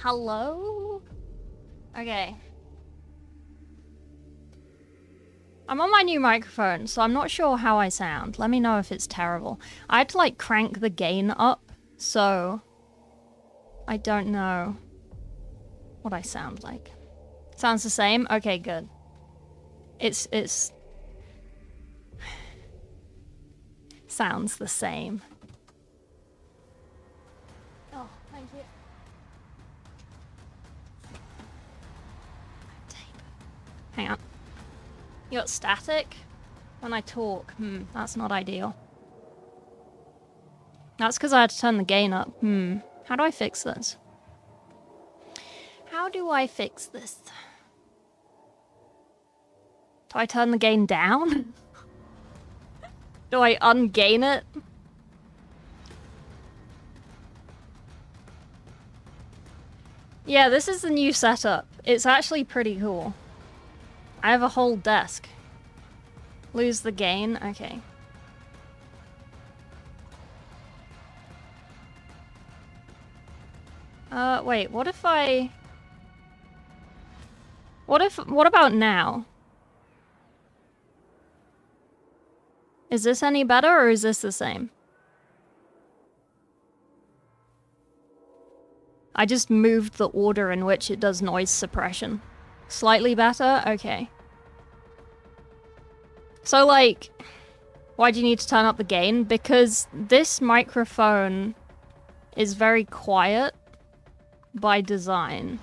Hello? Okay. I'm on my new microphone, so I'm not sure how I sound. Let me know if it's terrible. I had to, like, crank the gain up, so I don't know what I sound like. Sounds the same? Okay, good. It's sounds the same. Oh, thank you. Tape. Hang on. You got static? When I talk. That's not ideal. That's because I had to turn the gain up. How do I fix this? How do I fix this? Do I turn the gain down? Do I ungain it? Yeah, this is the new setup. It's actually pretty cool. I have a whole desk. Lose the gain? Okay. Wait, what if I... What about now? Is this any better, or is this the same? I just moved the order in which it does noise suppression. Slightly better? Okay. So, like, why do you need to turn up the gain? Because this microphone is very quiet by design.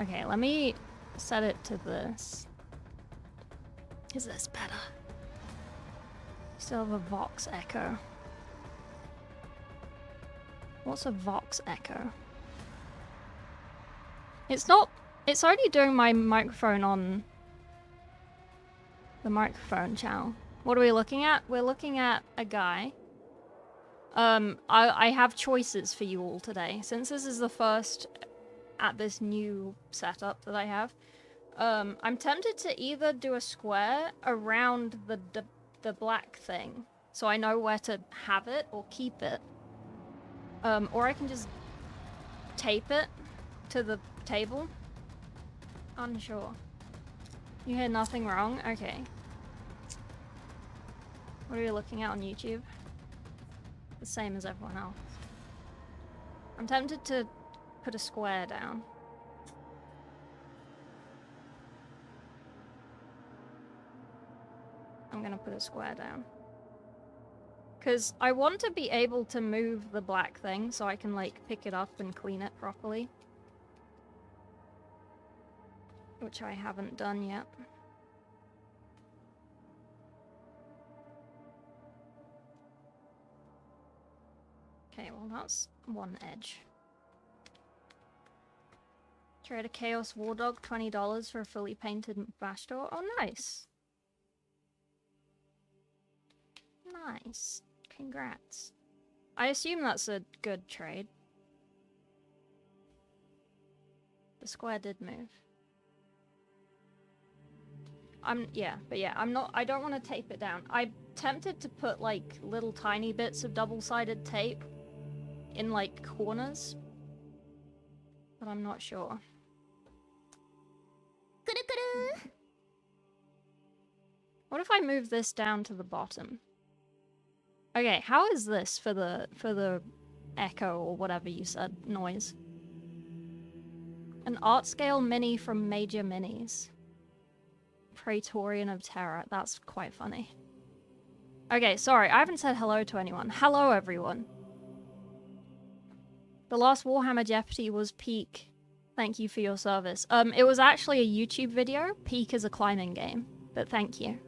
Okay, let me set it to this. Is this better? Still have a Vox echo. What's a Vox echo? It's not... It's already doing my microphone on the microphone channel. What are we looking at? We're looking at a guy. I have choices for you all today. Since this is the first at this new setup that I have, I'm tempted to either do a square around the black thing, so I know where to have it or keep it. Or I can just tape it to the table. Unsure. You hear nothing wrong? Okay. What are you looking at on YouTube? The same as everyone else. I'm tempted to put a square down. I'm gonna put a square down. Because I want to be able to move the black thing so I can, like, pick it up and clean it properly. Which I haven't done yet. Okay, well that's one edge. Trade a Chaos War Dog, $20 for a fully painted bash door. Oh, nice. Nice. Congrats. I assume that's a good trade. The square did move. I don't want to tape it down. I'm tempted to put, like, little tiny bits of double-sided tape in, like, corners. But I'm not sure. What if I move this down to the bottom? Okay, how is this for the echo or whatever you said noise? An art scale mini from Major Minis. Praetorian of Terror. That's quite funny. Okay, sorry, I haven't said hello to anyone. Hello, everyone. The last Warhammer Jeopardy was Peak. Thank you for your service. It was actually a YouTube video. Peak is a climbing game, but thank you.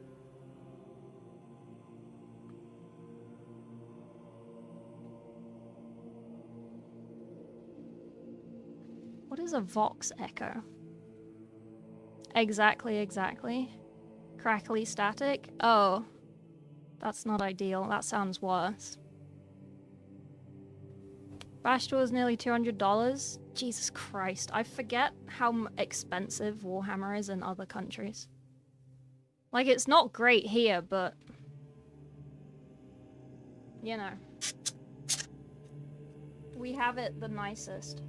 What is a Vox echo? Exactly. Crackly static? Oh. That's not ideal. That sounds worse. Bash Tour is nearly $200. Jesus Christ. I forget how expensive Warhammer is in other countries. Like, it's not great here, but... you know. We have it the nicest.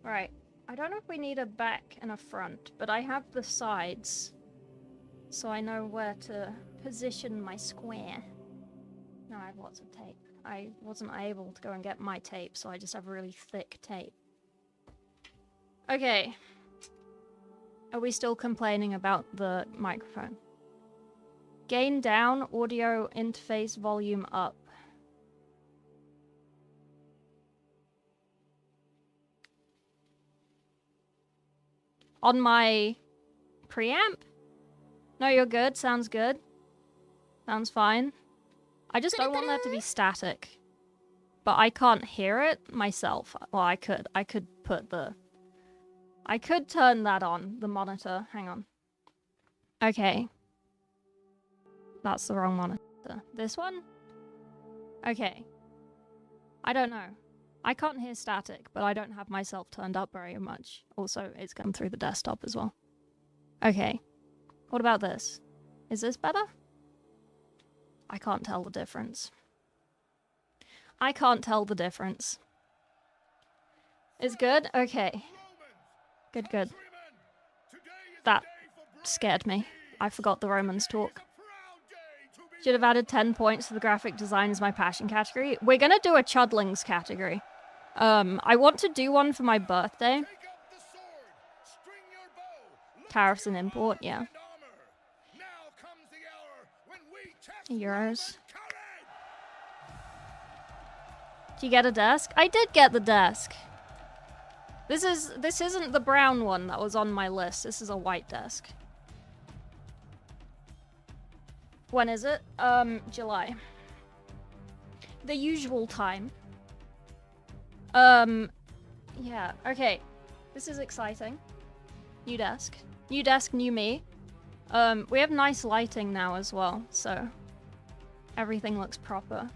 Right. I don't know if we need a back and a front, but I have the sides. So I know where to position my square. No, I have lots of tape. I wasn't able to go and get my tape, so I just have really thick tape. Okay. Are we still complaining about the microphone? Gain down, audio interface volume up. On my preamp? No, you're good. Sounds good. Sounds fine. I just don't want that to be static. But I can't hear it myself. Well, I could. I could turn that on, the monitor. Hang on. Okay. That's the wrong monitor. This one? Okay. I don't know. I can't hear static, but I don't have myself turned up very much. Also, it's come through the desktop as well. Okay. What about this? Is this better? I can't tell the difference. I can't tell the difference. It's good? Okay. Good, good. That scared me. I forgot the Romans talk. Should have added 10 points to the graphic design as my passion category. We're gonna do a Chudlings category. I want to do one for my birthday. Tariffs and import, yeah. Euros. Do you get a desk? I did get the desk. This isn't the brown one that was on my list. This is a white desk. When is it? July. The usual time. Yeah, okay. This is exciting. New desk. New desk, new me. We have nice lighting now as well, so everything looks proper.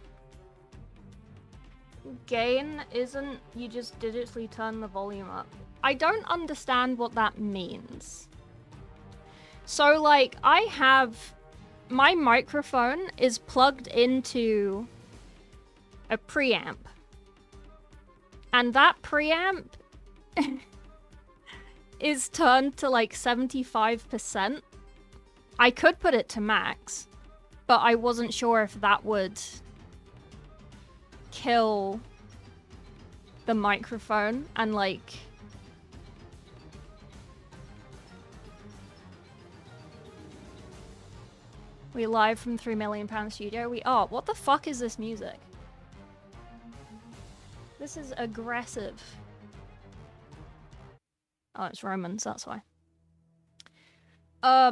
Gain isn't you just digitally turn the volume up. I don't understand what that means. So, like, my microphone is plugged into a preamp. And that preamp is turned to like 75%. I could put it to max, but I wasn't sure if that would kill the microphone and like... We live from £3 million studio. We are. What the fuck is this music? This is aggressive. Oh, it's Romans, that's why. Ah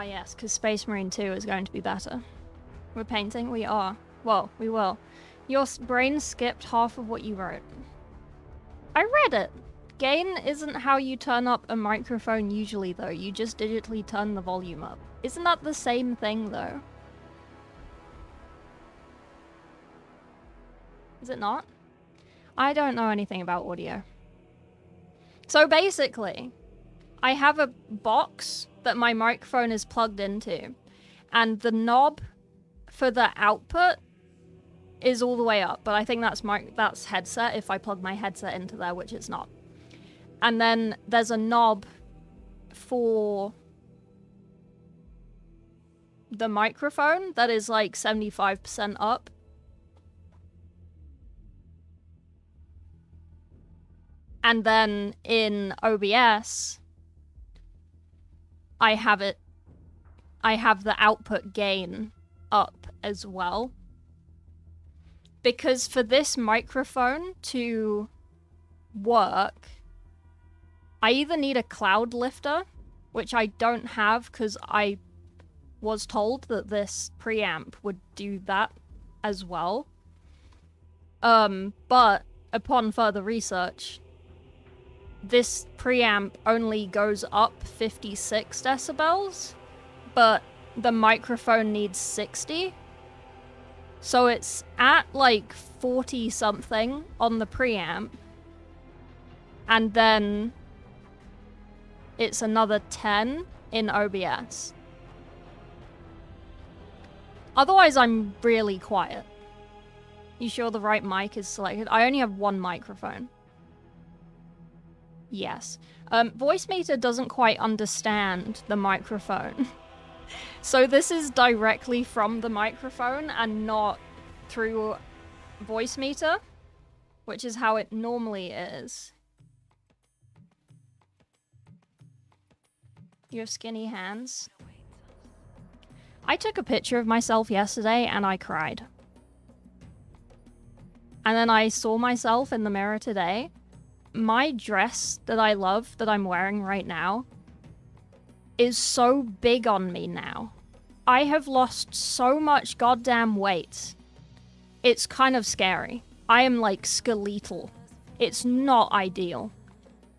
yes, because Space Marine 2 is going to be better. We're painting? We are. Well, we will. Your brain skipped half of what you wrote. I read it! Gain isn't how you turn up a microphone usually, though. You just digitally turn the volume up. Isn't that the same thing, though? Is it not? I don't know anything about audio. So basically, I have a box that my microphone is plugged into, and the knob for the output is all the way up, but I think that's headset if I plug my headset into there, which it's not. And then there's a knob for the microphone that is like 75% up. And then in OBS, I have the output gain up as well. Because for this microphone to work, I either need a cloud lifter, which I don't have because I was told that this preamp would do that as well. But upon further research, this preamp only goes up 56 decibels, but the microphone needs 60. So it's at like 40 something on the preamp, and then it's another 10 in OBS. Otherwise, I'm really quiet. You sure the right mic is selected? I only have one microphone. Yes. Voice meter doesn't quite understand the microphone. So this is directly from the microphone and not through voice meter, which is how it normally is. You have skinny hands. I took a picture of myself yesterday and I cried. And then I saw myself in the mirror today. My dress that I love, that I'm wearing right now, is so big on me now. I have lost so much goddamn weight. It's kind of scary. I am like skeletal. It's not ideal.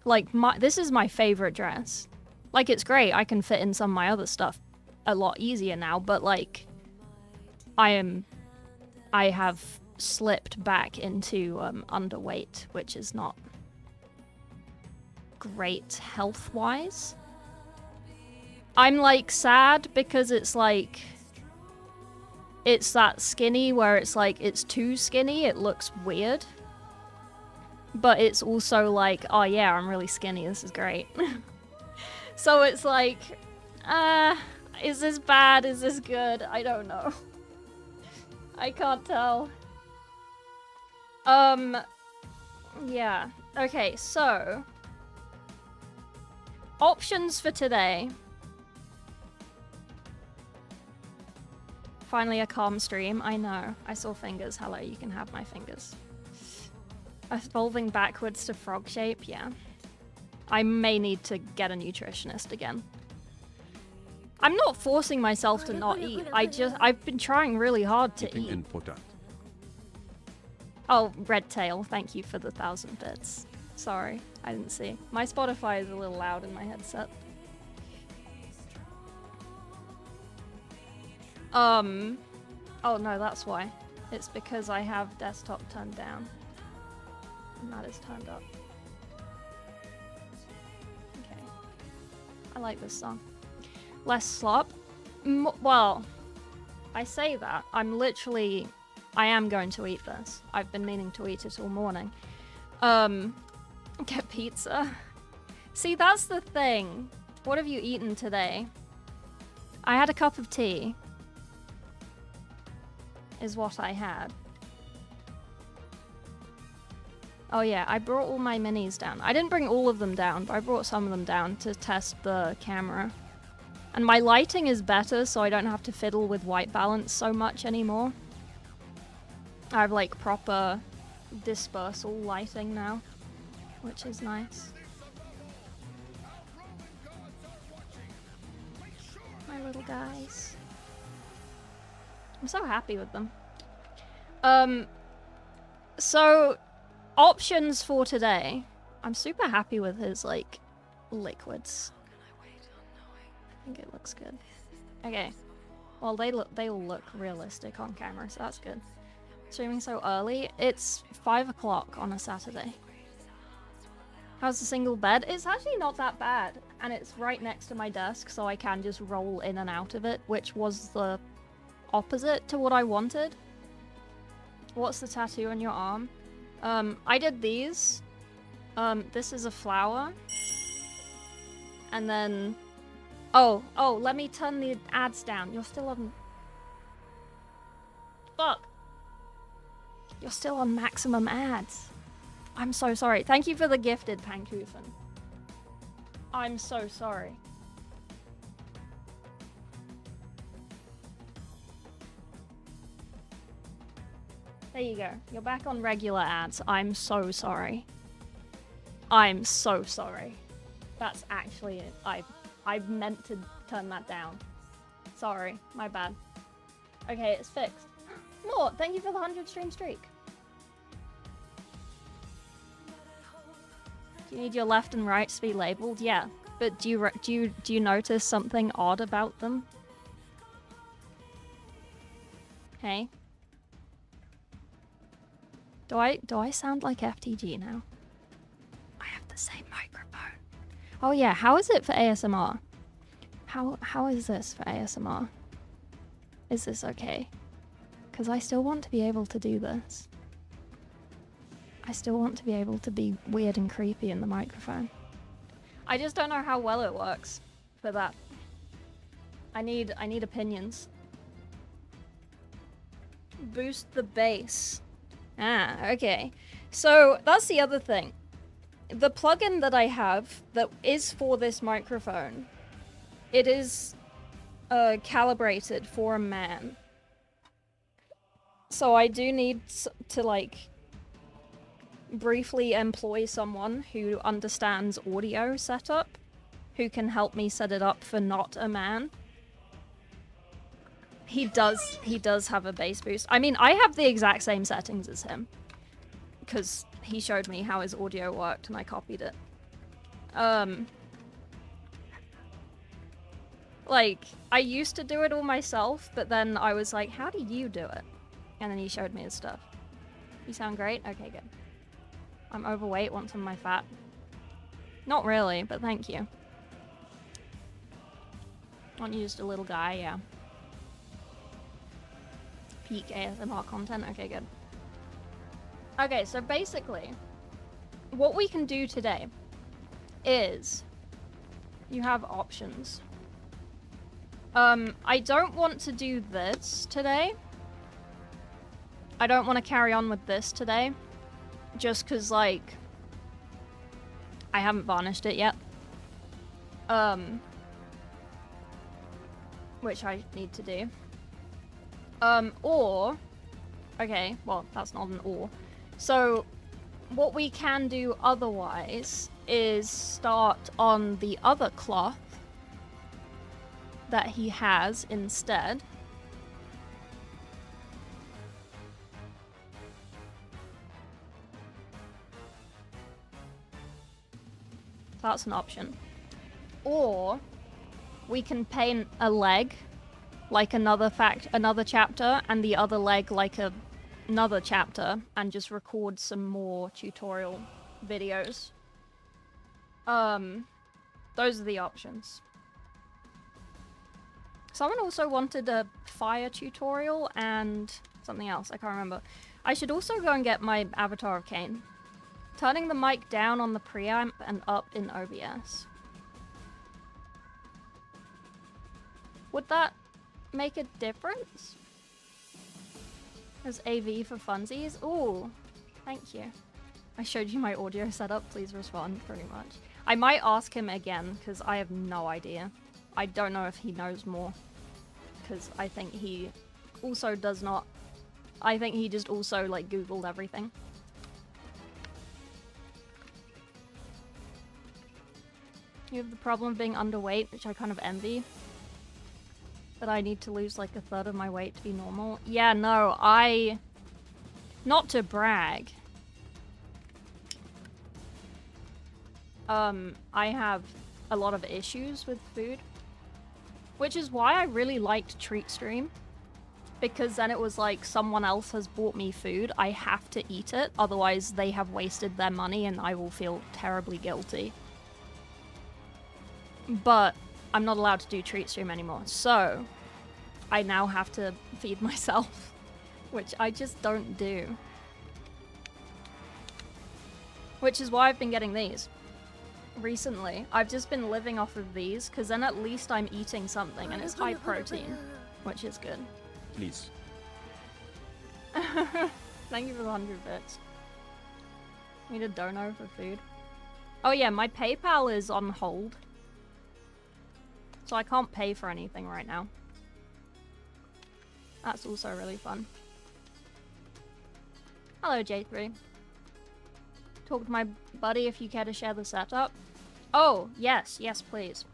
Like, this is my favorite dress. Like, it's great. I can fit in some of my other stuff a lot easier now, but like, I have slipped back into underweight, which is not great health-wise. I'm like sad because it's like, it's that skinny where it's like, it's too skinny, it looks weird. But it's also like, oh yeah, I'm really skinny, this is great. So it's like, is this bad? Is this good? I don't know. I can't tell. Yeah. Okay, so options for today. Finally a calm stream. I know. I saw fingers. Hello, you can have my fingers. Evolving backwards to frog shape, yeah. I may need to get a nutritionist again. I'm not forcing myself to not eat. I've been trying really hard to eat. Oh, Red Tail, thank you for the 1,000 bits. Sorry, I didn't see. My Spotify is a little loud in my headset. Oh no, that's why. It's because I have desktop turned down. And that is turned up. Okay. I like this song. Less slop. Well, I say that. I am going to eat this. I've been meaning to eat it all morning. Get pizza. See, that's the thing. What have you eaten today? I had a cup of tea. Is what I had. Oh yeah, I brought all my minis down. I didn't bring all of them down, but I brought some of them down to test the camera. And my lighting is better, so I don't have to fiddle with white balance so much anymore. I have like proper dispersal lighting now, which is nice. My little guys. I'm so happy with them. So options for today. I'm super happy with his like liquids. I think it looks good. Okay. Well, they all look realistic on camera, so that's good. Streaming so early. It's 5 o'clock on a Saturday. How's the single bed? It's actually not that bad, and it's right next to my desk, so I can just roll in and out of it, which was the opposite to what I wanted. What's the tattoo on your arm? I did these. This is a flower. And then... Oh, let me turn the ads down. You're still on... Fuck! You're still on maximum ads. I'm so sorry. Thank you for the gifted, Pankufen. I'm so sorry. There you go. You're back on regular ads. I'm so sorry. I'm so sorry. That's actually it. I meant to turn that down. Sorry. My bad. Okay, it's fixed. Mort, thank you for the 100 stream streak. Do you need your left and right to be labeled? Yeah. But do you notice something odd about them? Hey? Do I sound like FTG now? I have the same microphone. Oh yeah, how is it for ASMR? How is this for ASMR? Is this okay? Because I still want to be able to do this. I still want to be able to be weird and creepy in the microphone. I just don't know how well it works for that. I need opinions. Boost the bass. Ah, okay. So that's the other thing. The plugin that I have that is for this microphone, it is calibrated for a man. So I do need to like briefly employ someone who understands audio setup, who can help me set it up for not a man. He does have a bass boost. I mean, I have the exact same settings as him, because he showed me how his audio worked and I copied it. Like, I used to do it all myself, but then I was like, how do you do it? And then he showed me his stuff. You sound great? Okay, good. I'm overweight, want some of my fat? Not really, but thank you. Aren't you just a little guy? Yeah. Peak ASMR content? Okay, good. Okay, so basically, what we can do today is you have options. I don't want to do this today. I don't want to carry on with this today. Just because, like, I haven't varnished it yet. Which I need to do. Or... Okay, well, that's not an or. So, what we can do otherwise is start on the other cloth that he has instead. That's an option. Or we can paint a leg like another chapter, and the other leg like another chapter, and just record some more tutorial videos. Those are the options. Someone also wanted a fire tutorial and something else, I can't remember. I should also go and get my Avatar of Cain. Turning the mic down on the preamp and up in OBS. Would that make a difference? As AV for funsies? Ooh, thank you. I showed you my audio setup, please respond, pretty much. I might ask him again, because I have no idea. I don't know if he knows more. Because I think he also does not... I think he just also, like, Googled everything. You have the problem of being underweight, which I kind of envy. But I need to lose like a third of my weight to be normal. Yeah, no, not to brag. I have a lot of issues with food. Which is why I really liked Treat Stream. Because then it was like, someone else has bought me food, I have to eat it, otherwise they have wasted their money and I will feel terribly guilty. But I'm not allowed to do Treat Stream anymore, so I now have to feed myself, which I just don't do. Which is why I've been getting these. Recently, I've just been living off of these, because then at least I'm eating something, and it's high protein, which is good. Please. Thank you for the 100 bits. Need a dono for food. Oh yeah, my PayPal is on hold. So I can't pay for anything right now. That's also really fun. Hello, J3. Talk to my buddy if you care to share the setup. Oh, yes, yes, please.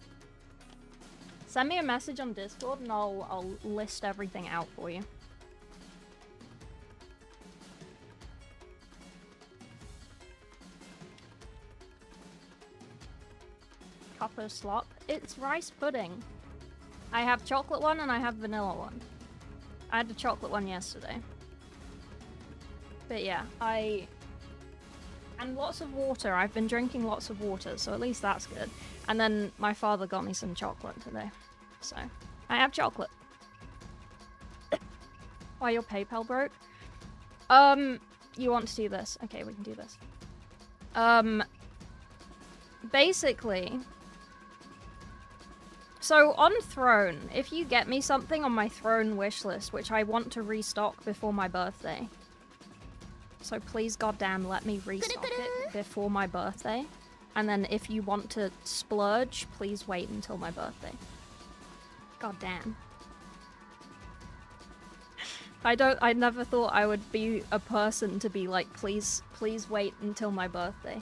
Send me a message on Discord and I'll list everything out for you. Cup of slop. It's rice pudding. I have chocolate one and I have vanilla one. I had the chocolate one yesterday. But yeah, and lots of water. I've been drinking lots of water, so at least that's good. And then my father got me some chocolate today. So, I have chocolate. Why, your PayPal broke? You want to do this? Okay, we can do this. basically... So, on Throne, if you get me something on my Throne wish list, which I want to restock before my birthday. So please goddamn let me restock it before my birthday. And then if you want to splurge, please wait until my birthday. Goddamn. I never thought I would be a person to be like, please wait until my birthday.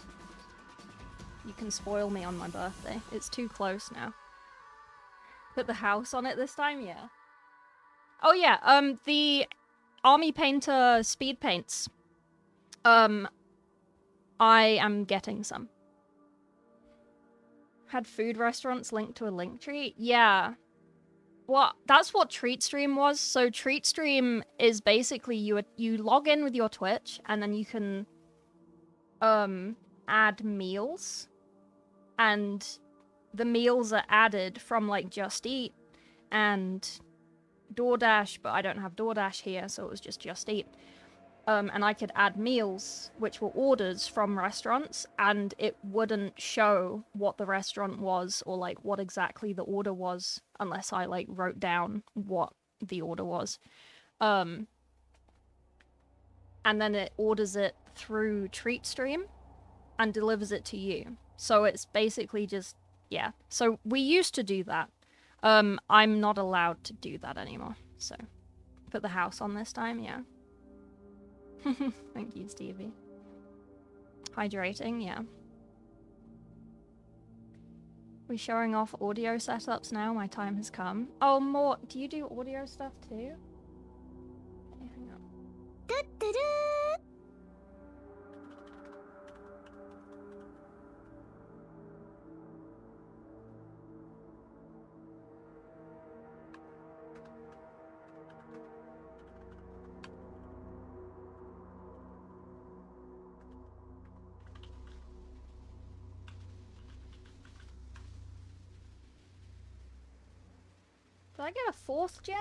You can spoil me on my birthday. It's too close now. Put the house on it this time? Yeah. Oh yeah, the Army Painter speed paints. I am getting some. Had food restaurants linked to a link tree? Yeah. Well, that's what TreatStream was. So TreatStream is basically you log in with your Twitch and then you can add meals. And the meals are added from like Just Eat and DoorDash, but I don't have DoorDash here, so it was just Eat. And I could add meals, which were orders from restaurants, and it wouldn't show what the restaurant was or like what exactly the order was unless I like wrote down what the order was. And then it orders it through TreatStream and delivers it to you. So it's basically just, yeah. So we used to do that. I'm not allowed to do that anymore, so put the house on this time, yeah. Thank you, Stevie. Hydrating, yeah. We showing off audio setups now? My time has come. Oh, Mort, do you do audio stuff too? Okay, hang on. Did I get a 4th gen?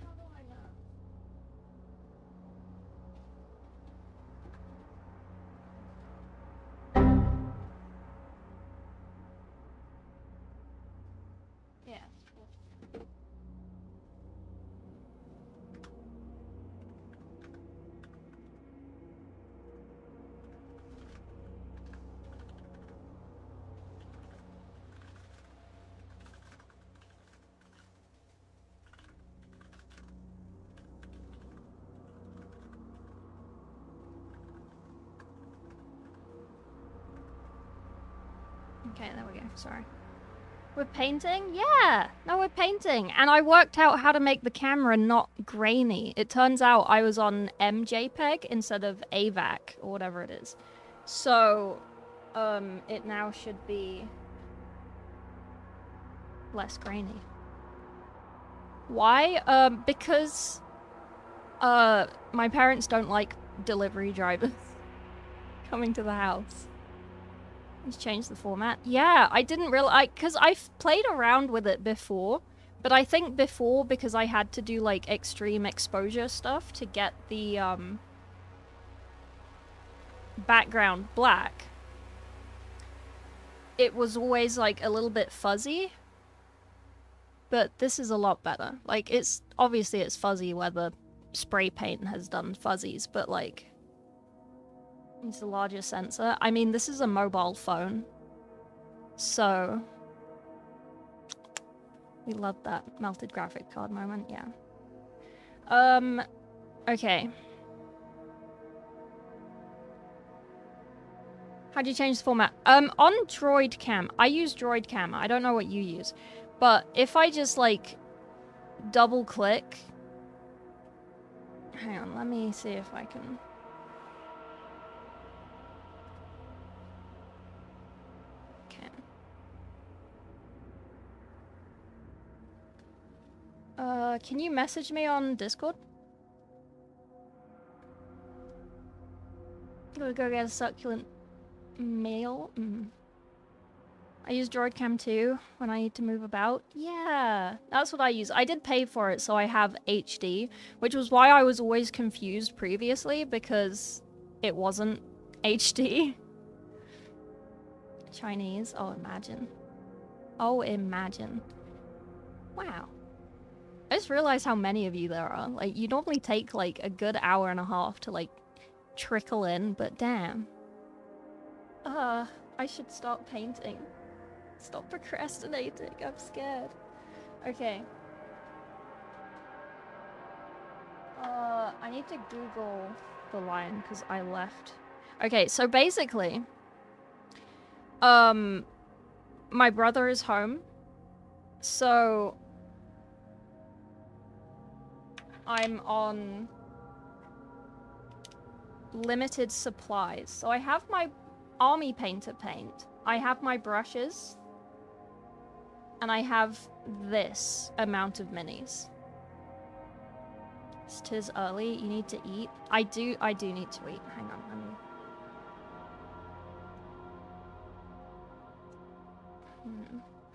How do I know? Yeah. Okay, there we go. Sorry. We're painting? Yeah! No, we're painting. And I worked out how to make the camera not grainy. It turns out I was on MJPEG instead of AVAC, or whatever it is. So, it now should be less grainy. Why? Because, my parents don't like delivery drivers coming to the house. Let's change the format. Yeah, I didn't realize, because I've played around with it before, but I think before, because I had to do like extreme exposure stuff to get the background black, it was always like a little bit fuzzy, but this is a lot better. Like, it's obviously it's fuzzy where the spray paint has done fuzzies, but like, it's a larger sensor. I mean, this is a mobile phone, so we love that melted graphic card moment, yeah. Okay. How do you change the format? On Droid Cam, I use Droid Cam. I don't know what you use, but if I just like double click, hang on, let me see if I can. Can you message me on Discord? Gotta go get a succulent meal. I use DroidCam too when I need to move about. Yeah, that's what I use. I did pay for it, so I have HD, which was why I was always confused previously, because it wasn't HD. Chinese. Oh, imagine. Oh, imagine. Wow. I just realized how many of you there are. Like, you normally take, like, a good hour and a half to, like, trickle in, but damn. I should start painting. Stop procrastinating. I'm scared. Okay. I need to Google the line because I left. Okay, so basically, my brother is home, so I'm on limited supplies. So I have my army painter paint, I have my brushes, and I have this amount of minis. It is early, you need to eat. I do need to eat. Hang on, let me...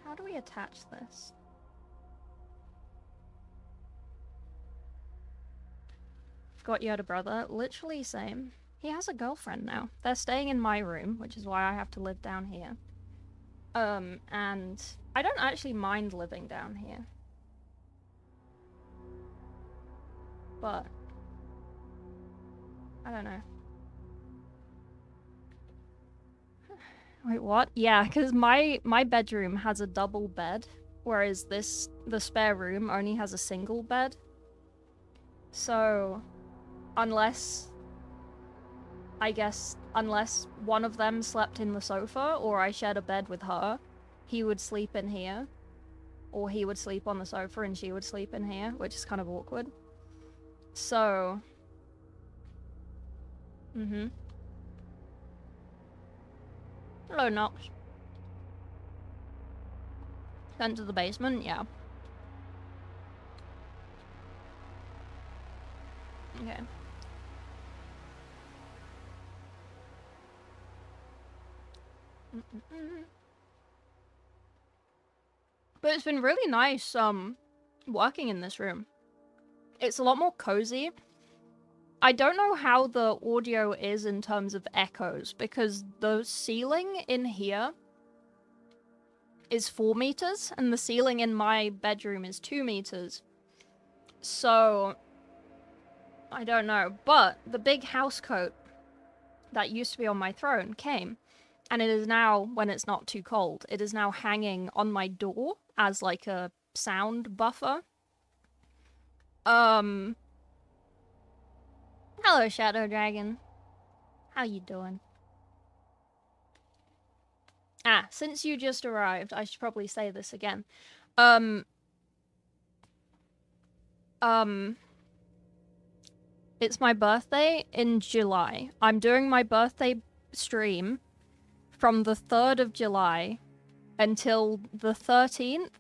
How do we attach this? Forgot you had a brother. Literally same. He has a girlfriend now. They're staying in my room, which is why I have to live down here. And I don't actually mind living down here. But I don't know. Wait, what? Yeah, because my bedroom has a double bed, whereas the spare room only has a single bed. So, unless one of them slept in the sofa, or I shared a bed with her, he would sleep in here. Or he would sleep on the sofa and she would sleep in here, which is kind of awkward. So... Hello, Nox. Sent to the basement? Yeah. Okay. But it's been really nice, working in this room. It's a lot more cozy. I don't know how the audio is in terms of echoes, because the ceiling in here is 4 meters, and the ceiling in my bedroom is 2 meters. So, I don't know. But the big housecoat that used to be on my throne came, and it is now, when it's not too cold, it is now hanging on my door as like a sound buffer. Hello, Shadow Dragon. How you doing? Ah, since you just arrived, I should probably say this again. It's my birthday in July. I'm doing my birthday stream from the 3rd of July until the 13th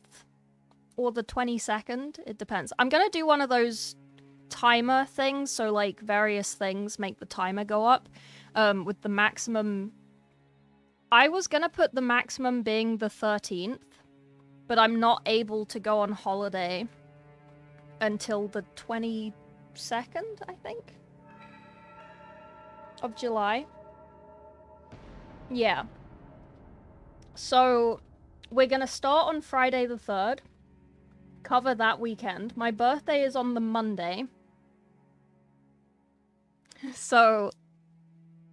or the 22nd. It depends. I'm gonna do one of those timer things, so like various things make the timer go up, with the maximum... I was gonna put the maximum being the 13th, but I'm not able to go on holiday until the 22nd, I think, of July. Yeah. So we're gonna start on Friday the 3rd, cover that weekend. My birthday is on the Monday. So,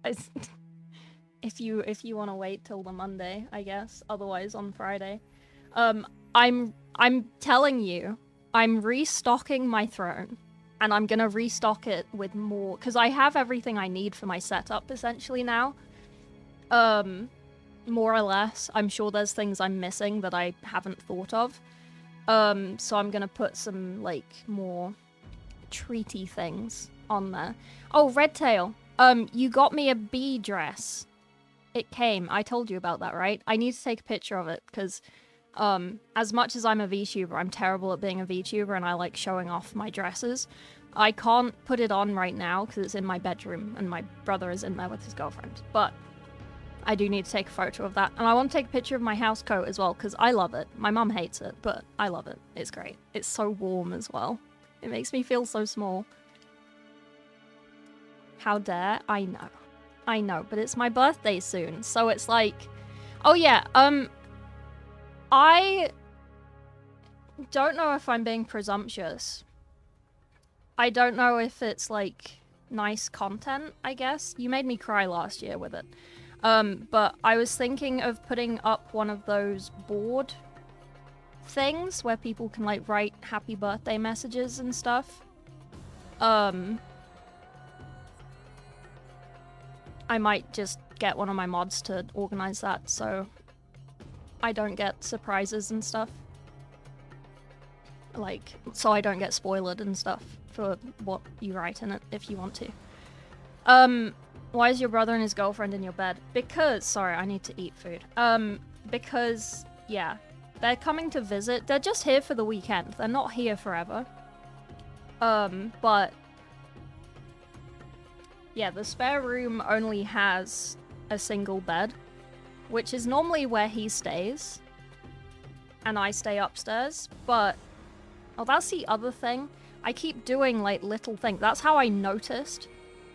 if you want to wait till the Monday, I guess. Otherwise, on Friday, I'm telling you, I'm restocking my throne, and I'm gonna restock it with more, because I have everything I need for my setup essentially now. More or less. I'm sure there's things I'm missing that I haven't thought of. So I'm gonna put some like more treaty things on there. Oh, Redtail, you got me a bee dress. It came. I told you about that, right? I need to take a picture of it, because as much as I'm a VTuber, I'm terrible at being a VTuber, and I like showing off my dresses. I can't put it on right now, because it's in my bedroom, and my brother is in there with his girlfriend. But I do need to take a photo of that. And I want to take a picture of my house coat as well, because I love it. My mum hates it, but I love it. It's great. It's so warm as well. It makes me feel so small. How dare? I know. I know, but it's my birthday soon, so it's like... Oh yeah, I don't know if I'm being presumptuous. I don't know if it's, like, nice content, I guess. You made me cry last year with it. But I was thinking of putting up one of those board things where people can, like, write happy birthday messages and stuff. I might just get one of my mods to organize that so I don't get surprises and stuff. Like, so I don't get spoiled and stuff for what you write in it if you want to. Why is your brother and his girlfriend in your bed? Because, sorry, I need to eat food. Because, yeah, they're coming to visit. They're just here for the weekend. They're not here forever. But, yeah, the spare room only has a single bed, which is normally where he stays, and I stay upstairs, but, oh, that's the other thing. I keep doing, like, little things. That's how I noticed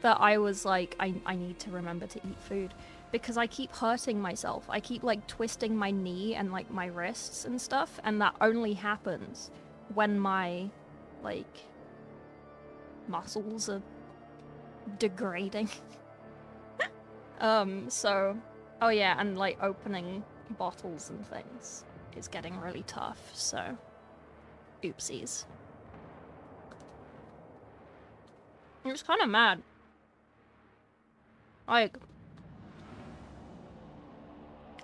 that I was like, I need to remember to eat food, because I keep hurting myself. I keep, like, twisting my knee and, like, my wrists and stuff, and that only happens when my, like, muscles are degrading. So, oh yeah, and, like, opening bottles and things is getting really tough, so, oopsies. I'm just kind of mad. Like,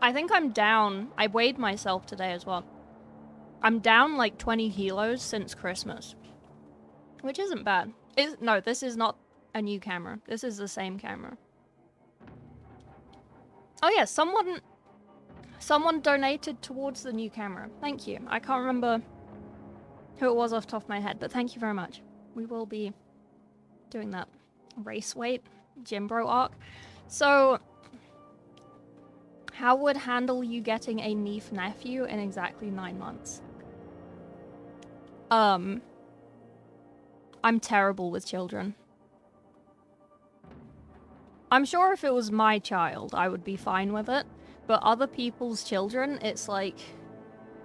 I think I'm down. I weighed myself today as well. I'm down like 20 kilos since Christmas, which isn't bad. No, this is not a new camera. This is the same camera. Oh yeah, someone donated towards the new camera. Thank you. I can't remember who it was off the top of my head, but thank you very much. We will be doing that. Race weight, gym bro arc. So, how would handle you getting a nephew in exactly 9 months? I'm terrible with children. I'm sure if it was my child, I would be fine with it, but other people's children, it's like,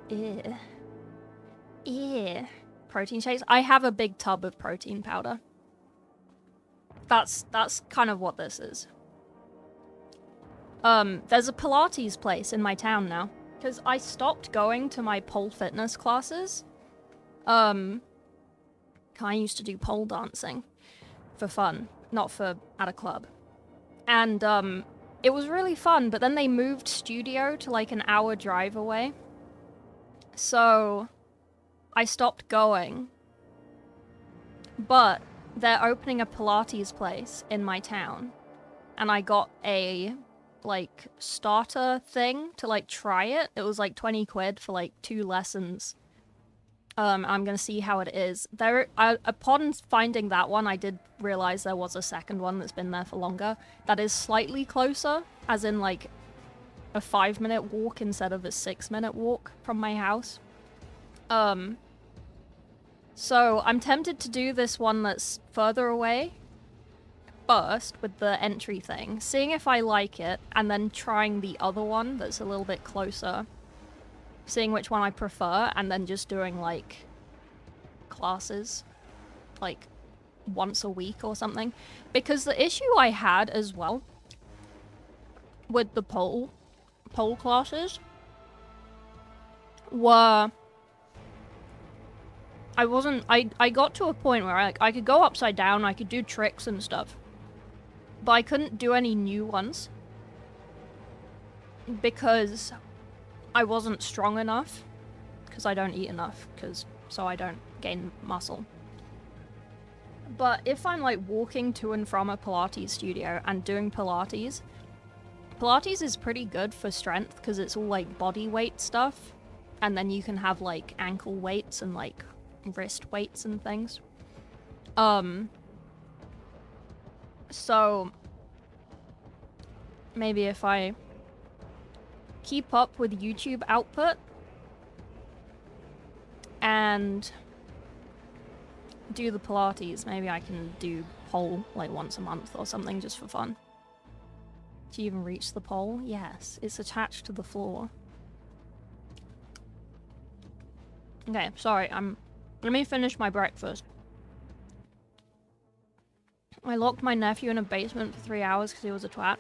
ew. Ew. Protein shakes? I have a big tub of protein powder. That's kind of what this is. There's a Pilates place in my town now, because I stopped going to my pole fitness classes. I used to do pole dancing for fun, not for at a club. And, it was really fun, but then they moved studio to like an hour drive away. So, I stopped going. But they're opening a Pilates place in my town. And I got a, like, starter thing to, like, try it. It was, like, 20 quid for, like, 2 lessons. I'm gonna see how it is. Upon finding that one, I did realize there was a second one that's been there for longer. That is slightly closer, as in, like, a 5-minute walk instead of a 6-minute walk from my house. So I'm tempted to do this one that's further away first with the entry thing, seeing if I like it, and then trying the other one that's a little bit closer, seeing which one I prefer, and then just doing, like, classes, like, once a week or something. Because the issue I had as well with the pole classes were I got to a point where I could go upside down, I could do tricks and stuff, but I couldn't do any new ones because I wasn't strong enough, because I don't eat enough, so I don't gain muscle. But if I'm, like, walking to and from a Pilates studio and doing Pilates is pretty good for strength, because it's all, like, body weight stuff, and then you can have, like, ankle weights and, like, wrist weights and things. So maybe if I keep up with YouTube output and do the Pilates, maybe I can do pole like once a month or something just for fun. Do you even reach the pole? Yes, it's attached to the floor. Okay, sorry, let me finish my breakfast. I locked my nephew in a basement for 3 hours because he was a twat.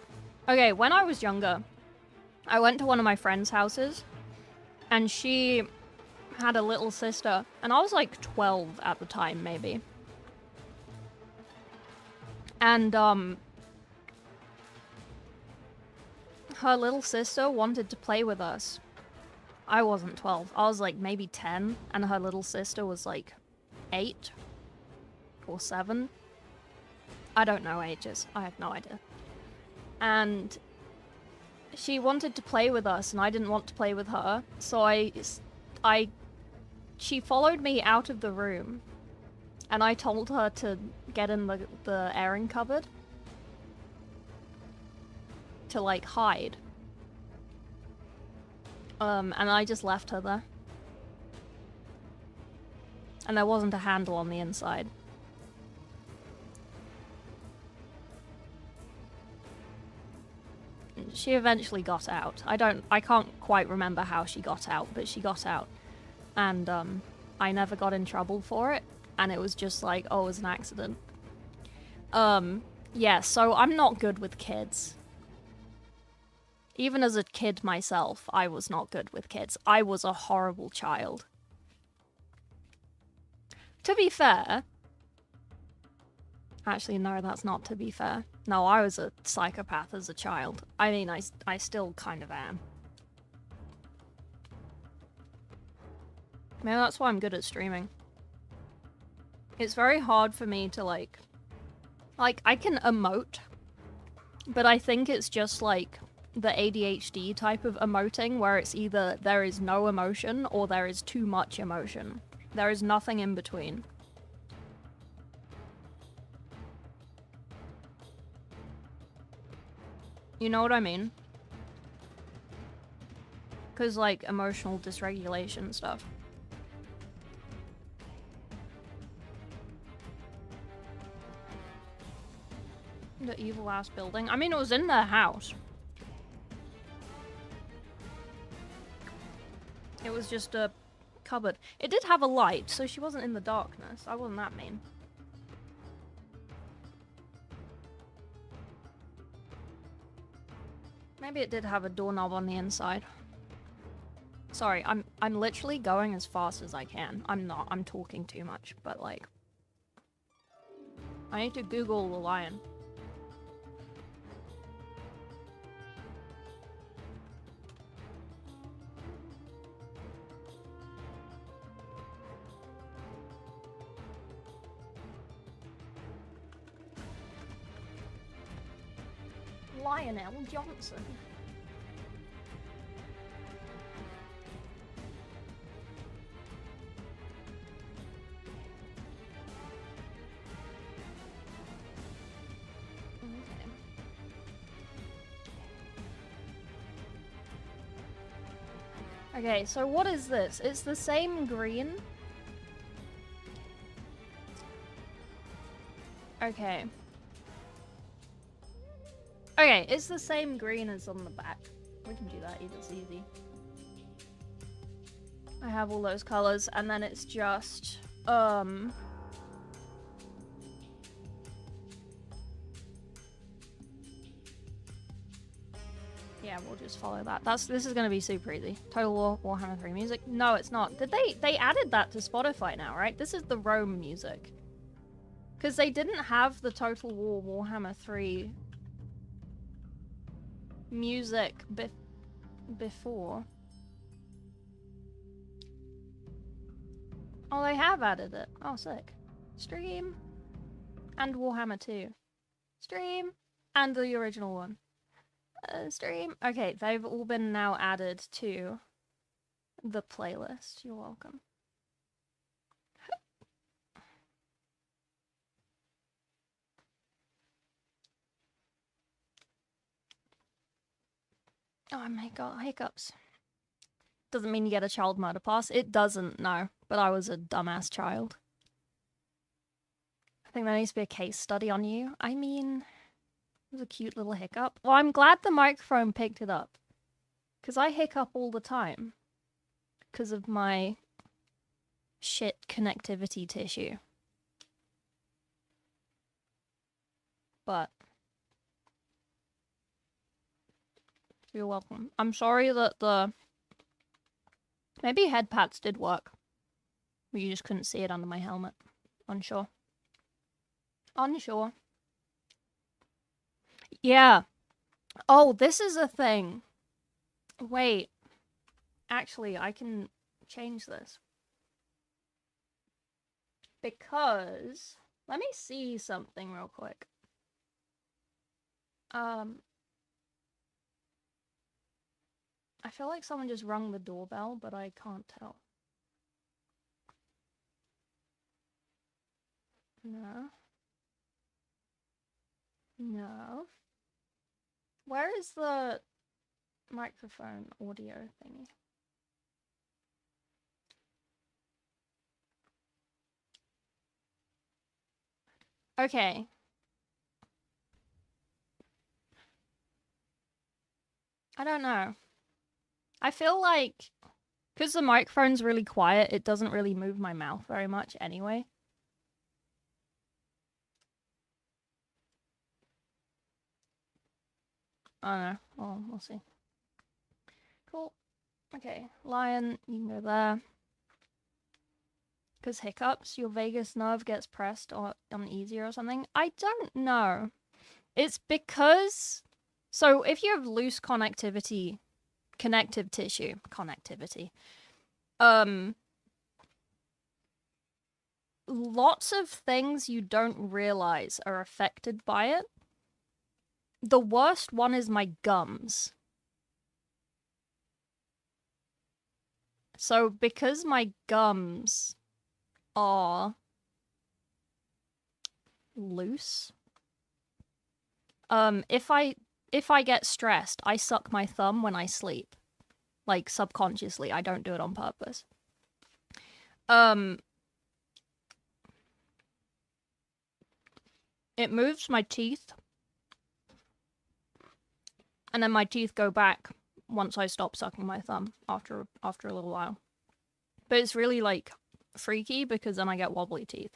Okay, when I was younger, I went to one of my friend's houses, and she had a little sister, and I was like 12 at the time, maybe. And, her little sister wanted to play with us. I wasn't 12. I was like maybe 10, and her little sister was like 8 or 7. I don't know ages. I have no idea. And she wanted to play with us, and I didn't want to play with her, so she followed me out of the room, and I told her to get in the airing cupboard to, like, hide. And I just left her there. And there wasn't a handle on the inside. She eventually got out. I can't quite remember how she got out, but she got out. And, I never got in trouble for it, and it was just like, oh, it was an accident. Yeah, so I'm not good with kids. Even as a kid myself, I was not good with kids. I was a horrible child. To be fair... Actually, no, that's not to be fair. No, I was a psychopath as a child. I mean, I still kind of am. Maybe that's why I'm good at streaming. It's very hard for me to, like, I can emote, but I think it's just, like, the ADHD type of emoting, where it's either there is no emotion or there is too much emotion. There is nothing in between. You know what I mean? Because, like, emotional dysregulation stuff. The evil-ass building. I mean, it was in their house. It was just a cupboard. It did have a light, so she wasn't in the darkness. I wasn't that mean. Maybe it did have a doorknob on the inside. Sorry, I'm literally going as fast as I can. I'm talking too much, but like... I need to Google the lion. Lionel Johnson. Okay, so what is this? It's the same green. Okay. Okay, it's the same green as on the back. We can do that, it's easy. I have all those colors, and then it's just, yeah, we'll just follow that. This is gonna be super easy. Total War, Warhammer 3 music. No, it's not. Did they added that to Spotify now, right? This is the Rome music. Because they didn't have the Total War Warhammer 3 music before. Oh, they have added it. Oh, sick. Stream. And Warhammer 2. Stream. And the original one. Stream. Okay, they've all been now added to the playlist. You're welcome. Oh my god, hiccups. Doesn't mean you get a child murder pass. It doesn't, no. But I was a dumbass child. I think there needs to be a case study on you. I mean, was a cute little hiccup. Well, I'm glad the microphone picked it up. Because I hiccup all the time. Because of my shit connectivity tissue. But you're welcome. I'm sorry that the... Maybe head pats did work. But you just couldn't see it under my helmet. Unsure. Unsure. Yeah. Oh, this is a thing. Wait. Actually, I can change this. Because... Let me see something real quick. I feel like someone just rung the doorbell, but I can't tell. No. No. Where is the microphone audio thingy? Okay. I don't know. I feel like, because the microphone's really quiet, it doesn't really move my mouth very much anyway. I don't know. Well, we'll see. Cool. Okay, Lion, you can go there. Because hiccups, your vagus nerve gets pressed or uneasy or something. I don't know. It's because... So, if you have loose connective tissue, lots of things you don't realize are affected by it. The worst one is my gums. So, because my gums are loose, if I get stressed, I suck my thumb when I sleep. Like, subconsciously. I don't do it on purpose. It moves my teeth. And then my teeth go back once I stop sucking my thumb after a little while. But it's really, like, freaky because then I get wobbly teeth.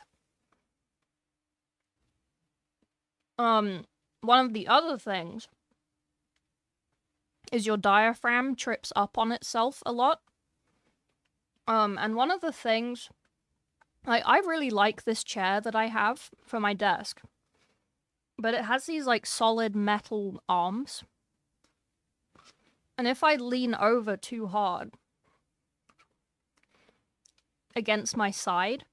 One of the other things is your diaphragm trips up on itself a lot. And one of the things... Like, I really like this chair that I have for my desk. But it has these, like, solid metal arms. And if I lean over too hard against my side,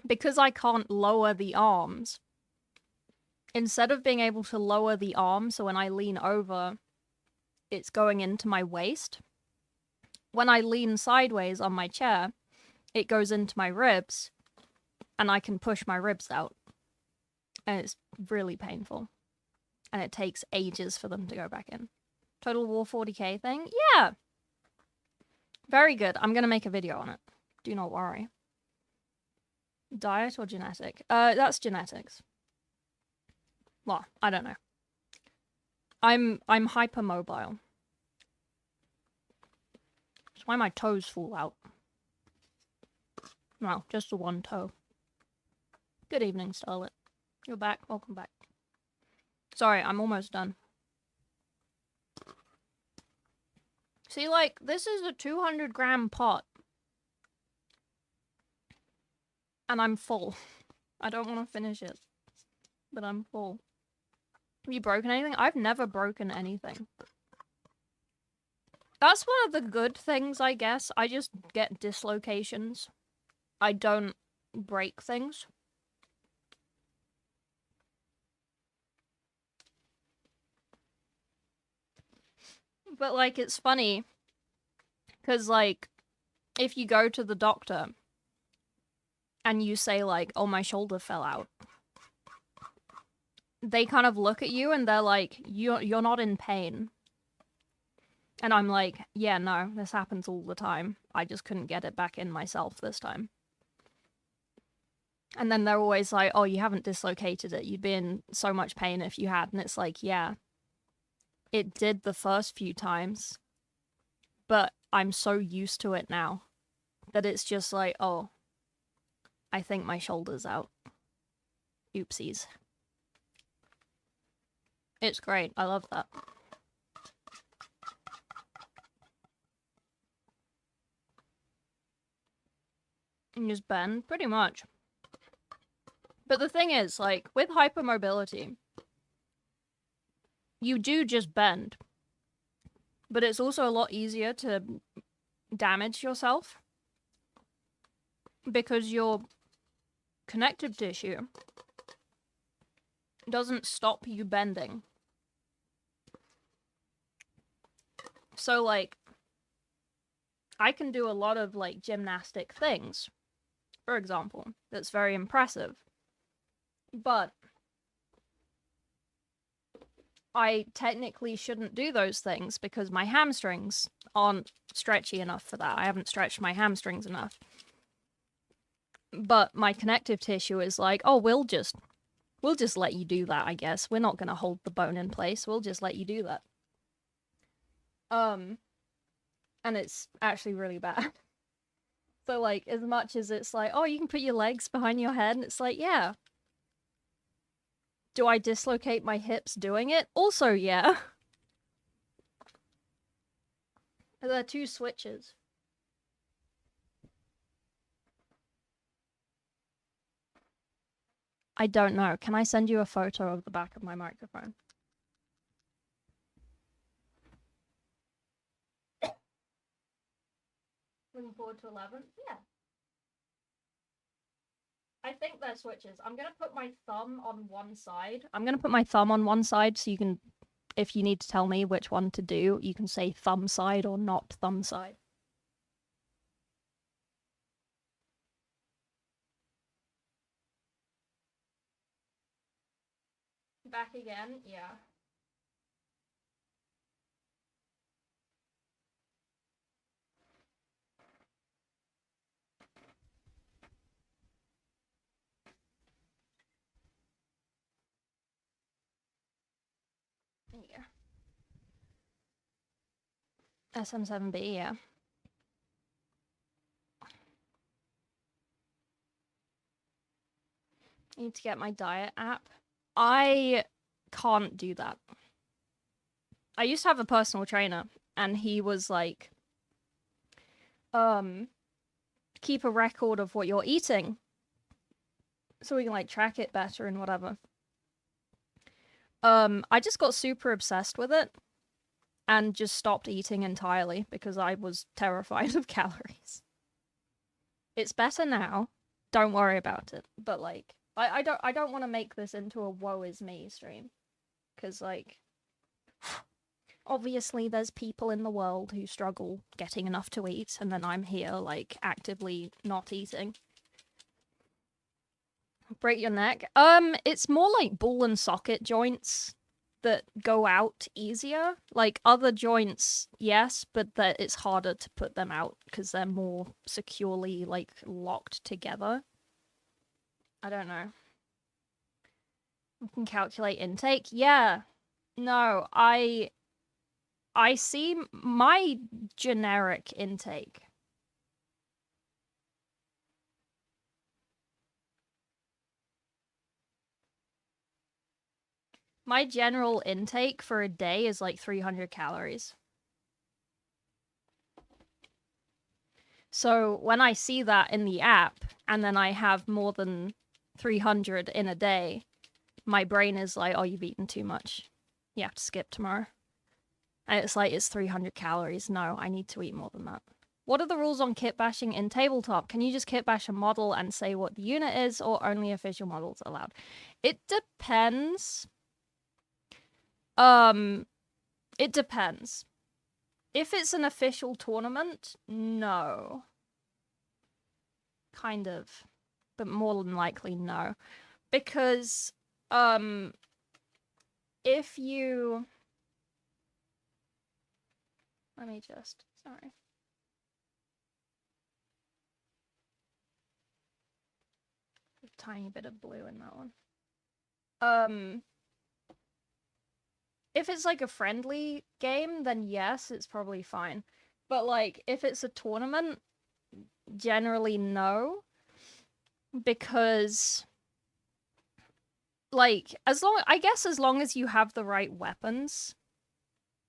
because I can't lower the arms, instead of being able to lower the arm so when I lean over, it's going into my waist, when I lean sideways on my chair, it goes into my ribs, and I can push my ribs out. And it's really painful. And it takes ages for them to go back in. Total War 40k thing? Yeah! Very good. I'm gonna make a video on it. Do not worry. Diet or genetic? That's genetics. Well, I don't know. I'm hypermobile. That's why my toes fall out. Well, just the one toe. Good evening, Starlet. You're back. Welcome back. Sorry, I'm almost done. See, like, this is a 200-gram pot. And I'm full. I don't want to finish it. But I'm full. Have you broken anything? I've never broken anything. That's one of the good things, I guess. I just get dislocations. I don't break things. But, like, it's funny. Because, like, if you go to the doctor and you say, like, oh, my shoulder fell out, they kind of look at you and they're like, you're not in pain. And I'm like, yeah, no, this happens all the time. I just couldn't get it back in myself this time. And then they're always like, oh, you haven't dislocated it. You'd be in so much pain if you had. And it's like, yeah, it did the first few times, but I'm so used to it now that it's just like, oh, I think my shoulder's out. Oopsies. It's great. I love that. And just bend, pretty much. But the thing is, like, with hypermobility, you do just bend. But it's also a lot easier to damage yourself because your connective tissue doesn't stop you bending. So, like, I can do a lot of, like, gymnastic things, for example, that's very impressive. But I technically shouldn't do those things because my hamstrings aren't stretchy enough for that. I haven't stretched my hamstrings enough. But my connective tissue is like, oh, we'll just let you do that, I guess. We're not gonna hold the bone in place. We'll just let you do that. And it's actually really bad. So, like, as much as it's like, oh, you can put your legs behind your head, and it's like, yeah. Do I dislocate my hips doing it? Also, yeah. There are two switches. I don't know. Can I send you a photo of the back of my microphone? Looking forward to 11? Yeah. I think they're switches. I'm gonna put my thumb on one side. So you can, if you need to tell me which one to do, you can say thumb side or not thumb side. Back again? Yeah. Yeah. SM7B, yeah. I need to get my diet app. I can't do that. I used to have a personal trainer, and he was like, keep a record of what you're eating so we can, like, track it better and whatever. I just got super obsessed with it and just stopped eating entirely because I was terrified of calories. It's better now. Don't worry about it. But, like, I don't want to make this into a woe is me stream. Because, like, obviously there's people in the world who struggle getting enough to eat, and then I'm here, like, actively not eating. Break your neck? It's more like ball and socket joints that go out easier. Like, other joints, yes, but that it's harder to put them out because they're more securely, like, locked together. I don't know. We can calculate intake. Yeah. No, I see my generic intake. My general intake for a day is like 300 calories. So when I see that in the app, and then I have more than 300 in a day, my brain is like, oh, you've eaten too much. You have to skip tomorrow. And it's like, it's 300 calories. No, I need to eat more than that. What are the rules on kit bashing in tabletop? Can you just kit bash a model and say what the unit is, or only official models allowed? It depends. It depends. If it's an official tournament, no. Kind of. But more than likely, no. Because, if you... Let me just... Sorry. tiny bit of blue in that one. If it's like a friendly game, then yes, it's probably fine. But like, if it's a tournament, generally no. Because like, as long as you have the right weapons,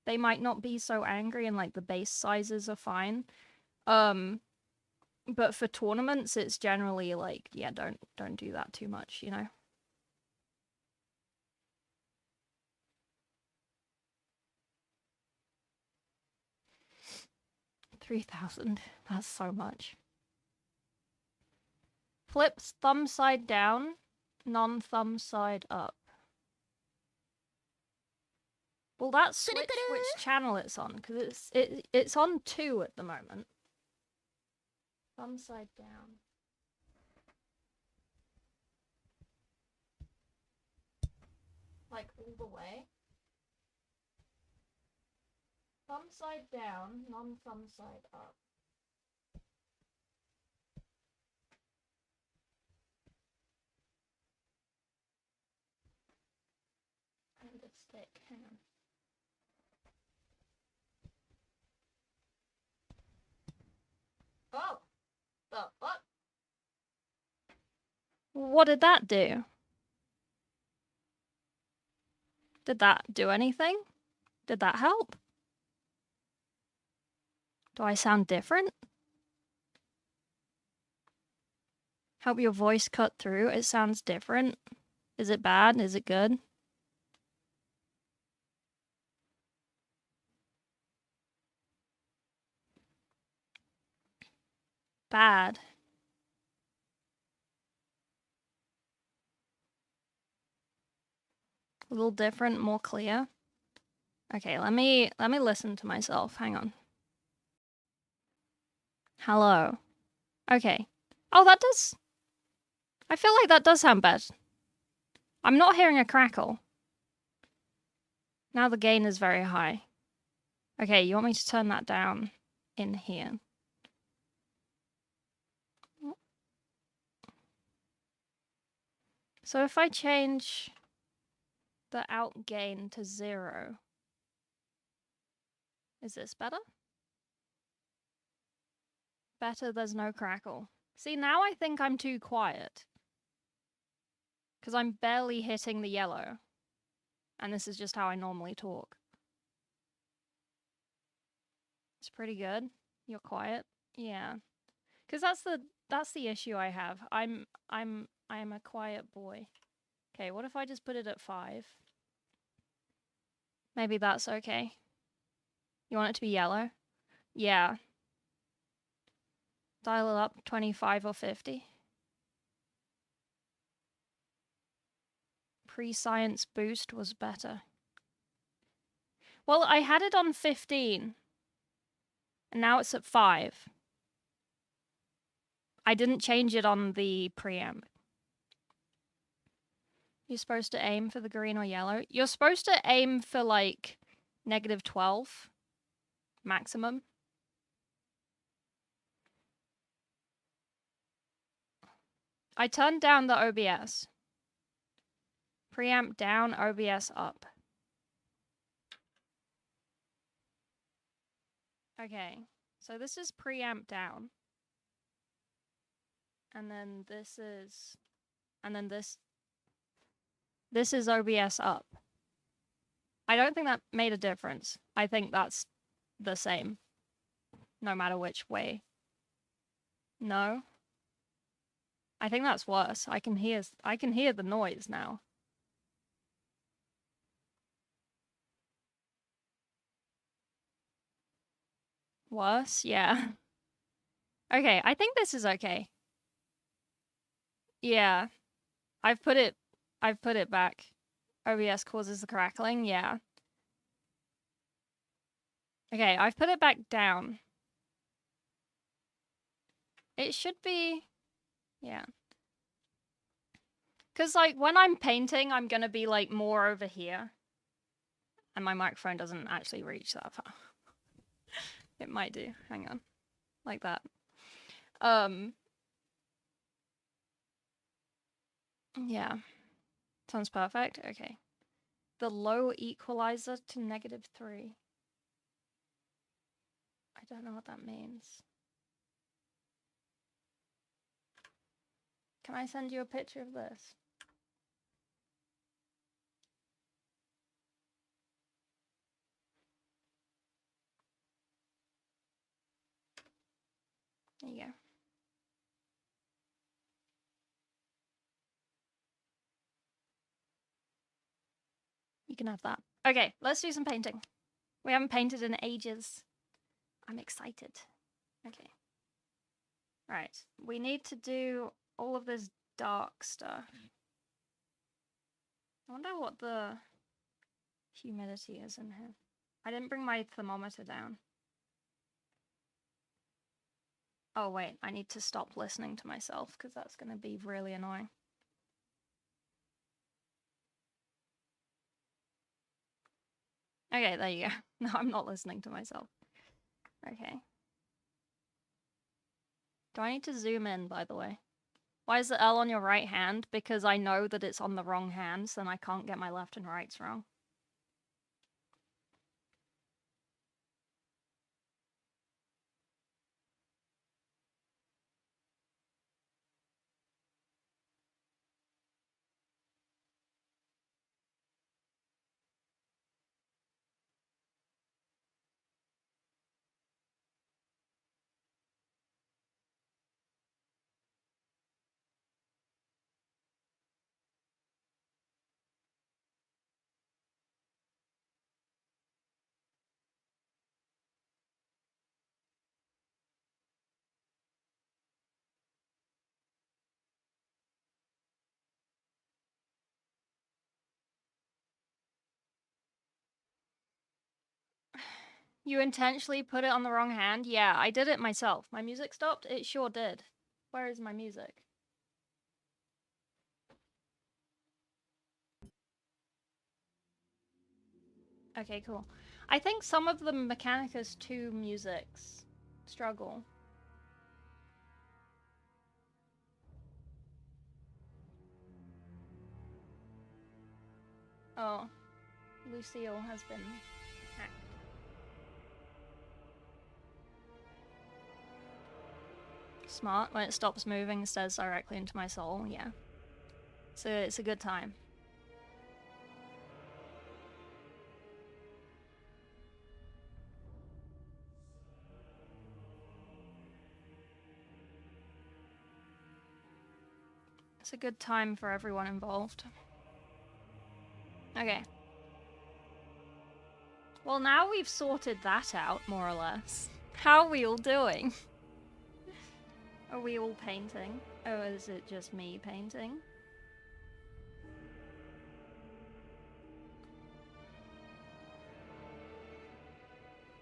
they might not be so angry, and like the base sizes are fine. But for tournaments, it's generally like, yeah, don't do that too much, you know? $3,000. That's so much. Flips thumb side down, non-thumb side up. Well, that's switch which channel it's on, because it's on 2 at the moment. Thumb side down. Like all the way. Thumb side down, non-thumb side up. And a stick, hang on. Oh! The fuck? What did that do? Did that do anything? Did that help? Do I sound different? Help your voice cut through? It sounds different. Is it bad? Is it good? Bad. A little different, more clear. Okay, let me listen to myself. Hang on. Hello. Okay. Oh, that does... I feel like that does sound bad. I'm not hearing a crackle. Now the gain is very high. Okay, you want me to turn that down in here? So if I change the out gain to 0, is this better? Better, there's no crackle. See, now I think I'm too quiet. Because I'm barely hitting the yellow. And this is just how I normally talk. It's pretty good. You're quiet. Yeah. Because that's the issue I have. I'm a quiet boy. Okay, what if I just put it at 5? Maybe that's okay. You want it to be yellow? Yeah. Dial it up 25 or 50. Pre-science boost was better. Well, I had it on 15. And now it's at 5. I didn't change it on the preamp. You're supposed to aim for the green or yellow. You're supposed to aim for like -12 maximum. I turned down the OBS. Preamp down, OBS up. Okay, so this is preamp down. And then this is... And then this is OBS up. I don't think that made a difference. I think that's the same. No matter which way. No? I think that's worse. I can hear the noise now. Worse? Yeah. Okay, I think this is okay. Yeah. I've put it back. OBS causes the crackling, yeah. Okay, I've put it back down. It should be... Yeah. Because, like, when I'm painting, I'm gonna be, like, more over here. And my microphone doesn't actually reach that far. It might do. Hang on. Like that. Yeah. Sounds perfect. Okay. The low equalizer to -3. I don't know what that means. Can I send you a picture of this? There you go. You can have that. Okay, let's do some painting. We haven't painted in ages. I'm excited. Okay. Right. We need to do all of this dark stuff. I wonder what the humidity is in here. I didn't bring my thermometer down. Oh wait, I need to stop listening to myself because that's going to be really annoying. Okay, there you go. No, I'm not listening to myself. Okay. Do I need to zoom in, by the way? Why is the L on your right hand? Because I know that it's on the wrong hand, so then I can't get my left and rights wrong. You intentionally put it on the wrong hand? Yeah, I did it myself. My music stopped? It sure did. Where is my music? Okay, cool. I think some of the Mechanicus 2 musics struggle. Oh, Lucille has been hacked. Smart. When it stops moving and stares directly into my soul, yeah. So it's a good time. It's a good time for everyone involved. Okay. Well, now we've sorted that out, more or less. How are we all doing? Are we all painting? Or is it just me painting?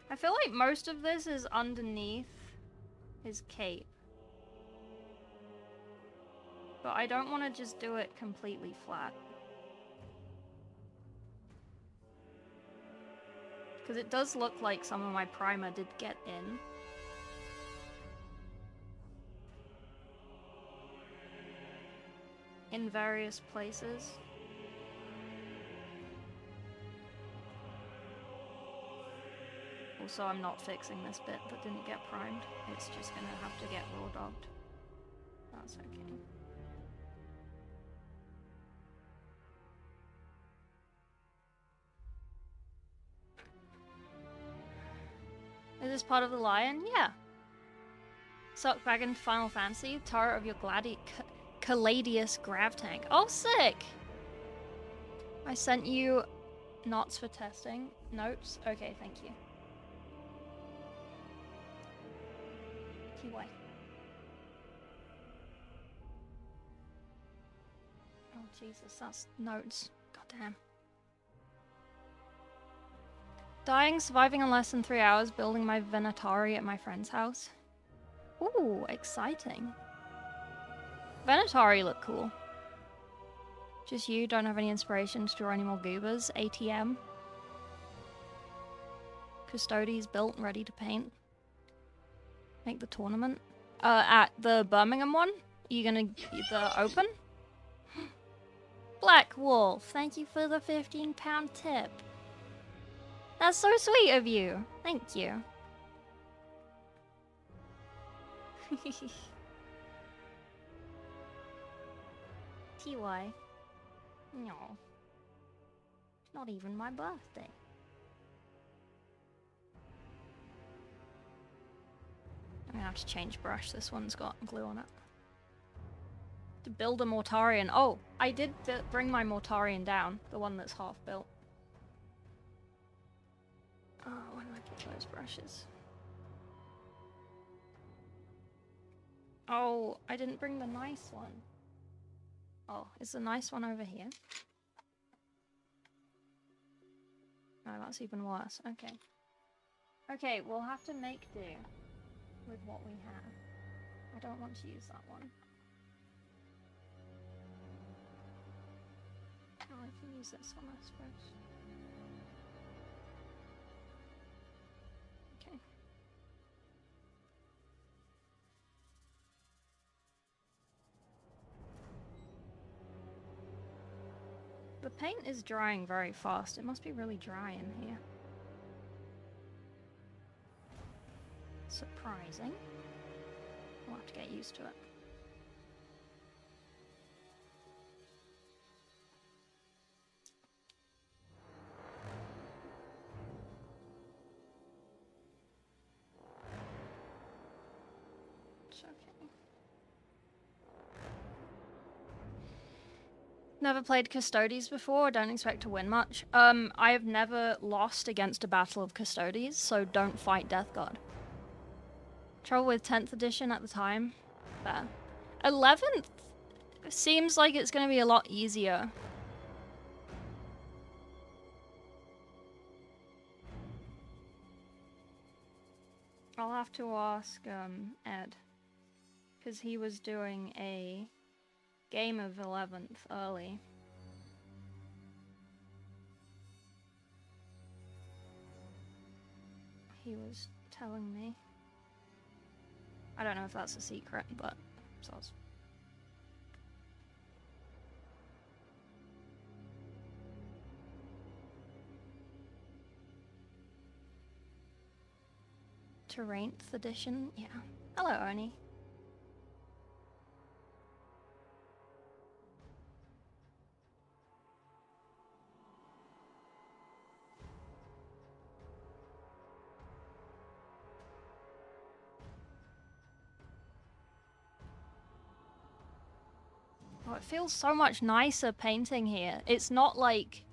I feel like most of this is underneath his cape. But I don't want to just do it completely flat. Because it does look like some of my primer did get in various places. Also, I'm not fixing this bit that didn't get primed. It's just gonna have to get raw dogged. That's okay. Is this part of the lion? Yeah. Suck back into Final Fantasy, turret of your Caladius grav tank. Oh, sick! I sent you knots for testing. Notes? Okay, thank you. TY. Oh, Jesus, that's notes. Goddamn. Dying, surviving in less than 3 hours, building my Venatari at my friend's house. Ooh, exciting. Venatari look cool. Just you, don't have any inspiration to draw any more goobers. ATM. Custodes built, ready to paint. Make the tournament. At the Birmingham one? Are you gonna the open? Black Wolf, thank you for the £15 tip. That's so sweet of you. Thank you. TY. No. It's not even my birthday. I'm gonna have to change brush. This one's got glue on it. To build a Mortarion. Oh, I did bring my Mortarion down. The one that's half built. Oh, where do I put those brushes? Oh, I didn't bring the nice one. Oh, is the nice one over here? No, that's even worse. Okay. Okay, we'll have to make do with what we have. I don't want to use that one. Oh, I can use this one, I suppose. Okay. The paint is drying very fast. It must be really dry in here. Surprising. We'll have to get used to it. It's okay. Never played Custodes before, don't expect to win much. I have never lost against a battle of Custodes, so don't fight Death God. Trouble with 10th edition at the time. Fair. 11th seems like it's going to be a lot easier. I'll have to ask Ed, because he was doing a game of 11th early. He was telling me. I don't know if that's a secret, but soz. Terrainth edition? Yeah. Hello, Oni. Oh, it feels so much nicer painting here. It's not like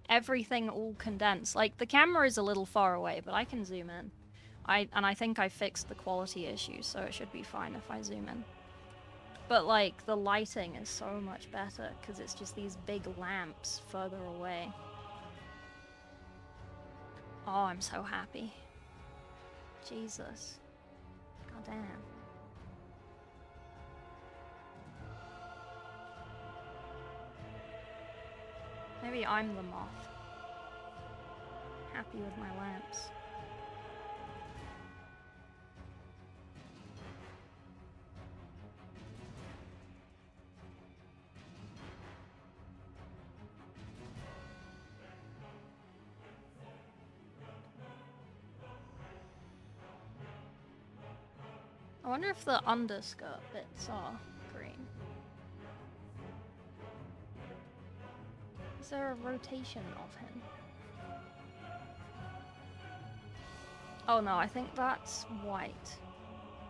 everything all condensed. Like, the camera is a little far away, but I can zoom in. I think I fixed the quality issue, so it should be fine if I zoom in. But, like, the lighting is so much better, because it's just these big lamps further away. Oh, I'm so happy. Jesus. God damn. Maybe I'm the moth. Happy with my lamps. I wonder if the underskirt bits are green. Is there a rotation of him? Oh no, I think that's white.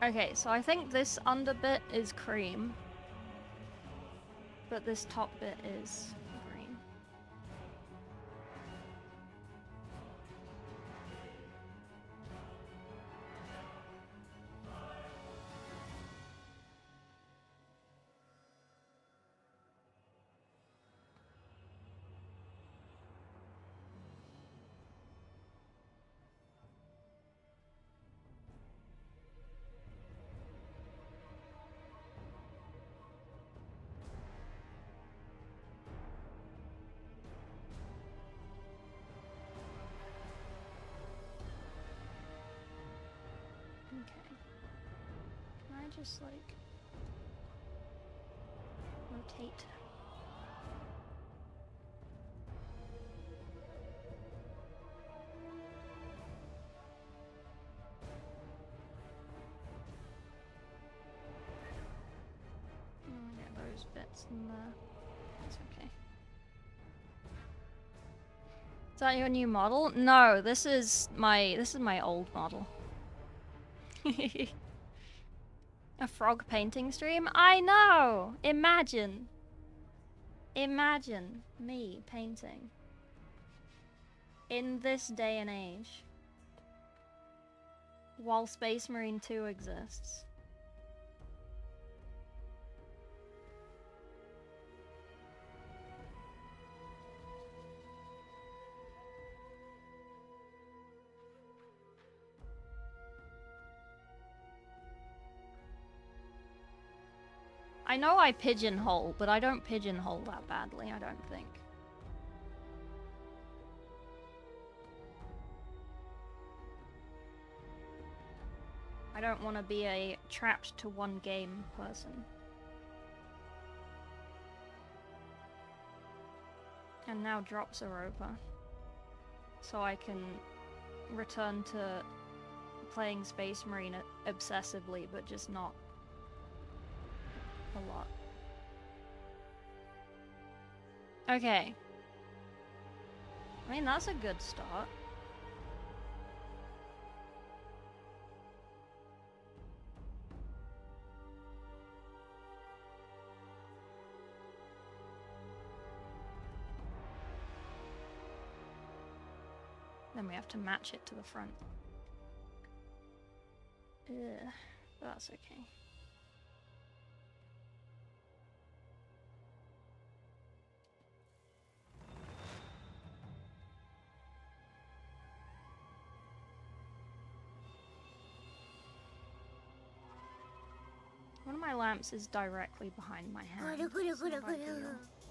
Okay, so I think this under bit is cream, but this top bit is green. Just like rotate. It's in there. That's okay. Is that your new model? No, this is my old model. A frog painting stream? I know! Imagine! Imagine me painting. In this day and age. While Space Marine 2 exists. I know I pigeonhole, but I don't pigeonhole that badly, I don't think. I don't want to be a trapped to one game person. And now drops Europa. So I can return to playing Space Marine obsessively, but just not a lot. Okay. I mean, that's a good start. Then we have to match it to the front. Ugh, that's okay. One of my lamps is directly behind my hand.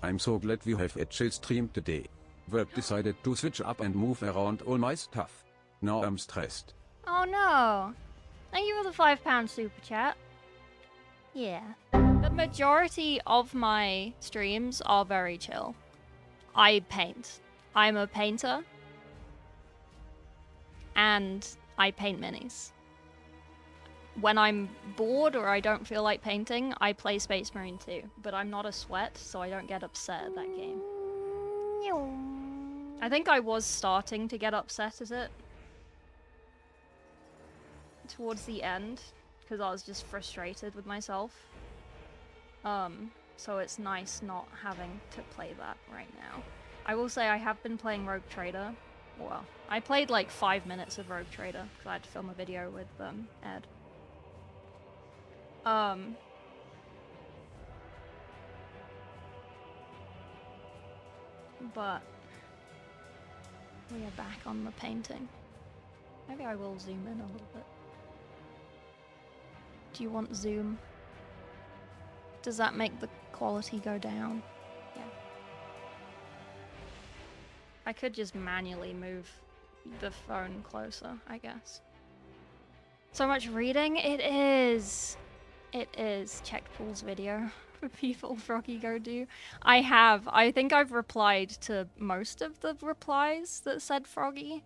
I'm so glad we have a chill stream today. Work decided to switch up and move around all my stuff. Now I'm stressed. Oh no! Thank you for the £5 super chat. Yeah. The majority of my streams are very chill. I paint. I'm a painter. And I paint minis. When I'm bored or I don't feel like painting, I play Space Marine 2. But I'm not a sweat, so I don't get upset at that game. I think I was starting to get upset at it towards the end, because I was just frustrated with myself. So it's nice not having to play that right now. I will say I have been playing Rogue Trader. Well, I played like 5 minutes of Rogue Trader, because I had to film a video with Ed. But we are back on the painting. Maybe I will zoom in a little bit. Do you want zoom? Does that make the quality go down? Yeah. I could just manually move the phone closer, I guess. So much reading? It is! It is. Check Paul's video for people Froggy go do. I have. I think I've replied to most of the replies that said Froggy.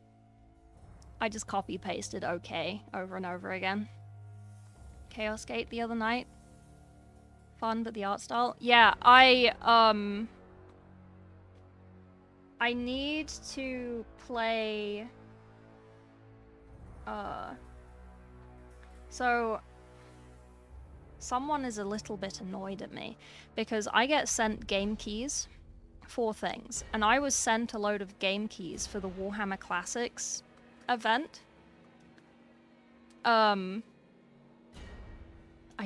I just copy-pasted okay over and over again. Chaos Gate the other night. Fun, but the art style. Yeah, I need to play... So... Someone is a little bit annoyed at me because I get sent game keys for things, and I was sent a load of game keys for the Warhammer Classics event. I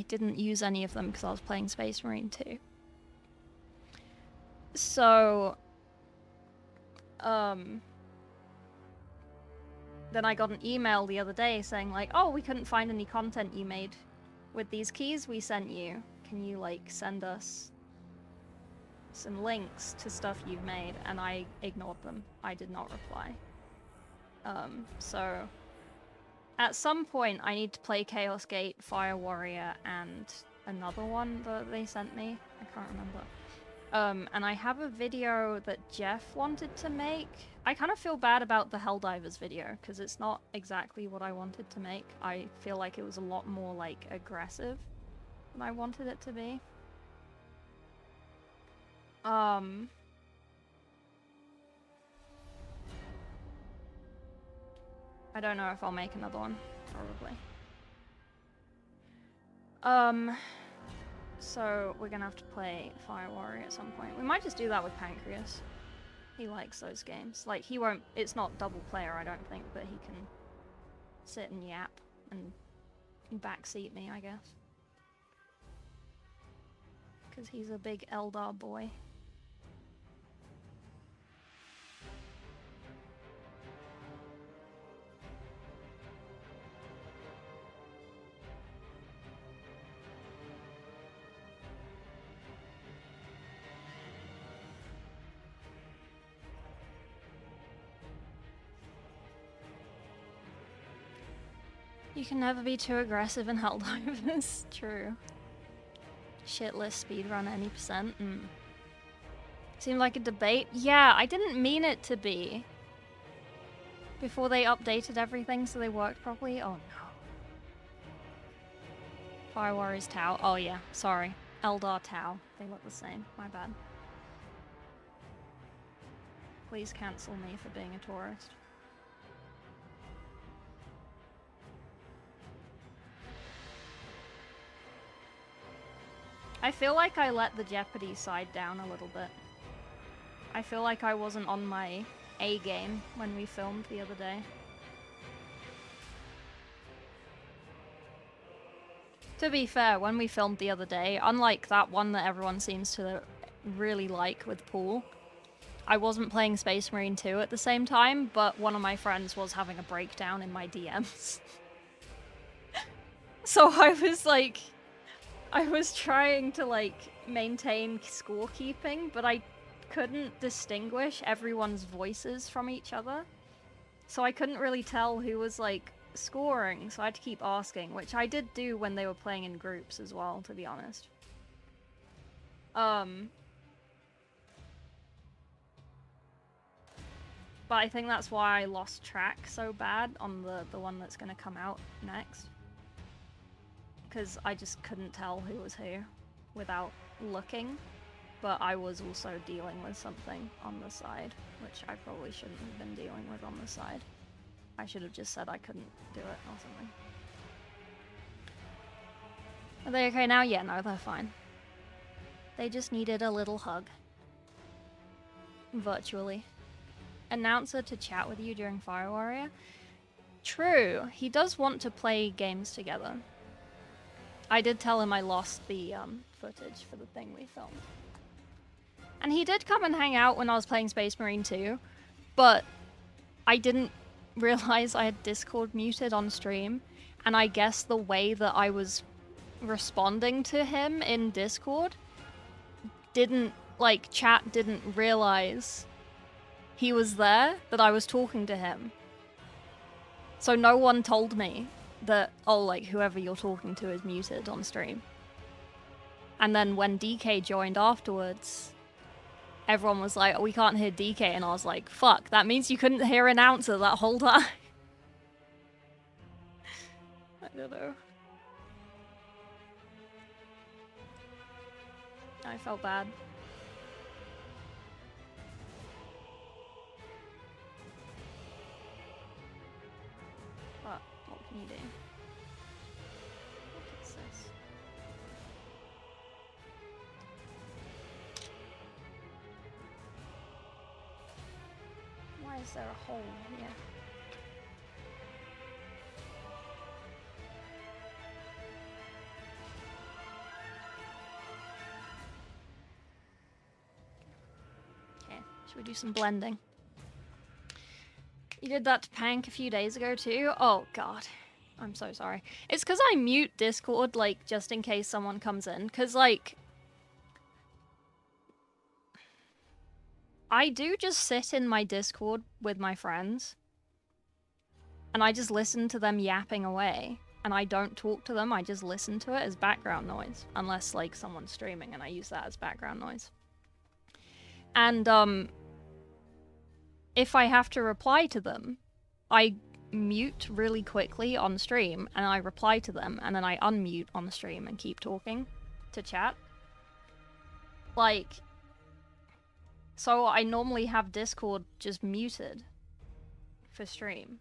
didn't use any of them because I was playing Space Marine 2. So, then I got an email the other day saying like, oh, we couldn't find any content you made with these keys we sent you. Can you like send us some links to stuff you've made? And I ignored them. I did not reply. So at some point I need to play Chaos Gate, Fire Warrior, and another one that they sent me. I can't remember. And I have a video that Jeff wanted to make. I kind of feel bad about the Helldivers video, because it's not exactly what I wanted to make. I feel like it was a lot more, like, aggressive than I wanted it to be. I don't know if I'll make another one. Probably. So we're gonna have to play Fire Warrior at some point. We might just do that with Pancreas. He likes those games. Like, he won't... It's not double player, I don't think, but he can sit and yap and backseat me, I guess. Because he's a big Eldar boy. You can never be too aggressive in Helldivers. True. Shitless speedrun any percent. Seemed like a debate. Yeah, I didn't mean it to be. Before they updated everything so they worked properly. Oh no. Fire Warriors Tau. Oh yeah, sorry. Eldar Tau. They look the same. My bad. Please cancel me for being a tourist. I feel like I let the Jeopardy side down a little bit. I feel like I wasn't on my A game when we filmed the other day. To be fair, when we filmed the other day, unlike that one that everyone seems to really like with Paul, I wasn't playing Space Marine 2 at the same time, but one of my friends was having a breakdown in my DMs. So I was like... I was trying to, like, maintain scorekeeping, but I couldn't distinguish everyone's voices from each other. So I couldn't really tell who was, like, scoring, so I had to keep asking, which I did do when they were playing in groups as well, to be honest. But I think that's why I lost track so bad on the one that's gonna come out next. Because I just couldn't tell who was who without looking, but I was also dealing with something on the side, which I probably shouldn't have been dealing with on the side. I should have just said I couldn't do it or something. Are they okay now? Yeah, no, they're fine. They just needed a little hug. Virtually. Announcer to chat with you during Fire Warrior? True, he does want to play games together. I did tell him I lost the footage for the thing we filmed. And he did come and hang out when I was playing Space Marine 2, but I didn't realize I had Discord muted on stream, and I guess the way that I was responding to him in Discord didn't, like, chat didn't realize he was there, that I was talking to him. So no one told me that, oh, like, whoever you're talking to is muted on stream. And then when DK joined afterwards, everyone was like, oh, we can't hear DK, and I was like, fuck, that means you couldn't hear Announcer that whole time. I don't know. I felt bad. But what can you do? What is this? Why is there a hole here? Okay, should we do some blending? You did that to Pank a few days ago too? Oh god. I'm so sorry. It's because I mute Discord, like, just in case someone comes in. Because, like, I do just sit in my Discord with my friends. And I just listen to them yapping away. And I don't talk to them, I just listen to it as background noise. Unless, like, someone's streaming and I use that as background noise. And, if I have to reply to them, I mute really quickly on stream, and I reply to them, and then I unmute on the stream and keep talking to chat. Like, So I normally have Discord just muted for stream.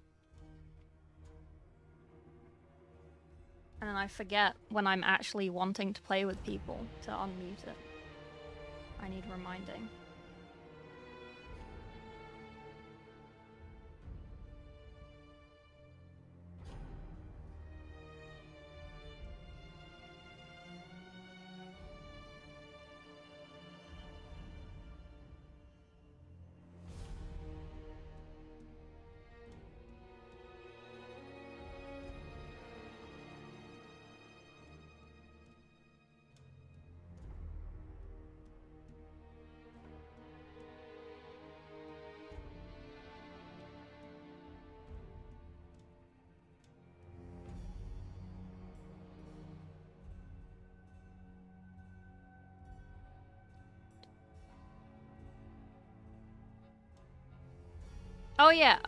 And then I forget when I'm actually wanting to play with people to unmute it. I need reminding. Oh yeah,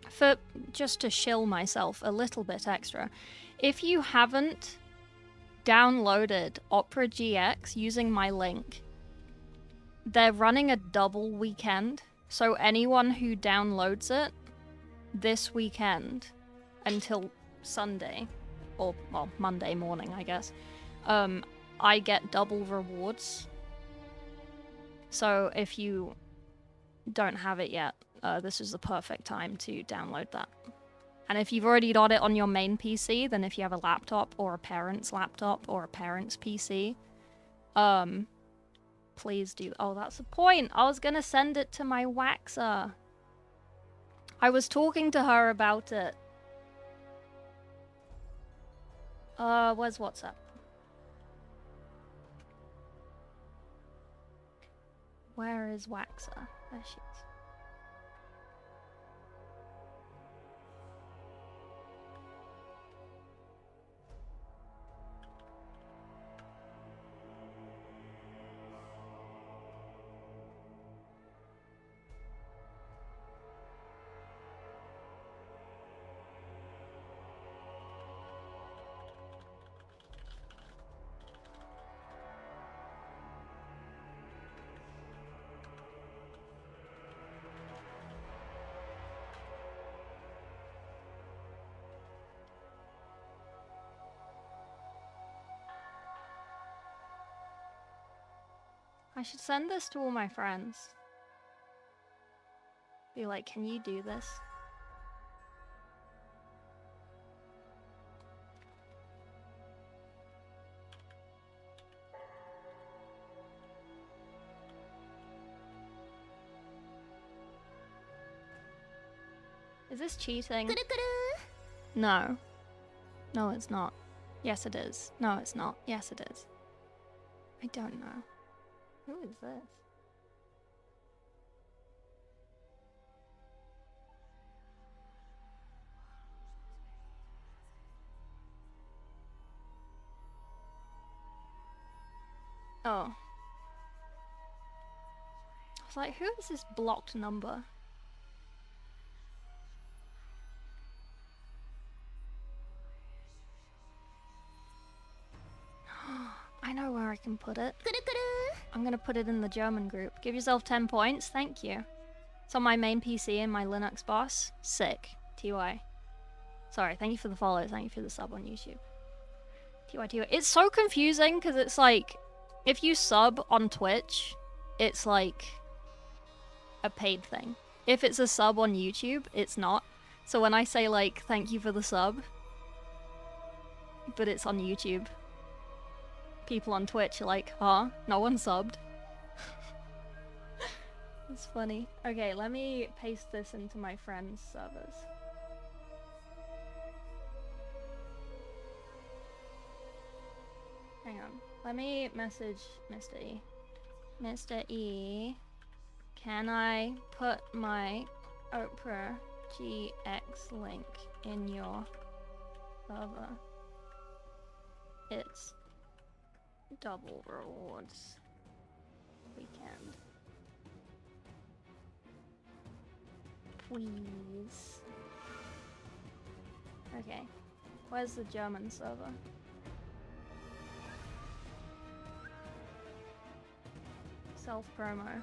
for just to shill myself a little bit extra, if you haven't downloaded Opera GX using my link, they're running a double weekend, so anyone who downloads it this weekend until Sunday, or well, Monday morning, I guess, I get double rewards. So if you don't have it yet, this is the perfect time to download that. And if you've already got it on your main PC, then if you have a laptop or a parent's laptop or a parent's PC, please do. Oh, that's the point. I was gonna send it to my waxer. I was talking to her about it. Where's WhatsApp? Where is waxer? There she is. I should send this to all my friends. Be like, can you do this? Is this cheating? No. No, it's not. Yes, it is. No, it's not. Yes, it is. I don't know. Who is this? Oh. I was like, who is this blocked number? I know where I can put it. I'm gonna put it in the German group. Give yourself 10 points, thank you. It's on my main PC and my Linux boss. Sick. TY. Sorry, thank you for the follow, thank you for the sub on YouTube. TY. It's so confusing because it's like, if you sub on Twitch, it's like a paid thing. If it's a sub on YouTube, it's not. So when I say like, thank you for the sub, but it's on YouTube, people on Twitch are like, huh? No one subbed. It's funny. Okay, let me paste this into my friends' servers. Hang on. Let me message Mr. E. Mr. E, can I put my Opera GX link in your server? It's double rewards weekend. Please. Okay. Where's the German server? Self-promo.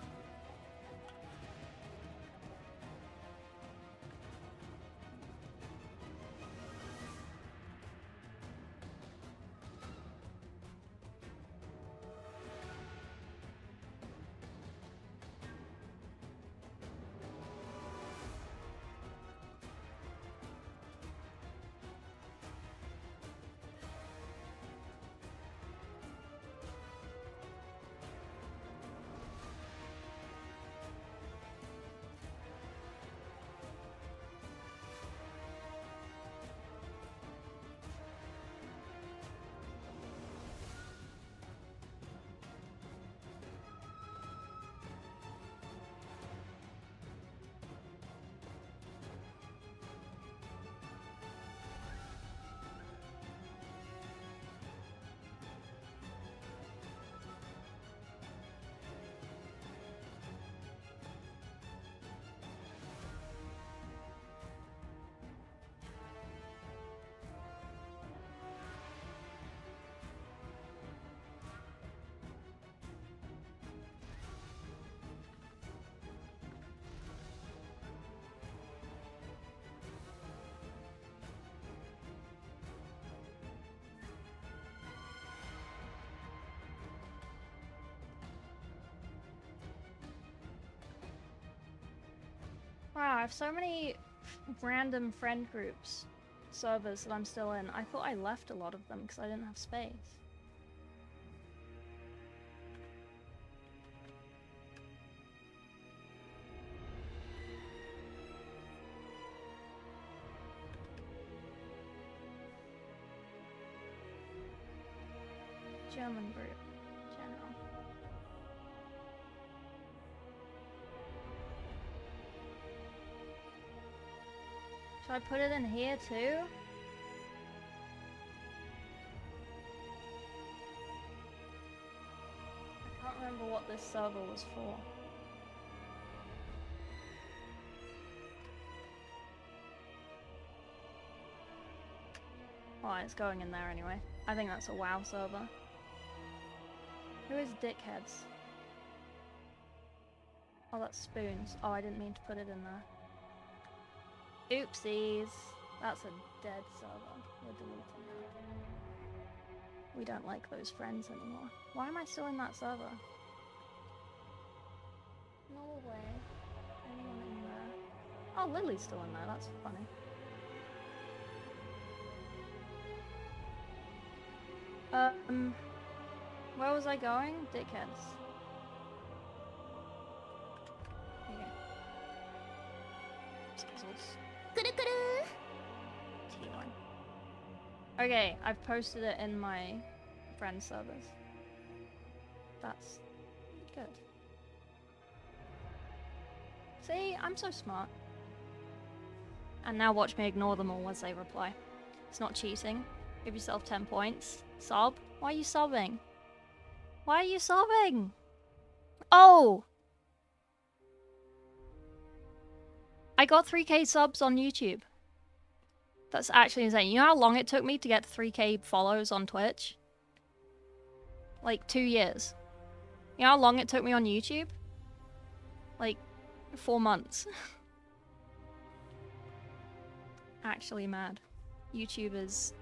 Wow, I have so many random friend groups, servers that I'm still in. I thought I left a lot of them because I didn't have space. German group, general. Should I put it in here too? I can't remember what this server was for. Oh, it's going in there anyway. I think that's a WoW server. Who is dickheads? Oh, that's spoons. Oh, I didn't mean to put it in there. Oopsies. That's a dead server. We're deleting that. We don't like those friends anymore. Why am I still in that server? No way. Anyone in there? Oh, Lily's still in there. That's funny. Where was I going? Dickheads. Okay. Skizzles. T1. Okay, I've posted it in my friend servers. That's good. See, I'm so smart. And now watch me ignore them all as they reply. It's not cheating. Give yourself 10 points. Sob? Why are you sobbing? Why are you sobbing? Oh! I got 3k subs on YouTube. That's actually insane. You know how long it took me to get 3k follows on Twitch? Like 2 years. You know how long it took me on YouTube? Like 4 months. Actually mad. YouTubers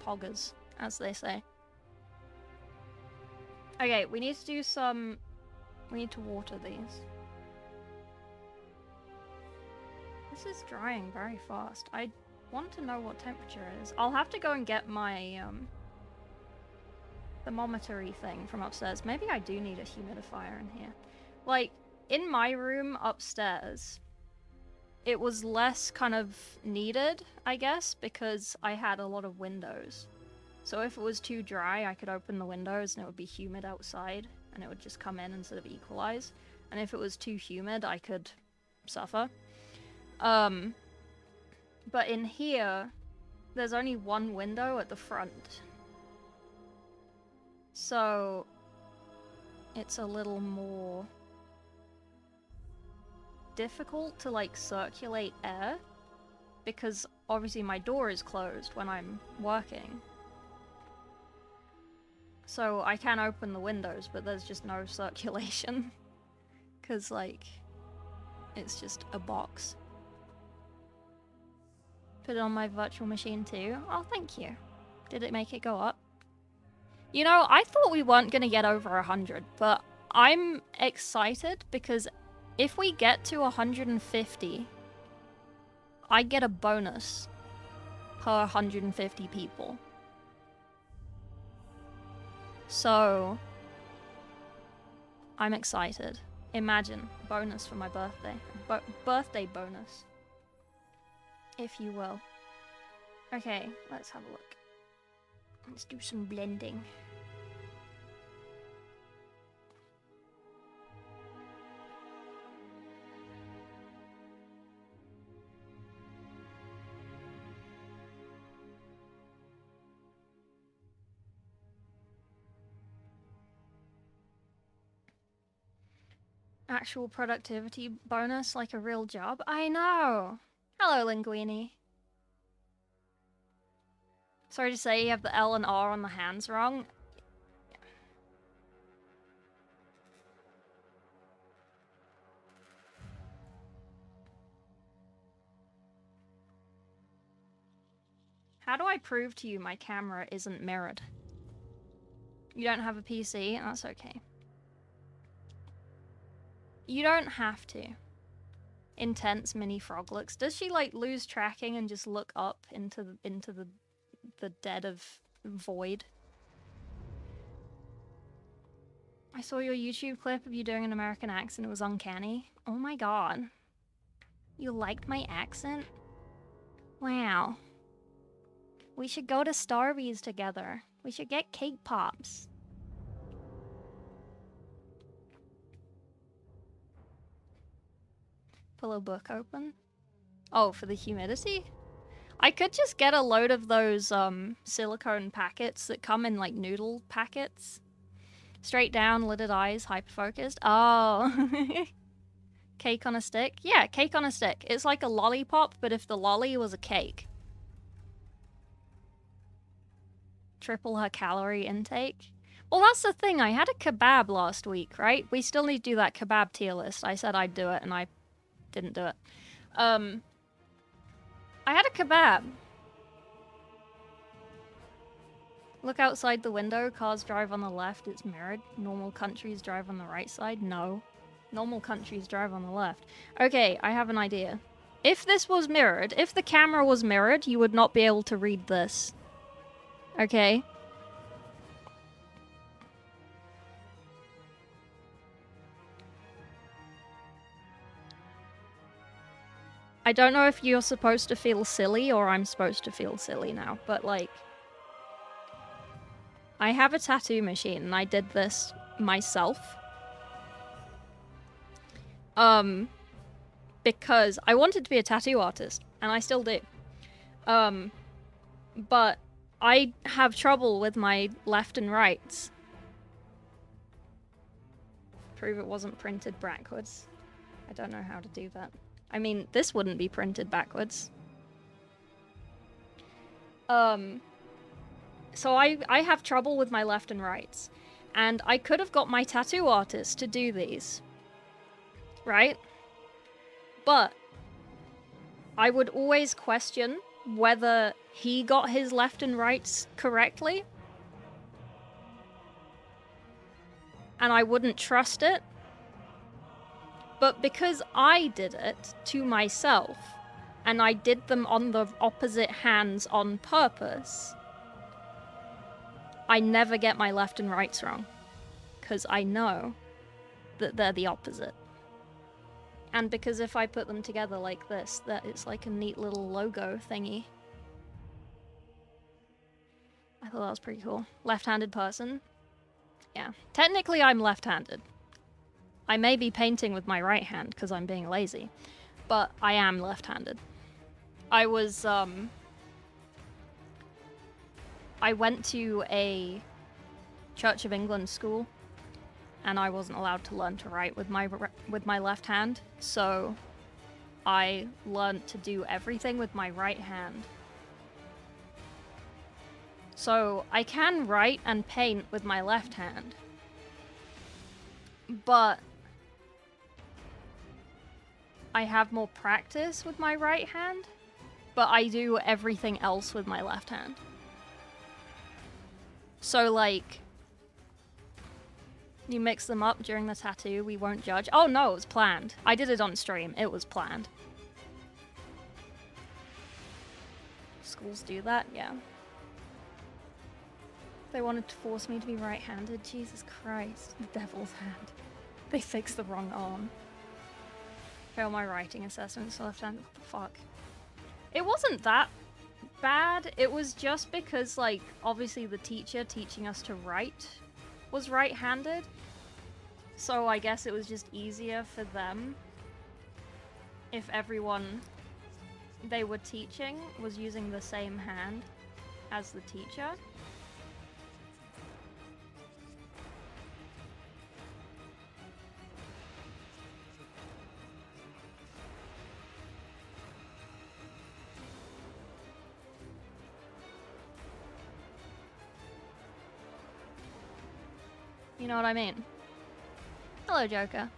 poggers, as they say. Okay, we need to do some... We need to water these. This is drying very fast. I want to know what temperature it is. I'll have to go and get my thermometer-y thing from upstairs. Maybe I do need a humidifier in here. Like, in my room upstairs, it was less kind of needed, I guess, because I had a lot of windows. So if it was too dry, I could open the windows and it would be humid outside, and it would just come in and sort of equalize. And if it was too humid, I could suffer. But in here, there's only one window at the front. So it's a little more difficult to like circulate air, because obviously my door is closed when I'm working. So I can open the windows, but there's just no circulation. Because, like, it's just a box. Put it on my virtual machine too. Oh, thank you. Did it make it go up? You know, I thought we weren't going to get over 100, but I'm excited because if we get to 150, I get a bonus per 150 people. So, I'm excited. Imagine, bonus for my birthday. Birthday bonus, if you will. Okay, let's have a look. Let's do some blending. Actual productivity bonus, like a real job? I know! Hello, Linguini. Sorry to say you have the L and R on the hands wrong. How do I prove to you my camera isn't mirrored? You don't have a PC? That's okay. You don't have to. Intense mini frog looks. Does she like lose tracking and just look up into the dead of void? I saw your YouTube clip of you doing an American accent. It was uncanny. Oh my god. You liked my accent? Wow. We should go to Starbucks together. We should get cake pops. Pull a book open. Oh, for the humidity? I could just get a load of those silicone packets that come in like noodle packets. Straight down, lidded eyes, hyper-focused. Oh. Cake on a stick? Yeah, cake on a stick. It's like a lollipop, but if the lolly was a cake. Triple her calorie intake. Well, that's the thing. I had a kebab last week, right? We still need to do that kebab tier list. I said I'd do it, and I didn't do it. I had a kebab. Look outside the window. Cars drive on the left. It's mirrored. Normal countries drive on the right side. No. Normal countries drive on the left. Okay, I have an idea. If this was mirrored, if the camera was mirrored, you would not be able to read this. Okay? I don't know if you're supposed to feel silly or I'm supposed to feel silly now, but like... I have a tattoo machine and I did this myself. Because I wanted to be a tattoo artist, and I still do. But I have trouble with my left and rights. Prove it wasn't printed backwards. I don't know how to do that. I mean, this wouldn't be printed backwards. So I have trouble with my left and rights. And I could have got my tattoo artist to do these. Right? But I would always question whether he got his left and rights correctly. And I wouldn't trust it. But because I did it to myself, and I did them on the opposite hands on purpose, I never get my left and rights wrong. Because I know that they're the opposite. And because if I put them together like this, that it's like a neat little logo thingy. I thought that was pretty cool. Left-handed person. Yeah. Technically, I'm left-handed. I may be painting with my right hand because I'm being lazy, but I am left-handed. I went to a Church of England school, and I wasn't allowed to learn to write with my left hand, so I learned to do everything with my right hand. So I can write and paint with my left hand, but I have more practice with my right hand, but I do everything else with my left hand. So, like, you mix them up during the tattoo, we won't judge. Oh no, it was planned. I did it on stream. It was planned. Schools do that, yeah. They wanted to force me to be right-handed. Jesus Christ. The devil's hand. They fixed the wrong arm. Fail my writing assessments, left-handed. What the fuck? It wasn't that bad. It was just because, like, obviously the teacher teaching us to write was right-handed. So I guess it was just easier for them if everyone they were teaching was using the same hand as the teacher. You know what I mean? Hello, Joker.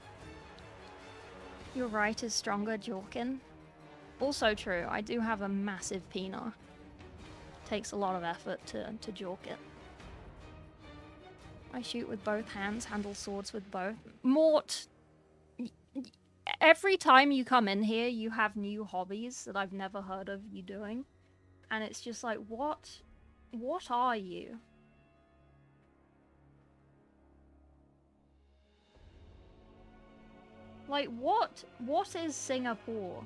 Your right is stronger, Jorkin. Also true, I do have a massive peenar. Takes a lot of effort to jork it. I shoot with both hands, handle swords with both. Mort! Every time you come in here, you have new hobbies that I've never heard of you doing. And it's just like, what? What are you? Like, what is Singapore?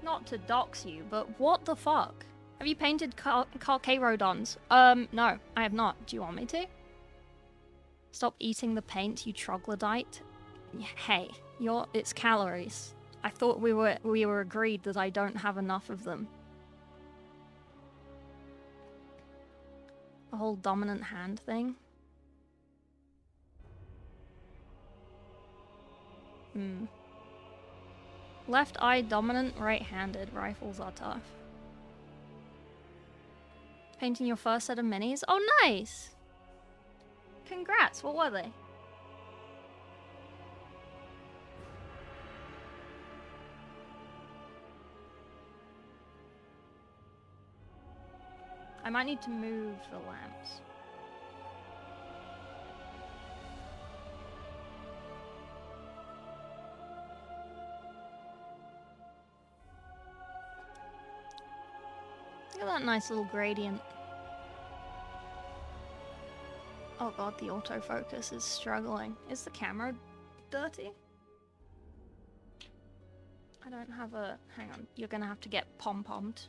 Not to dox you, but what the fuck? Have you painted Carcharodons? No, I have not. Do you want me to? Stop eating the paint, you troglodyte. Hey, it's calories. I thought we were agreed that I don't have enough of them. The whole dominant hand thing. Left eye dominant, right-handed. Rifles are tough. Painting your first set of minis? Oh, nice! Congrats, what were they? I might need to move the lamps. Look at that nice little gradient. Oh god, the autofocus is struggling. Is the camera dirty? I don't have a... Hang on, you're gonna have to get pom-pommed.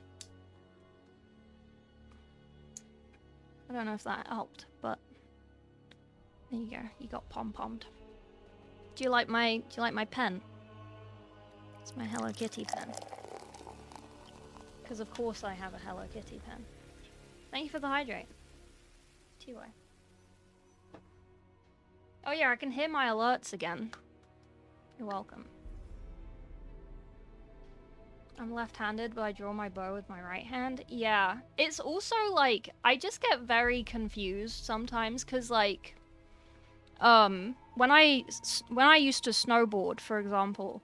I don't know if that helped, but there you go. You got pom-pommed. Do you like my pen? It's my Hello Kitty pen. Because of course I have a Hello Kitty pen. Thank you for the hydrate. T-way. Oh yeah, I can hear my alerts again. You're welcome. I'm left-handed, but I draw my bow with my right hand. Yeah, it's also like, I just get very confused sometimes, because like, when I used to snowboard, for example,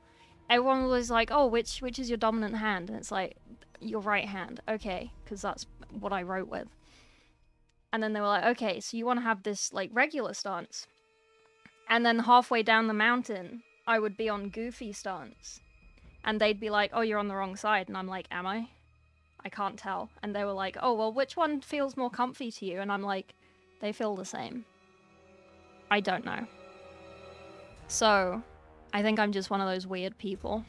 everyone was like, oh, which is your dominant hand? And it's like, your right hand. Okay, because that's what I wrote with. And then they were like, okay, so you want to have this like regular stance. And then halfway down the mountain, I would be on goofy stance. And they'd be like, oh, you're on the wrong side. And I'm like, am I? I can't tell. And they were like, oh, well, which one feels more comfy to you? And I'm like, they feel the same. I don't know. So, I think I'm just one of those weird people.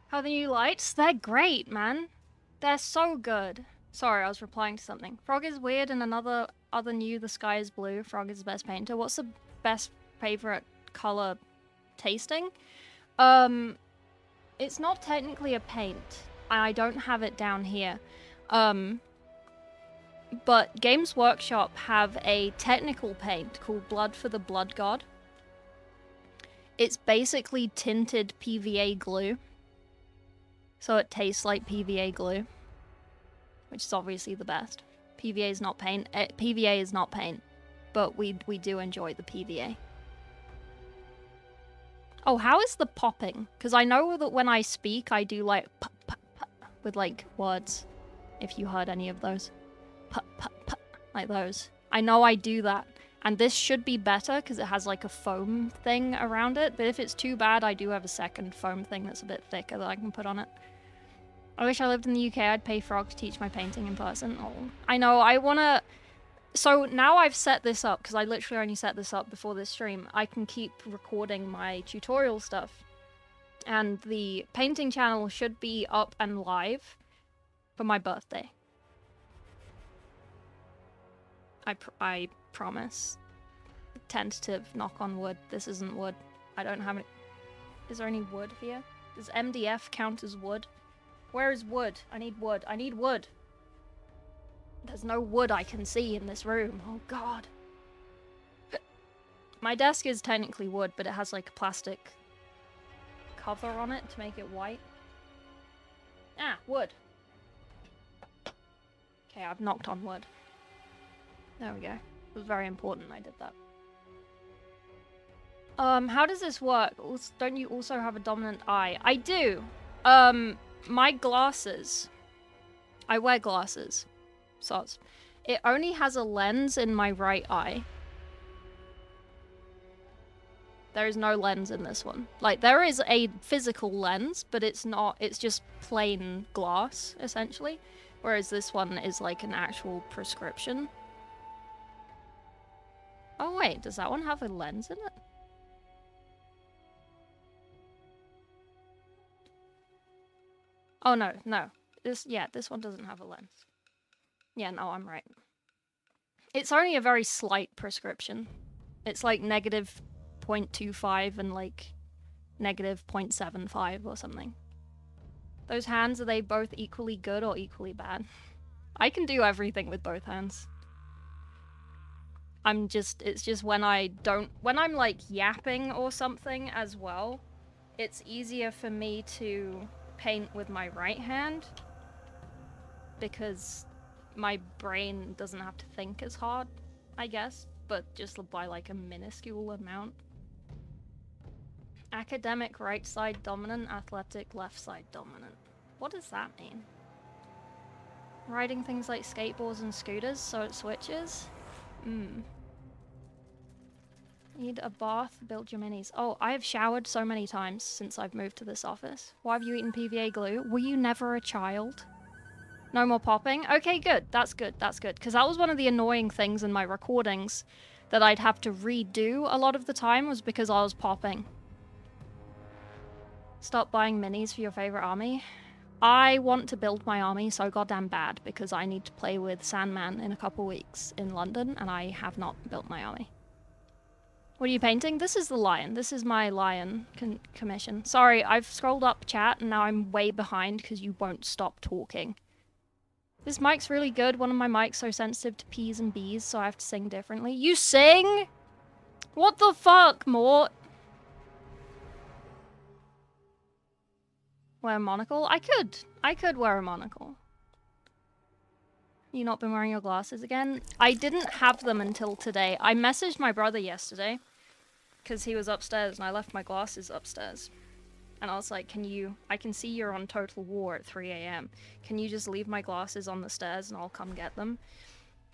How are the new lights? They're great, man. They're so good. Sorry, I was replying to something. Frog is weird and other new, the sky is blue. Frog is the best painter. What's the best favorite color tasting? It's not technically a paint. I don't have it down here. But Games Workshop have a technical paint called Blood for the Blood God. It's basically tinted PVA glue. So it tastes like PVA glue, which is obviously the best. PVA is not paint. PVA is not paint, but we do enjoy the PVA. Oh, how is the popping? Because I know that when I speak, I do like pop, pop, pop, with like words. If you heard any of those. Pop, pop, pop, like those. I know I do that. And this should be better because it has like a foam thing around it. But if it's too bad, I do have a second foam thing that's a bit thicker that I can put on it. I wish I lived in the UK. I'd pay Frog to teach my painting in person. Oh, I know. I want to... So now I've set this up, because I literally only set this up before this stream. I can keep recording my tutorial stuff. And the painting channel should be up and live for my birthday. I promise. Tentative, knock on wood. This isn't wood. I don't have any... Is there any wood here? Does MDF count as wood? Where is wood? I need wood. I need wood. There's no wood I can see in this room. Oh god. My desk is technically wood, but it has like a plastic cover on it to make it white. Ah, wood. Okay, I've knocked on wood. There we go. It was very important I did that. How does this work? Don't you also have a dominant eye? I do. My glasses. I wear glasses. Soz. It only has a lens in my right eye. There is no lens in this one. Like, there is a physical lens, but it's not, it's just plain glass, essentially. Whereas this one is like an actual prescription. Oh wait, does that one have a lens in it? Oh no, no. This one doesn't have a lens. Yeah, no, I'm right. It's only a very slight prescription. It's like negative 0.25 and like negative 0.75 or something. Those hands, are they both equally good or equally bad? I can do everything with both hands. It's just when I'm like yapping or something as well, it's easier for me to paint with my right hand because my brain doesn't have to think as hard, I guess, but just by like a minuscule amount. Academic right side dominant, athletic left side dominant. What does that mean? Riding things like skateboards and scooters so it switches? Need a bath, build your minis. Oh, I have showered so many times since I've moved to this office. Why have you eaten PVA glue? Were you never a child? No more popping? Okay, good. That's good. That's good. Because that was one of the annoying things in my recordings that I'd have to redo a lot of the time was because I was popping. Stop buying minis for your favorite army. I want to build my army so goddamn bad because I need to play with Sandman in a couple weeks in London and I have not built my army. What are you painting? This is the lion. This is my lion commission. Sorry, I've scrolled up chat and now I'm way behind because you won't stop talking. This mic's really good. One of my mics so sensitive to P's and B's, so I have to sing differently. You sing? What the fuck, Mort? Wear a monocle? I could wear a monocle. You not been wearing your glasses again? I didn't have them until today. I messaged my brother yesterday because he was upstairs and I left my glasses upstairs. And I was like, I can see you're on Total War at 3 AM. Can you just leave my glasses on the stairs and I'll come get them?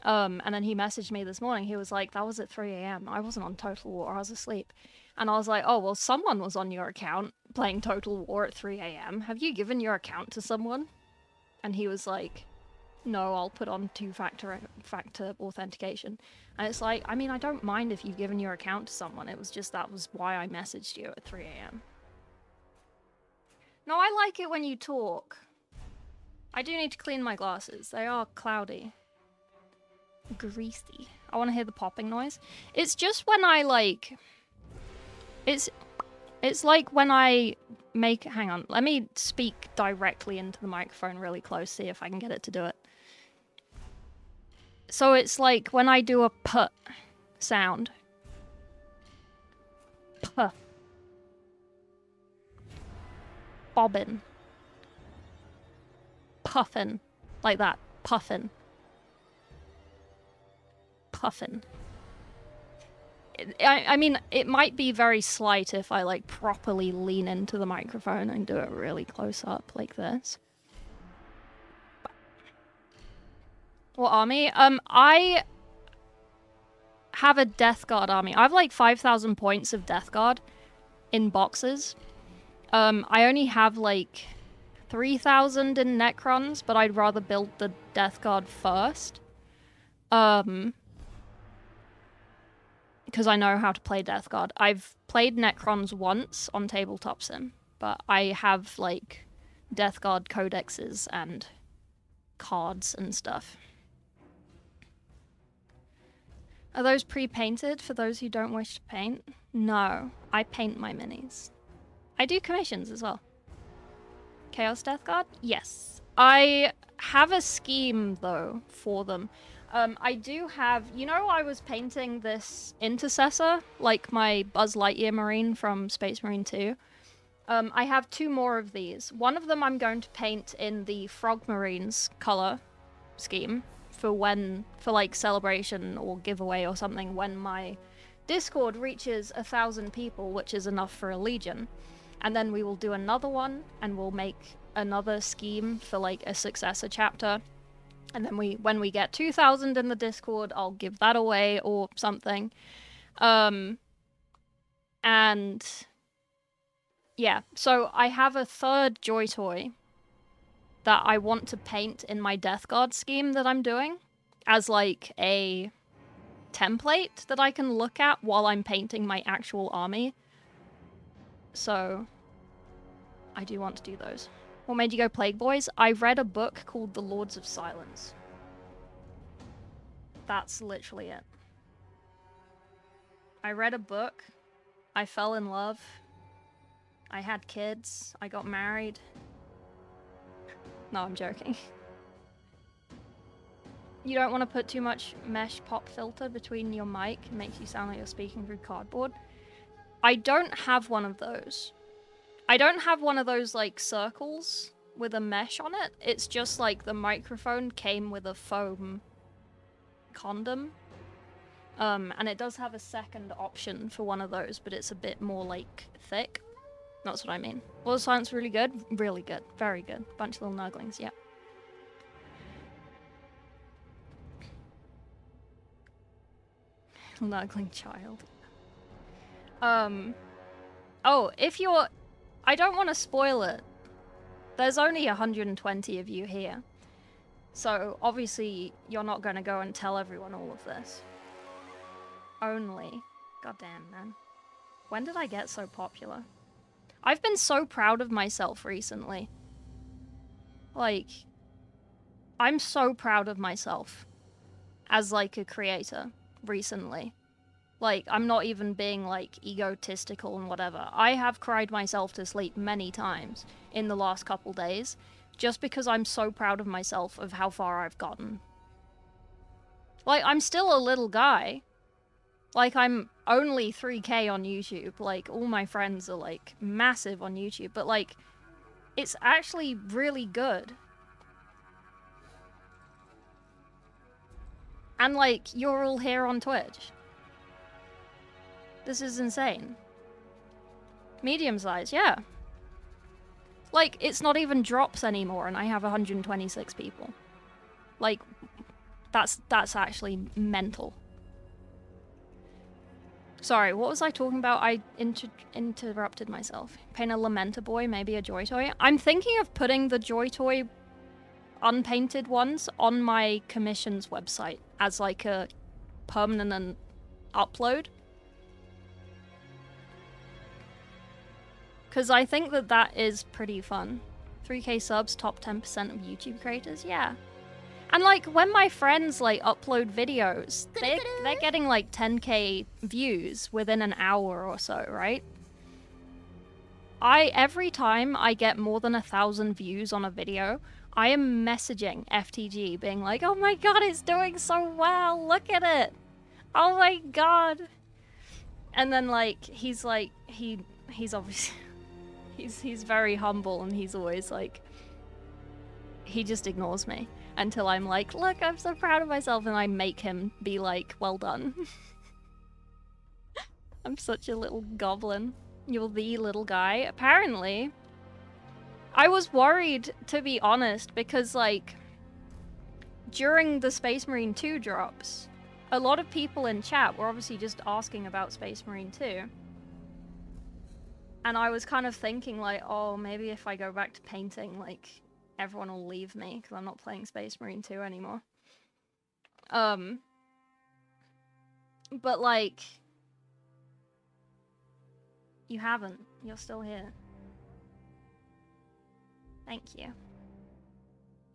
And then he messaged me this morning. He was like, that was at 3 AM. I wasn't on Total War. I was asleep. And I was like, oh, well, someone was on your account playing Total War at 3 AM. Have you given your account to someone? And he was like, no, I'll put on two-factor authentication. And it's like, I mean, I don't mind if you've given your account to someone. It was just that was why I messaged you at 3 AM. No, I like it when you talk. I do need to clean my glasses. They are cloudy. Greasy. I want to hear the popping noise. It's just when I like... It's like when I make... Hang on. Let me speak directly into the microphone really close, see if I can get it to do it. So it's like when I do a p sound. P. Bobbin. Puffin. Like that. Puffin. Puffin. I mean, it might be very slight if I, like, properly lean into the microphone and do it really close up like this. What army? I have a Death Guard army. I have, like, 5,000 points of Death Guard in boxes. I only have, like, 3,000 in Necrons, but I'd rather build the Death Guard first. Because I know how to play Death Guard. I've played Necrons once on Tabletop Sim, but I have, like, Death Guard codexes and cards and stuff. Are those pre-painted for those who don't wish to paint? No, I paint my minis. I do commissions as well. Chaos Death Guard? Yes. I have a scheme, though, for them. I do have... You know, I was painting this Intercessor, like my Buzz Lightyear Marine from Space Marine 2. I have 2 more of these. One of them I'm going to paint in the Frog Marines color scheme for like, celebration or giveaway or something when my Discord reaches 1,000 people, which is enough for a Legion. And then we will do another one, and we'll make another scheme for, like, a successor chapter. And then when we get 2,000 in the Discord, I'll give that away or something. And yeah, so I have a 3rd Joy Toy that I want to paint in my Death Guard scheme that I'm doing as, like, a template that I can look at while I'm painting my actual army. So I do want to do those. What made you go Plague Boys? I read a book called The Lords of Silence. That's literally it. I read a book. I fell in love. I had kids. I got married. No, I'm joking. You don't want to put too much mesh pop filter between your mic. It makes you sound like you're speaking through cardboard. I don't have one of those. I don't have one of those, like, circles with a mesh on it. It's just, like, the microphone came with a foam condom. And it does have a second option for one of those, but it's a bit more, like, thick. That's what I mean. Lord of Silence really good? Really good. Very good. Bunch of little nugglings, yeah. Nuggling child. Oh, if you're... I don't want to spoil it. There's only 120 of you here. So, obviously, you're not going to go and tell everyone all of this. Only. Goddamn, man. When did I get so popular? I've been so proud of myself recently. Like, I'm so proud of myself as, like, a creator recently. Like, I'm not even being, like, egotistical and whatever. I have cried myself to sleep many times in the last couple days, just because I'm so proud of myself of how far I've gotten. Like, I'm still a little guy. Like, I'm only 3K on YouTube. Like, all my friends are, like, massive on YouTube. But, like, it's actually really good. And, like, you're all here on Twitch. This is insane. Medium size, yeah. Like, it's not even drops anymore, and I have 126 people. Like, that's actually mental. Sorry, what was I talking about? I interrupted myself. Paint a Lamenta boy, maybe a Joy Toy. I'm thinking of putting the Joy Toy unpainted ones on my commissions website as, like, a permanent upload. Because I think that that is pretty fun. 3k subs, top 10% of YouTube creators, yeah. And like when my friends like upload videos, they're getting like 10k views within an hour or so, right? Every time I get more than 1,000 views on a video, I am messaging FTG being like, oh my god, it's doing so well, look at it. Oh my god. And then like, he's obviously, he's very humble and he's always like, he just ignores me until I'm like, look, I'm so proud of myself, and I make him be like, well done. I'm such a little goblin. You're the little guy. Apparently, I was worried, to be honest, because like, during the Space Marine 2 drops, a lot of people in chat were obviously just asking about Space Marine 2. And I was kind of thinking like, oh, maybe if I go back to painting, like, everyone will leave me because I'm not playing Space Marine 2 anymore. But like, you haven't. You're still here. Thank you.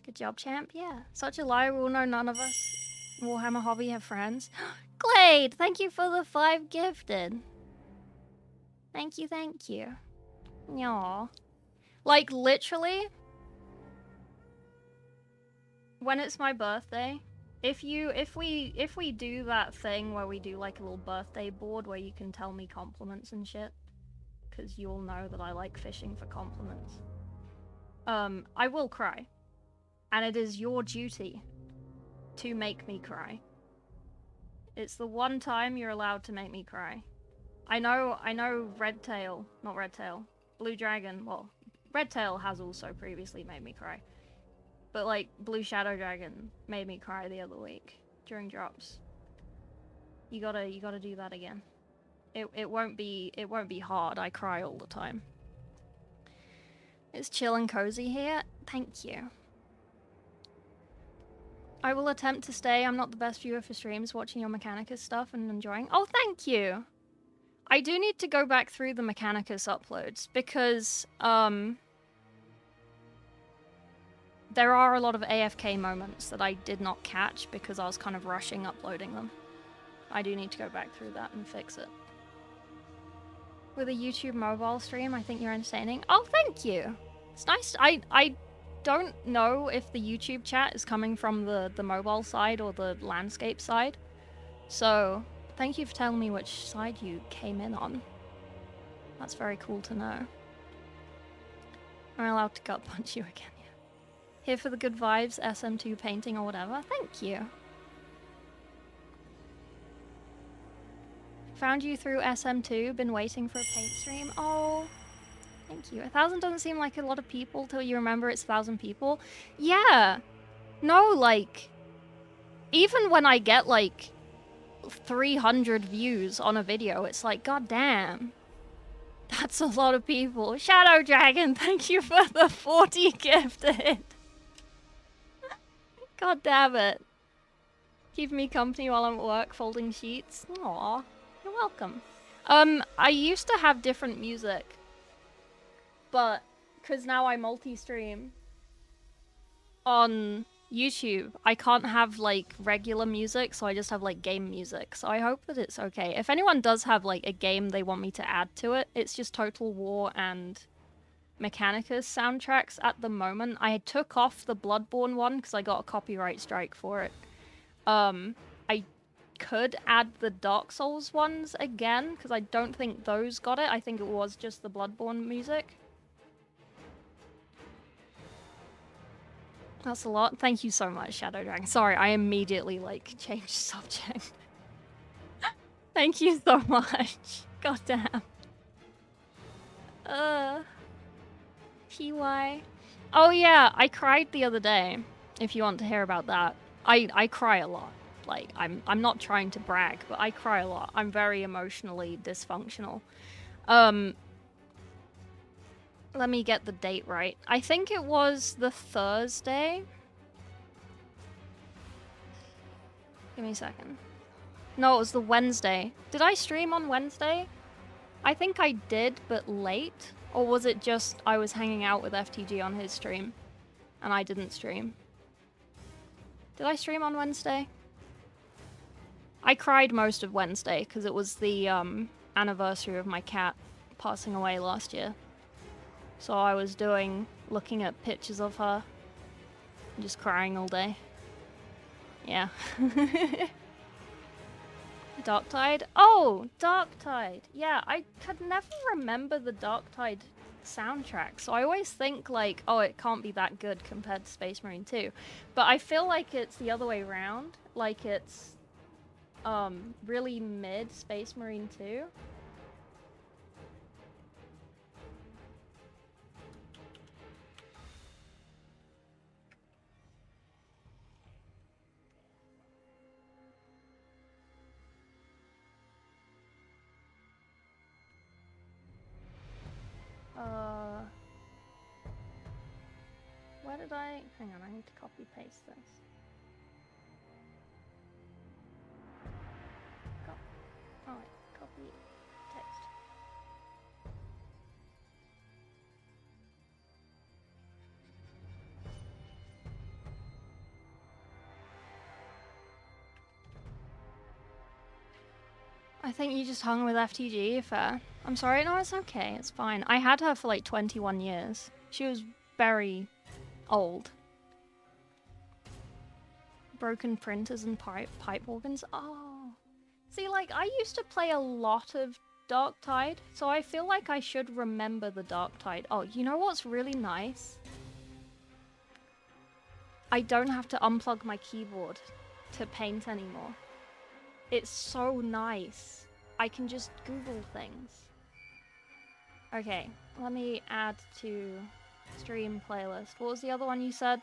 Good job, champ. Yeah. Such a lie. We'll know none of us Warhammer hobby have friends. Glade, thank you for the 5 gifted. Thank you, thank you. Yaw. Like, literally, when it's my birthday, if we do that thing where we do like a little birthday board where you can tell me compliments and shit, because you all know that I like fishing for compliments, I will cry. And it is your duty to make me cry. It's the one time you're allowed to make me cry. I know Blue Dragon, well, Redtail has also previously made me cry. But like, Blue Shadow Dragon made me cry the other week during drops. You gotta do that again. It won't be hard. I cry all the time. It's chill and cozy here. Thank you. I will attempt to stay. I'm not the best viewer for streams, watching your Mechanicus stuff and enjoying. Oh, thank you. I do need to go back through the Mechanicus uploads because there are a lot of AFK moments that I did not catch because I was kind of rushing uploading them. I do need to go back through that and fix it. With a YouTube mobile stream, I think you're entertaining. Oh, thank you. It's nice. I don't know if the YouTube chat is coming from the mobile side or the landscape side. So, thank you for telling me which side you came in on. That's very cool to know. Am I allowed to gut punch you again? Yeah. Here for the good vibes, SM2 painting or whatever. Thank you. Found you through SM2, been waiting for a paint stream. Oh, thank you. 1,000 doesn't seem like a lot of people till you remember it's 1,000 people. Yeah. No, like, even when I get like 300 views on a video, it's like, god damn. That's a lot of people. Shadow Dragon, thank you for the 40 gifted. God damn it. Keep me company while I'm at work folding sheets. Aww. You're welcome. I used to have different music, but because now I multi-stream on YouTube, I can't have like regular music, so I just have like game music. So I hope that it's okay. If anyone does have like a game they want me to add to it, it's just Total War and Mechanicus soundtracks at the moment. I took off the Bloodborne one because I got a copyright strike for it. I could add the Dark Souls ones again, because I don't think those got it. I think it was just the Bloodborne music. That's a lot. Thank you so much, Shadow Dragon. Sorry, I immediately, like, changed subject. Thank you so much. God damn. PY. Oh yeah, I cried the other day, if you want to hear about that. I cry a lot. Like, I'm not trying to brag, but I cry a lot. I'm very emotionally dysfunctional. Let me get the date right. I think it was the Thursday. Give me a second. No, it was the Wednesday. Did I stream on Wednesday? I think I did, but late. Or was it just I was hanging out with FTG on his stream and I didn't stream? Did I stream on Wednesday? I cried most of Wednesday because it was the anniversary of my cat passing away last year. So I was looking at pictures of her and just crying all day. Yeah. Darktide? Oh, Darktide. Yeah, I could never remember the Darktide soundtrack, so I always think like, oh, it can't be that good compared to Space Marine 2. But I feel like it's the other way around. Like it's really mid Space Marine 2. Where did I... Hang on, I need to copy paste this. Oh wait, copy text. I think you just hung with FTG, fair. I'm sorry, no, it's okay, it's fine. I had her for like 21 years. She was very old. Broken printers and pipe organs. Oh. See, like, I used to play a lot of Darktide, so I feel like I should remember the Darktide. Oh, you know what's really nice? I don't have to unplug my keyboard to paint anymore. It's so nice. I can just Google things. Okay, let me add to stream playlist. What was the other one you said?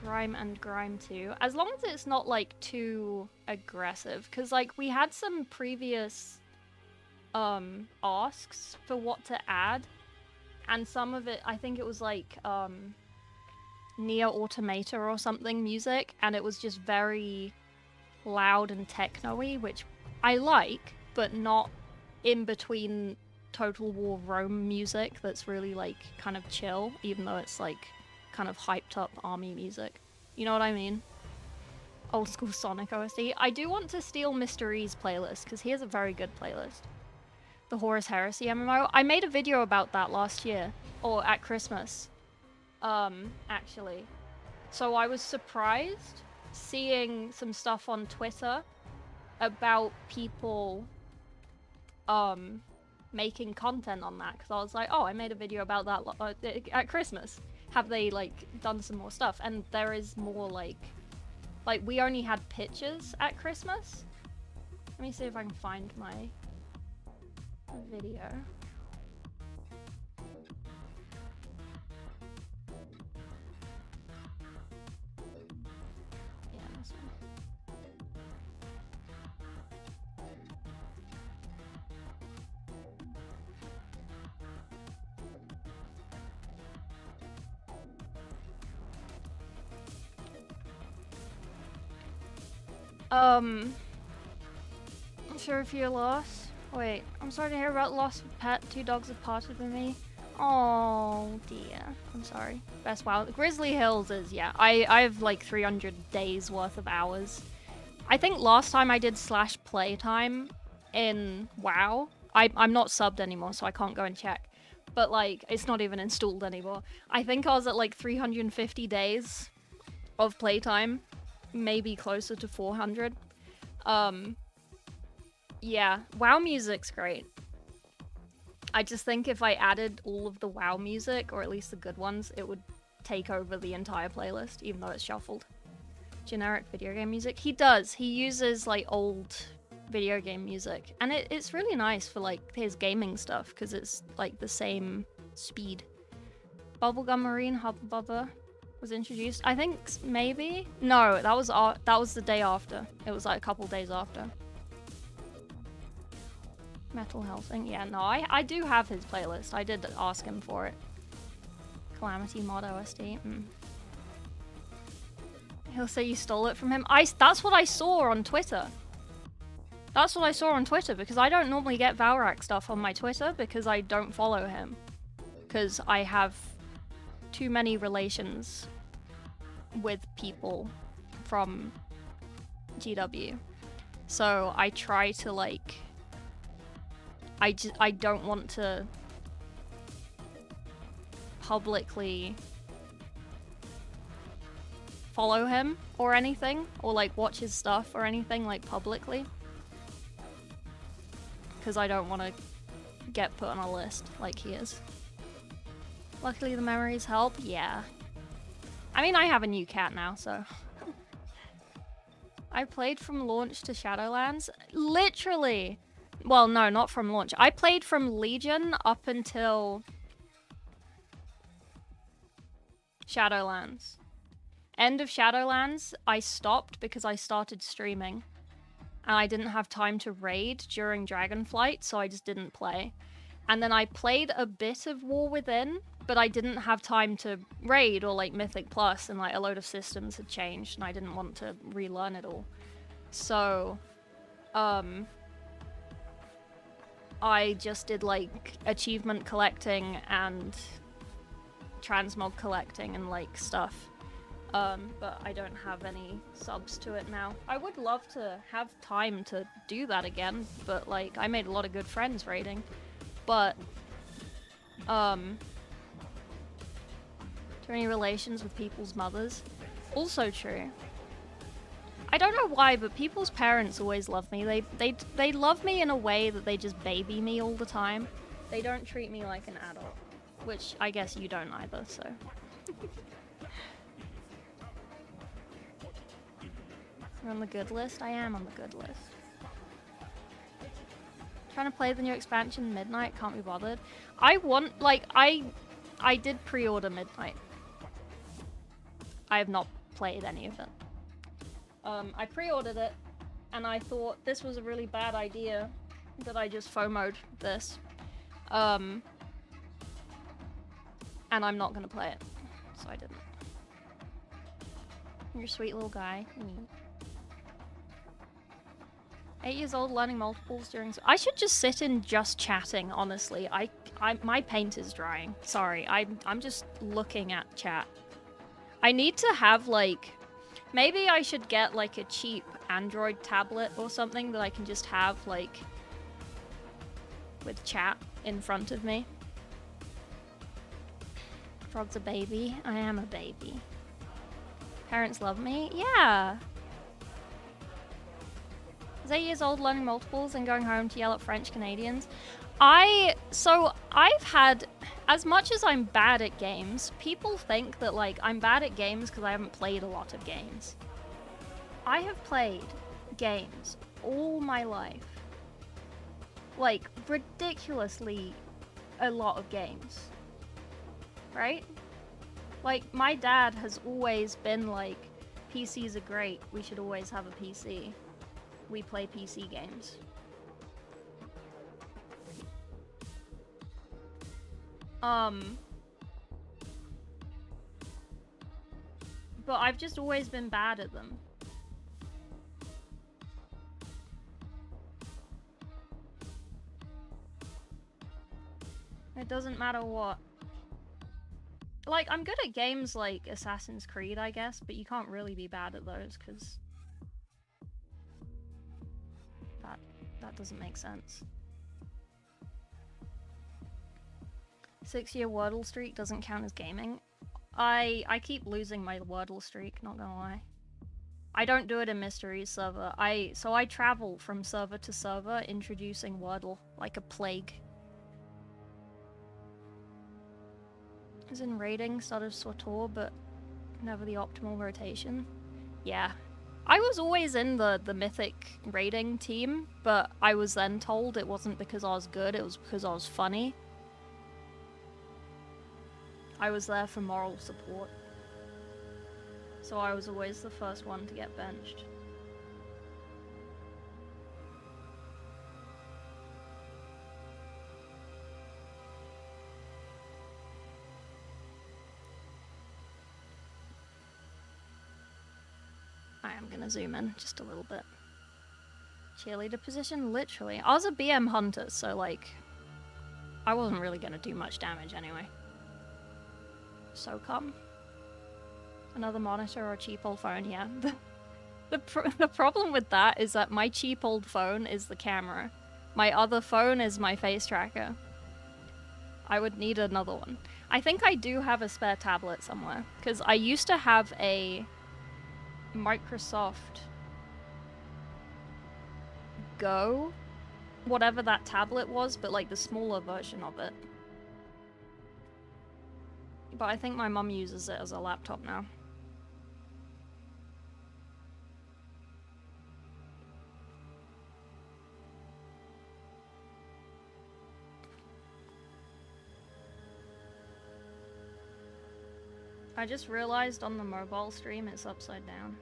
Grime and Grime 2. As long as it's not like too aggressive, because like we had some previous asks for what to add, and some of it, I think it was like Near Automata or something music, and it was just very loud and techno-y, which I like, but not in between Total War Rome music that's really like kind of chill, even though it's like kind of hyped up army music. You know what I mean? Old school Sonic OST. I do want to steal Mr. E's playlist, because he has a very good playlist. The Horus Heresy MMO. I made a video about that last year, or at Christmas, actually. So I was surprised seeing some stuff on Twitter about people making content on that, because I was like, oh, I made a video about that at Christmas. Have they like done some more stuff? And there is more like we only had pictures at Christmas. Let me see if I can find my video. Yeah, this one. I'm sorry for your loss. Wait, I'm sorry to hear about loss of pet. 2 dogs have parted with me. Oh dear. I'm sorry. Best WoW. Grizzly Hills is, yeah. I have like 300 days worth of hours. I think last time I did / playtime in WoW, I'm not subbed anymore, so I can't go and check. But like, it's not even installed anymore. I think I was at like 350 days of playtime. Maybe closer to 400. Yeah, WoW music's great. I just think if I added all of the WoW music, or at least the good ones, it would take over the entire playlist, even though it's shuffled. Generic video game music? He does. He uses like old video game music, and it's really nice for like his gaming stuff, because it's like the same speed. Bubblegum Marine Hubba Bubba was introduced. I think maybe? No, that was the day after. It was like a couple days after. Metal Helsing. Yeah, no, I do have his playlist. I did ask him for it. Calamity Mod OST. He'll say you stole it from him. That's what I saw on Twitter. That's what I saw on Twitter, because I don't normally get Valrak stuff on my Twitter because I don't follow him. Because I have too many relations with people from GW. So I try to, like... I don't want to publicly follow him or anything, or like watch his stuff or anything like publicly, because I don't want to get put on a list like he is. Luckily the memories help. Yeah, I mean, I have a new cat now, so I played from launch to Shadowlands, literally. Well, no, not from launch. I played from Legion up until Shadowlands. End of Shadowlands, I stopped because I started streaming. And I didn't have time to raid during Dragonflight, so I just didn't play. And then I played a bit of War Within, but I didn't have time to raid or like Mythic Plus, and like a load of systems had changed and I didn't want to relearn it all. So, I just did like achievement collecting and transmog collecting and like stuff. But I don't have any subs to it now. I would love to have time to do that again, but like I made a lot of good friends raiding. But do any relations with people's mothers? Also true. I don't know why, but people's parents always love me. They love me in a way that they just baby me all the time. They don't treat me like an adult, which I guess you don't either, so. You're on the good list? I am on the good list. Trying to play the new expansion Midnight, can't be bothered. I want, like, I did pre-order Midnight. I have not played any of it. I pre-ordered it, and I thought this was a really bad idea that I just FOMO'd this. And I'm not gonna play it, so I didn't. You're a sweet little guy. 8 years old, learning multiples during... I should just sit in just chatting, honestly. My paint is drying. Sorry, I'm just looking at chat. I need to have, like... Maybe I should get, like, a cheap Android tablet or something that I can just have, like... with chat in front of me. Frog's a baby. I am a baby. Parents love me? Yeah! I was 8 years old, learning multiples and going home to yell at French Canadians. So I've had, as much as I'm bad at games, people think that like I'm bad at games because I haven't played a lot of games. I have played games all my life. Like ridiculously a lot of games. Right? Like my dad has always been like, PCs are great, we should always have a PC. We play PC games. But I've just always been bad at them. It doesn't matter what. Like, I'm good at games like Assassin's Creed, I guess, but you can't really be bad at those, because that doesn't make sense. 6-year Wordle streak doesn't count as gaming. I keep losing my Wordle streak, not gonna lie. I don't do it in Mysteries server. So I travel from server to server introducing Wordle like a plague. I was in raiding, started SWTOR, but never the optimal rotation. Yeah. I was always in the mythic raiding team, but I was then told it wasn't because I was good, it was because I was funny. I was there for moral support. So I was always the first one to get benched. I am gonna zoom in just a little bit. Cheerleader position, literally. I was a BM hunter, so like, I wasn't really gonna do much damage anyway. So come. Another monitor or a cheap old phone, yeah. The problem with that is that my cheap old phone is the camera. My other phone is my face tracker. I would need another one. I think I do have a spare tablet somewhere, because I used to have a Microsoft Go, whatever that tablet was, but like the smaller version of it. But I think my mum uses it as a laptop now. I just realized on the mobile stream it's upside down.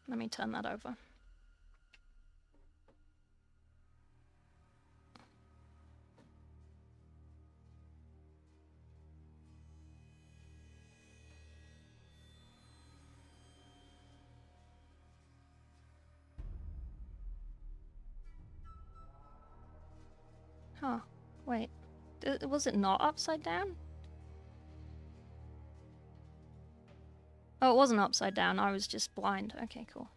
Let me turn that over. Huh. Wait. Was it not upside down? Oh, it wasn't upside down. I was just blind. Okay, cool.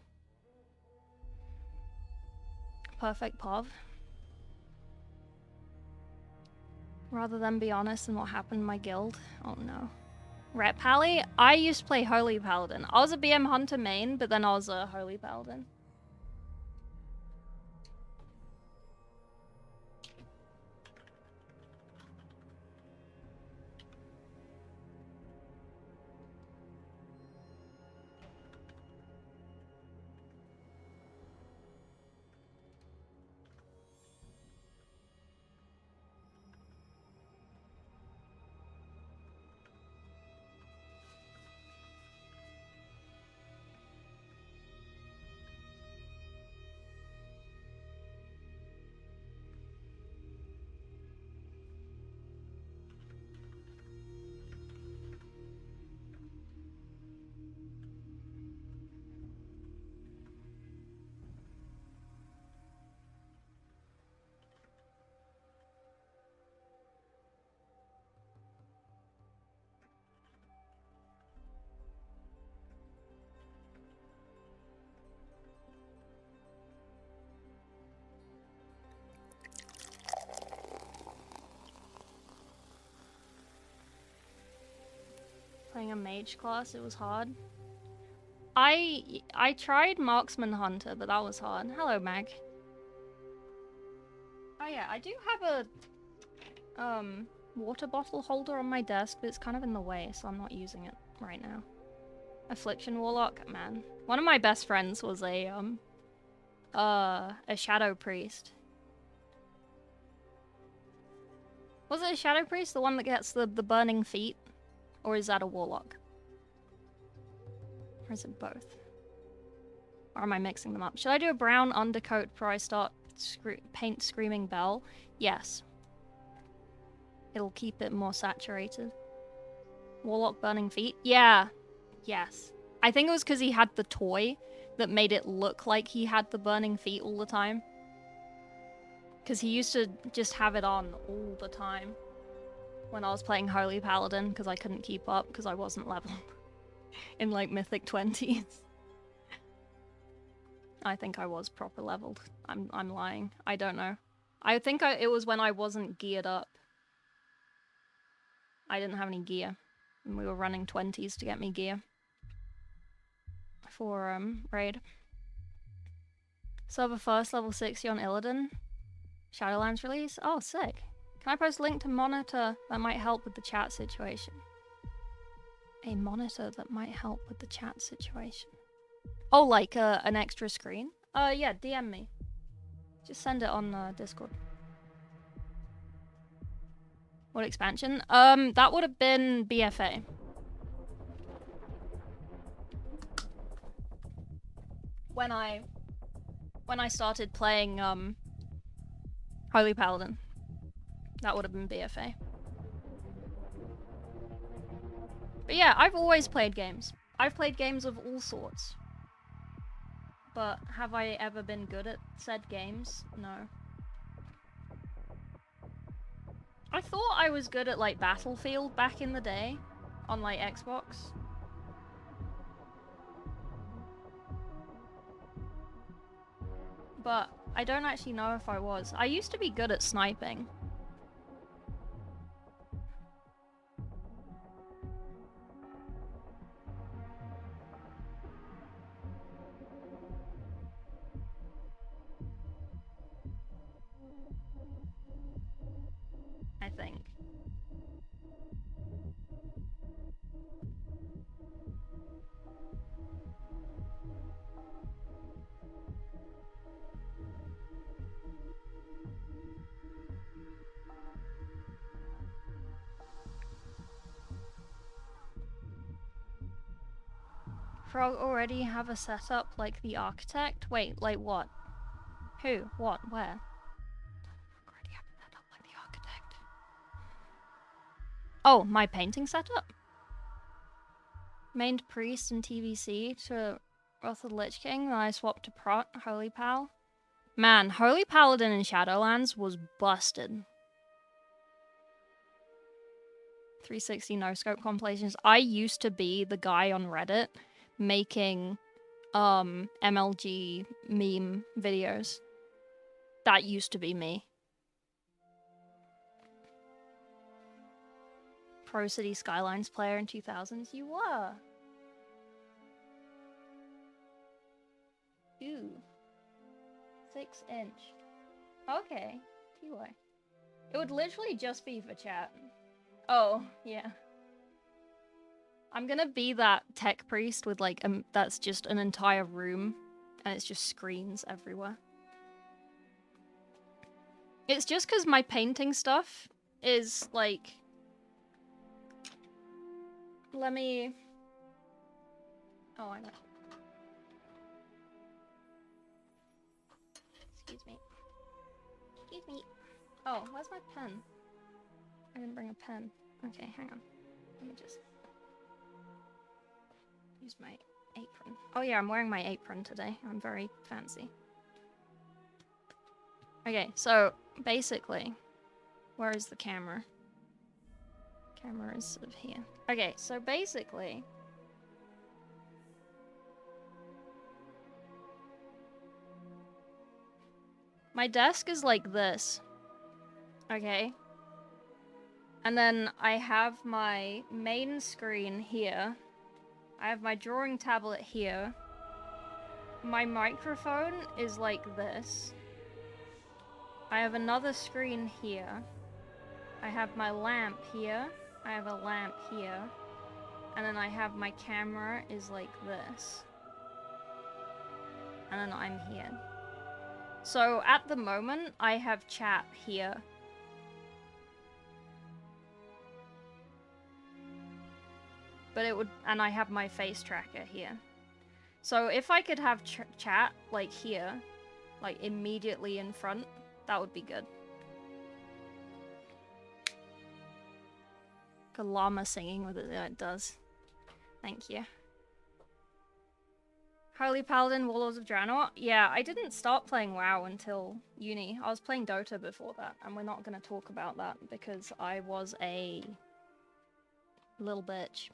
Perfect POV. Rather than be honest in what happened in my guild. Oh no. Ret Pally? I used to play Holy Paladin. I was a BM Hunter main, but then I was a Holy Paladin. Playing a mage class, it was hard. I tried Marksman Hunter, but that was hard. Hello, Mag. Oh yeah, I do have a water bottle holder on my desk, but it's kind of in the way, so I'm not using it right now. Affliction Warlock, man. One of my best friends was a Shadow Priest. Was it a Shadow Priest, the one that gets the burning feet? Or is that a Warlock? Or is it both? Or am I mixing them up? Should I do a brown undercoat before I start paint Screaming Bell? Yes. It'll keep it more saturated. Warlock burning feet? Yeah. Yes. I think it was because he had the toy that made it look like he had the burning feet all the time. Because he used to just have it on all the time when I was playing Holy Paladin, because I couldn't keep up because I wasn't leveled in like Mythic 20s. I think I was proper leveled. I'm lying. I don't know. I think it was when I wasn't geared up. I didn't have any gear, and we were running 20s to get me gear for raid. Server first, level 60 on Illidan. Shadowlands release. Oh, sick. Can I post a link to monitor that might help with the chat situation? A monitor that might help with the chat situation. Oh, like an extra screen? Yeah, DM me. Just send it on Discord. What expansion? That would have been BFA. When I started playing Holy Paladin. That would have been BFA. But yeah, I've always played games. I've played games of all sorts. But have I ever been good at said games? No. I thought I was good at like Battlefield back in the day on like Xbox. But I don't actually know if I was. I used to be good at sniping. I think. Frog already have a setup like the architect? Wait, like what? Who? What? Where? Already have a setup like the architect. Oh, my painting setup? Mained priest in TVC to Wrath of the Lich King, then I swapped to Prot, Holy Pal. Man, Holy Paladin in Shadowlands was busted. 360 no-scope compilations. I used to be the guy on Reddit making MLG meme videos. That used to be me. Pro City Skylines player in 2000s. You were. Ooh. 6-inch. Okay. T-way. It would literally just be for chat. Oh, yeah. I'm gonna be that tech priest with like, that's just an entire room and it's just screens everywhere. It's just because my painting stuff is like... Let me... Oh, I know. Excuse me. Excuse me. Oh, where's my pen? I didn't bring a pen. Okay, hang on. Let me just... use my apron. Oh yeah, I'm wearing my apron today. I'm very fancy. Okay, so basically, where is the camera? Camera is sort of here. Okay, so basically, my desk is like this. Okay. And then I have my main screen here. I have my drawing tablet here. My microphone is like this. I have another screen here. I have my lamp here. I have a lamp here. And then I have my camera is like this. And then I'm here. So at the moment, I have chat here. But it would, and I have my face tracker here. So if I could have chat, like here, like immediately in front, that would be good. Like a llama singing with it, yeah, it does. Thank you. Holy Paladin, Warlords of Draenor? Yeah, I didn't start playing WoW until uni. I was playing Dota before that, and we're not going to talk about that because I was a little bitch.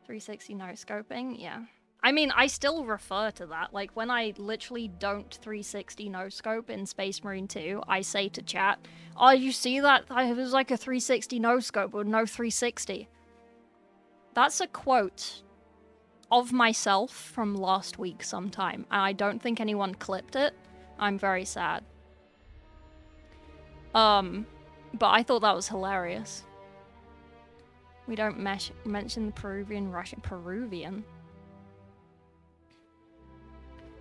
360 no scoping, yeah. I mean, I still refer to that. Like, when I literally don't 360 no scope in Space Marine 2, I say to chat, oh, you see that? It was like a 360 no scope with no 360. That's a quote of myself from last week sometime, and I don't think anyone clipped it. I'm very sad. But I thought that was hilarious. We don't mention the Peruvian, Russian... Peruvian?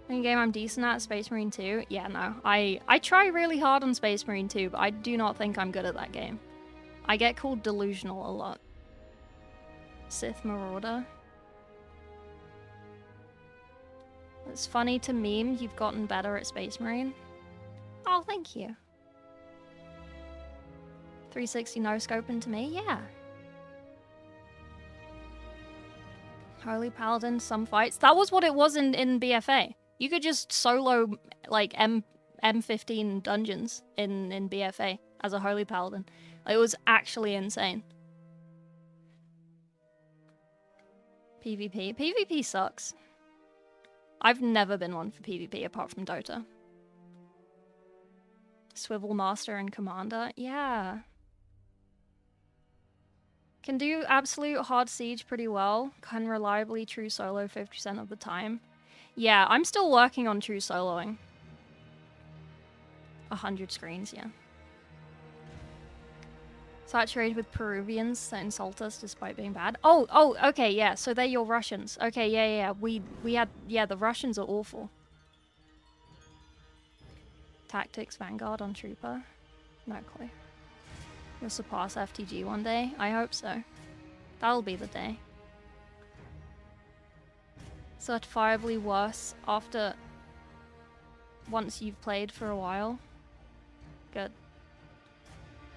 Any game I'm decent at, Space Marine 2? Yeah, no. I try really hard on Space Marine 2, but I do not think I'm good at that game. I get called delusional a lot. Sith Marauder. It's funny to meme you've gotten better at Space Marine. Oh, thank you. 360 no scoping to me, yeah. Holy Paladin, some fights. That was what it was in BFA. You could just solo like M15 dungeons in BFA as a Holy Paladin. It was actually insane. PvP. PvP sucks. I've never been one for PvP apart from Dota. Swivel Master and Commander. Yeah. Can do absolute hard siege pretty well. Can reliably true solo 50% of the time. Yeah, I'm still working on true soloing. 100 screens, yeah. Saturated with Peruvians that insult us despite being bad. Oh, okay, yeah. So they're your Russians. Okay, yeah. We had, yeah, the Russians are awful. Tactics Vanguard on Trooper. No clue. You'll surpass FTG one day. I hope so. That'll be the day. Certifiably worse after once you've played for a while. Good.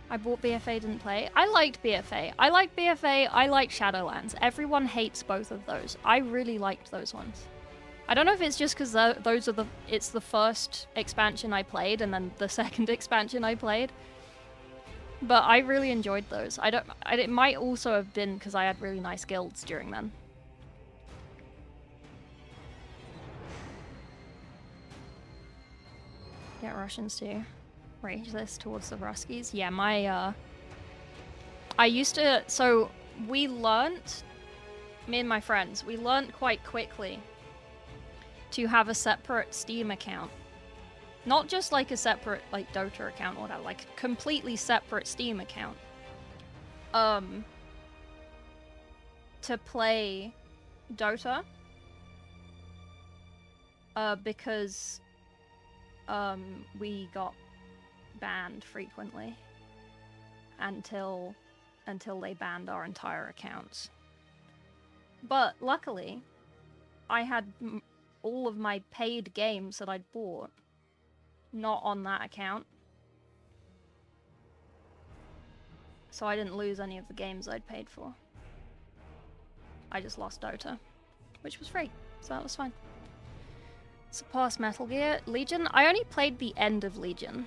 I bought BFA, didn't play. I liked BFA. I liked BFA. I liked Shadowlands. Everyone hates both of those. I really liked those ones. I don't know if it's just because those are it's the first expansion I played and then the second expansion I played. But I really enjoyed those. It might also have been because I had really nice guilds during then. Get Russians too. Rage this towards the Ruskies. Yeah, I used to, so we learnt, me and my friends, we learnt quite quickly to have a separate Steam account. Not just like a separate like Dota account or whatever, like a completely separate Steam account. To play Dota. Because we got banned frequently until they banned our entire accounts. But luckily, I had all of my paid games that I'd bought not on that account. So I didn't lose any of the games I'd paid for. I just lost Dota, which was free, so that was fine. Surpass Metal Gear. Legion? I only played the end of Legion.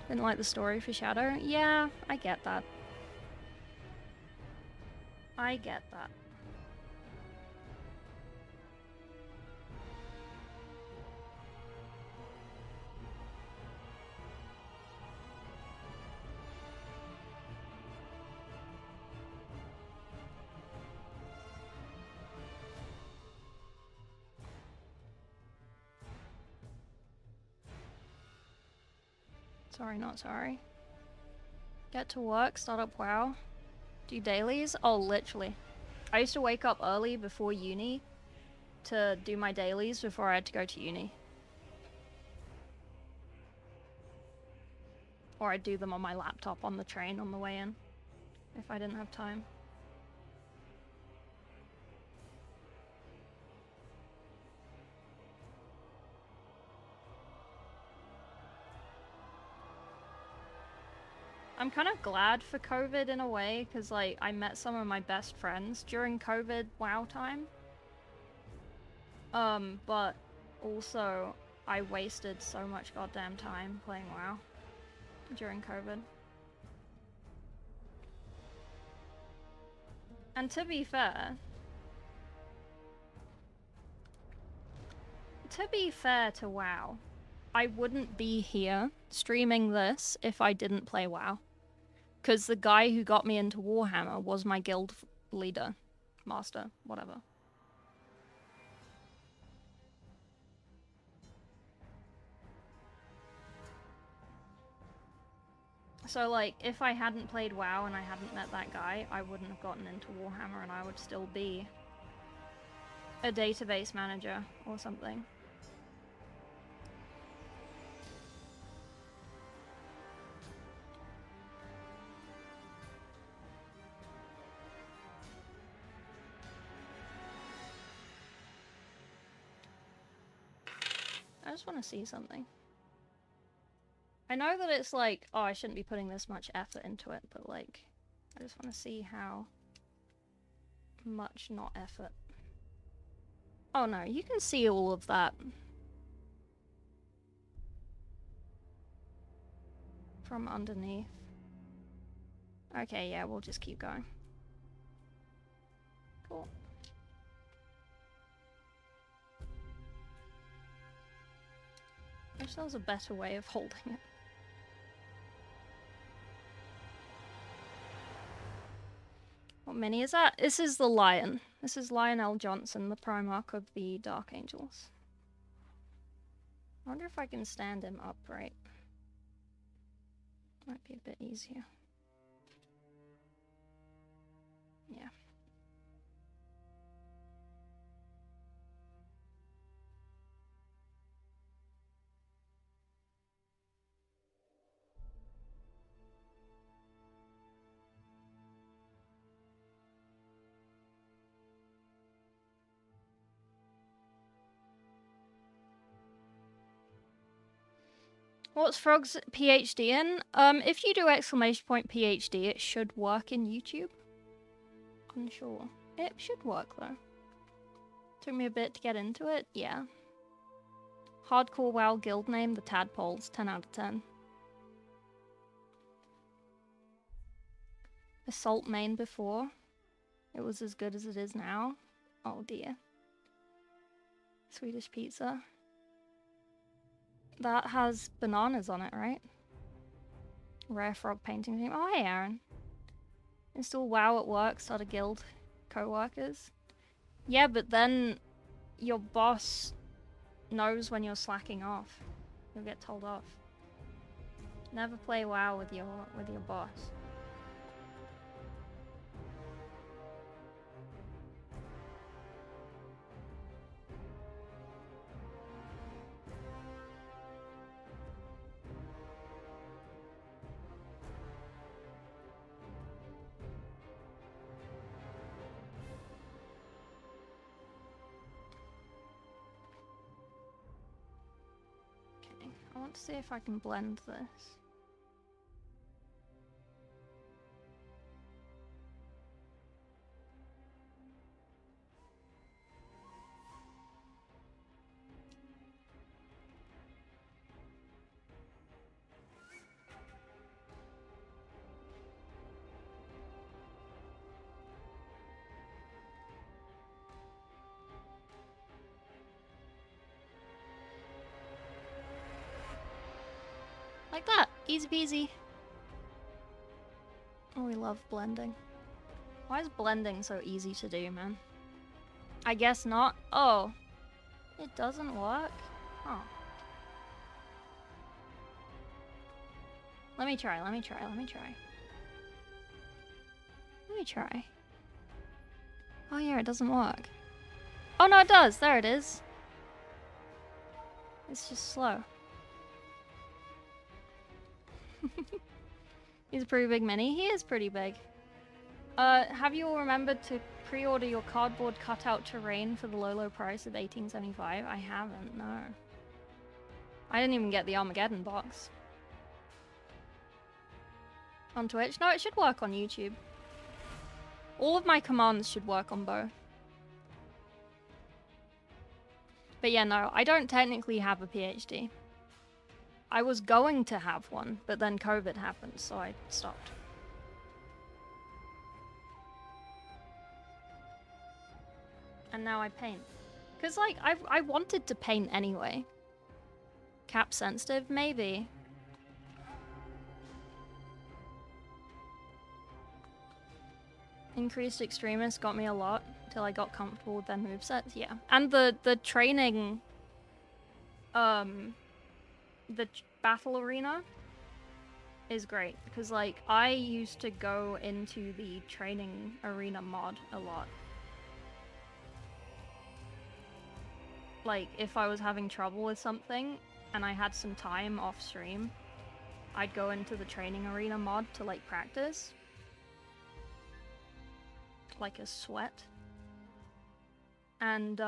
Didn't like the story for Shadow? Yeah, I get that. I get that. Sorry, not sorry. Get to work, start up WoW. Do dailies? Oh, literally. I used to wake up early before uni to do my dailies before I had to go to uni. Or I'd do them on my laptop on the train on the way in, if I didn't have time. I'm kind of glad for COVID in a way, because like I met some of my best friends during COVID WoW time. But also I wasted so much goddamn time playing WoW during COVID. And to be fair to WoW, I wouldn't be here streaming this if I didn't play WoW. Because the guy who got me into Warhammer was my guild leader, master, whatever. So like, if I hadn't played WoW and I hadn't met that guy, I wouldn't have gotten into Warhammer and I would still be a database manager or something. I just want to see something. I know that it's like, oh, I shouldn't be putting this much effort into it, but like, I just want to see how much not effort. Oh no, you can see all of that. From underneath. Okay, yeah, we'll just keep going. Cool. I wish there was a better way of holding it. What mini is that? This is the Lion. This is Lionel Johnson, the Primarch of the Dark Angels. I wonder if I can stand him upright. Might be a bit easier. Yeah. What's Frog's PhD in? If you do exclamation point PhD, it should work in YouTube. Unsure. It should work though. Took me a bit to get into it, yeah. Hardcore WoW guild name, the Tadpoles, 10 out of 10. Assault main before. It was as good as it is now. Oh dear. Swedish pizza. That has bananas on it, right? Rare frog painting team. Oh, hey, Aaron. Install WoW at work, start a guild. Co-workers. Yeah, but then your boss knows when you're slacking off. You'll get told off. Never play WoW with your boss. I want to see if I can blend this. Like that. Easy peasy. Oh, we love blending. Why is blending so easy to do, man? I guess not. Oh. It doesn't work? Oh. Let me try. Let me try. Oh yeah, it doesn't work. Oh no, it does. There it is. It's just slow. He's a pretty big mini. He is pretty big. Have you all remembered to pre-order your cardboard cutout terrain for the low price of $18.75? I haven't, no. I didn't even get the Armageddon box. On Twitch? No, it should work on YouTube. All of my commands should work on both. But yeah, no, I don't technically have a PhD. I was going to have one, but then COVID happened, so I stopped. And now I paint. Because, like, I wanted to paint anyway. Cap sensitive? Maybe. Increased extremist got me a lot, till I got comfortable with their movesets, yeah. And the training... the battle arena is great because like I used to go into the training arena mod a lot. Like if I was having trouble with something and I had some time off stream, I'd go into the training arena mod to like practice. Like a sweat. And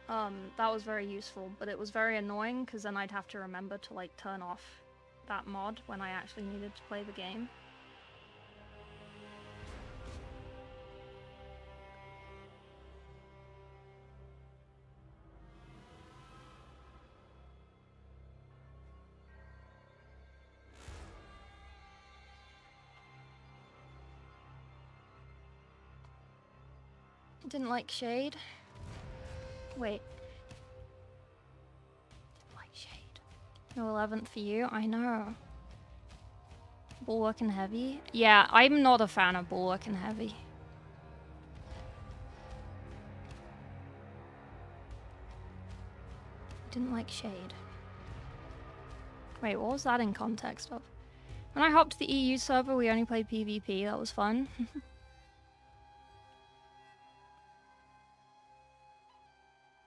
that was very useful, but it was very annoying because then I'd have to remember to like turn off that mod when I actually needed to play the game. Didn't like shade. Wait. Didn't like shade. No 11th for you, I know. Bulwark and heavy? Yeah, I'm not a fan of Bulwark and heavy. Didn't like shade. Wait, what was that in context of? When I hopped to the EU server, we only played PvP. That was fun.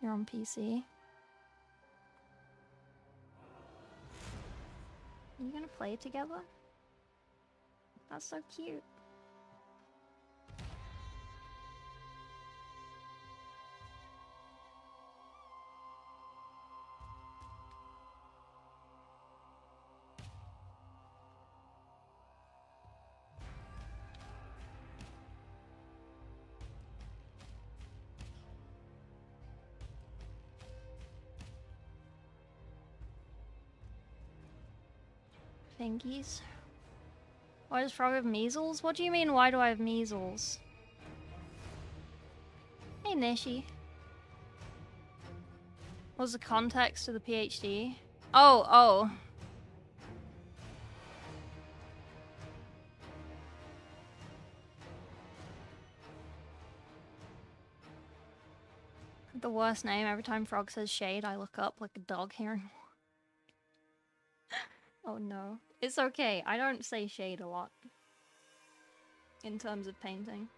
You're on PC. Are you gonna play together? That's so cute. Thankies. Why does Frog have measles? What do you mean, why do I have measles? Hey, Nishi. What was the context of the PhD? Oh. The worst name. Every time Frog says shade, I look up like a dog hearing. Oh no. It's okay. I don't say shade a lot. In terms of painting.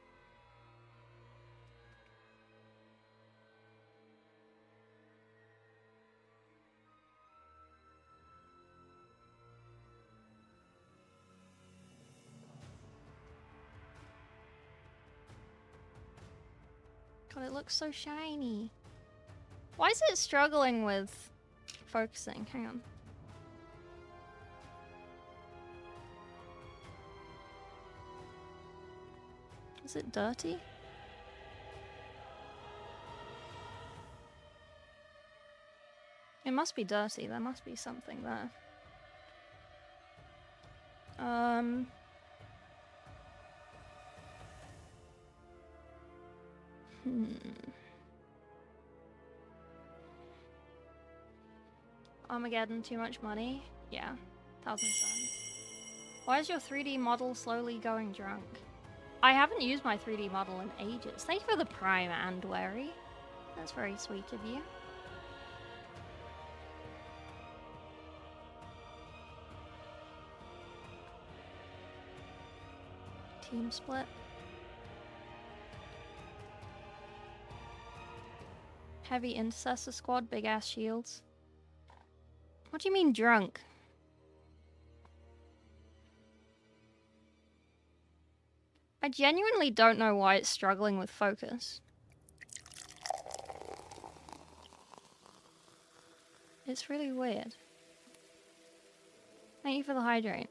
God, it looks so shiny. Why is it struggling with focusing? Hang on. Is it dirty? It must be dirty. There must be something there. Armageddon, too much money? Yeah. 1,000 suns. Why is your 3D model slowly going drunk? I haven't used my 3D model in ages. Thank you for the prime, and Wary. That's very sweet of you. Team split. Heavy intercessor squad, big ass shields. What do you mean drunk? I genuinely don't know why it's struggling with focus. It's really weird. Thank you for the hydrate.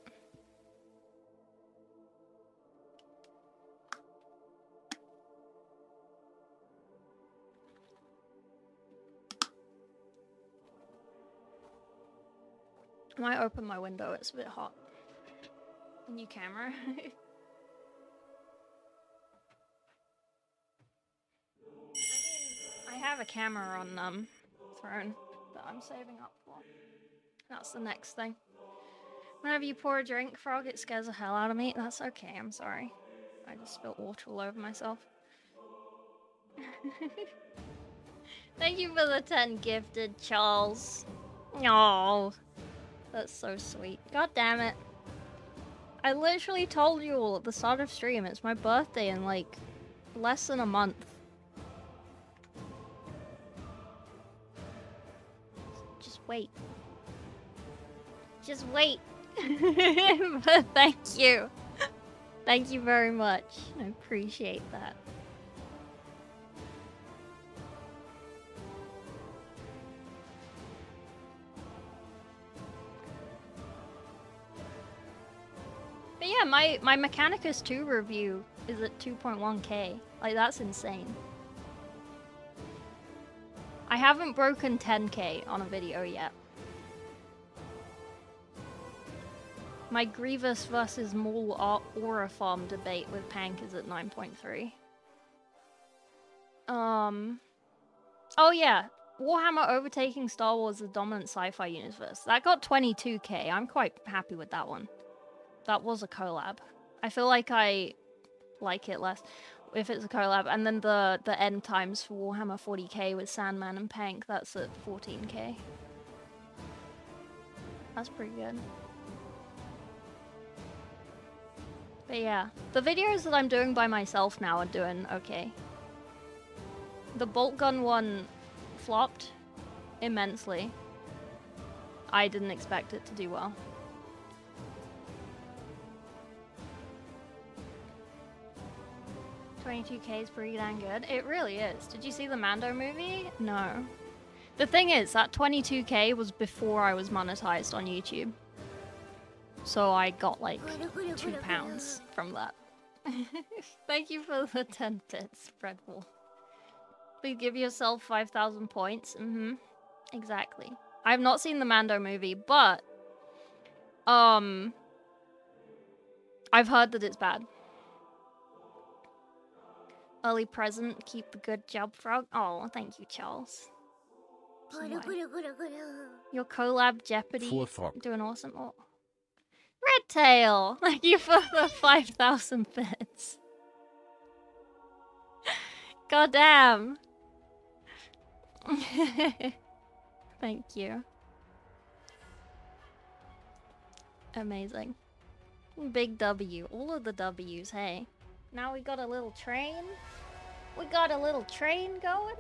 I might open my window, it's a bit hot. A new camera. I have a camera on throne that I'm saving up for. That's the next thing. Whenever you pour a drink, Frog, it scares the hell out of me. That's okay, I'm sorry. I just spilt water all over myself. Thank you for the 10 gifted, Charles. Oh, that's so sweet. God damn it. I literally told you all at the start of stream, it's my birthday in like less than a month. Just wait. Just wait. But thank you. Thank you very much. I appreciate that. yeah, my Mechanicus 2 review is at 2.1k. Like, that's insane. I haven't broken 10k on a video yet. My Grievous versus Maul Aura Farm debate with Pank is at 9.3. Oh yeah, Warhammer overtaking Star Wars the dominant sci-fi universe. That got 22k. I'm quite happy with that one. That was a collab. I feel like I like it less if it's a collab. And then the end times for Warhammer 40k with Sandman and Pank, that's at 14k. That's pretty good. But yeah, the videos that I'm doing by myself now are doing okay. The bolt gun one flopped immensely. I didn't expect it to do well. $22k is pretty damn good. It really is. Did you see the Mando movie? No. The thing is, that 22k was before I was monetized on YouTube. So I got like £2 from that. Thank you for the 10 bits, Redwall. Please give yourself 5,000 points. Exactly. I have not seen the Mando movie, but I've heard that it's bad. Early present, keep the good job, Frog. Oh, thank you, Charles. Your collab Jeopardy doing awesome. Oh. Red Tail, thank you for the 5,000 bits. God damn. Thank you. Amazing. Big W. All of the W's, hey. Now we got a little train. We got a little train going.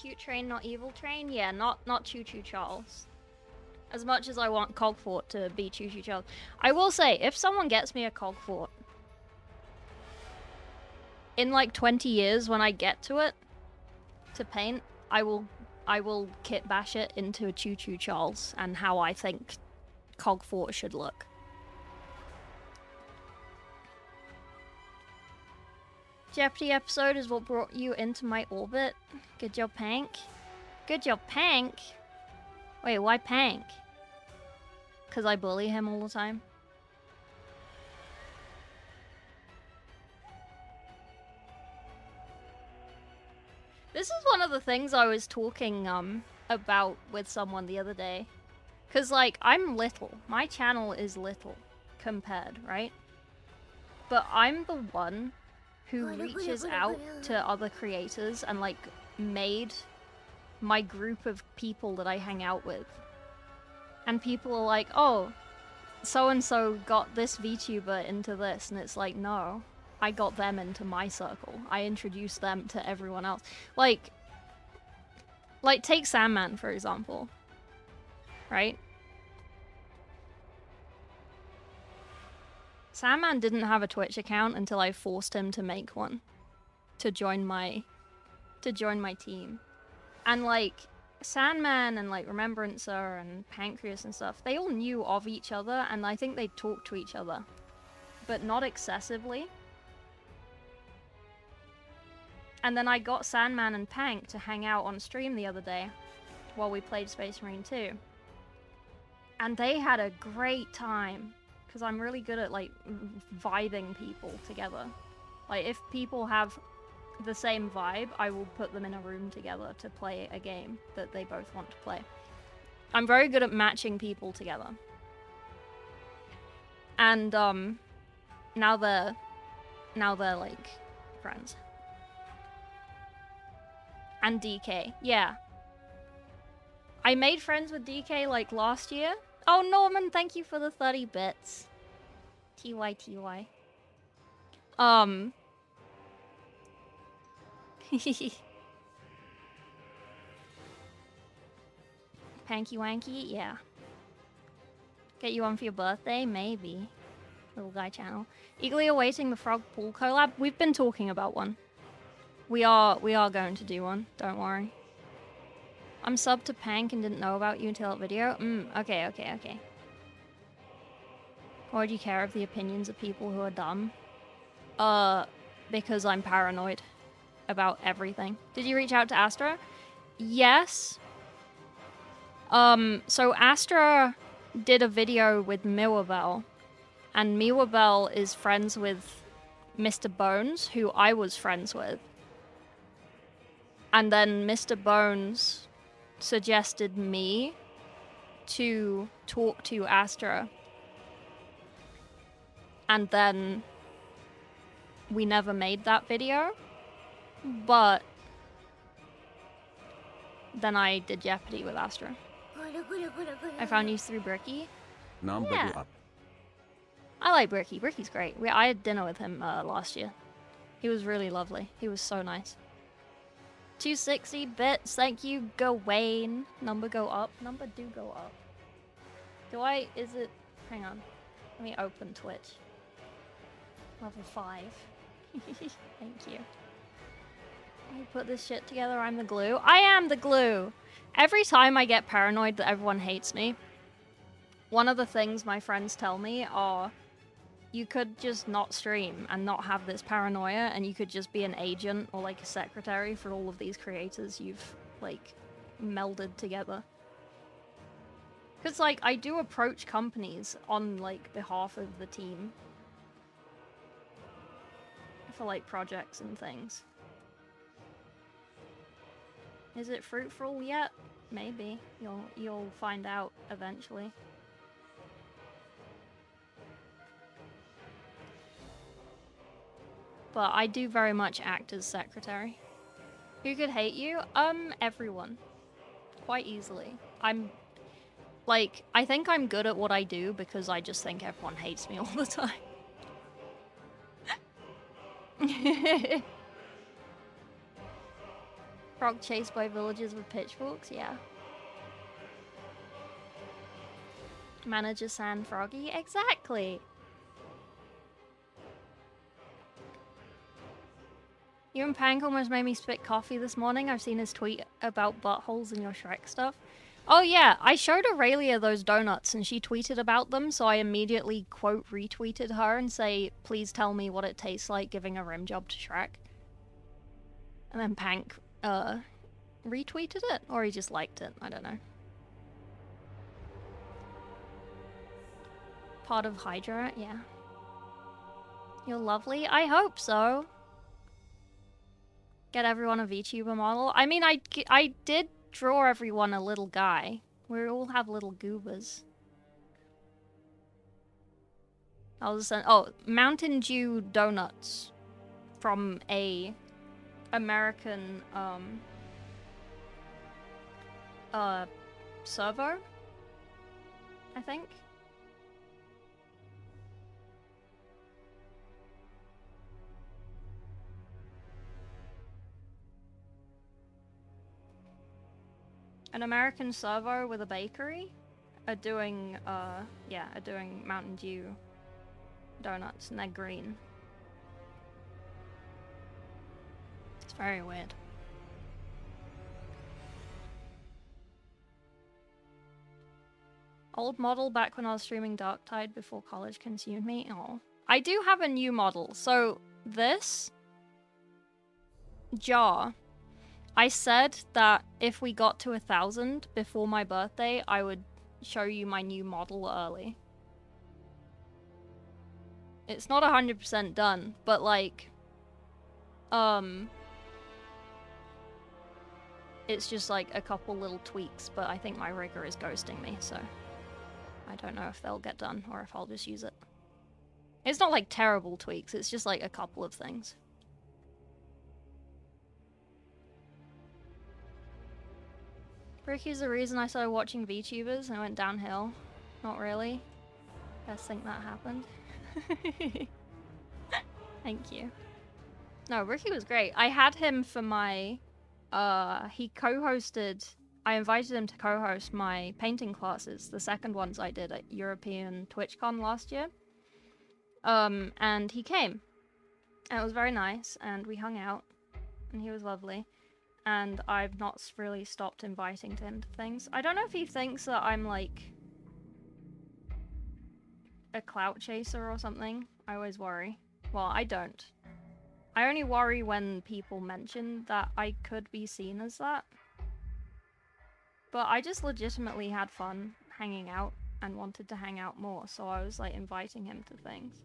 Cute train, not evil train? Yeah, not Choo Choo Charles. As much as I want Cogfort to be Choo Choo Charles. I will say, if someone gets me a Cogfort, in like 20 years when I get to it, to paint, I will kit bash it into a Choo Choo Charles and how I think Cogfort should look. Jeopardy episode is what brought you into my orbit. Good job, Pank. Good job, Pank? Wait, why Pank? Because I bully him all the time? This is one of the things I was talking about with someone the other day. Because, like, I'm little. My channel is little compared, right? But I'm the one who reaches out to other creators and, like, made my group of people that I hang out with. And people are like, oh, so-and-so got this VTuber into this. And it's like, no, I got them into my circle. I introduced them to everyone else. Like take Sandman, for example. Right? Sandman didn't have a Twitch account until I forced him to make one. To join my team. And, like, Sandman and, like, Remembrancer and Pancreas and stuff, they all knew of each other, and I think they talked to each other. But not excessively. And then I got Sandman and Pank to hang out on stream the other day while we played Space Marine 2. And they had a great time. Because I'm really good at, like, vibing people together. Like, if people have the same vibe, I will put them in a room together to play a game that they both want to play. I'm very good at matching people together. And, now they're, like, friends. And DK, yeah. I made friends with DK, like, last year. Oh, Norman, thank you for the 30 bits. TY. Panky Wanky, yeah. Get you one for your birthday? Maybe. Little guy channel. Eagerly awaiting the frog pool collab. We've been talking about one. We are going to do one. Don't worry. I'm subbed to Pank and didn't know about you until that video. Okay. Why do you care of the opinions of people who are dumb? Because I'm paranoid about everything. Did you reach out to Astra? Yes. So Astra did a video with Miwabel, and Miwabel is friends with Mr. Bones, who I was friends with. And then Mr. Bones suggested me to talk to Astra. And then we never made that video, but then I did Jeopardy with Astra. I found you through Bricky. Number Yeah. go up. I like Bricky. Bricky's great. I had dinner with him last year. He was really lovely. He was so nice. 260 bits. Thank you, Gawain. Number go up. Number do go up. Is it... Hang on. Let me open Twitch. Level 5. Thank you. You put this shit together, I'm the glue. I am the glue! Every time I get paranoid that everyone hates me, one of the things my friends tell me are, you could just not stream and not have this paranoia, and you could just be an agent or like a secretary for all of these creators you've like melded together. Because like I do approach companies on like behalf of the team for like projects and things. Is it fruitful yet? Maybe. You'll find out eventually. But I do very much act as secretary. Who could hate you? Everyone. Quite easily. I think I'm good at what I do because I just think everyone hates me all the time. Frog chased by villagers with pitchforks? Yeah. Manager San Froggy? Exactly! You and Pank almost made me spit coffee this morning. I've seen his tweet about buttholes in your Shrek stuff. Oh yeah, I showed Aurelia those donuts and she tweeted about them, so I immediately quote retweeted her and say, please tell me what it tastes like giving a rim job to Shrek. And then Pank retweeted it, or he just liked it, I don't know. Part of Hydra, yeah. You're lovely? I hope so. Get everyone a VTuber model. I mean, I did draw everyone a little guy. We all have little goobers. Oh, Mountain Dew donuts from a American servo, I think. An American servo with a bakery are doing Mountain Dew donuts, and they're green. It's very weird. Old model back when I was streaming Darktide before college consumed me. Oh, I do have a new model. So this jar, I said that if we got to 1,000 before my birthday, I would show you my new model early. It's not 100% done, but like, it's just like a couple little tweaks, but I think my rigger is ghosting me, so I don't know if they'll get done or if I'll just use it. It's not like terrible tweaks, it's just like a couple of things. Ricky's the reason I started watching VTubers and I went downhill. Not really. Best thing that happened. Thank you. No, Ricky was great. I had him for my... he co-hosted I invited him to co-host my painting classes, the second ones I did at European TwitchCon last year. And he came. And it was very nice, and we hung out, and he was lovely. And I've not really stopped inviting him to things. I don't know if he thinks that I'm like a clout chaser or something. I always worry. Well, I don't. I only worry when people mention that I could be seen as that. But I just legitimately had fun hanging out and wanted to hang out more, so I was like inviting him to things.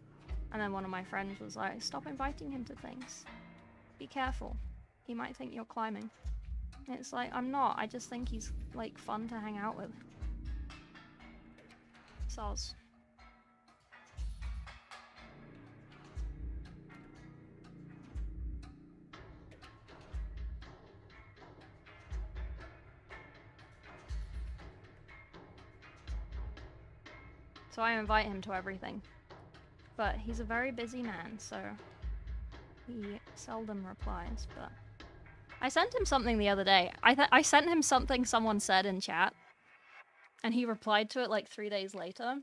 And then one of my friends was like, stop inviting him to things. Be careful. He might think you're climbing. And it's like, I'm not. I just think he's like fun to hang out with. Soz. So I invite him to everything. But he's a very busy man, so he seldom replies, but... I sent him something the other day. I sent him something someone said in chat, and he replied to it like 3 days later.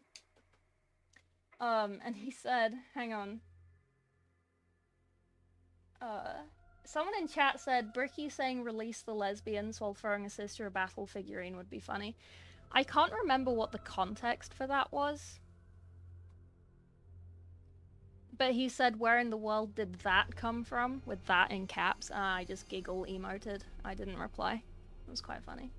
And he said, hang on. Someone in chat said, Bricky saying release the lesbians while throwing a sister a battle figurine would be funny. I can't remember what the context for that was. But he said, where in the world did that come from? With that in caps. I just giggle emoted. I didn't reply. It was quite funny.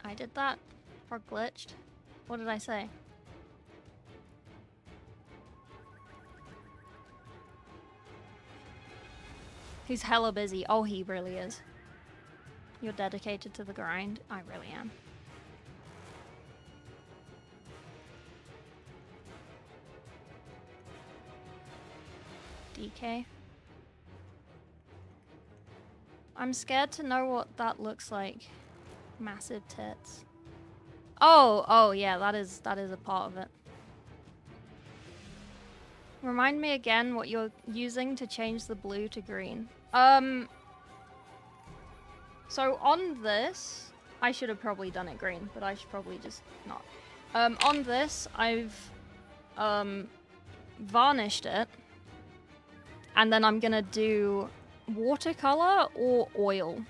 I did that? Or glitched? What did I say? He's hella busy. Oh, he really is. You're dedicated to the grind? I really am. DK. I'm scared to know what that looks like. Massive tits. Oh, yeah, that is a part of it. Remind me again what you're using to change the blue to green. So on this, I should have probably done it green, but I should probably just not. On this, I've varnished it, and then I'm gonna do watercolor or oil.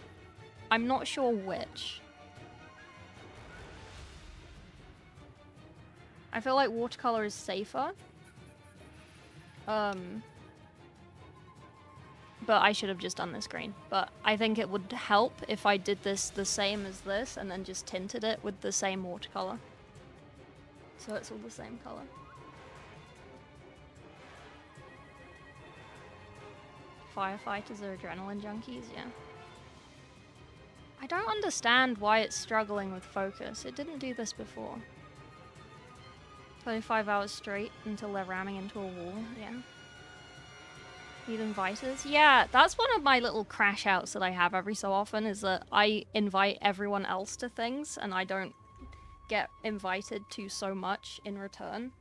I'm not sure which. I feel like watercolor is safer. But I should have just done this green. But I think it would help if I did this the same as this and then just tinted it with the same watercolor. So it's all the same color. Firefighters are adrenaline junkies, yeah. I don't understand why it's struggling with focus. It didn't do this before. 25 hours straight until they're ramming into a wall, yeah. Need inviters? Yeah, that's one of my little crash outs that I have every so often, is that I invite everyone else to things and I don't get invited to so much in return.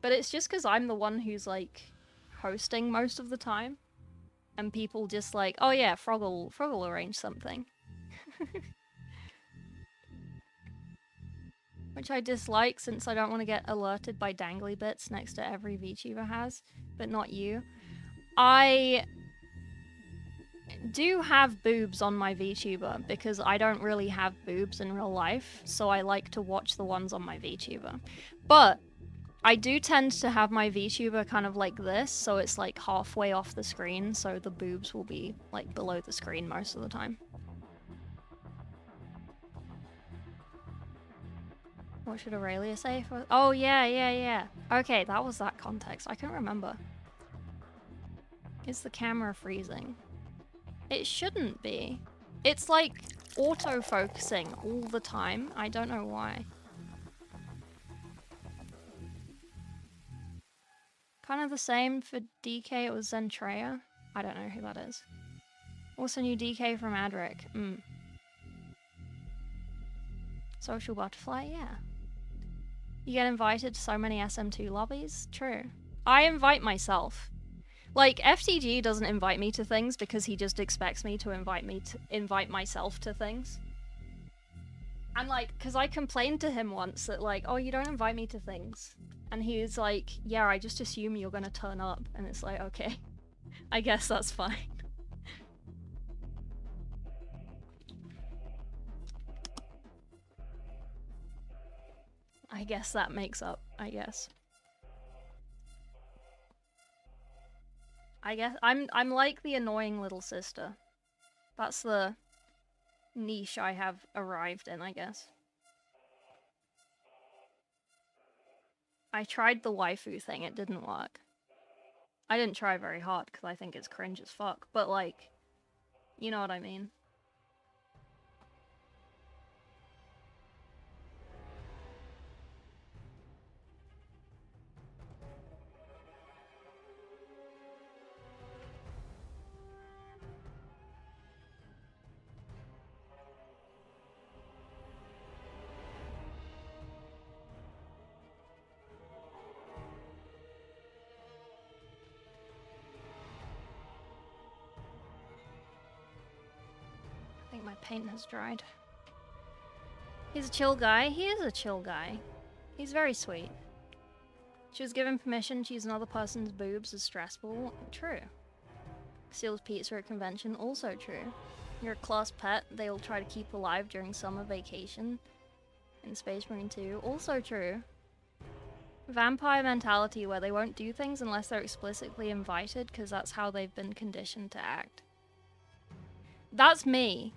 But it's just because I'm the one who's like hosting most of the time. And people just like, oh yeah, Froggle arrange something. Which I dislike since I don't want to get alerted by dangly bits next to every VTuber has, but not you. I do have boobs on my VTuber because I don't really have boobs in real life, so I like to watch the ones on my VTuber. But I do tend to have my VTuber kind of like this, so it's like halfway off the screen, so the boobs will be like below the screen most of the time. What should Aurelia say? Oh, yeah. Okay, that was that context. I couldn't remember. Is the camera freezing? It shouldn't be. It's like auto-focusing all the time. I don't know why. Kind of the same for DK, it was Zentreya. I don't know who that is. Also new DK from Adric. Social butterfly, yeah. You get invited to so many SM2 lobbies? True. I invite myself. Like, FTG doesn't invite me to things because he just expects me to invite myself to things. And like, because I complained to him once that like, oh, you don't invite me to things. And he was like, yeah, I just assume you're gonna turn up. And it's like, okay, I guess that's fine. I guess that makes up, I guess. I guess I'm like the annoying little sister. That's the niche I have arrived in, I guess. I tried the waifu thing, it didn't work. I didn't try very hard because I think it's cringe as fuck, but like, you know what I mean. I think my paint has dried. He's a chill guy. He is a chill guy. He's very sweet. She was given permission to use another person's boobs as stressful. True. Seals pizza at convention. Also true. You're a class pet they'll try to keep alive during summer vacation. In Space Marine 2. Also true. Vampire mentality where they won't do things unless they're explicitly invited because that's how they've been conditioned to act. That's me.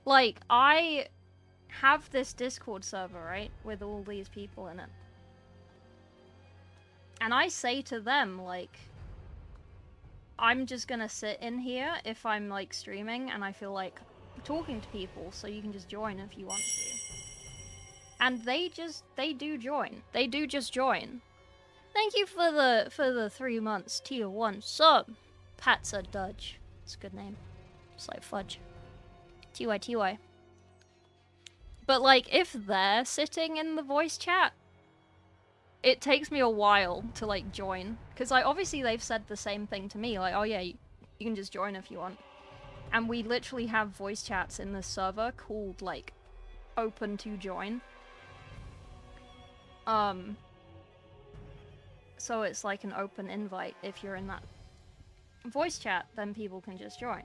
Like, I have this Discord server, right? With all these people in it. And I say to them, like, I'm just gonna sit in here if I'm, like, streaming and I feel like talking to people, so you can just join if you want to. And they do join. They do just join. Thank you for the 3 months tier 1 sub. Patsa Dudge. It's a good name. It's like fudge. TY. But like, if they're sitting in the voice chat, it takes me a while to like join. Because like, obviously they've said the same thing to me. Like, oh yeah, you can just join if you want. And we literally have voice chats in this server called like, open to join. So it's like an open invite. If you're in that voice chat, then people can just join.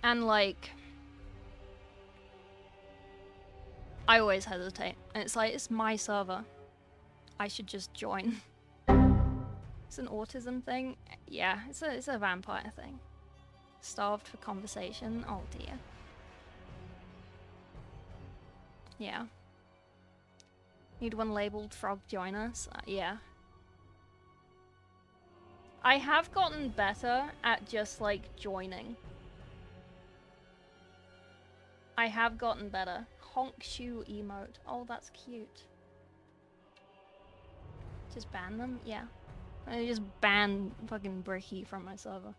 And like, I always hesitate. And it's like, it's my server. I should just join. It's an autism thing. Yeah, it's a vampire thing. Starved for conversation. Oh dear. Yeah. Need one labeled frog join us. Yeah. I have gotten better at just like joining. I have gotten better. Honk shoe emote. Oh, that's cute. Just ban them? Yeah. I just ban fucking Bricky from my server.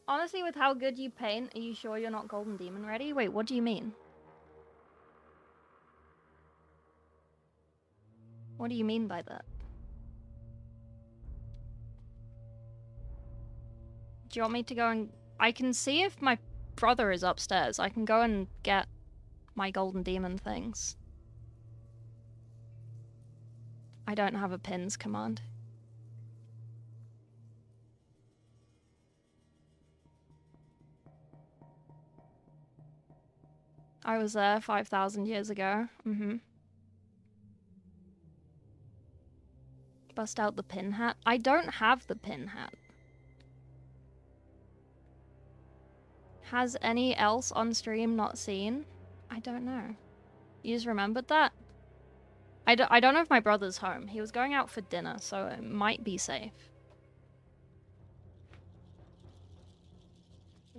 Honestly, with how good you paint, are you sure you're not Golden Demon ready? Wait, what do you mean? What do you mean by that? Do you want me to go and... I can see if my brother is upstairs. I can go and get my Golden Demon things. I don't have a pins command. I was there 5,000 years ago. Bust out the pin hat. I don't have the pin hat. Has any else on stream not seen? I don't know. You just remembered that? I don't know if my brother's home. He was going out for dinner, so it might be safe.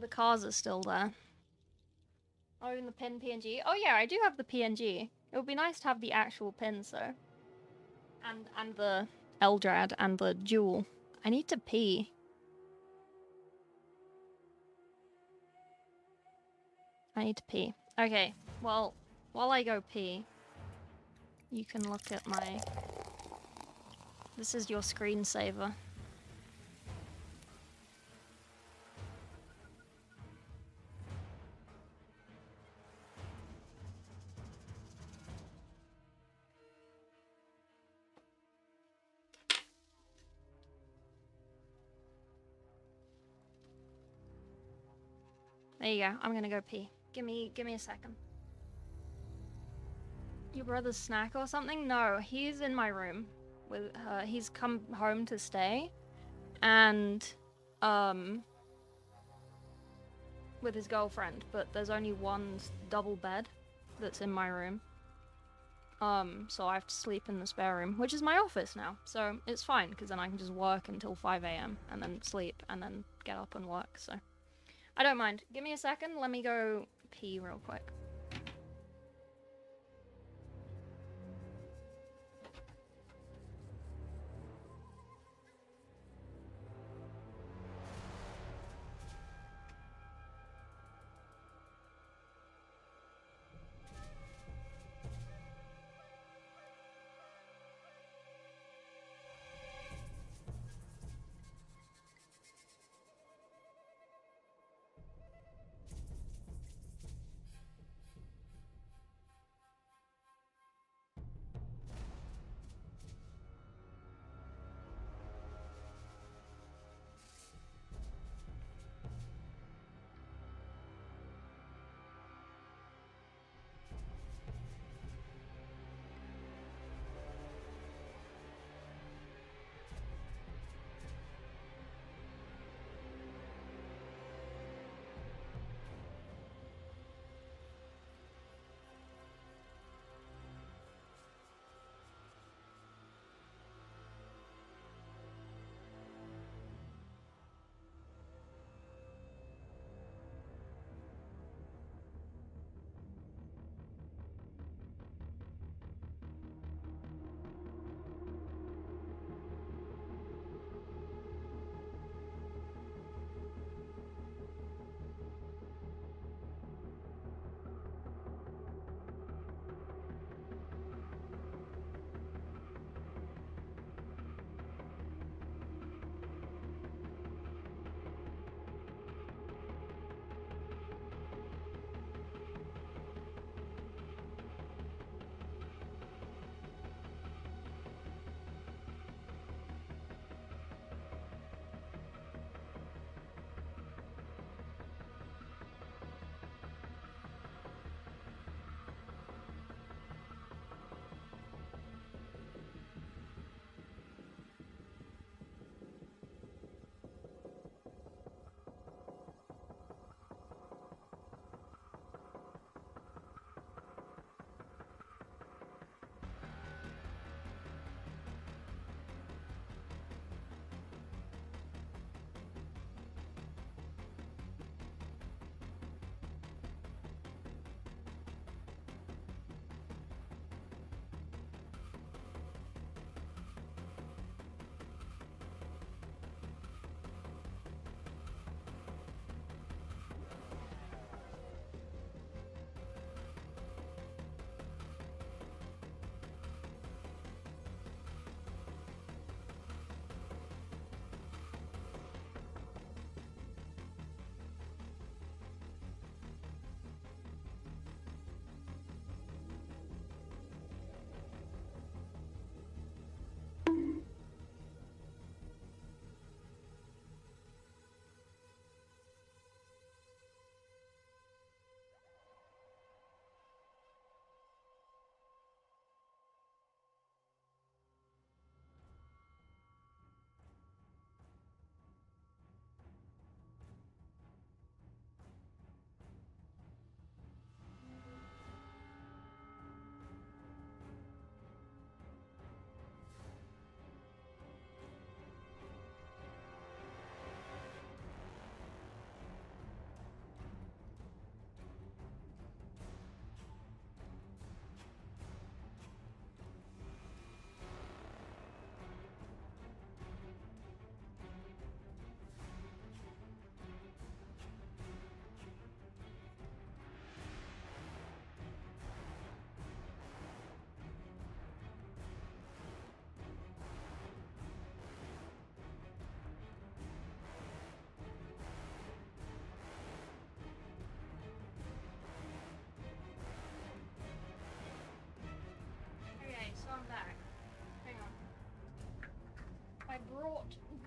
The cars are still there. Oh, and the pin PNG? Oh yeah, I do have the PNG. It would be nice to have the actual pins, though. And the Eldrad and the Jewel. I need to pee. I need to pee. Okay, well, while I go pee, you can look at my... This is your screensaver. There you go. I'm gonna go pee. Give me a second. Your brother's snack or something? No, he's in my room with her. He's come home to stay, and with his girlfriend. But there's only one double bed that's in my room. So I have to sleep in the spare room, which is my office now. So it's fine because then I can just work until 5 a.m. and then sleep and then get up and work. So. I don't mind. Give me a second. Let me go pee real quick.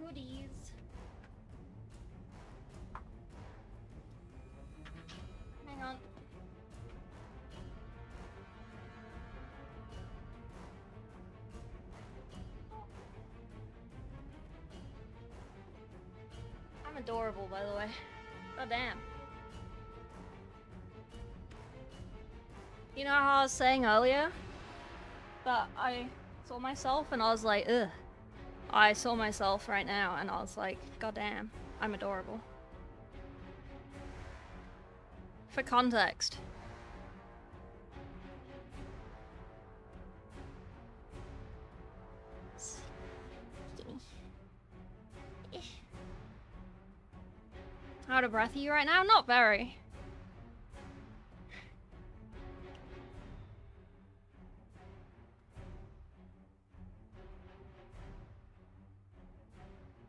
goodies. Hang on. I'm adorable, by the way. God damn. You know how I was saying earlier that I saw myself and I was like, ugh. I saw myself right now and I was like, god damn, I'm adorable. For context. Out of breath are you right now? Not very.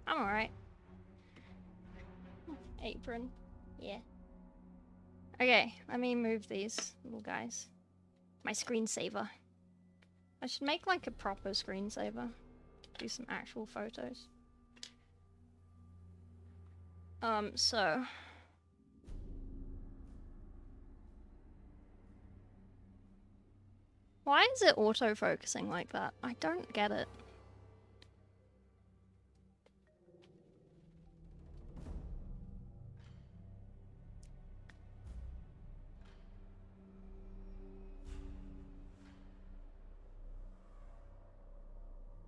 I'm alright. Apron. Yeah. Okay, let me move these little guys. My screensaver. I should make like a proper screensaver. Do some actual photos. So... why is it auto-focusing like that? I don't get it.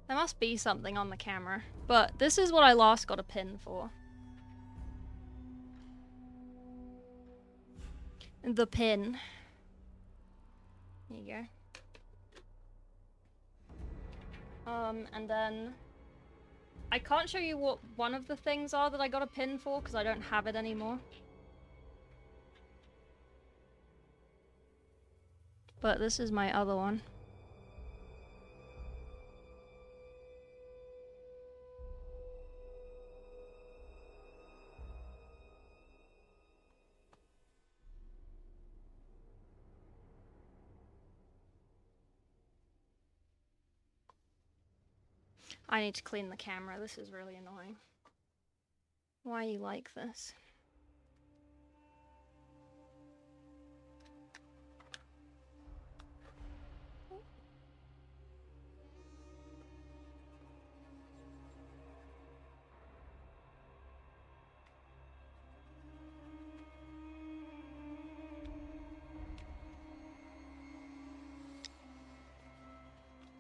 There must be something on the camera. But this is what I last got a pin for. The pin. There you go. And then... I can't show you what one of the things are that I got a pin for, because I don't have it anymore. But this is my other one. I need to clean the camera, this is really annoying. Why are you like this?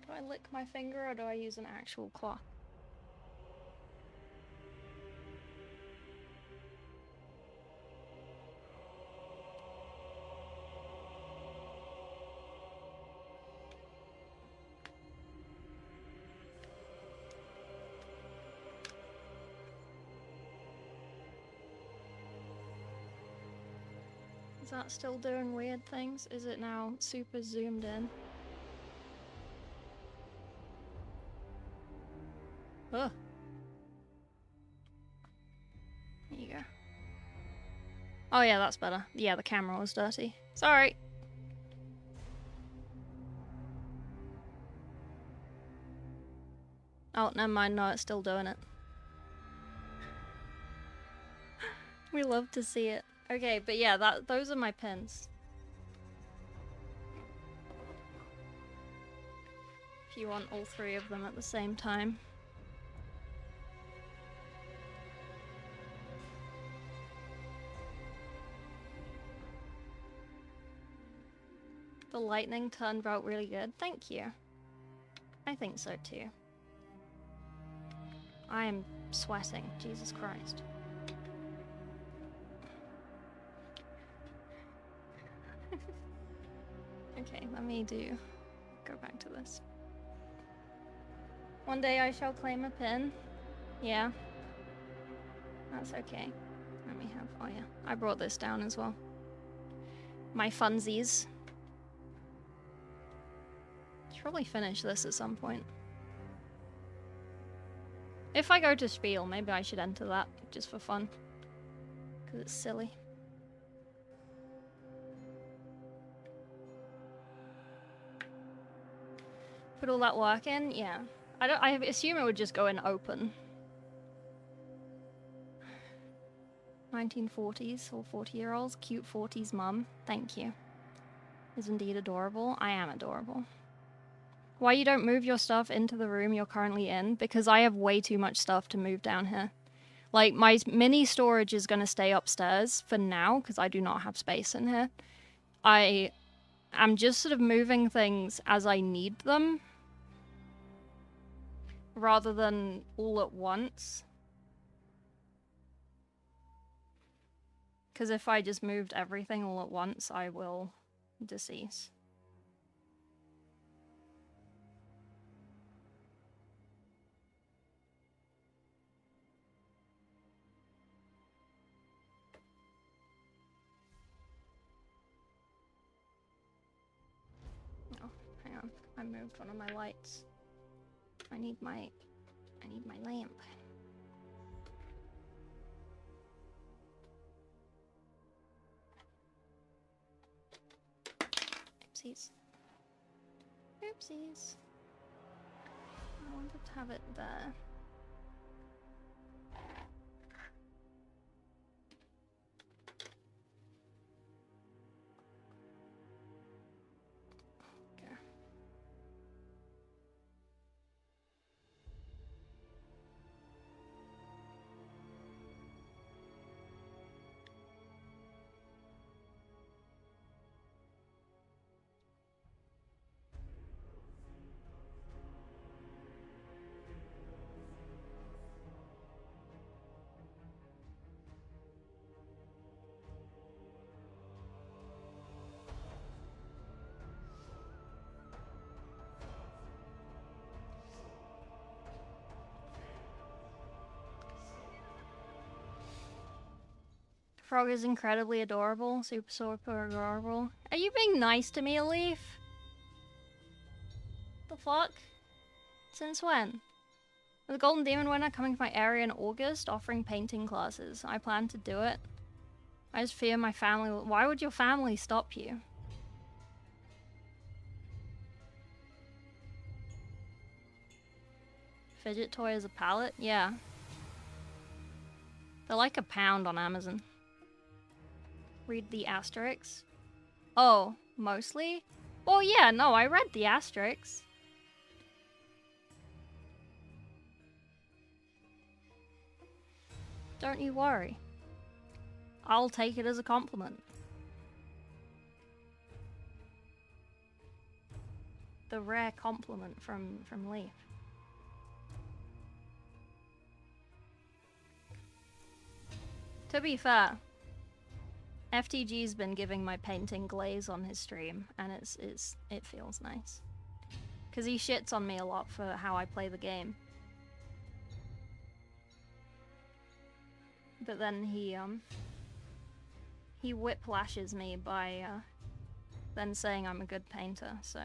Do I lick my finger or do I use an actual cloth? Is that still doing weird things? Is it now super zoomed in? Ugh. There you go. Oh yeah, that's better. Yeah, the camera was dirty. Sorry. Oh, never mind. No, it's still doing it. We love to see it. Okay, but yeah, those are my pins. If you want all three of them at the same time. The lightning turned out really good. Thank you. I think so too. I am sweating. Jesus Christ. Okay, let me go back to this. One day I shall claim a pin. Yeah. That's okay. Let me have, oh yeah. I brought this down as well. My funsies. Should probably finish this at some point. If I go to Spiel, maybe I should enter that, just for fun. Because it's silly. Put all that work in? Yeah. I assume it would just go in open. 1940s or 40-year-olds. Cute 40s mum. Thank you. Is indeed adorable. I am adorable. Why you don't move your stuff into the room you're currently in? Because I have way too much stuff to move down here. Like, my mini storage is going to stay upstairs for now, because I do not have space in here. I am just sort of moving things as I need them, rather than all at once. Because if I just moved everything all at once, I will decease. Oh, hang on. I moved one of my lights. I need my lamp. Oopsies. Oopsies. I wanted to have it there. Okay. Frog is incredibly adorable. Super adorable. Are you being nice to me, Leaf? The fuck? Since when? The Golden Demon winner coming to my area in August, offering painting classes. I plan to do it. I just fear my family will— Why would your family stop you? Fidget toy as a palette? Yeah. They're like £1 on Amazon. Read the asterisks. Oh, mostly? Well, yeah, no, I read the asterisks. Don't you worry. I'll take it as a compliment. The rare compliment from Leaf. To be fair, FTG's been giving my painting glaze on his stream, and it feels nice. Because he shits on me a lot for how I play the game. But then he whiplashes me by then saying I'm a good painter, so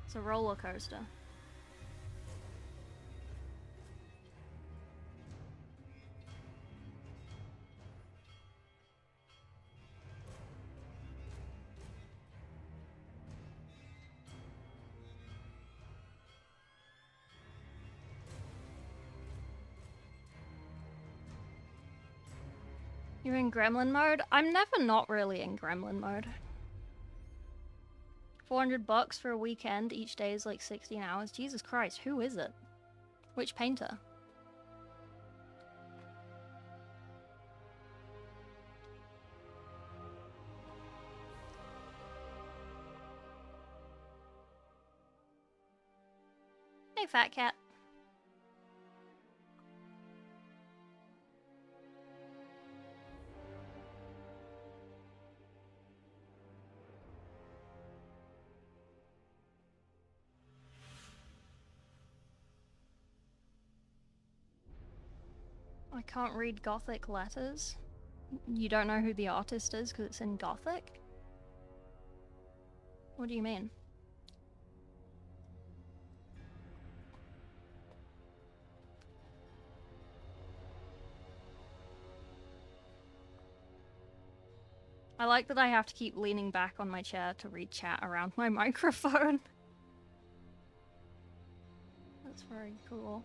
it's a roller coaster. You're in gremlin mode? I'm never not really in gremlin mode. $400 for a weekend, each day is like 16 hours. Jesus Christ, who is it? Which painter? Hey, fat cat. I can't read Gothic letters. You don't know who the artist is because it's in Gothic? What do you mean? I like that I have to keep leaning back on my chair to read chat around my microphone. That's very cool.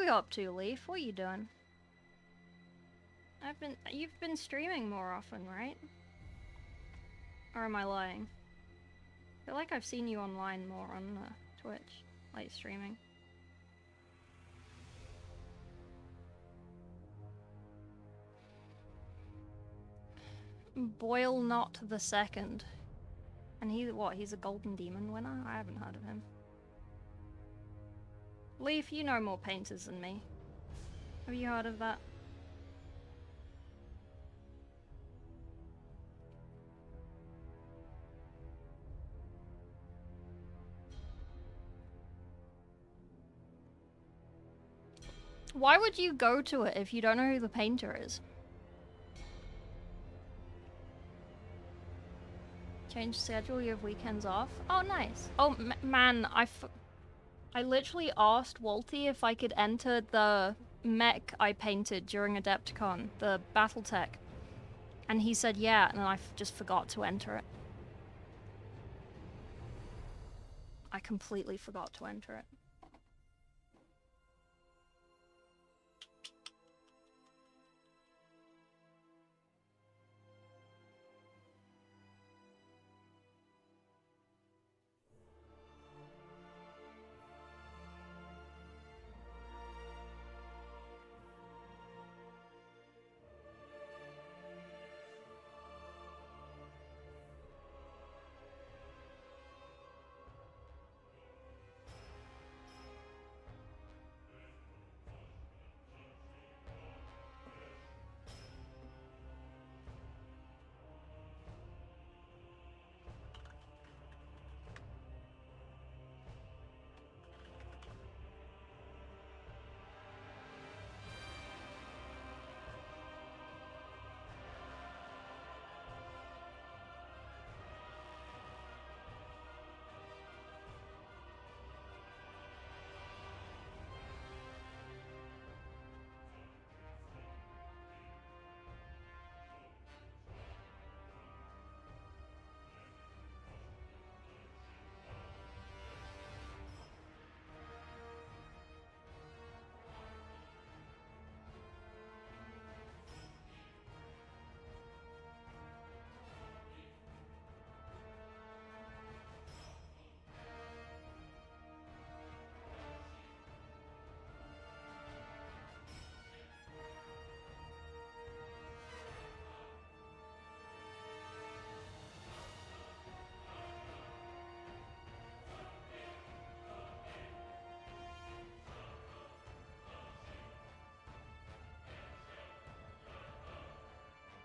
you up to, Leaf? What are you doing? You've been streaming more often, right? Or am I lying? I feel like I've seen you online more on Twitch, like streaming. Boyle Not the Second. And he's a Golden Demon winner? I haven't heard of him. Leaf, you know more painters than me. Have you heard of that? Why would you go to it if you don't know who the painter is? Change schedule, you have weekends off? Oh, nice. Oh, man, I literally asked Walty if I could enter the mech I painted during Adepticon, the Battletech. And he said yeah, and I just forgot to enter it. I completely forgot to enter it.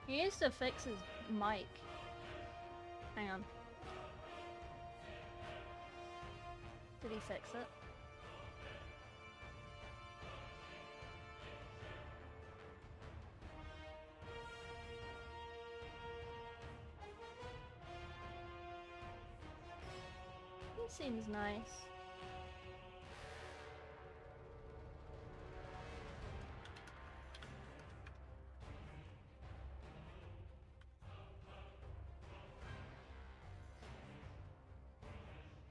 He needs to fix his mic. Hang on. Did he fix it? He seems nice.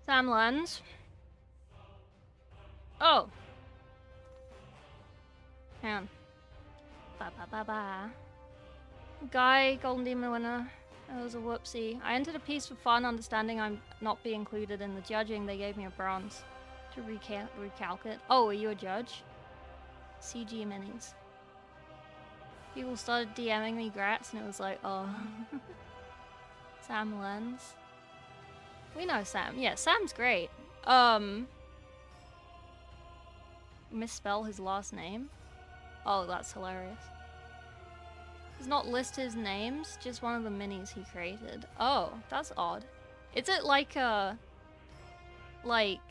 Sam Lens. Oh. Hang on. Ba ba ba ba. Guy, Golden Demon winner. That was a whoopsie. I entered a piece for fun, understanding I'm not be included in the judging. They gave me a bronze to recalc it. Oh, are you a judge? CG minis. People started DMing me grats, and it was like, oh. Sam Lens. We know Sam. Yeah, Sam's great. Misspell his last name? Oh, that's hilarious. Does not list his names, just one of the minis he created. Oh, that's odd. Is it like a... like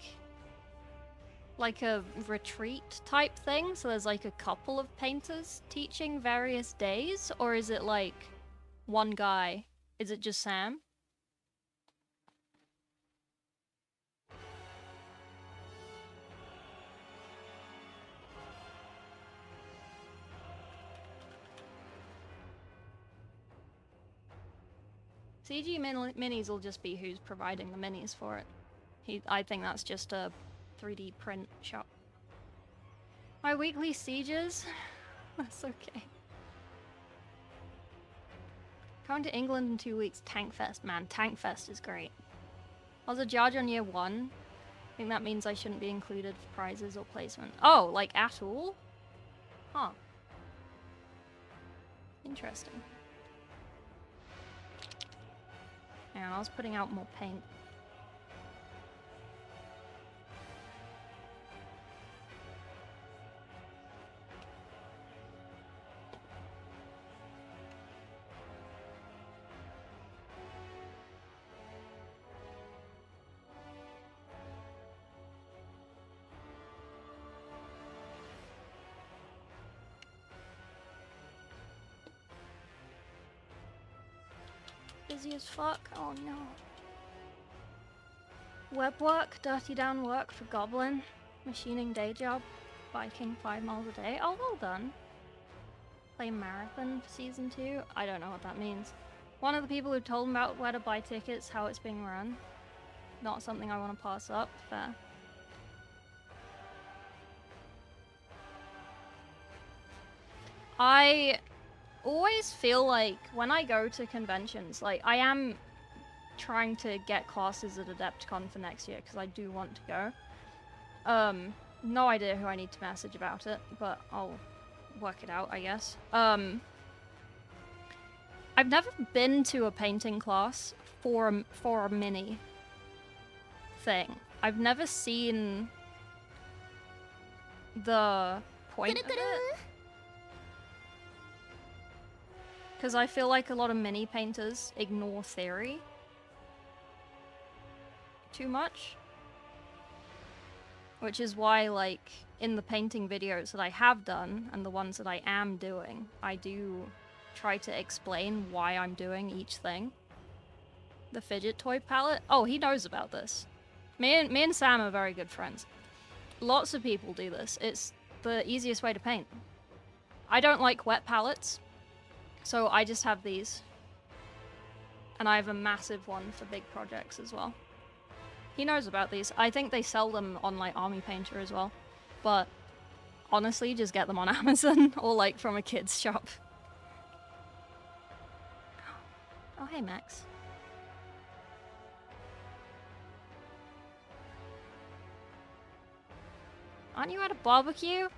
a retreat type thing? So there's like a couple of painters teaching various days? Or is it like one guy? Is it just Sam? CG minis will just be who's providing the minis for it. I think that's just a 3D print shop. My weekly sieges? That's okay. Coming to England in 2 weeks. Tankfest, man. Tankfest is great. I was a judge on year 1. I think that means I shouldn't be included for prizes or placement. Oh, like at all? Huh. Interesting. Yeah, I was putting out more paint. Busy as fuck. Oh no. Web work, dirty down work for Goblin. Machining day job. Biking 5 miles a day. Oh, well done. Play marathon for season 2. I don't know what that means. One of the people who told me about where to buy tickets, how it's being run. Not something I want to pass up. Fair. I always feel like when I go to conventions, like I am trying to get classes at Adepticon for next year because I do want to go. No idea who I need to message about it, but I'll work it out, I guess. I've never been to a painting class for a mini thing. I've never seen the point of it. Because I feel like a lot of mini painters ignore theory too much. Which is why, like, in the painting videos that I have done, and the ones that I am doing, I do try to explain why I'm doing each thing. The fidget toy palette? Oh, he knows about this. Me and Sam are very good friends. Lots of people do this. It's the easiest way to paint. I don't like wet palettes. So I just have these. And I have a massive one for big projects as well. He knows about these. I think they sell them on like Army Painter as well. But honestly, just get them on Amazon or like from a kid's shop. Oh, hey Max. Aren't you at a barbecue?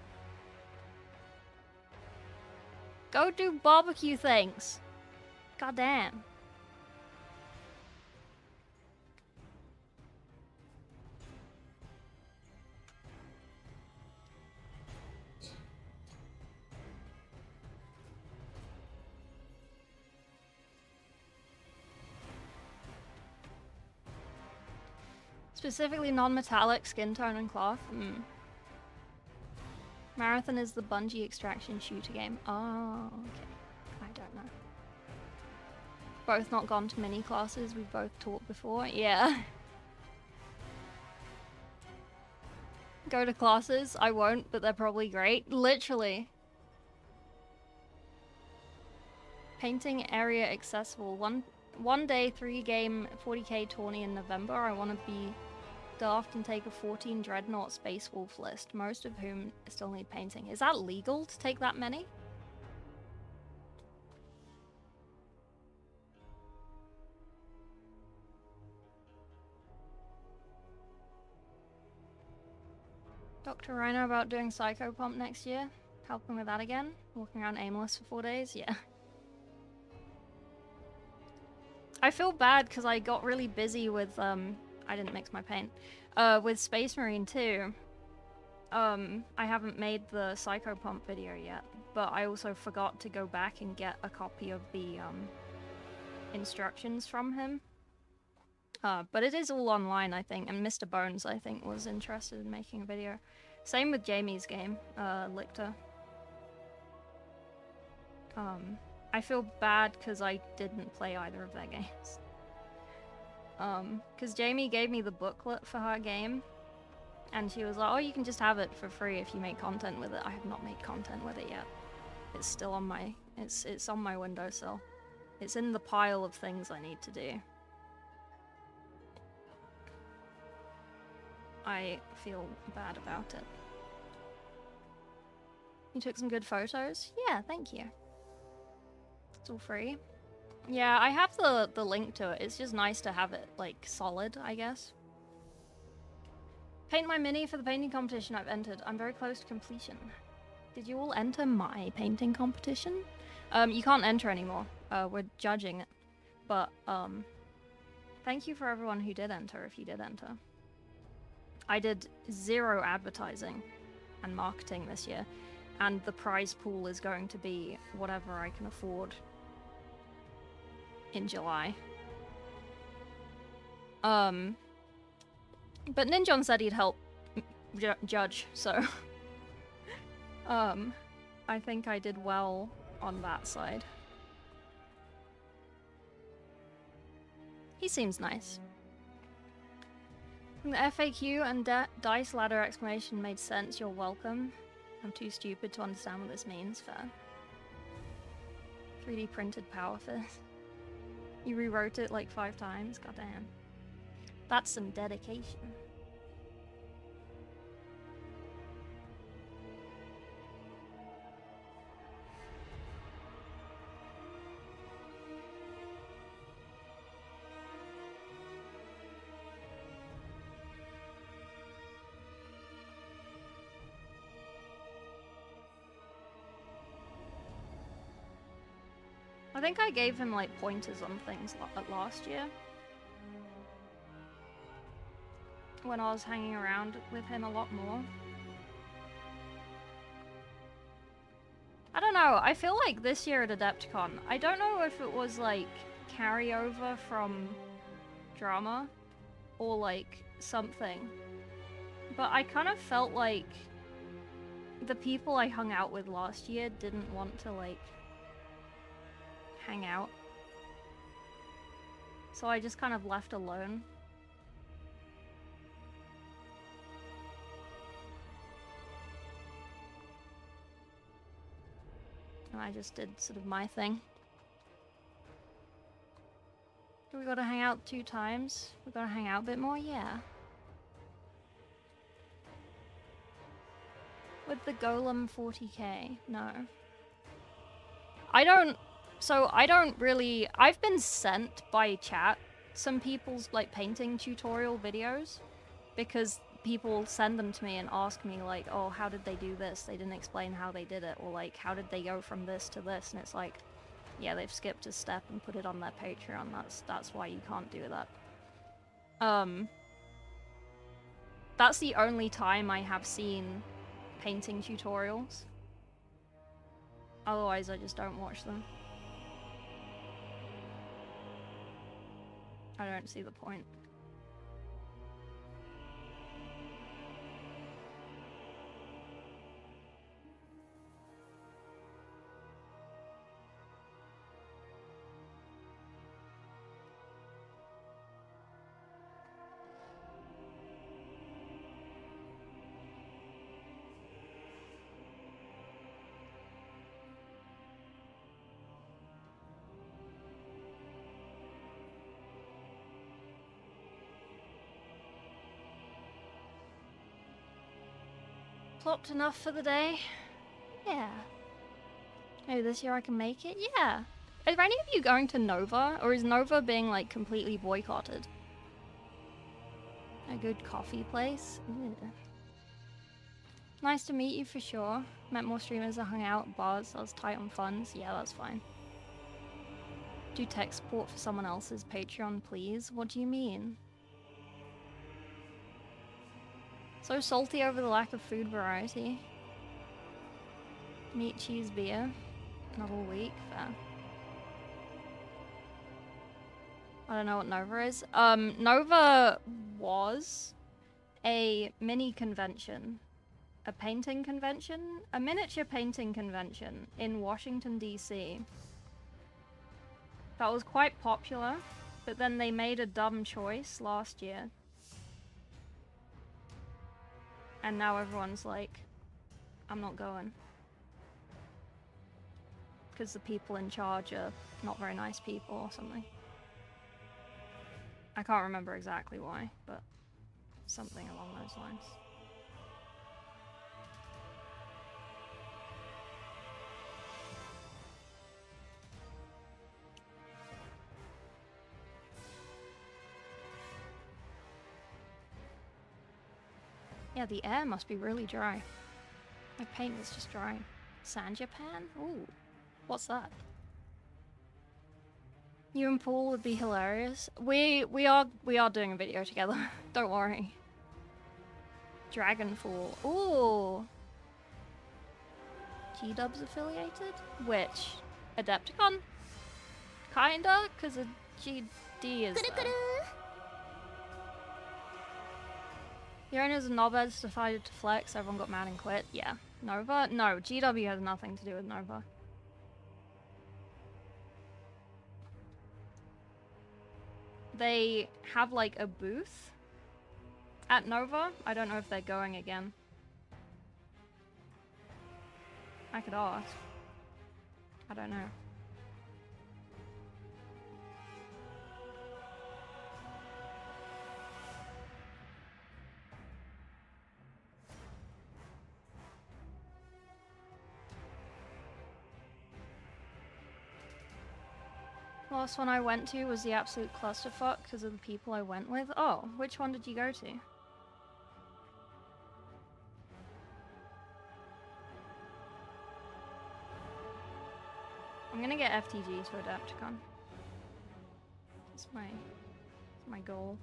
Go do barbecue things. Goddamn. Specifically non-metallic skin tone and cloth. Marathon is the Bungie extraction shooter game. Oh, okay. I don't know. Both not gone to mini classes. We've both taught before. Yeah. Go to classes. I won't, but they're probably great. Literally. Painting area accessible. One day 3-game 40k tourney in November. I want to be daft and take a 14 Dreadnought Space Wolf list, most of whom still need painting. Is that legal to take that many? Dr. Rhino about doing Psycho Pump next year. Helping with that again. Walking around aimless for 4 days. Yeah. I feel bad because I got really busy with, I didn't mix my paint. With Space Marine 2. I haven't made the Psycho Pump video yet, but I also forgot to go back and get a copy of the, instructions from him. But it is all online, I think, and Mr. Bones, I think, was interested in making a video. Same with Jamie's game, Lictor. I feel bad because I didn't play either of their games. Because Jamie gave me the booklet for her game, and she was like, oh, you can just have it for free if you make content with it. I have not made content with it yet. It's still on my, it's on my windowsill. It's in the pile of things I need to do. I feel bad about it. You took some good photos? Yeah, thank you. It's all free. Yeah, I have the link to it. It's just nice to have it, like, solid, I guess. Paint my mini for the painting competition I've entered. I'm very close to completion. Did you all enter my painting competition? You can't enter anymore. We're judging it. But, thank you for everyone who did enter, if you did enter. I did 0 advertising and marketing this year, and the prize pool is going to be whatever I can afford in July. But Ninjon said he'd help judge, so I think I did well on that side. He seems nice. The FAQ and dice ladder explanation made sense. You're welcome. I'm too stupid to understand what this means. Fair. 3D printed power fist. You rewrote it like 5 times. Goddamn. That's some dedication. I think I gave him like pointers on things last year when I was hanging around with him a lot more. I don't know, I feel like this year at Adepticon, I don't know if it was like carryover from drama or like something, but I kind of felt like the people I hung out with last year didn't want to like hang out, so I just kind of left alone. And I just did sort of my thing. Do we gotta hang out 2 times? We gotta hang out a bit more? Yeah. With the Golem 40k? No. I don't really... I've been sent by chat some people's like painting tutorial videos because people send them to me and ask me like, oh, how did they do this? They didn't explain how they did it, or like, how did they go from this to this? And it's like, yeah, they've skipped a step and put it on their Patreon. That's why you can't do that. That's the only time I have seen painting tutorials. Otherwise, I just don't watch them. I don't see the point. Plopped enough for the day? Yeah. Maybe this year I can make it? Yeah. Are any of you going to Nova? Or is Nova being, like, completely boycotted? A good coffee place? Ew. Nice to meet you for sure. Met more streamers that hung out at bars. I was tight on funds. Yeah, that's fine. Do tech support for someone else's Patreon, please? What do you mean? So salty over the lack of food variety. Meat, cheese, beer. Not all week. Fair. I don't know what Nova is. Nova was a mini convention. A painting convention? A miniature painting convention in Washington, D.C. That was quite popular, but then they made a dumb choice last year. And now everyone's like, I'm not going. Because the people in charge are not very nice people or something. I can't remember exactly why, but something along those lines. Yeah, the air must be really dry. My paint is just drying. Sand Japan? Ooh. What's that? You and Paul would be hilarious. We are doing a video together. Don't worry. Dragonfall. Ooh. G-Dub's affiliated? Which? Adepticon? Kinda, because a GD is there. The owners of Knobheads decided to flex, everyone got mad and quit. Yeah. Nova? No, GW has nothing to do with Nova. They have like a booth at Nova. I don't know if they're going again. I could ask. I don't know. Last one I went to was the absolute clusterfuck because of the people I went with. Oh, which one did you go to? I'm gonna get FTG to Adepticon. That's my goal.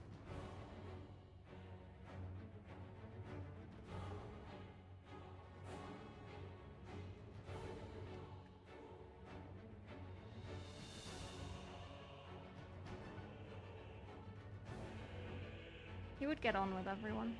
You would get on with everyone.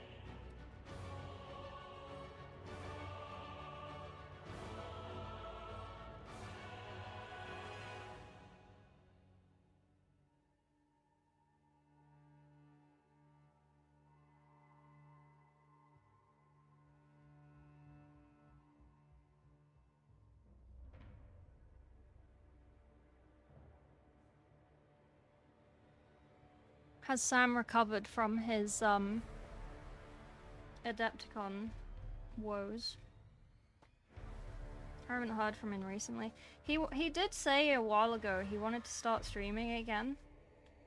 Has Sam recovered from his Adepticon woes? I haven't heard from him recently. He did say a while ago he wanted to start streaming again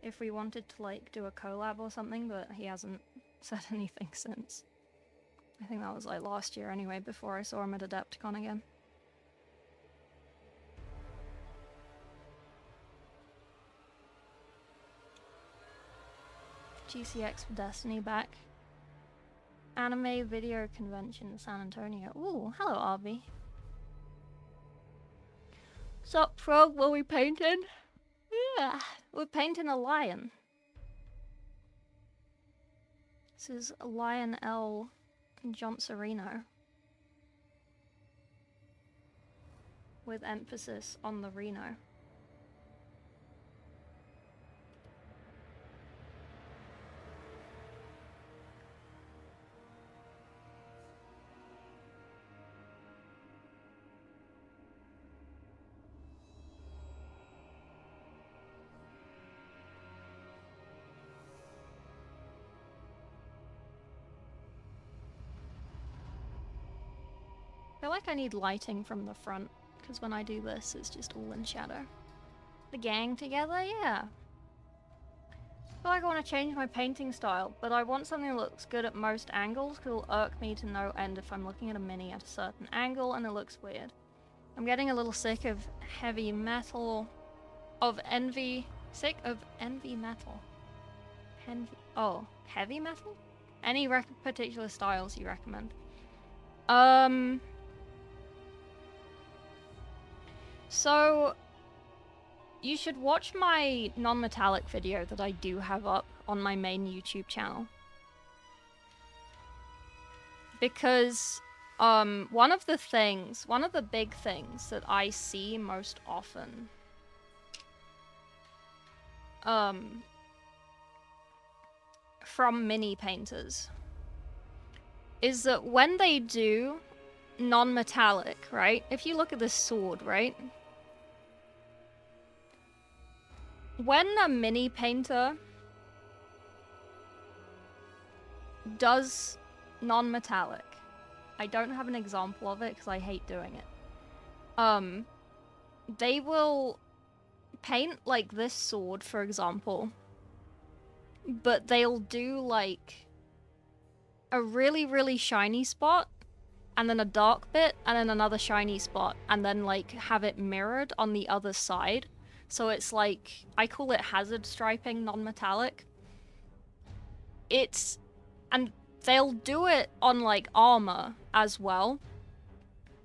if we wanted to like do a collab or something, but he hasn't said anything since. I think that was like last year anyway, before I saw him at Adepticon again. GCX for Destiny back. Anime Video Convention San Antonio. Ooh, hello Arby. Sup Frog, what are we painting? Yeah, we're painting a lion. This is Lion L. John Sereno. With emphasis on the Reno. I feel like I need lighting from the front, because when I do this, it's just all in shadow. The gang together? Yeah. I feel like I want to change my painting style, but I want something that looks good at most angles, because it'll irk me to no end if I'm looking at a mini at a certain angle and it looks weird. I'm getting a little sick of heavy metal, sick of envy metal. Oh, heavy metal? Any particular styles you recommend? So, you should watch my non-metallic video that I do have up on my main YouTube channel. Because, one of the big things that I see most often, from mini painters, is that when they do non-metallic, right? If you look at this sword, right? When a mini painter does non-metallic, I don't have an example of it because I hate doing it. They will paint like this sword, for example, but they'll do like a really, really shiny spot, and then a dark bit, and then another shiny spot, and then like have it mirrored on the other side. So it's like, I call it hazard striping, non-metallic. And they'll do it on like armor as well.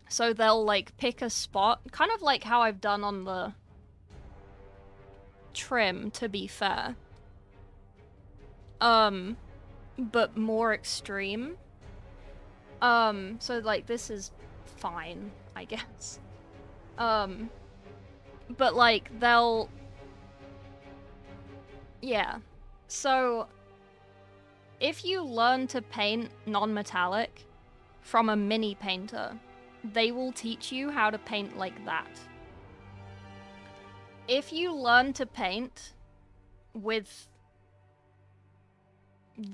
So they'll like pick a spot, kind of like how I've done on the trim, to be fair. But more extreme. So like this is fine, I guess. But like they'll, yeah. So if you learn to paint non-metallic from a mini painter, they will teach you how to paint like that. If you learn to paint with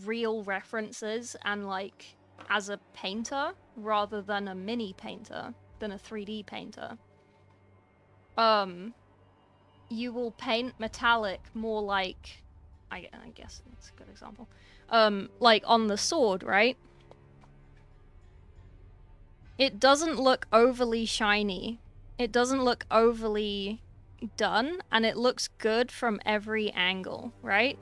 real references and like as a painter rather than a mini painter, than a 3D painter, you will paint metallic more like, I guess that's a good example, like on the sword, right? It doesn't look overly shiny. It doesn't look overly done, and it looks good from every angle, right?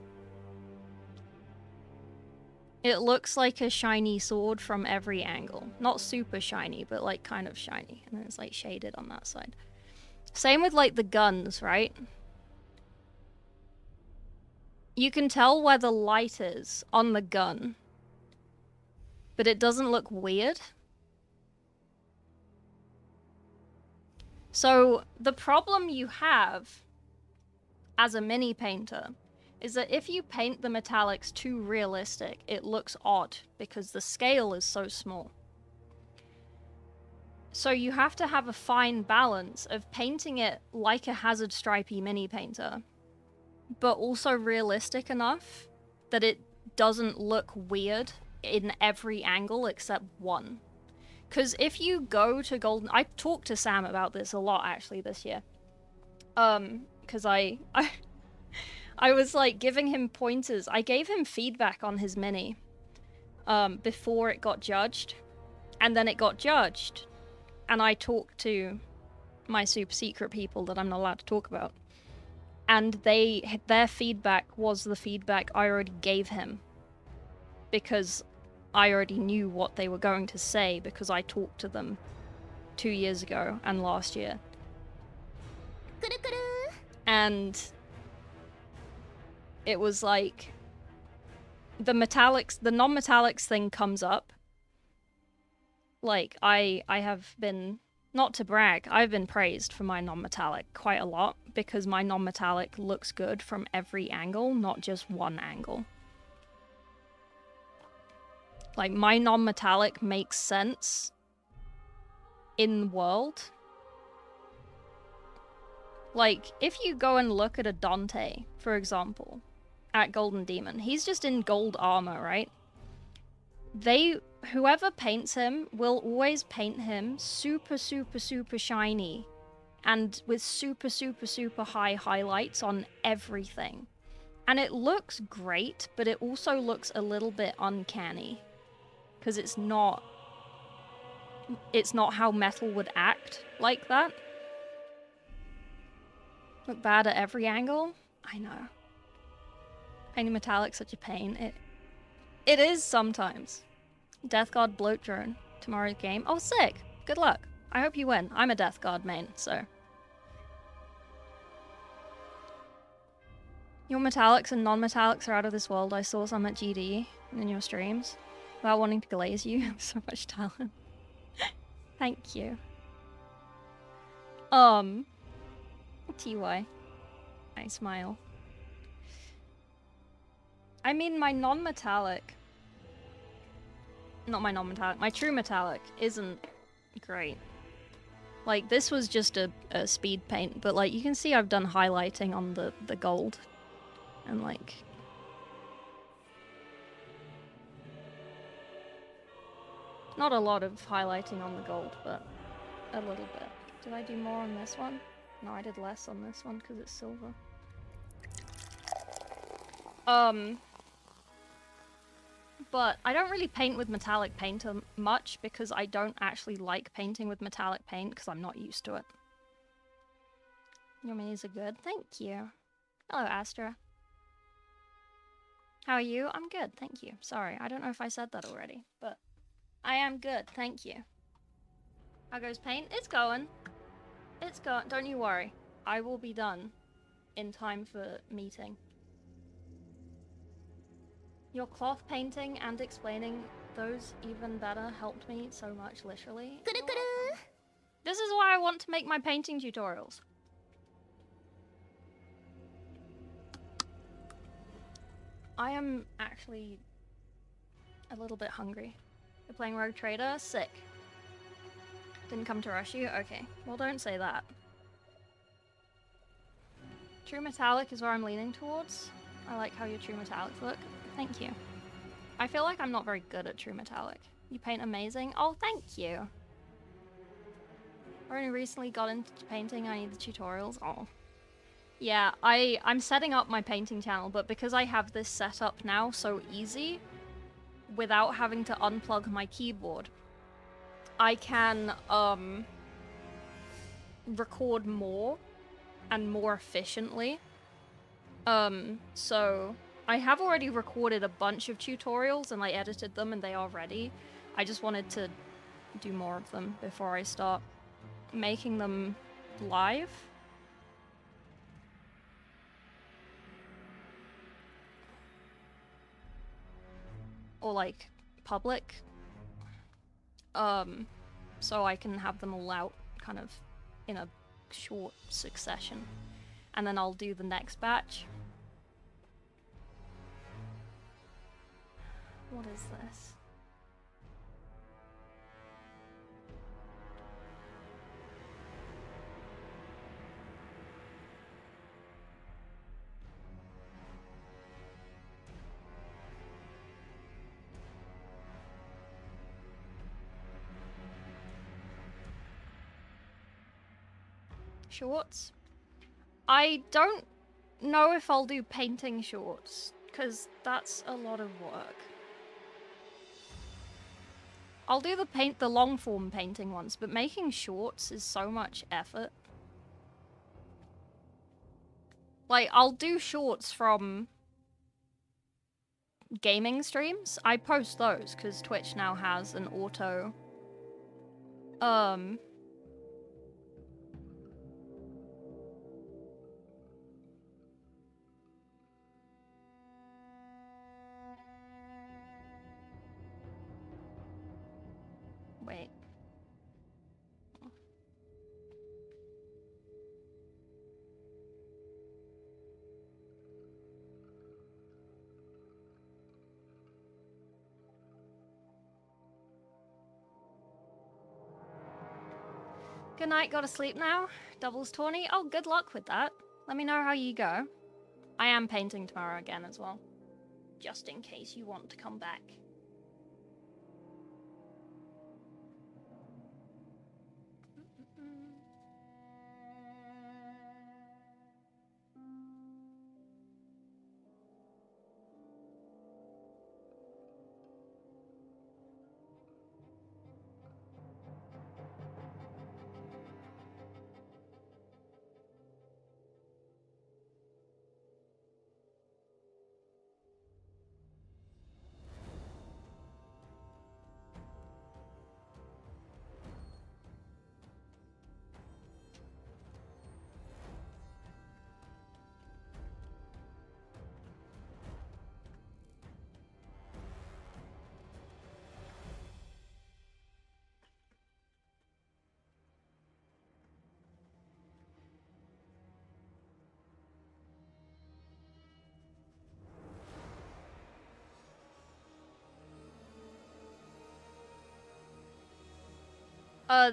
It looks like a shiny sword from every angle. Not super shiny, but like kind of shiny. And then it's like shaded on that side. Same with like the guns, right? You can tell where the light is on the gun, but it doesn't look weird. So the problem you have as a mini painter is that if you paint the metallics too realistic, it looks odd because the scale is so small. So you have to have a fine balance of painting it like a hazard stripey mini painter, but also realistic enough that it doesn't look weird in every angle except one. Because if you go to Golden... I talked to Sam about this a lot, actually, this year. Because I was, like, giving him pointers. I gave him feedback on his mini before it got judged. And then it got judged. And I talked to my super secret people that I'm not allowed to talk about. And their feedback was the feedback I already gave him. Because I already knew what they were going to say because I talked to them 2 years ago and last year. And it was like the metallics, the non-metallics thing comes up. Like I have been, not to brag, I've been praised for my non-metallic quite a lot because my non-metallic looks good from every angle, not just one angle. Like, my non-metallic makes sense in the world. Like, if you go and look at a Dante, for example, at Golden Demon, he's just in gold armor, right? Whoever paints him will always paint him super, super, super shiny and with super, super, super high highlights on everything. And it looks great, but it also looks a little bit uncanny. Because it's not how metal would act like that. Look bad at every angle? I know. Painting metallic, such a pain. It is sometimes. Death Guard bloat drone. Tomorrow's game. Oh, sick. Good luck. I hope you win. I'm a Death Guard main, so. Your metallics and non-metallics are out of this world. I saw some at GD in your streams. Without wanting to glaze you. So much talent. Thank you. TY. I smile. I mean, my non-metallic... Not my non-metallic. My true metallic isn't great. Like, this was just a speed paint, but, like, you can see I've done highlighting on the gold. And, like... Not a lot of highlighting on the gold, but a little bit. Did I do more on this one? No, I did less on this one because it's silver. but I don't really paint with metallic paint much because I don't actually like painting with metallic paint because I'm not used to it. Your minis are good. Thank you. Hello, Astra. How are you? I'm good, thank you. Sorry, I don't know if I said that already, but I am good, thank you. How goes paint? It's going. It's going. Don't you worry. I will be done in time for meeting. Your cloth painting and explaining those even better helped me so much, literally. This is why I want to make my painting tutorials. I am actually a little bit hungry. You're playing Rogue Trader? Sick. Didn't come to rush you? Okay. Well, don't say that. True metallic is where I'm leaning towards. I like how your true metallics look. Thank you. I feel like I'm not very good at true metallic. You paint amazing. Oh, thank you. I only recently got into painting. I need the tutorials. Oh. Yeah, I'm setting up my painting channel, but because I have this set up now so easy, without having to unplug my keyboard, I can record more and more efficiently. So I have already recorded a bunch of tutorials and I edited them and they are ready. I just wanted to do more of them before I start making them live. Or like public. So I can have them all out kind of in a short succession. And then I'll do the next batch. What is this? Shorts? I don't know if I'll do painting shorts, because that's a lot of work. I'll do the long form painting ones, but making shorts is so much effort. Like, I'll do shorts from gaming streams. I post those, because Twitch now has an auto... Wait. Good night, gotta sleep now. Doubles tourney? Oh, good luck with that. Let me know how you go. I am painting tomorrow again as well. Just in case you want to come back.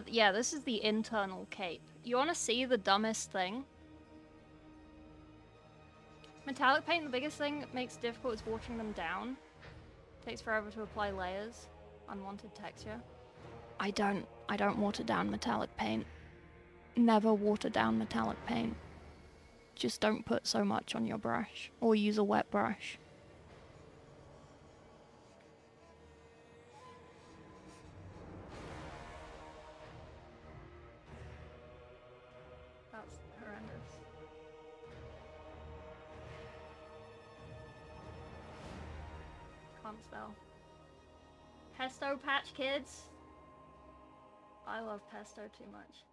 Yeah, this is the internal cape. You want to see the dumbest thing? Metallic paint, the biggest thing that makes it difficult is watering them down. Takes forever to apply layers. Unwanted texture. I don't water down metallic paint. Never water down metallic paint. Just don't put so much on your brush. Or use a wet brush. That's horrendous. Can't spell. Pesto Patch Kids? I love pesto too much.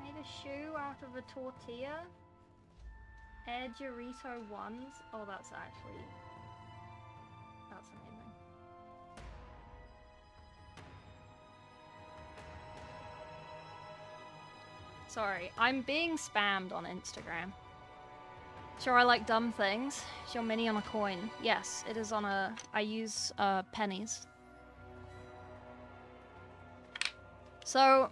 Made a shoe out of a tortilla? Air Dorito ones? Oh, that's amazing. Sorry, I'm being spammed on Instagram. Sure, I like dumb things. Is your mini on a coin? Yes, it is on a... I use pennies. So...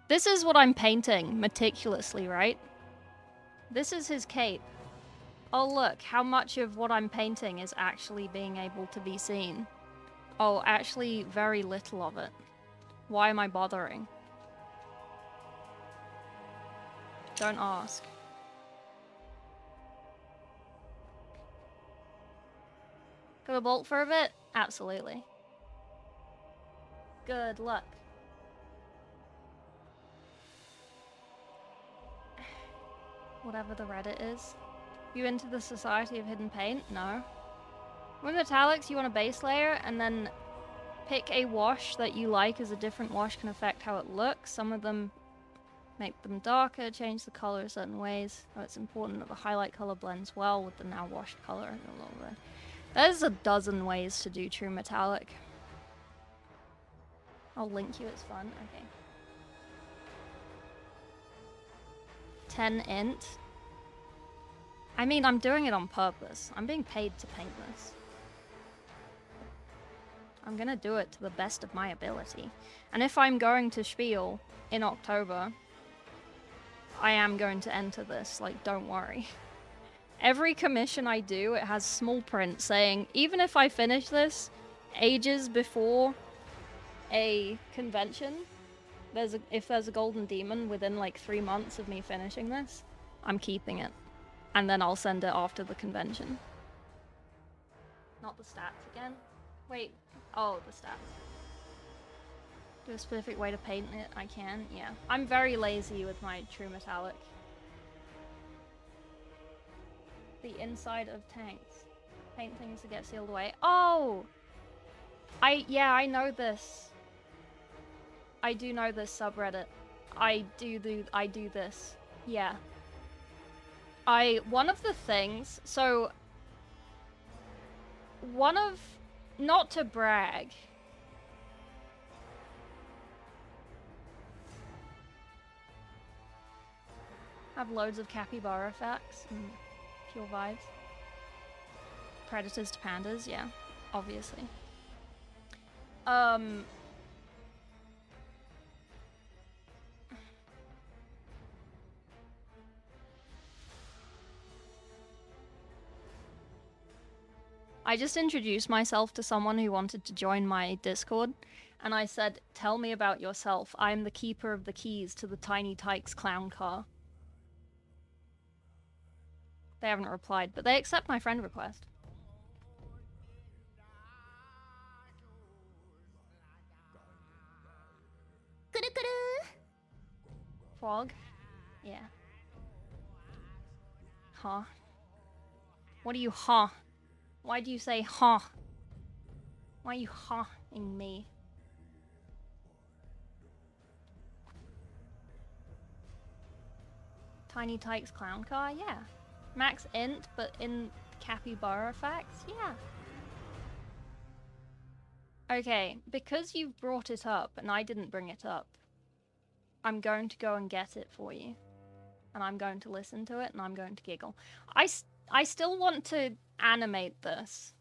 this is what I'm painting meticulously, right? This is his cape. Oh look, how much of what I'm painting is actually being able to be seen. Oh, actually very little of it. Why am I bothering? Don't ask. Got a bolt for a bit? Absolutely. Good luck. Whatever the Reddit is. You into the Society of Hidden Paint? No. With metallics, you want a base layer, and then pick a wash that you like, as a different wash can affect how it looks. Some of them make them darker, change the color in certain ways. Oh, it's important that the highlight color blends well with the now washed color. There's a dozen ways to do true metallic. I'll link you, it's fun. Okay. 10 int. I mean, I'm doing it on purpose. I'm being paid to paint this. I'm gonna do it to the best of my ability. And if I'm going to Spiel in October, I am going to enter this, like, don't worry. Every commission I do, it has small print saying, even if I finish this ages before a convention, if there's a golden demon within like 3 months of me finishing this, I'm keeping it. And then I'll send it after the convention. Not the stats again. Wait. Oh, the stats. Do a specific way to paint it? I can, yeah. I'm very lazy with my true metallic. The inside of tanks. Paint things that get sealed away. Oh! Yeah, I know this. I do know this subreddit. I do this. Yeah. One of the things, so... not to brag. Have loads of capybara facts and pure vibes. Predators to pandas, yeah, obviously. I just introduced myself to someone who wanted to join my Discord, and I said, tell me about yourself. I'm the keeper of the keys to the Tiny Tykes clown car. They haven't replied, but they accept my friend request. Frog? Yeah. Huh? What do you huh? Why do you say huh? Why are you huh-ing me? Tiny Tykes clown car? Yeah. Max int, but in capybara facts? Yeah. Okay, because you've brought it up and I didn't bring it up, I'm going to go and get it for you. And I'm going to listen to it and I'm going to giggle. I still want to animate this.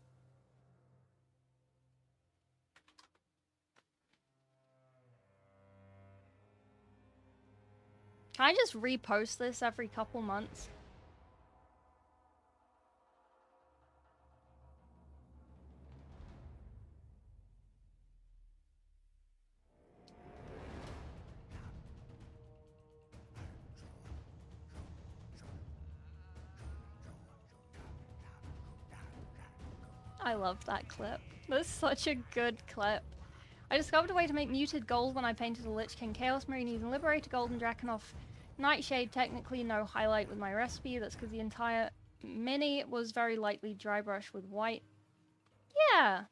Can I just repost this every couple months? I love that clip. That's such a good clip. I discovered a way to make muted gold when I painted a Lich King Chaos Marine using Liberator Gold and Drakenhof Nightshade. Technically no highlight with my recipe. That's because the entire mini was very lightly dry brushed with white. Yeah!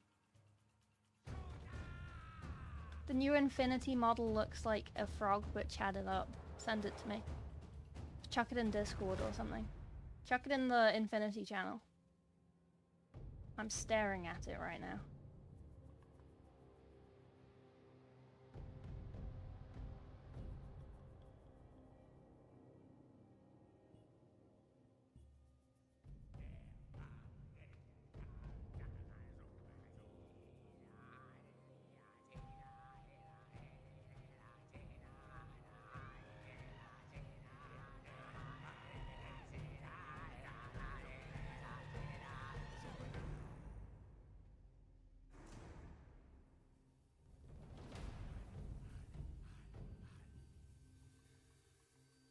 The new Infinity model looks like a frog but chatted up. Send it to me. Chuck it in Discord or something. Chuck it in the Infinity channel. I'm staring at it right now.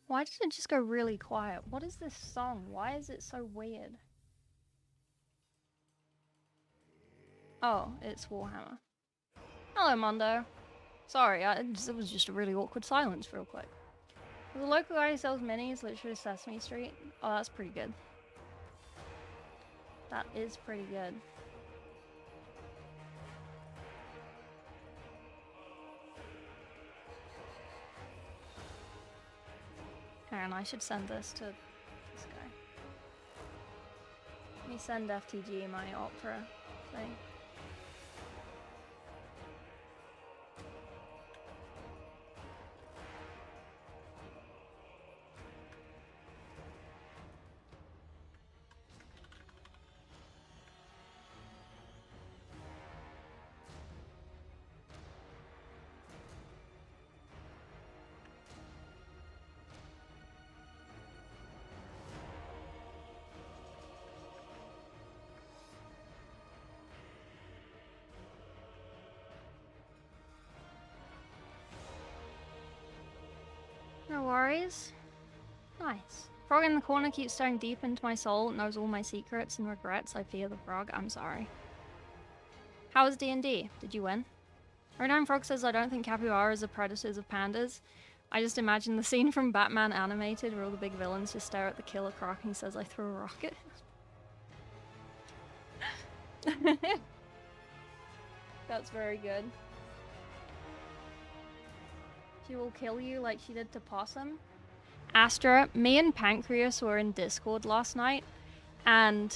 Why did it just go really quiet? What is this song? Why is it so weird? Oh, it's Warhammer. Hello, Mondo. Sorry, it was just a really awkward silence real quick. The local guy who sells minis literally Sesame Street. Oh, that's pretty good. That is pretty good. Hang on, I should send this to this guy. Let me send FTG my opera thing. No worries. Nice. Frog in the corner keeps staring deep into my soul, knows all my secrets and regrets. I fear the frog. I'm sorry. How was D&D? Did you win? Rodine Frog says, I don't think capybaras are predators of pandas. I just imagine the scene from Batman Animated where all the big villains just stare at the killer croc and he says, I threw a rocket. That's very good. She will kill you like she did to Possum. Astra, me and Pancreas were in Discord last night, and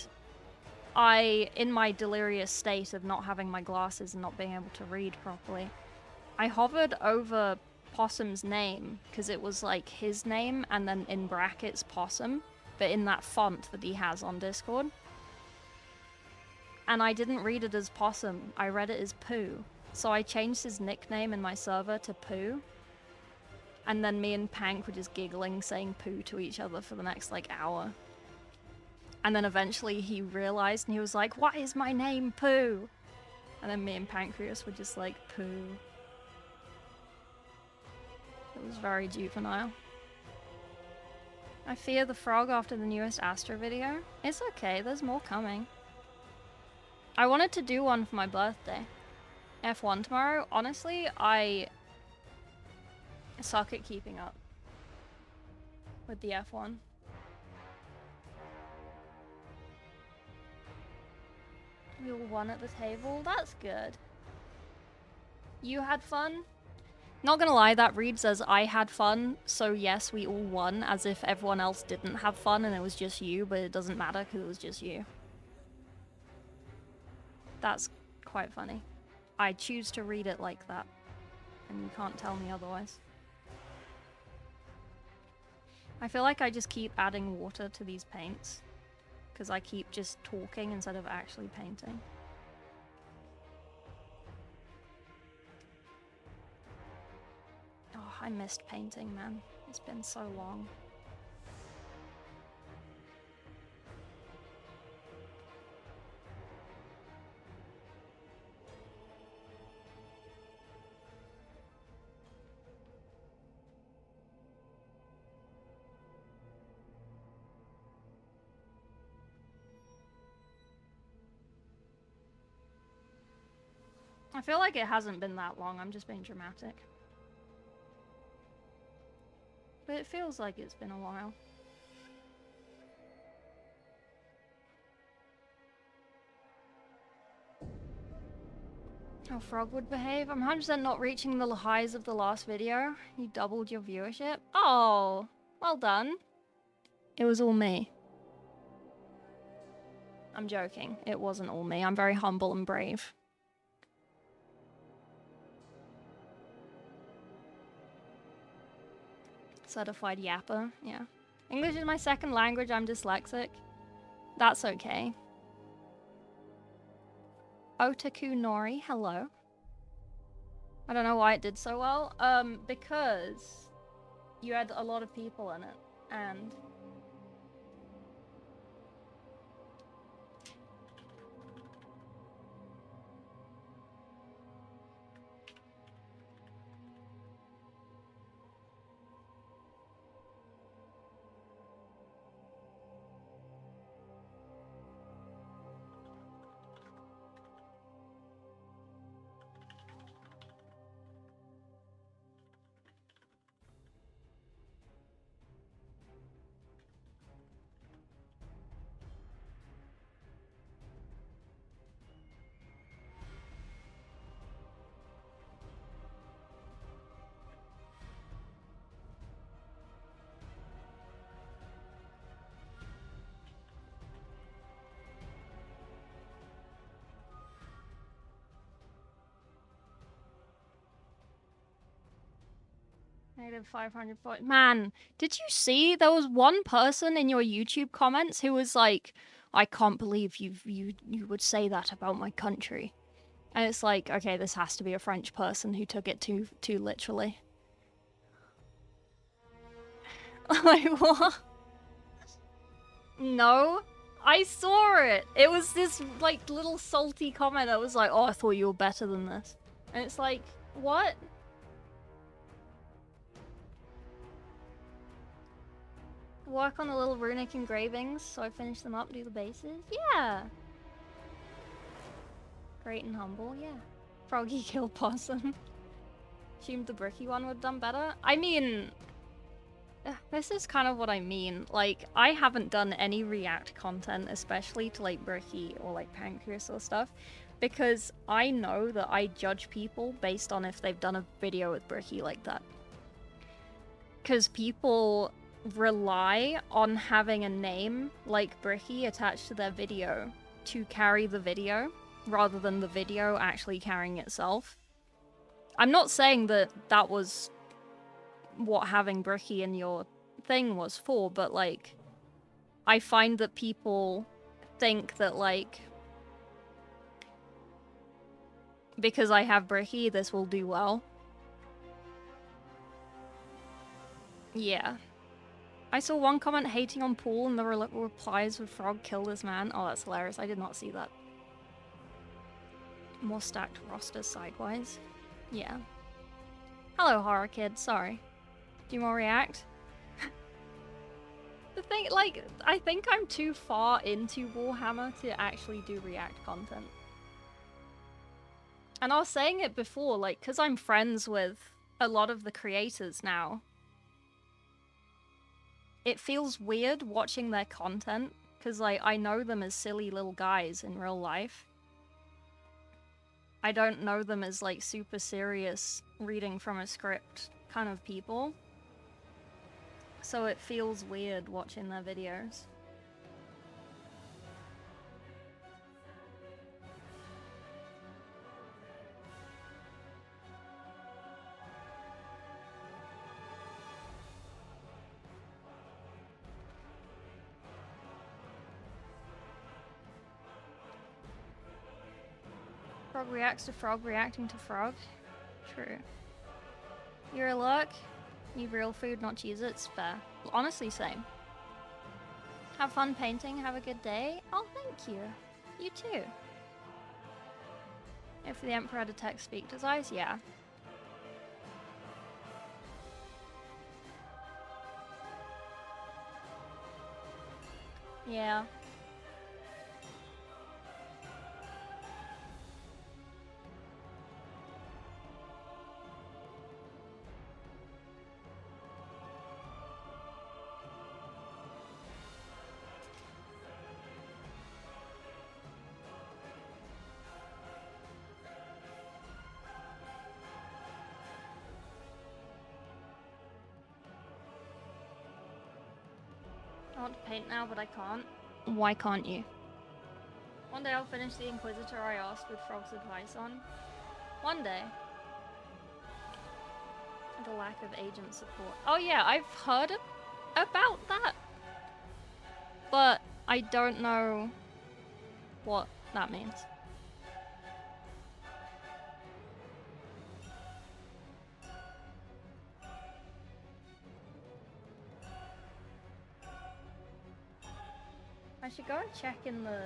I, in my delirious state of not having my glasses and not being able to read properly, I hovered over Possum's name, because it was like his name and then in brackets Possum, but in that font that he has on Discord. And I didn't read it as Possum, I read it as Pooh. So I changed his nickname in my server to Pooh. And then me and Pank were just giggling, saying poo to each other for the next, like, hour. And then eventually he realized and he was like, why is my name Pooh? And then me and Pancreas were just like, poo. It was very juvenile. I fear the frog after the newest Astra video. It's okay, there's more coming. I wanted to do one for my birthday. F1 tomorrow. Honestly, I suck at keeping up with the F1. We all won at the table. That's good. You had fun? Not gonna lie, that read says I had fun, so yes, we all won, as if everyone else didn't have fun and it was just you, but it doesn't matter because it was just you. That's quite funny. I choose to read it like that, and you can't tell me otherwise. I feel like I just keep adding water to these paints, because I keep just talking instead of actually painting. Oh, I missed painting, man. It's been so long. I feel like it hasn't been that long, I'm just being dramatic. But it feels like it's been a while. How Frog would behave? I'm 100% not reaching the highs of the last video. You doubled your viewership. Oh, well done. It was all me. I'm joking. It wasn't all me. I'm very humble and brave. Certified yapper, yeah. English is my second language. I'm dyslexic. That's okay. Otaku Nori, hello. I don't know why it did so well. Because you had a lot of people in it, and -500 points. Man, did you see there was one person in your YouTube comments who was like, I can't believe you would say that about my country. And it's like, okay, this has to be a French person who took it too literally. Like, what? No, I saw it. It was this like little salty comment that was like, oh, I thought you were better than this. And it's like, what? Work on the little runic engravings, so I finish them up, do the bases. Yeah. Great and humble, yeah. Froggy killed possum. Assumed the bricky one would have done better. I mean, this is kind of what I mean. Like, I haven't done any React content, especially to like bricky or like pancreas or stuff, because I know that I judge people based on if they've done a video with bricky like that. Because people rely on having a name like Bricky attached to their video to carry the video, rather than the video actually carrying itself. I'm not saying that that was what having Bricky in your thing was for, but like, I find that people think that like, because I have Bricky, this will do well. Yeah. I saw one comment hating on Paul and the replies with Frog kill this man. Oh, that's hilarious. I did not see that. More stacked rosters sidewise. Yeah. Hello, Horror Kid. Sorry. Do you want to react? The thing, like, I think I'm too far into Warhammer to actually do react content. And I was saying it before, like, because I'm friends with a lot of the creators now, it feels weird watching their content, because like, I know them as silly little guys in real life. I don't know them as like super serious, reading from a script kind of people. So it feels weird watching their videos. Frog reacts to frog reacting to frog. True. You're a lurk. Need real food, not Cheez-Its. Fair. Honestly, same. Have fun painting. Have a good day. Oh, thank you. You too. If the Emperor had a text speak to his eyes, yeah. Yeah. want to paint now, but I can't. Why can't you? One day I'll finish the Inquisitor I asked with Frog's advice on. One day. The lack of agent support. Oh yeah, I've heard about that. But I don't know what that means. I should go and check in the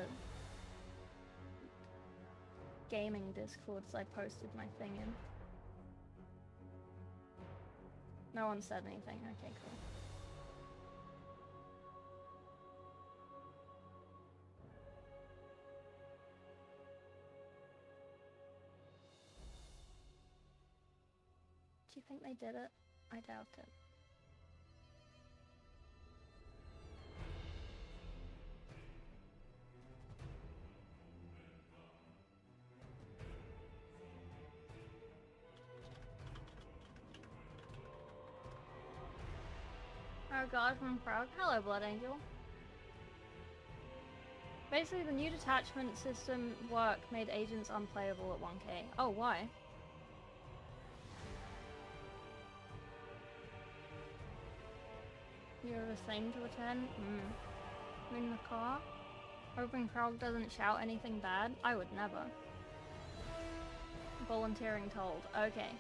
gaming discords I posted my thing in. No one said anything. Okay, cool. Do you think they did it? I doubt it. Oh god, from Prague. Hello, Blood Angel. Basically, the new detachment system work made agents unplayable at 1k. Oh, why? You have a thing to attend? In the car? Hoping Prague doesn't shout anything bad? I would never. Volunteering told. Okay.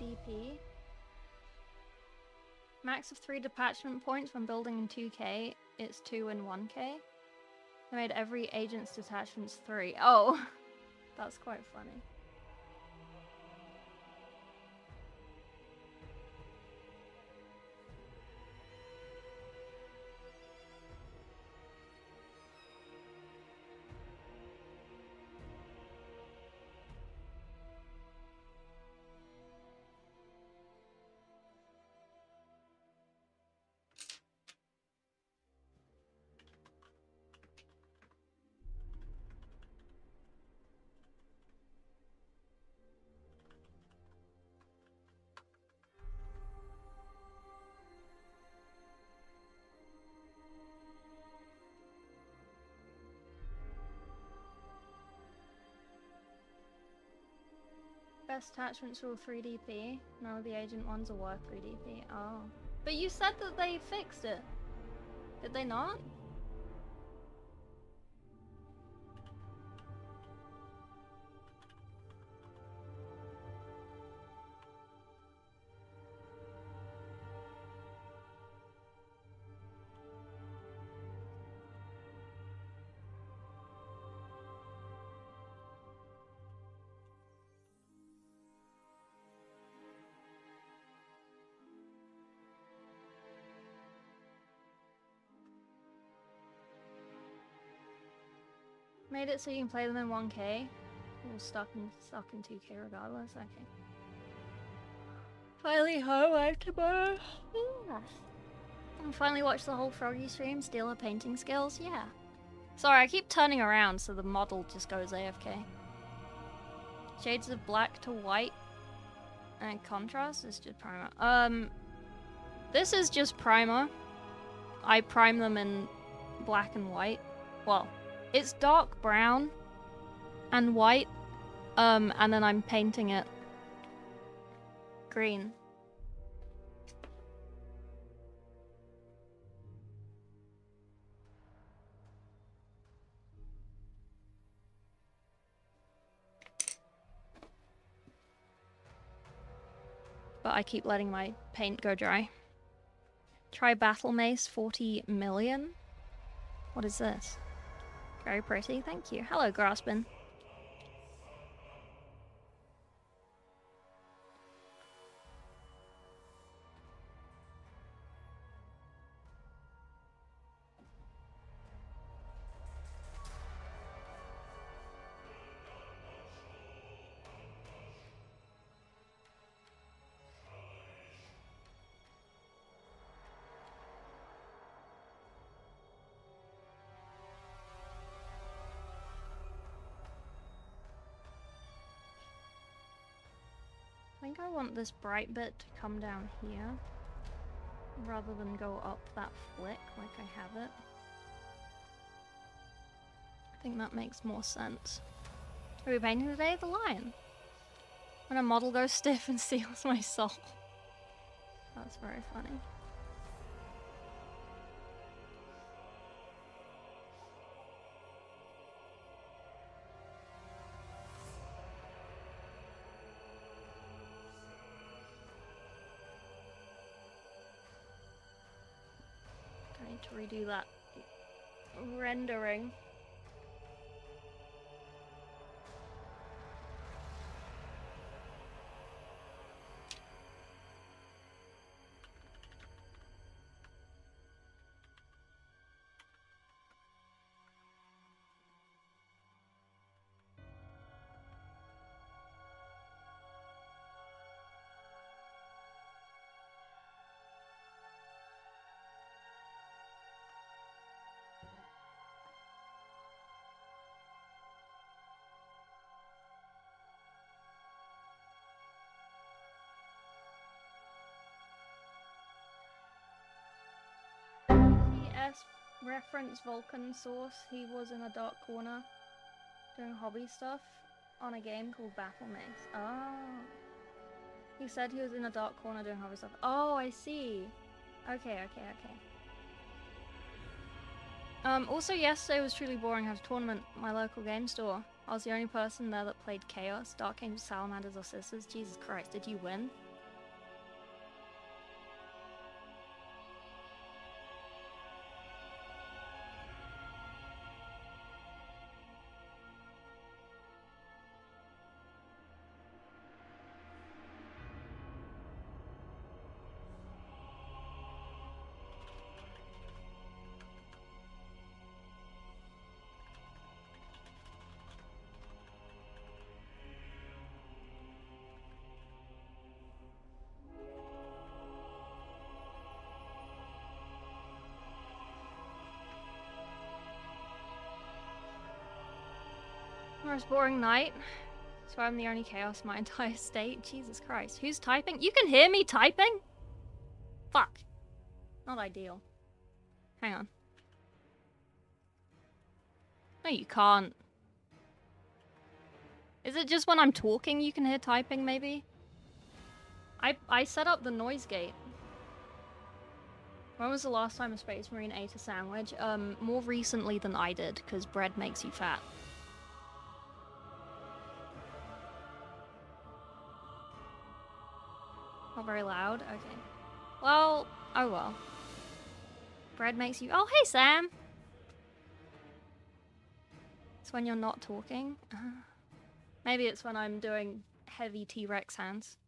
DP. Max of 3 detachment points when building in 2k. It's 2 in 1k. They made every agent's detachments 3. Oh, that's quite funny. Best attachments rule 3DP. None of the agent ones are worth 3DP. Oh. But you said that they fixed it. Did they not? Made it so you can play them in 1k. Or stuck in 2k regardless. Okay. Finally home live tomorrow. Yeah. And finally watch the whole Froggy stream. Steal her painting skills. Yeah. Sorry, I keep turning around so the model just goes AFK. Shades of black to white. And contrast is just primer. This is just primer. I prime them in black and white. Well, it's dark brown and white, and then I'm painting it green. But I keep letting my paint go dry. Try Battle Mace 40 million? What is this? Very pretty, thank you. Hello, Graspin. think I want this bright bit to come down here rather than go up that flick like I have it. I think that makes more sense. Are we painting today? The lion. When a model goes stiff and steals my soul. That's very funny. I need to redo that rendering. CS reference Vulcan source. He was in a dark corner doing hobby stuff on a game called Battle Maze. Oh. He said he was in a dark corner doing hobby stuff. Oh, I see. Okay. Also yesterday was truly boring. I had a tournament at my local game store. I was the only person there that played Chaos, Dark Angels, Salamanders, or Sisters. Jesus Christ, did you win? Most boring night. So I'm the only chaos in my entire state. Jesus Christ. Who's typing? You can hear me typing? Fuck. Not ideal. Hang on. No, you can't. Is it just when I'm talking you can hear typing, maybe? I set up the noise gate. When was the last time a Space Marine ate a sandwich? More recently than I did, because bread makes you fat. Not very loud? Okay. Well, oh well. Bread makes you— oh, hey, Sam! It's when you're not talking. Maybe it's when I'm doing heavy T-Rex hands.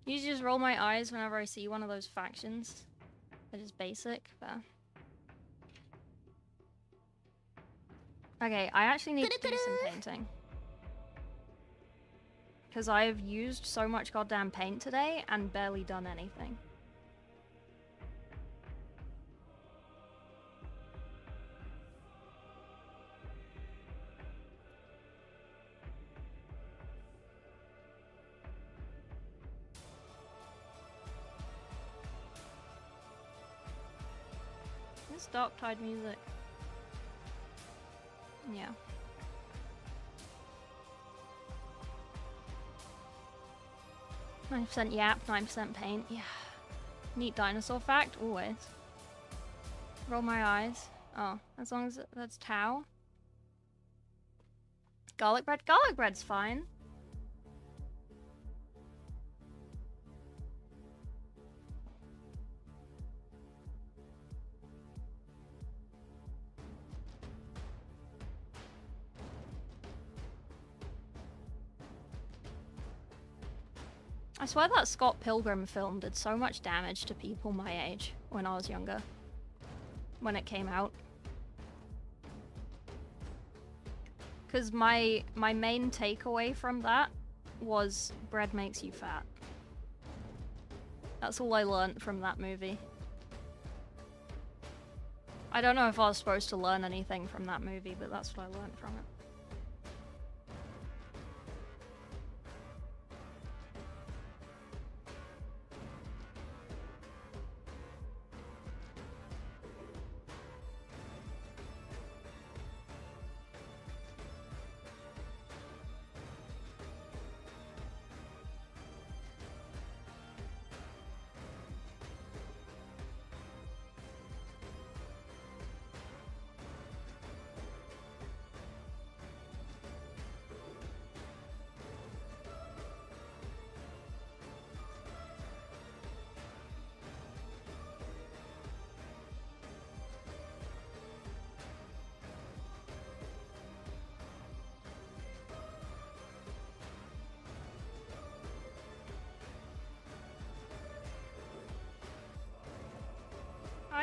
Usually just roll my eyes whenever I see one of those factions. They're just basic, but... okay, I actually need to do some painting. Because I have used so much goddamn paint today and barely done anything. This Dark Tide music. Yeah. %, yap, 9% paint. Yeah. Neat dinosaur fact, always. Roll my eyes. Oh, as long as that's Tau. Garlic bread? Garlic bread's fine. I swear that Scott Pilgrim film did so much damage to people my age when I was younger. When it came out. Because my main takeaway from that was bread makes you fat. That's all I learnt from that movie. I don't know if I was supposed to learn anything from that movie, but that's what I learnt from it.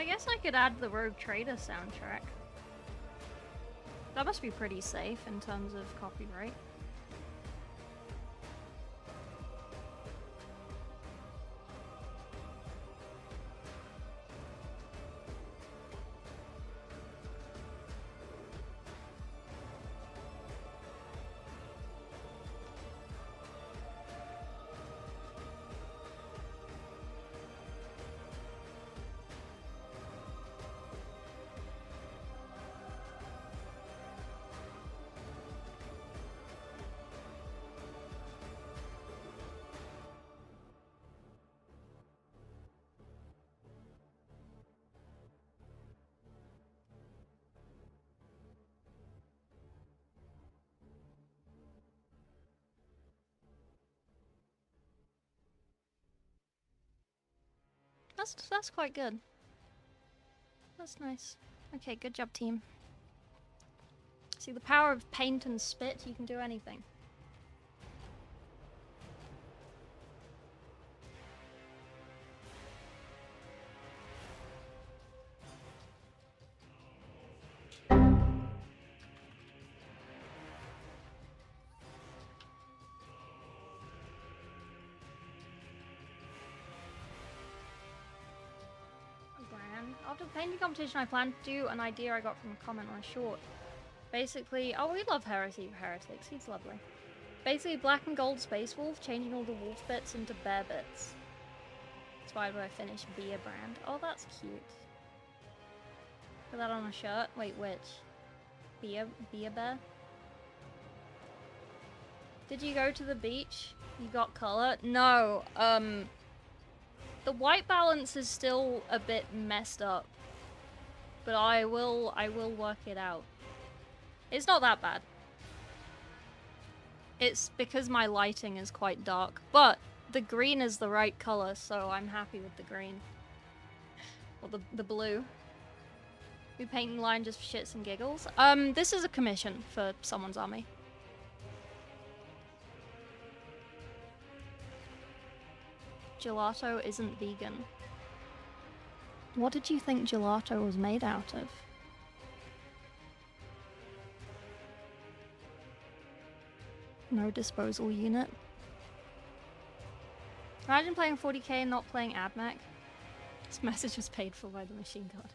I guess I could add the Rogue Trader soundtrack. That must be pretty safe in terms of copyright. That's quite good. That's nice. Okay, good job, team. See, the power of paint and spit, you can do anything. After the painting competition, I plan to do an idea I got from a comment on a short. Basically, oh, we love Heretics, he's lovely. Basically, black and gold Space Wolf, changing all the wolf bits into bear bits. Inspired by Finnish beer brand. Oh, that's cute. Put that on a shirt. Wait, which? Beer bear? Did you go to the beach? You got color? No, the white balance is still a bit messed up, but I will work it out. It's not that bad. It's because my lighting is quite dark, but the green is the right color, so I'm happy with the green. Or the blue. We painting line just for shits and giggles. This is a commission for someone's army. Gelato isn't vegan. What did you think gelato was made out of? No disposal unit. Imagine playing 40k and not playing AdMac. This message was paid for by the machine god.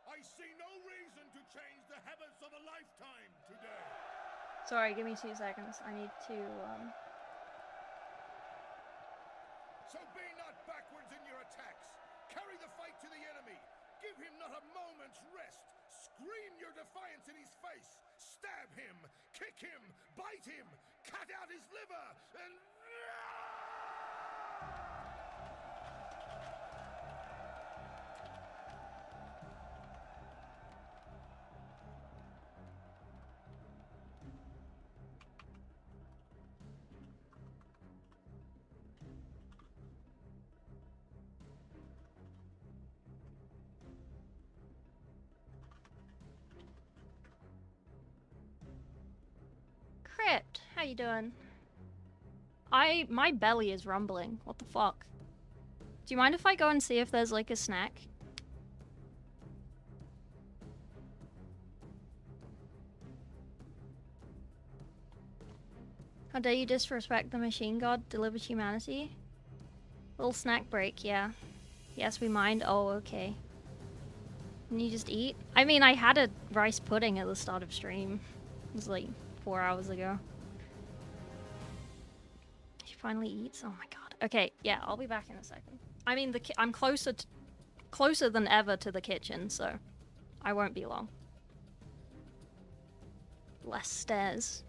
I see no reason to change the habits of a lifetime today. Sorry, give me 2 seconds. I need to, So be not backwards in your attacks. Carry the fight to the enemy. Give him not a moment's rest. Scream your defiance in his face. Stab him. Kick him. Bite him. Cut out his liver. And... Crypt, how you doing? My belly is rumbling. What the fuck? Do you mind if I go and see if there's like a snack? How dare you disrespect the machine god, delivered humanity? Little snack break, yeah. Yes, we mind. Oh, okay. Can you just eat? I mean, I had a rice pudding at the start of stream. It was like 4 hours ago. She finally eats? Oh my god. Okay, yeah, I'll be back in a second. I mean, I'm closer than ever to the kitchen, so I won't be long. Less stairs.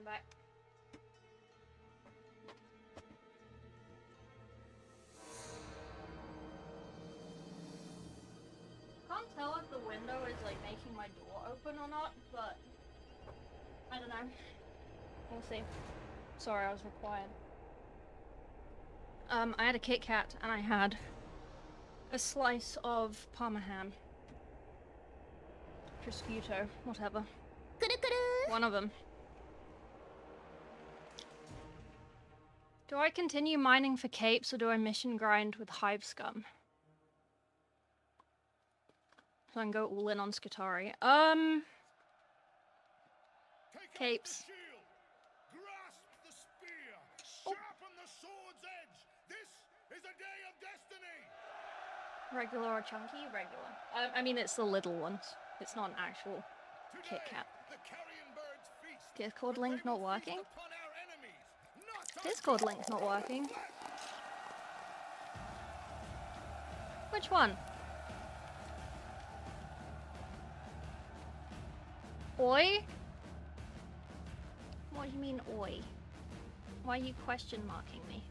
I'm back. Can't tell if the window is like making my door open or not, but I don't know. We'll see. Sorry, I was required. I had a Kit Kat and I had a slice of Parma ham. Prosciutto, whatever. One of them. Do I continue mining for capes or do I mission grind with hive scum? So I can go all in on Skitarii. Capes. Grasp the spear. Sharpen the sword's edge. This is a day of destiny. Regular or chunky? Regular. I mean, it's the little ones. It's not an actual Kit Kat. The carrion birds feast. Discord link not working? Upon our enemies. Not Discord link's not working. Which one? Oi? What do you mean, oi? Why are you question marking me?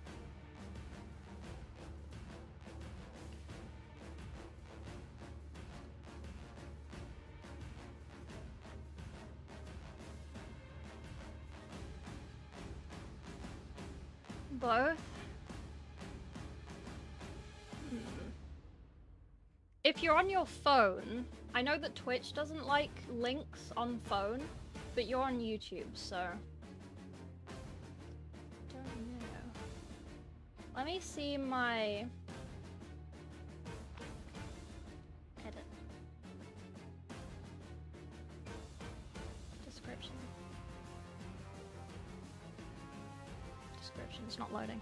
Both? If you're on your phone, I know that Twitch doesn't like links on phone, but you're on YouTube, so... Don't know. Let me see my... edit. Description. Description's not loading.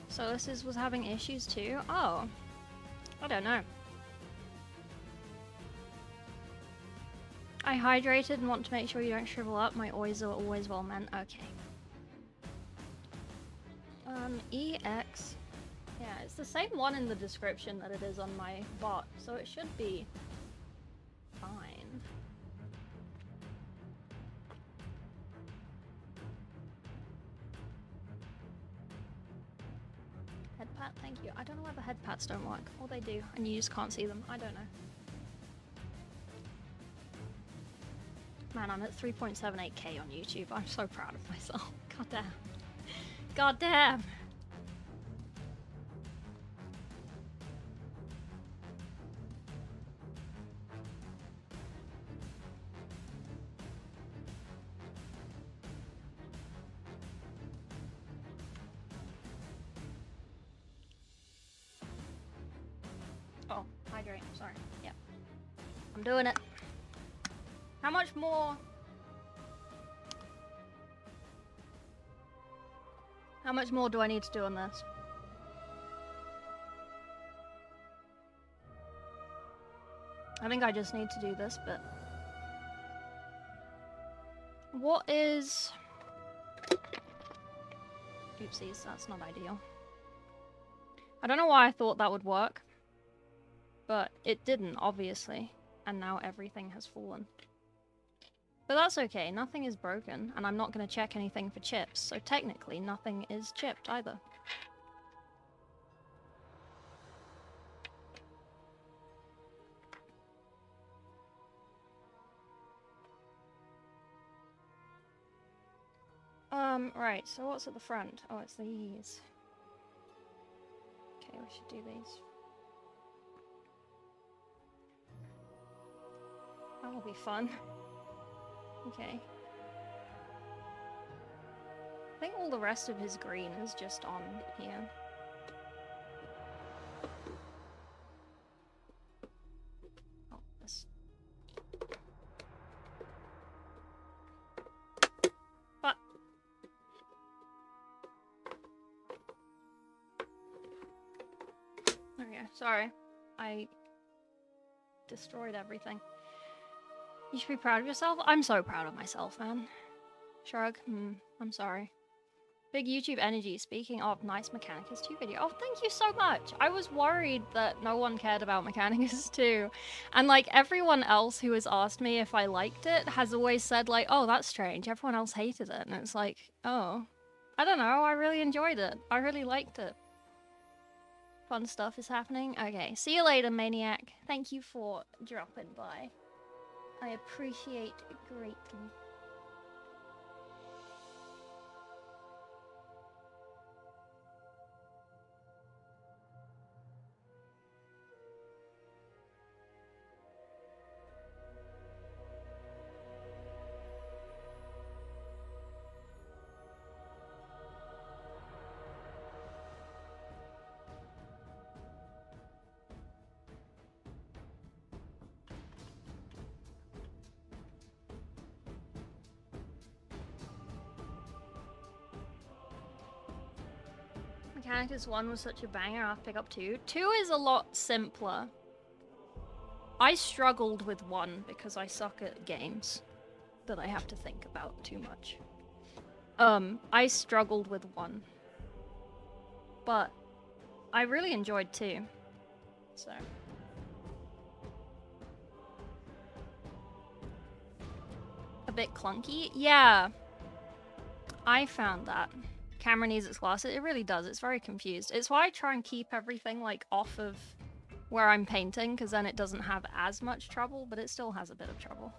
So this was having issues too? Oh. I don't know. I hydrated and want to make sure you don't shrivel up. My oys are always well meant. Okay. EX. Yeah, it's the same one in the description that it is on my bot, so it should be fine. Head pat, thank you. I don't know why the head pats don't work. Or they do, and you just can't see them. I don't know. Man, I'm at 3.78k on YouTube. I'm so proud of myself. God damn. God damn. Oh, hydrate. Sorry. Yep. I'm doing it. How much more? How much more do I need to do on this? I think I just need to do this bit. What is... Oopsies, that's not ideal. I don't know why I thought that would work. But it didn't, obviously. And now everything has fallen. But that's okay, nothing is broken, and I'm not going to check anything for chips, so technically nothing is chipped either. Right, so what's at the front? Oh, it's these. Okay, we should do these. That will be fun. Okay. I think all the rest of his green is just on here. Oh, this. But. There we go. Sorry. I destroyed everything. You should be proud of yourself. I'm so proud of myself, man. Shrug. I'm sorry. Big YouTube energy. Speaking of nice Mechanicus 2 video. Oh, thank you so much. I was worried that no one cared about Mechanicus 2. And like everyone else who has asked me if I liked it has always said like, oh, that's strange. Everyone else hated it. And it's like, oh, I don't know. I really enjoyed it. I really liked it. Fun stuff is happening. Okay, see you later, Maniac. Thank you for dropping by. I appreciate it greatly. Mechanicus 1 was such a banger, I'll pick up 2. 2 is a lot simpler. I struggled with 1 because I suck at games that I have to think about too much. I struggled with 1. But I really enjoyed 2. So. A bit clunky? Yeah. I found that. Camera needs its glasses. It really does. It's very confused. It's why I try and keep everything like off of where I'm painting, because then it doesn't have as much trouble, but it still has a bit of trouble.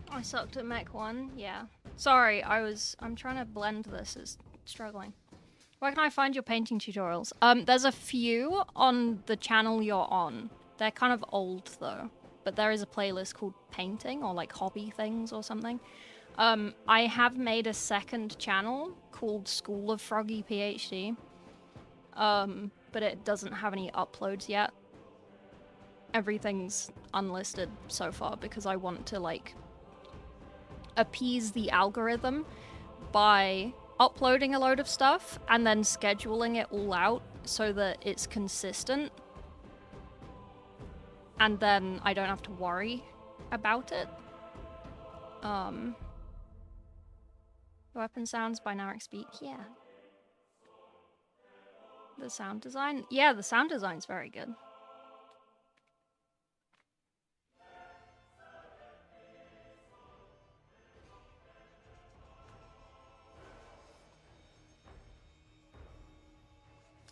I sucked at Mech 1, yeah. Sorry, I'm trying to blend this, it's struggling. Where can I find your painting tutorials? There's a few on the channel you're on. They're kind of old though, but there is a playlist called Painting or like Hobby Things or something. I have made a second channel called School of Froggy PhD, but it doesn't have any uploads yet. Everything's unlisted so far because I want to like appease the algorithm by uploading a load of stuff and then scheduling it all out so that it's consistent, and then I don't have to worry about it. Weapon sounds by Narek Speak, yeah. The sound design, yeah, the sound design's very good.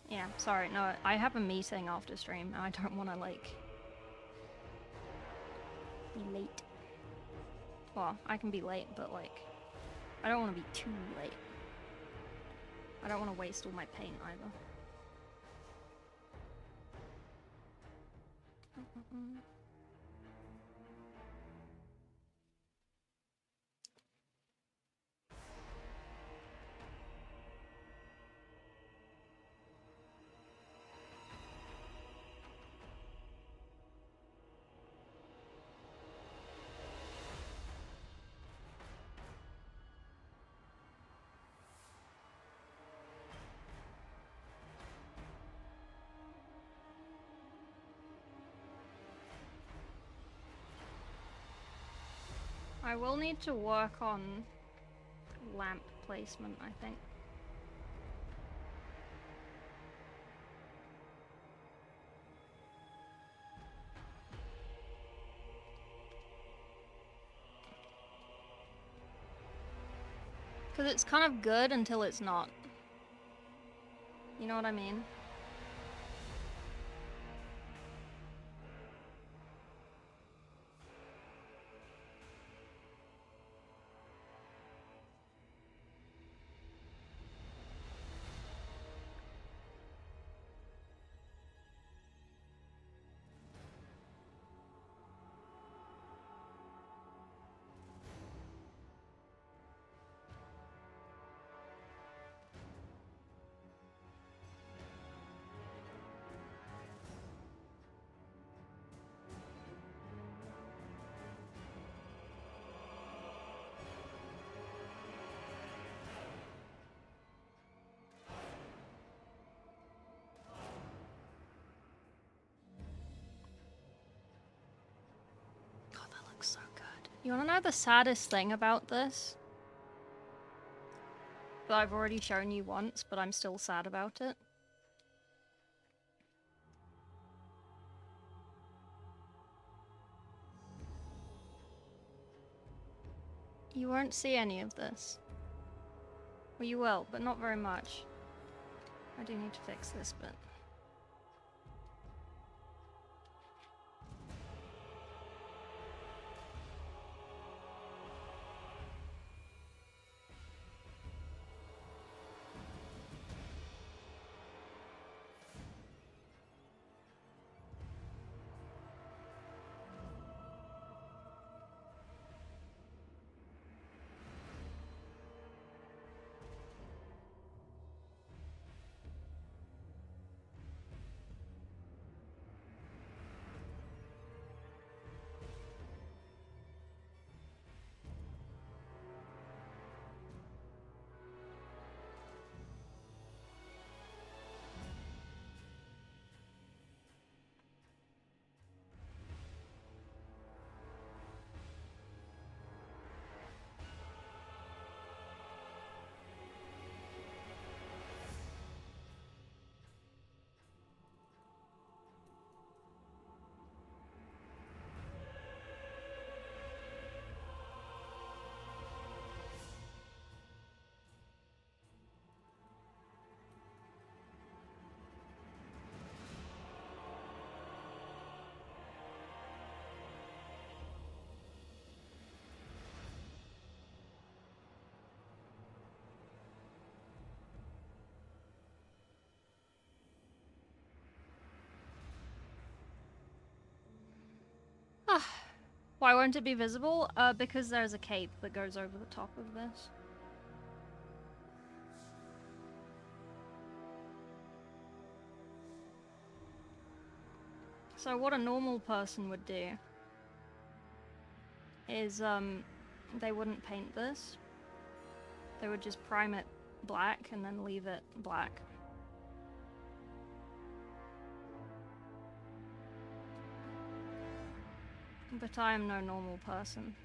Yeah, sorry, no, I have a meeting after stream and I don't want to, like, be late. Well, I can be late, but, like, I don't want to be too late. I don't want to waste all my paint either. I will need to work on lamp placement, I think. Because it's kind of good until it's not. You know what I mean? So good. You wanna know the saddest thing about this? That I've already shown you once, but I'm still sad about it. You won't see any of this. Well, you will, but not very much. I do need to fix this bit. Why won't it be visible? Because there's a cape that goes over the top of this. So what a normal person would do is, they wouldn't paint this. They would just prime it black and then leave it black. But I am no normal person.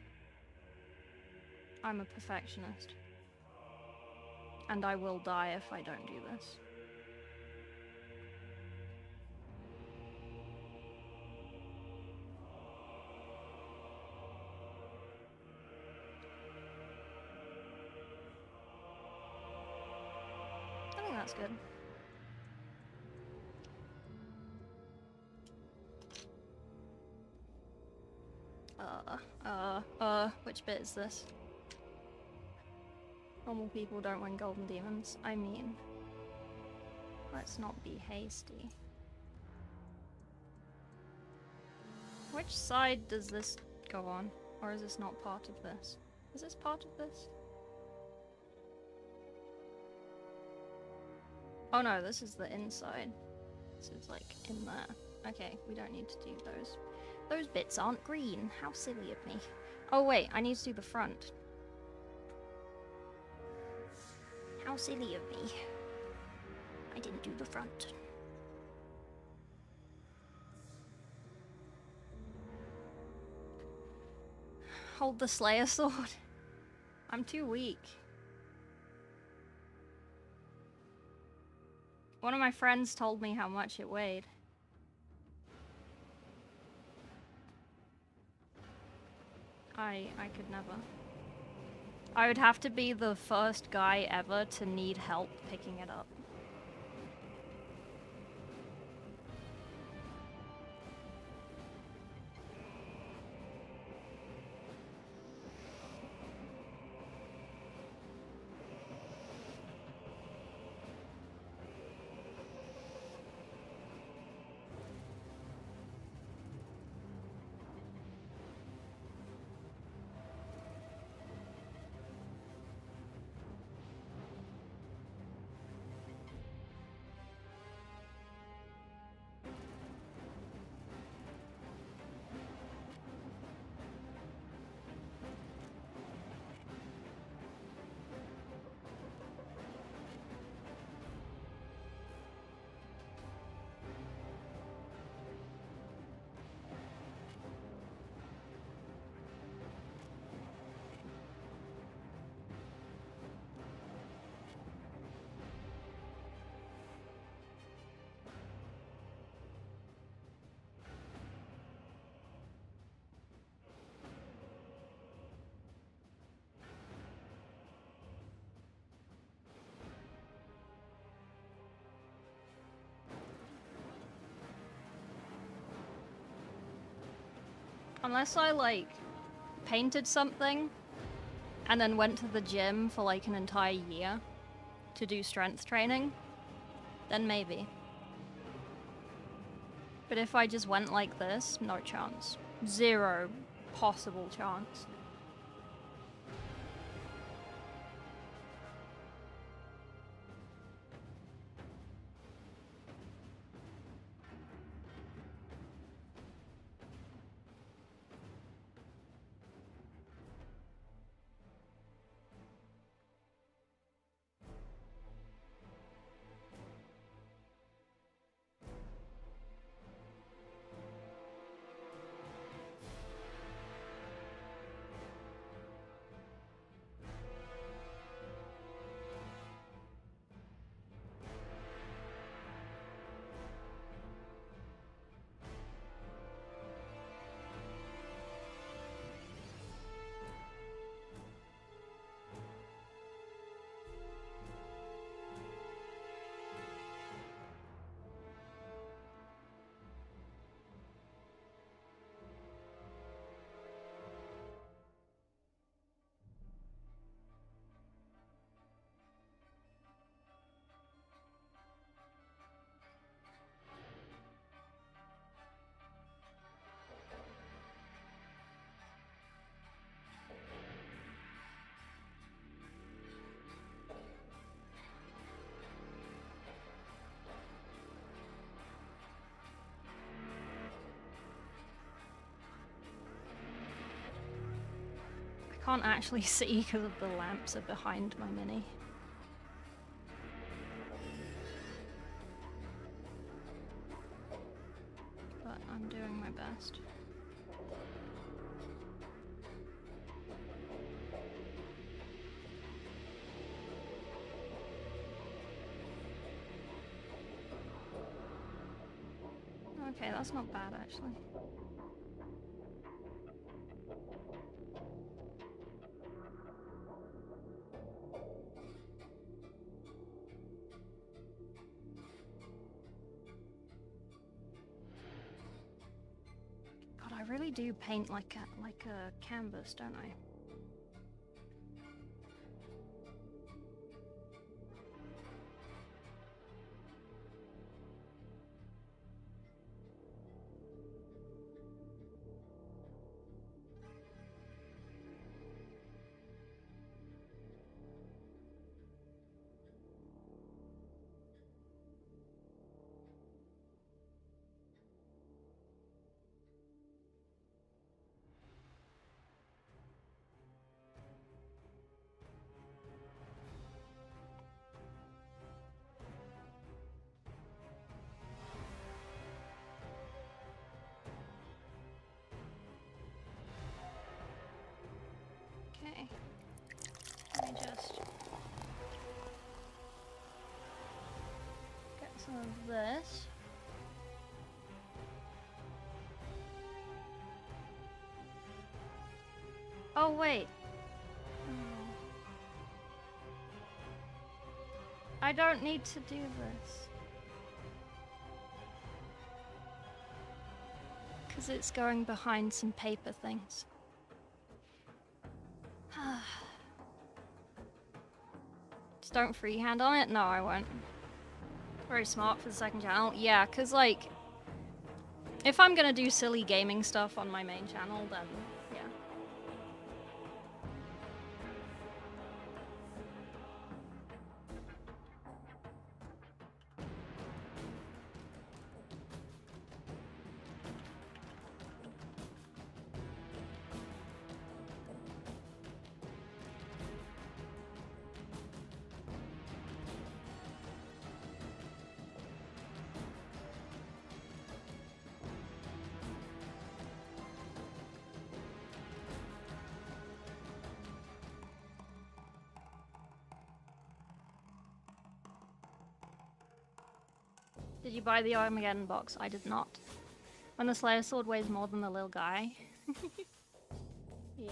I'm a perfectionist. And I will die if I don't do this. I think that's good. Which bit is this? Normal people don't win golden demons. I mean, let's not be hasty. Which side does this go on? Or is this not part of this? Is this part of this? Oh no, this is the inside. This is like in there. Okay, we don't need to do those. Those bits aren't green. How silly of me. Oh wait, I need to do the front. How silly of me. I didn't do the front. hold the Slayer sword. I'm too weak. One of my friends told me how much it weighed. I could never. I would have to be the first guy ever to need help picking it up. Unless I, like, painted something and then went to the gym for, like, an entire year to do strength training, then maybe. But if I just went like this, no chance. Zero possible chance. I can't actually see because of the lamps are behind my mini. But I'm doing my best. Okay, that's not bad actually. God, I really do paint like a canvas, don't I? of this. Oh, wait. I don't need to do this. Because it's going behind some paper things. Just don't freehand on it? No, I won't. Very smart for the second channel. Yeah, because, like, if I'm gonna do silly gaming stuff on my main channel, then, yeah. Did you buy the Armageddon box? I did not. When the Slayer sword weighs more than the little guy. Yeah.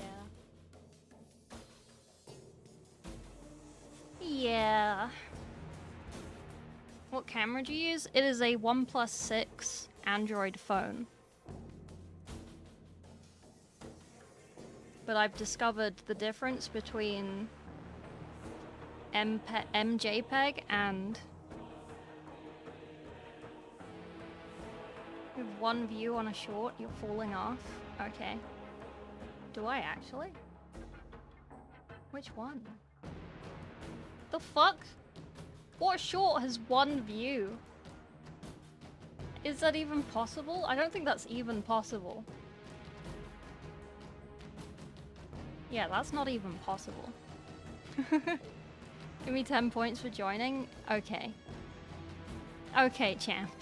Yeah. What camera do you use? It is a OnePlus 6 Android phone. But I've discovered the difference between MJPEG and with one view on a short, you're falling off. Okay. Do I actually? Which one? The fuck? What short has one view? Is that even possible? I don't think that's even possible. Yeah, that's not even possible. Give me 10 points for joining? Okay. Okay, champ.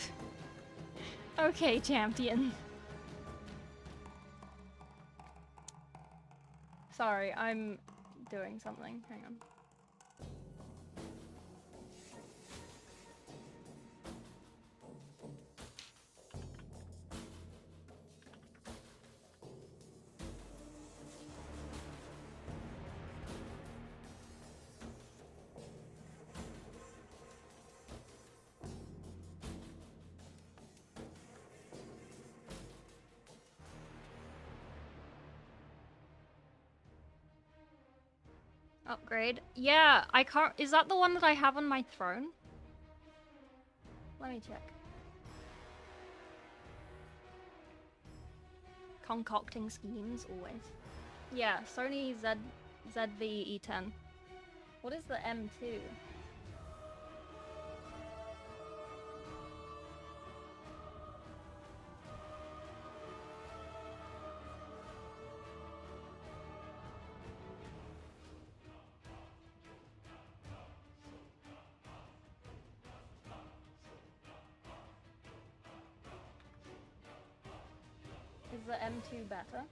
Okay, champion. Sorry, I'm doing something. Hang on. Upgrade? Yeah, I can't. Is that the one that I have on my throne? Let me check. Concocting schemes, always. Yeah, Sony ZV E10. What is the M2? Is the M2 better?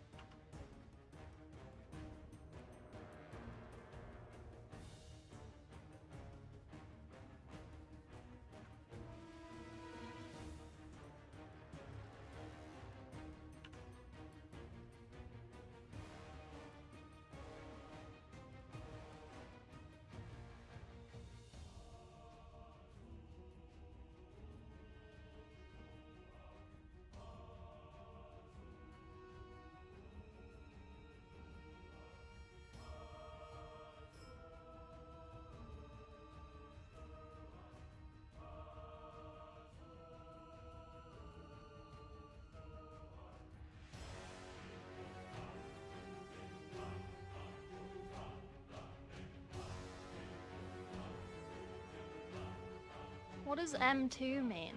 What does M2 mean?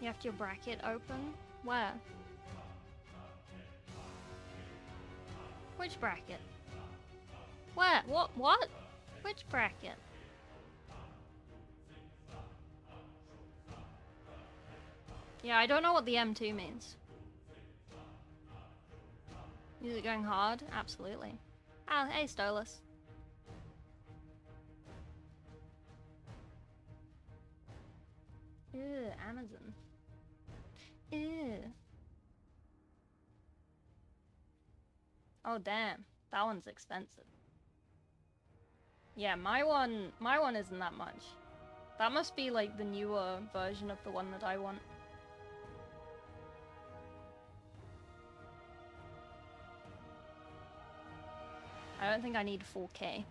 You have your bracket open? Where? Which bracket? Where? What? Which bracket? Yeah, I don't know what the M2 means. Is it going hard? Absolutely. Ah, hey, Stolas. Ew, Amazon. Ew. Oh damn, that one's expensive. Yeah, my one isn't that much. That must be like the newer version of the one that I want. I don't think I need 4K.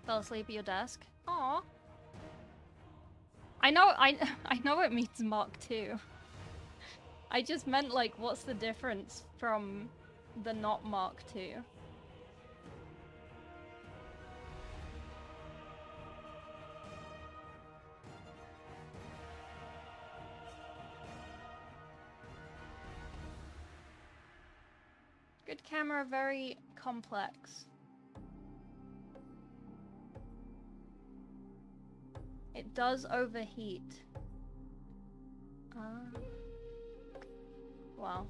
Fell asleep at your desk? Aww. I know it means Mark II. I just meant like, what's the difference from the not Mark II? Good camera, very complex. It does overheat. Ah. Wow.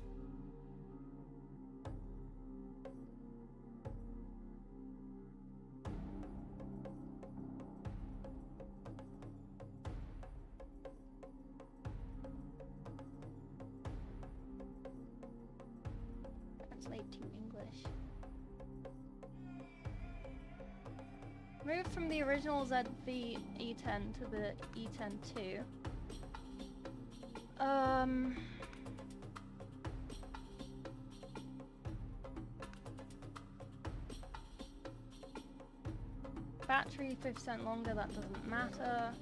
Translate to English. Moved from the original ZV E10 to the E10 2. Battery 50% longer, that doesn't matter.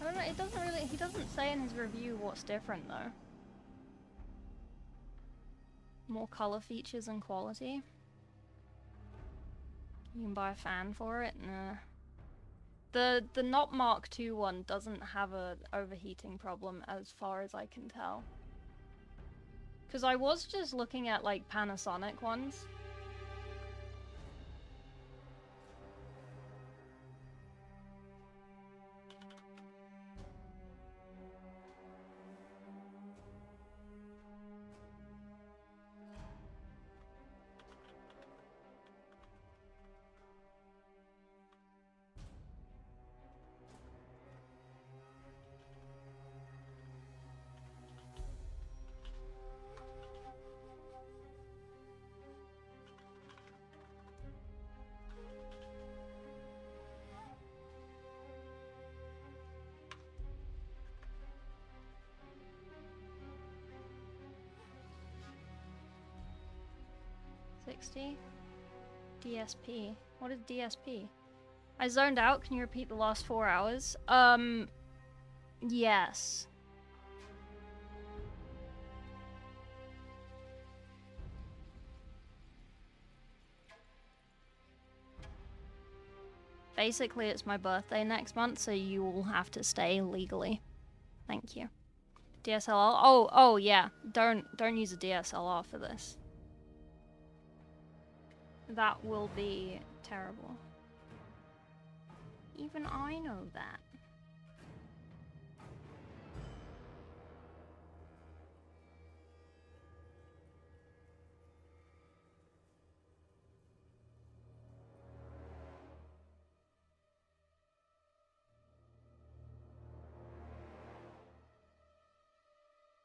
I don't know, it doesn't really, he doesn't say in his review what's different though. More color features and quality. You can buy a fan for it. Nah. The not Mark II one doesn't have a overheating problem as far as I can tell. Because I was just looking at like Panasonic ones. DSP. What is DSP? I zoned out. Can you repeat the last 4 hours? Yes. Basically, it's my birthday next month, so you will have to stay legally. Thank you. DSLR? Oh yeah. Don't use a DSLR for this. That will be terrible. Even I know that.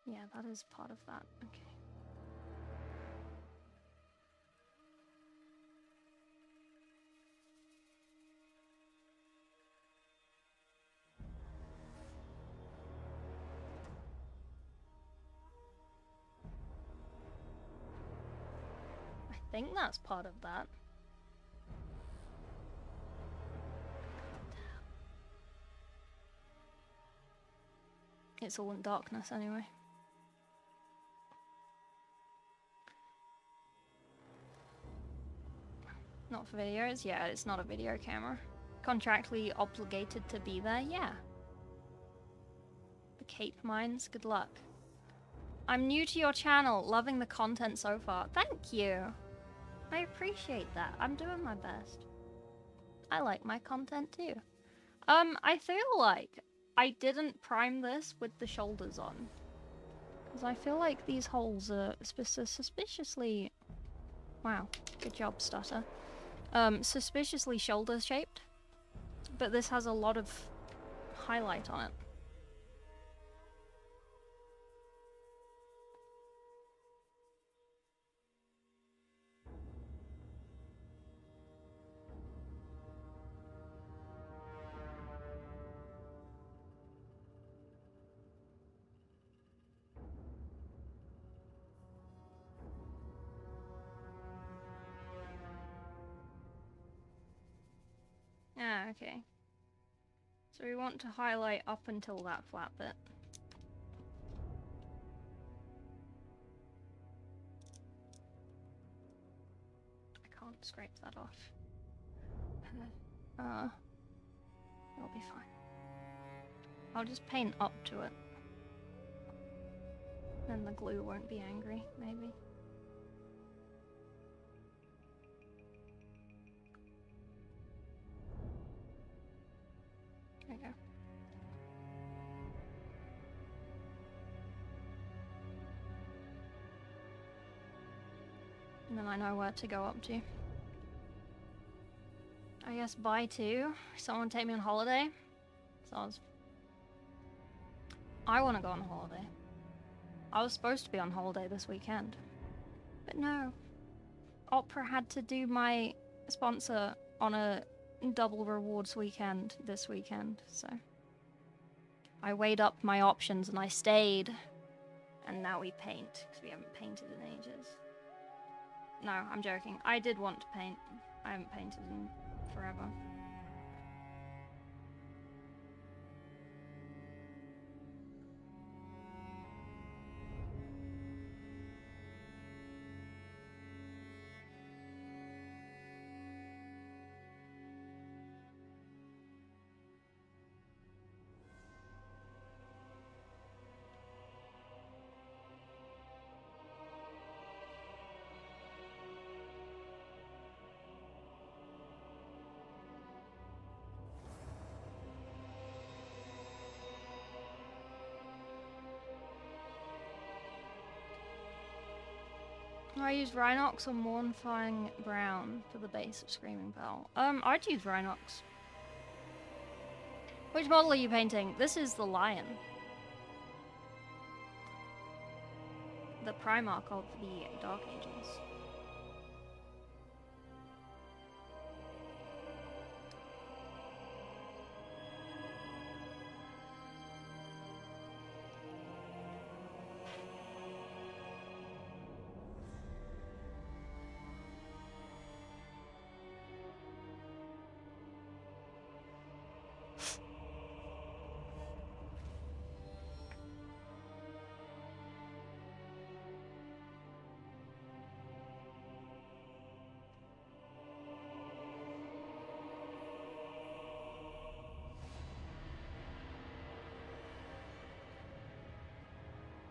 Yeah, that is part of that. Okay. I think that's part of that. It's all in darkness anyway. Not for videos? Yeah, it's not a video camera. Contractually obligated to be there? Yeah. The Cape Mines, good luck. I'm new to your channel, loving the content so far. Thank you! I appreciate that. I'm doing my best. I like my content too. I feel like I didn't prime this with the shoulders on. Because I feel like these holes are suspiciously... Wow, good job, Stutter. Suspiciously shoulder shaped. But this has a lot of highlight on it. Ah, okay. So we want to highlight up until that flat bit. I can't scrape that off. It'll be fine. I'll just paint up to it. Then the glue won't be angry, maybe. There you go. And then I know where to go up to. I guess bye too. Someone take me on holiday. I want to go on holiday. I was supposed to be on holiday this weekend. But no. Opera had to do my sponsor on a double rewards weekend this weekend, so I weighed up my options and I stayed. And now we paint, because we haven't painted in ages. No, I'm joking. I did want to paint. I haven't painted in forever. I used Rhinox or Mornfang Brown for the base of Screaming Bell. I'd use Rhinox. Which model are you painting? This is the Lion. The Primarch of the Dark Ages.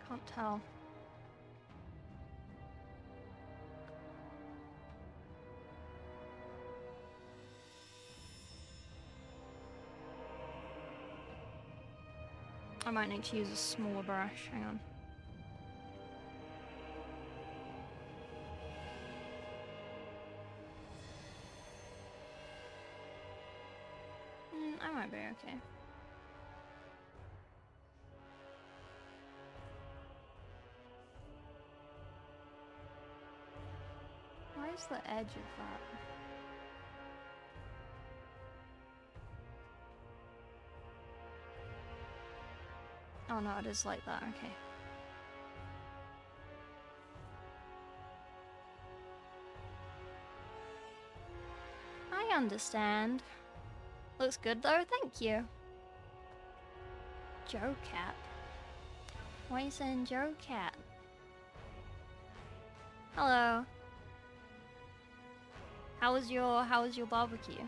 Can't tell. I might need to use a smaller brush. Hang on. I might be okay. Where's the edge of that? Oh no, it is like that, okay. I understand. Looks good though, thank you. Joe Cat. Why are you saying Joe Cat? Hello. How was your barbecue?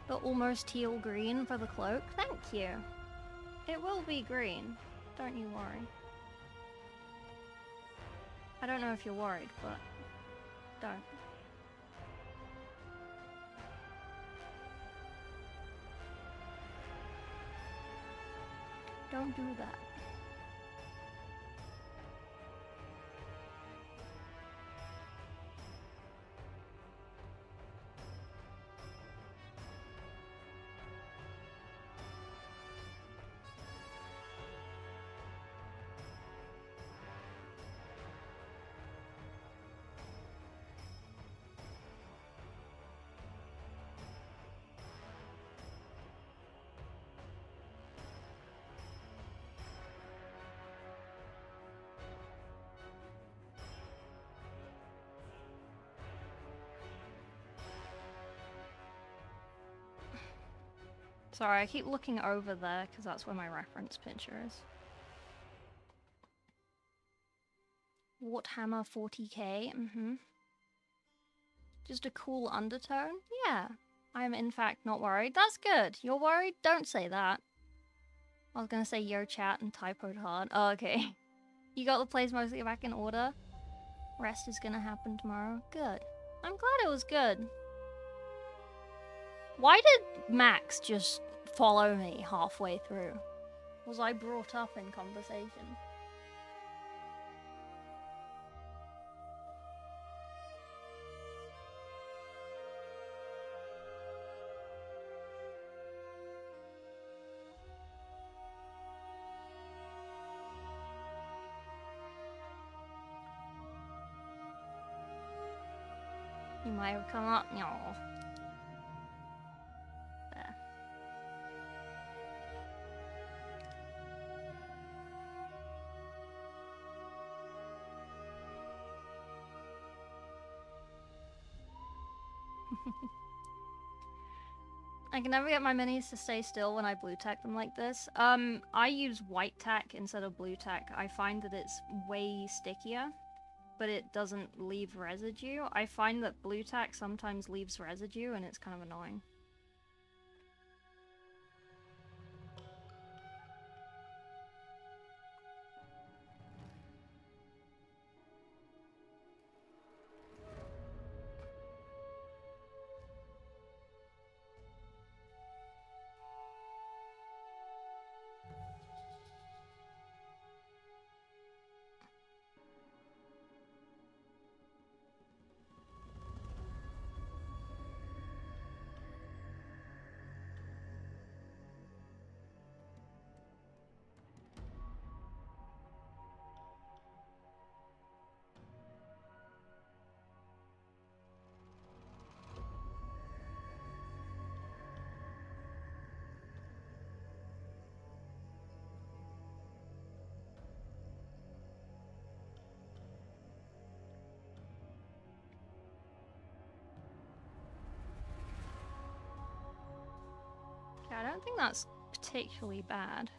The almost teal green for the cloak? Thank you. It will be green. Don't you worry. I don't know if you're worried, but don't. Don't do that. Sorry, I keep looking over there because that's where my reference picture is. Warhammer 40k, Just a cool undertone? Yeah. I am in fact not worried. That's good. You're worried? Don't say that. I was gonna say yo chat and typoed hard. Oh, okay. You got the plays mostly back in order? Rest is gonna happen tomorrow. Good. I'm glad it was good. Why did Max just follow me halfway through? Was I brought up in conversation? You might have come up. No. There. I can never get my minis to stay still when I blue tack them like this. I use white tack instead of blue tack. I find that it's way stickier, but it doesn't leave residue. I find that blue tack sometimes leaves residue and it's kind of annoying. I don't think that's particularly bad.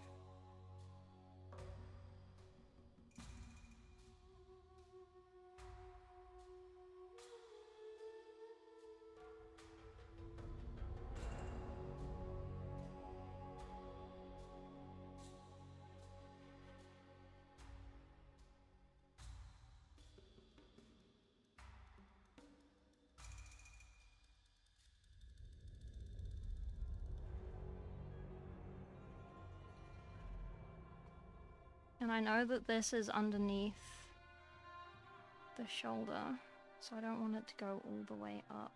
And I know that this is underneath the shoulder, so I don't want it to go all the way up.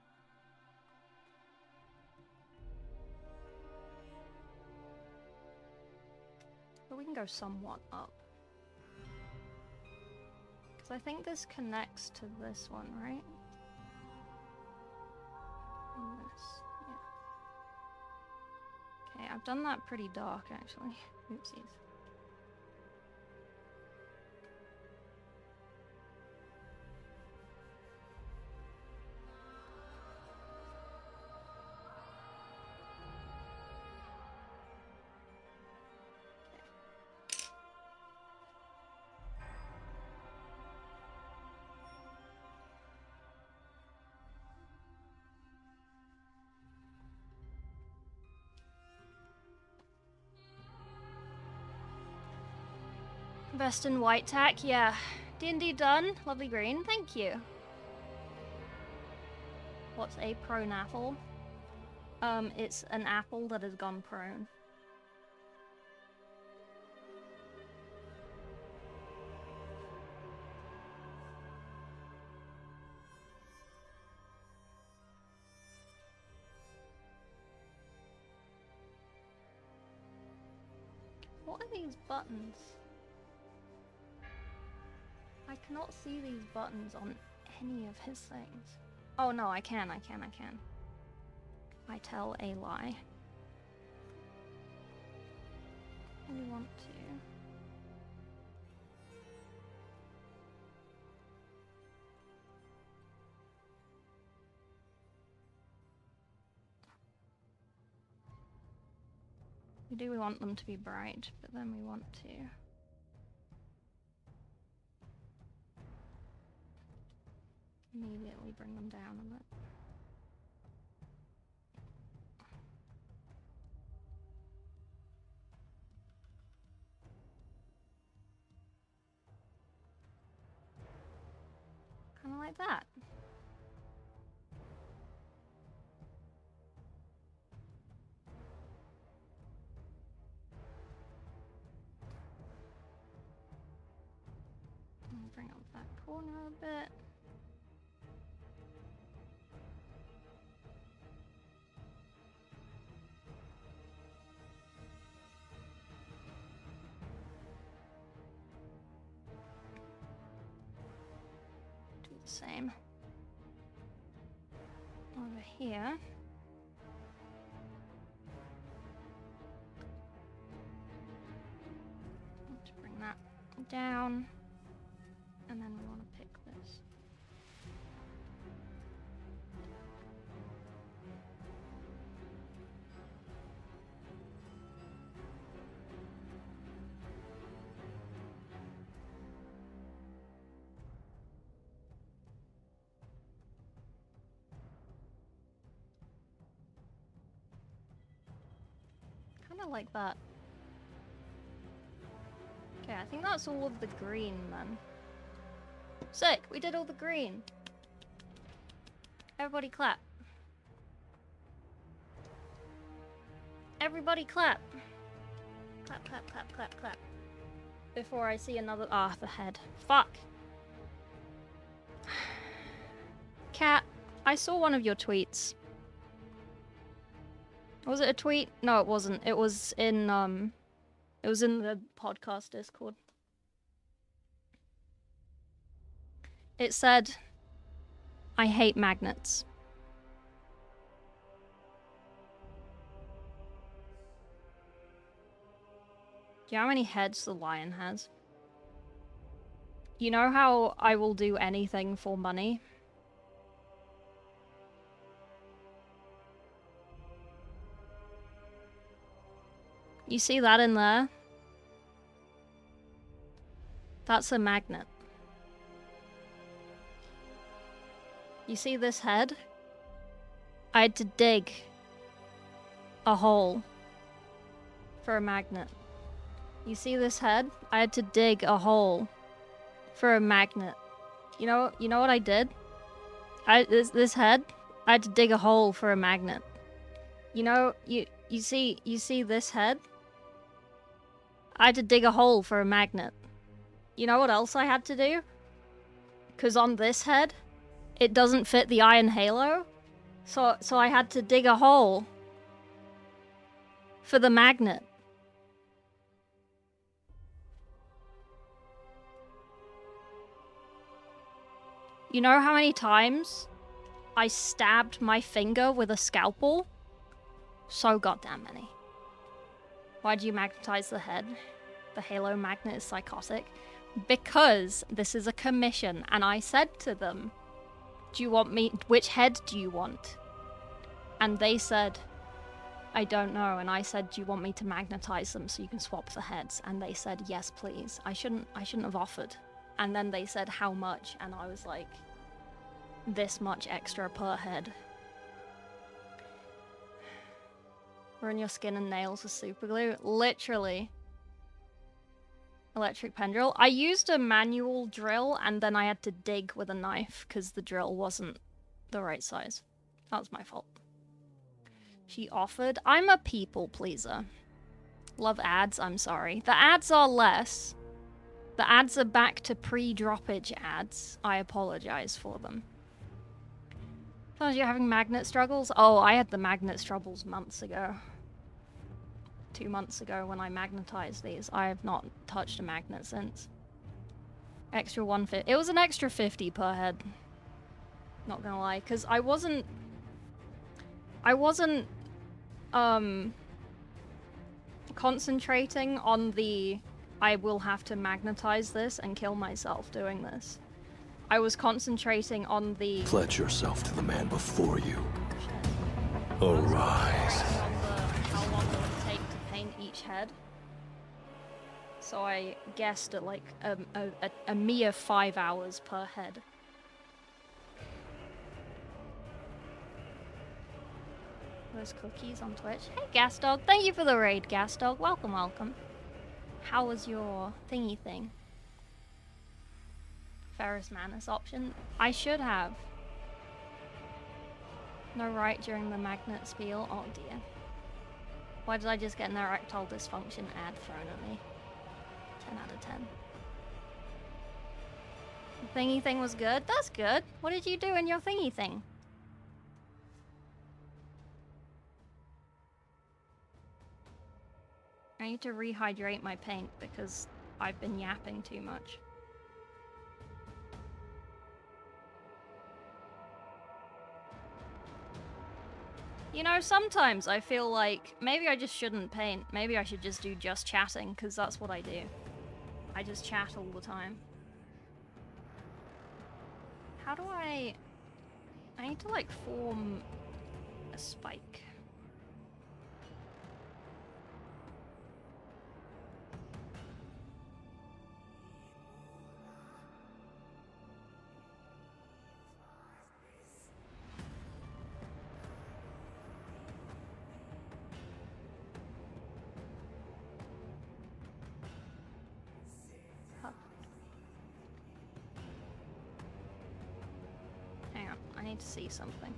But we can go somewhat up. Because I think this connects to this one, right? And this, yeah. Okay, I've done that pretty dark actually. Oopsies. Best in white tack, yeah. D&D done. Lovely green. Thank you. What's a prone apple? It's an apple that has gone prone. What are these buttons? I cannot see these buttons on any of his things. Oh no, I can. I tell a lie. I really want to. We want them to be bright, but then we want to immediately bring them down a bit. Kind of like that. I'll bring up that corner a bit. Do the same over here. Want to bring that down, and then we want to pick this. Kind of like that. Okay, I think that's all of the green then. Sick! We did all the green! Everybody clap. Everybody clap! Clap, clap, clap, clap, clap. Before I see another- ah, the head. Fuck! Cat, I saw one of your tweets. Was it a tweet? No, it wasn't. It was in the podcast Discord. It said, I hate magnets. Do you know how many heads the lion has? You know how I will do anything for money? You see that in there? That's a magnet. You see this head? I had to dig a hole for a magnet. You see this head? I had to dig a hole for a magnet. You know what I did? This head? I had to dig a hole for a magnet. You see this head? I had to dig a hole for a magnet. You know what else I had to do? 'Cause on this head, it doesn't fit the iron halo. So I had to dig a hole for the magnet. You know how many times I stabbed my finger with a scalpel? So goddamn many. Why do you magnetize the head? The halo magnet is psychotic. Because this is a commission, and I said to them, do you want me- which head do you want? And they said, I don't know, and I said, do you want me to magnetize them so you can swap the heads? And they said, yes, please. I shouldn't have offered. And then they said, how much? And I was like, this much extra per head. Run your skin and nails with super glue? Literally. electric pen drill. I used a manual drill and then I had to dig with a knife because the drill wasn't the right size. That was my fault. She offered. I'm a people pleaser. Love ads, I'm sorry. The ads are less. The ads are back to pre-droppage ads. I apologize for them. Sometimes you're having magnet struggles? Oh, I had the magnet struggles months ago. 2 months ago when I magnetized these. I have not touched a magnet since. Extra 150. It was an extra 50 per head. Not gonna lie, because I wasn't concentrating on the I will have to magnetize this and kill myself doing this. I was concentrating on the Pledge yourself to the man before you. Shit. Arise. How long will it take to paint each head? So I guessed at like a mere 5 hours per head. Those cookies on Twitch. Hey Gasdog, thank you for the raid, Gasdog. Welcome, welcome. How was your thingy thing? Ferris Manus option? I should have. No right during the magnet spiel. Oh dear. Why did I just get an erectile dysfunction ad thrown at me? 10 out of 10. The thingy thing was good? That's good. What did you do in your thingy thing? I need to rehydrate my paint because I've been yapping too much. You know, sometimes I feel like maybe I just shouldn't paint. Maybe I should just do just chatting, because that's what I do. I just chat all the time. How do I need to, like, form a spike. I need to see something.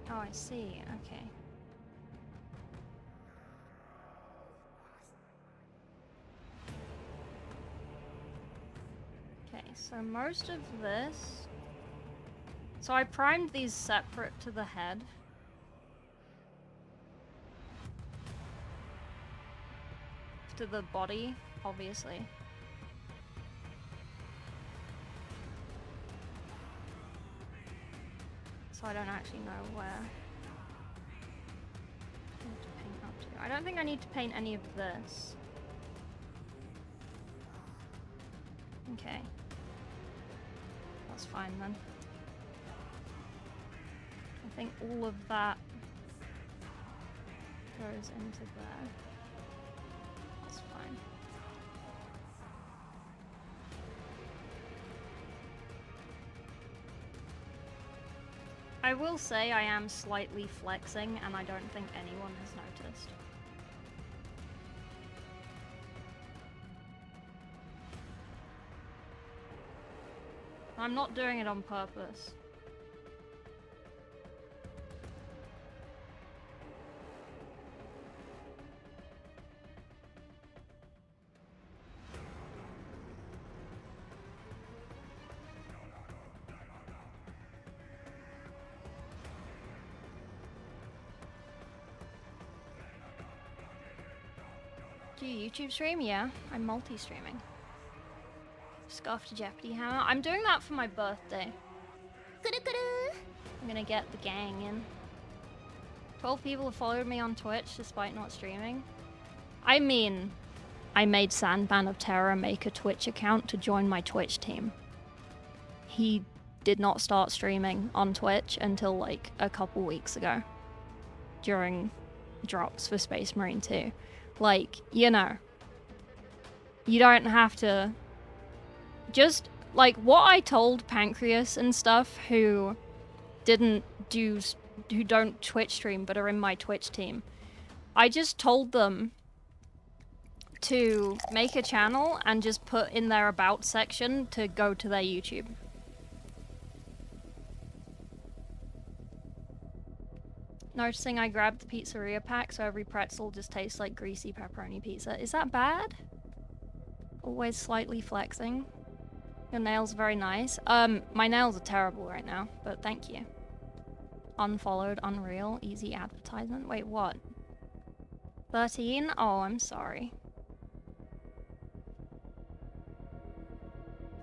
Oh, I see. Okay. Okay, so most of this... So I primed these separate to the head. To the body, obviously. So I don't actually know where I need to paint up to. I don't think I need to paint any of this. Okay. That's fine then. I think all of that goes into there. That's fine. I will say I am slightly flexing, and I don't think anyone has noticed. I'm not doing it on purpose. Do you YouTube stream? Yeah, I'm multi-streaming. Scuffed Jeopardy hammer. I'm doing that for my birthday. I'm gonna get the gang in. 12 people have followed me on Twitch despite not streaming. I mean, I made Sandman of Terror make a Twitch account to join my Twitch team. He did not start streaming on Twitch until like a couple weeks ago. During drops for Space Marine 2. Like, you know, you don't have to just Like, what I told Pancreas and stuff who don't Twitch stream but are in my Twitch team, I just told them to make a channel and just put in their about section to go to their YouTube. Noticing I grabbed the pizzeria pack so every pretzel just tastes like greasy pepperoni pizza. Is that bad? Always slightly flexing. Your nails are very nice. My nails are terrible right now, but thank you. Unfollowed, unreal, easy advertisement. Wait, what? 13? Oh, I'm sorry.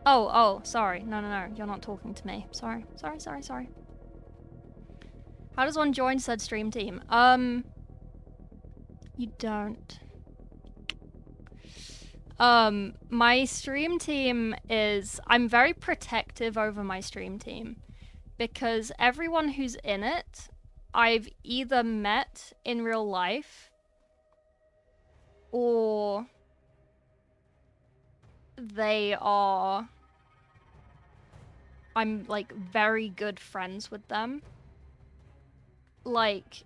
Oh, sorry. No, you're not talking to me. Sorry. How does one join said stream team? You don't. My stream team is... I'm very protective over my stream team. Because everyone who's in it, I've either met in real life, or they are... I'm, like, very good friends with them. Like,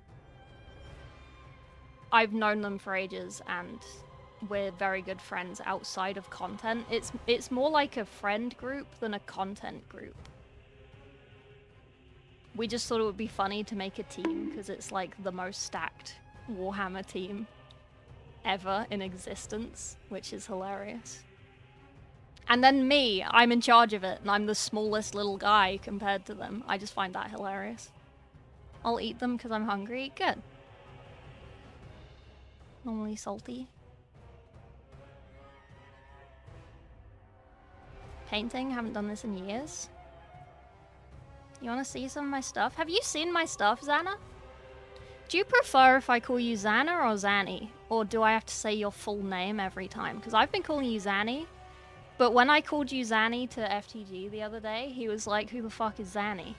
I've known them for ages, and we're very good friends outside of content. It's more like a friend group than a content group. We just thought it would be funny to make a team, because it's like the most stacked Warhammer team ever in existence, which is hilarious. And then me, I'm in charge of it, and I'm the smallest little guy compared to them. I just find that hilarious. I'll eat them because I'm hungry. Good. Normally salty. Painting, haven't done this in years. You want to see some of my stuff? Have you seen my stuff, Xana? Do you prefer if I call you Xana or Zanny? Or do I have to say your full name every time? Because I've been calling you Zanny, but when I called you Zanny to FTG the other day, he was like, who the fuck is Zanny?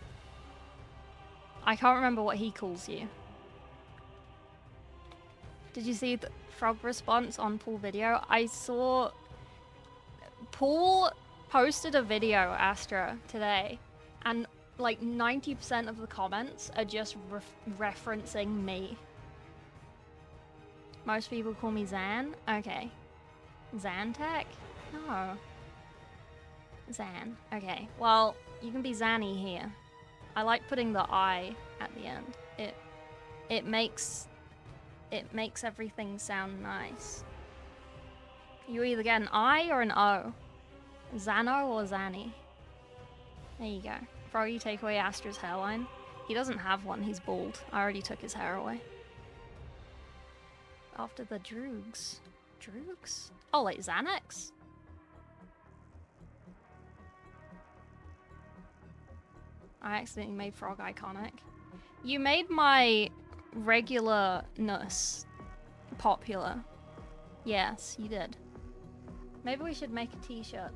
I can't remember what he calls you. Did you see the frog response on Paul video? I saw... Paul posted a video, Astra, today, and like 90% of the comments are just referencing me. Most people call me Zan? Okay. Zantech? No. Zan. Okay. Well, you can be Zanny here. I like putting the I at the end. It makes everything sound nice. You either get an I or an O. Xano or Zanny. There you go. Froggy, take away Astra's hairline. He doesn't have one, he's bald. I already took his hair away. After the Droogs. Droogs? Oh, like Xanax? I accidentally made Frog iconic. You made my regularness popular. Yes, you did. Maybe we should make a t-shirt.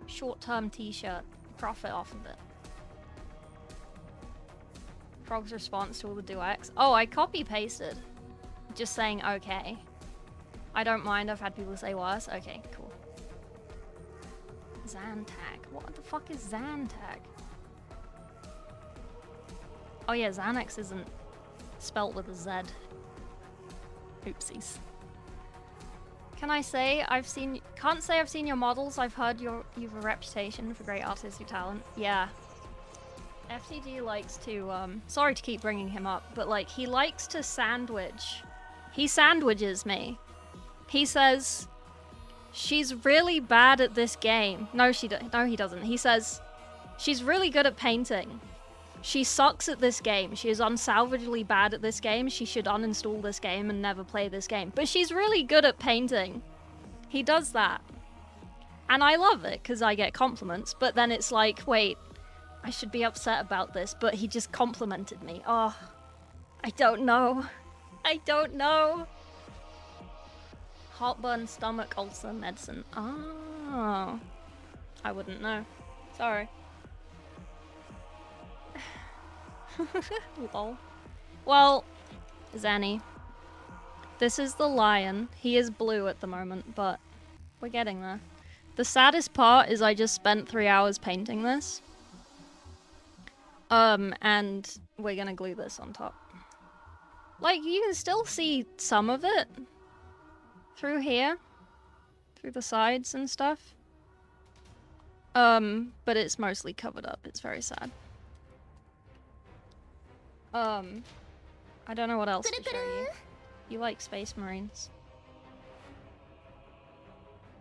Short-term t-shirt. Profit off of it. Frog's response to all the duex. Oh, I copy-pasted. Just saying okay. I don't mind, I've had people say worse. Okay, cool. Xantag. What the fuck is Xantag? Oh yeah, Xanax isn't spelt with a Z. Oopsies. Can I say can't say I've seen your models, I've heard you've a reputation for great artistic talent. Yeah. FTG likes to, sorry to keep bringing him up, but like, he likes to sandwich. He sandwiches me. He says, she's really bad at this game. No, he doesn't. He says, she's really good at painting. She sucks at this game. She is unsalvageably bad at this game. She should uninstall this game and never play this game. But she's really good at painting. He does that. And I love it, because I get compliments. But then it's like, wait, I should be upset about this, but he just complimented me. Oh, I don't know. I don't know. Heartburn, stomach ulcer medicine. Oh. I wouldn't know. Sorry. Lol. Well, Zanny. This is the lion. He is blue at the moment, but we're getting there. The saddest part is I just spent 3 hours painting this. And we're gonna glue this on top. Like, you can still see some of it through here, through the sides and stuff. But it's mostly covered up. It's very sad. I don't know what else to show you. You like Space Marines.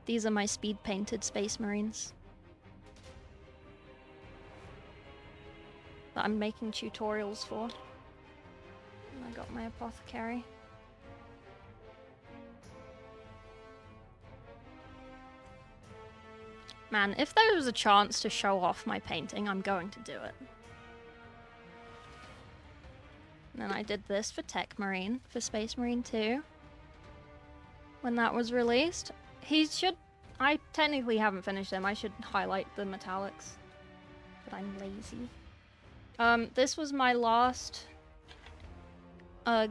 These are my speed painted Space Marines that I'm making tutorials for. And I got my apothecary. Man, if there was a chance to show off my painting, I'm going to do it. And then I did this for Tech Marine, for Space Marine 2. When that was released. I technically haven't finished him. I should highlight the metallics. But I'm lazy. This was my last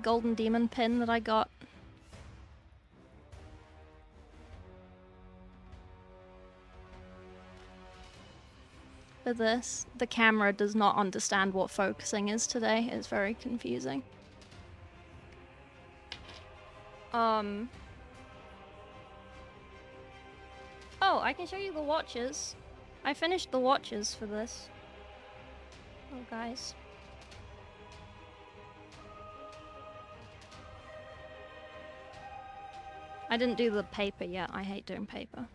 Golden Demon pin that I got. For this, the camera does not understand what focusing is today. It's very confusing. Oh, I can show you the watches. I finished the watches for this. Oh, guys. I didn't do the paper yet. I hate doing paper.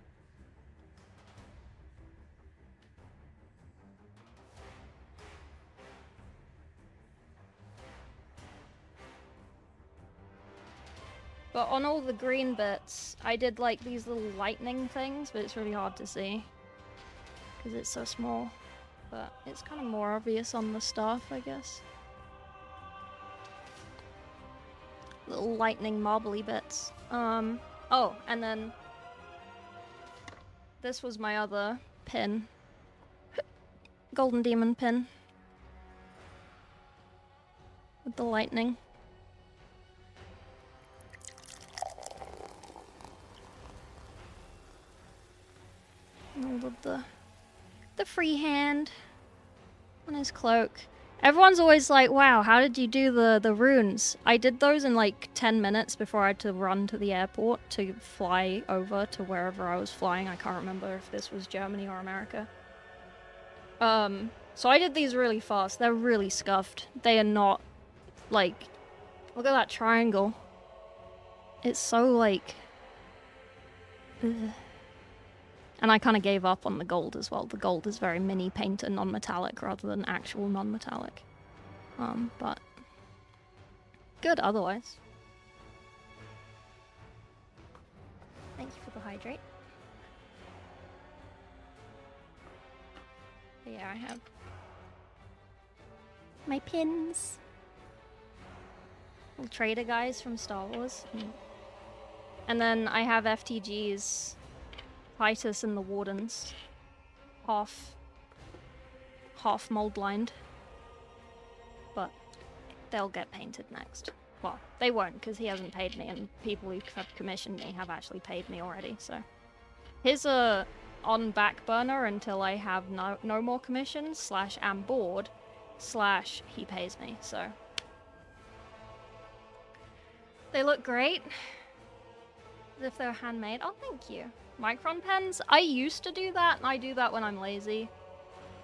But on all the green bits, I did like these little lightning things, but it's really hard to see because it's so small. But it's kind of more obvious on the staff, I guess. Little lightning marbly bits. Oh, and then this was my other pin. Golden Demon pin. With the lightning. All of the free hand on his cloak. Everyone's always like, wow, how did you do the runes? I did those in like 10 minutes before I had to run to the airport to fly over to wherever I was flying. I can't remember if this was Germany or America. So I did these really fast. They're really scuffed. They are not, like, look at that triangle. It's so, like, ugh. And I kind of gave up on the gold as well. The gold is very mini painter, non-metallic rather than actual non-metallic. But good otherwise. Thank you for the hydrate. But yeah, I have my pins. Little trader guys from Star Wars. And then I have FTGs. Titus and the Wardens. Half mold lined. But they'll get painted next. Well, they won't because he hasn't paid me, and people who have commissioned me have actually paid me already, so. His are on back burner until I have no more commissions, / am bored, / he pays me, so. They look great. As if they're handmade. Oh, thank you. Micron pens? I used to do that, and I do that when I'm lazy.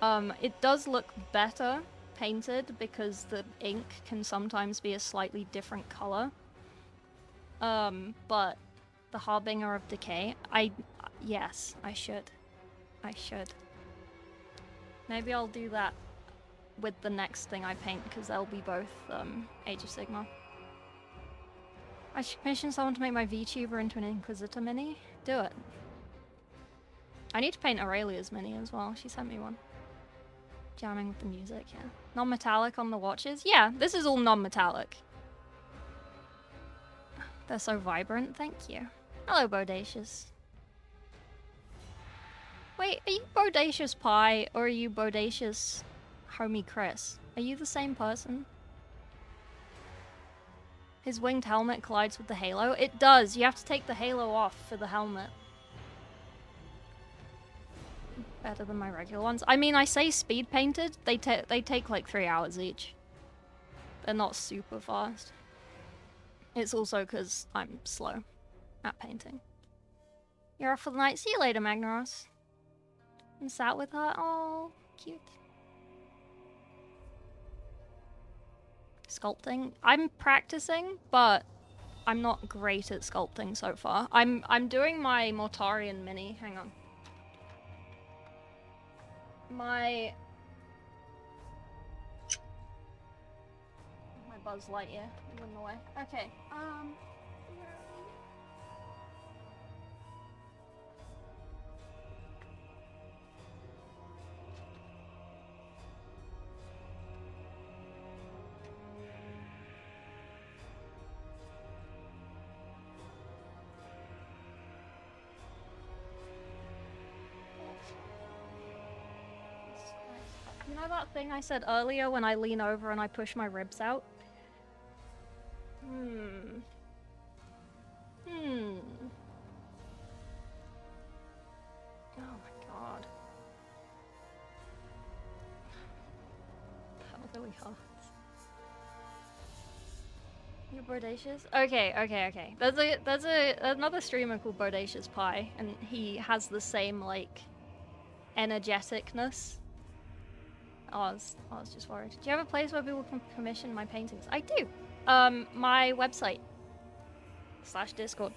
It does look better painted because the ink can sometimes be a slightly different color. But the Harbinger of Decay, yes, I should. I should. Maybe I'll do that with the next thing I paint, because they'll be both Age of Sigmar. I should commission someone to make my VTuber into an Inquisitor mini. Do it. I need to paint Aurelia's mini as well. She sent me one. Jamming with the music, yeah. Non-metallic on the watches? Yeah, this is all non-metallic. They're so vibrant, thank you. Hello, Bodacious. Wait, are you Bodacious Pie, or are you Bodacious Homie Chris? Are you the same person? His winged helmet collides with the halo? It does! You have to take the halo off for the helmet. better than my regular ones. I mean, I say speed painted. They take like 3 hours each. They're not super fast. It's also because I'm slow at painting. You're off for the night. See you later, Magnaros. And sat with her. Oh, cute. Sculpting. I'm practicing, but I'm not great at sculpting so far. I'm doing my Mortarian mini. Hang on. My Buzz Lightyear in the way. Okay. You know that thing I said earlier when I lean over and I push my ribs out? Oh my god. That was really hard. You're Bodacious? Okay. There's another streamer called Bodacious Pie, and he has the same, like, energeticness. I was just worried. Do you have a place where people can commission my paintings? I do. My website / Discord.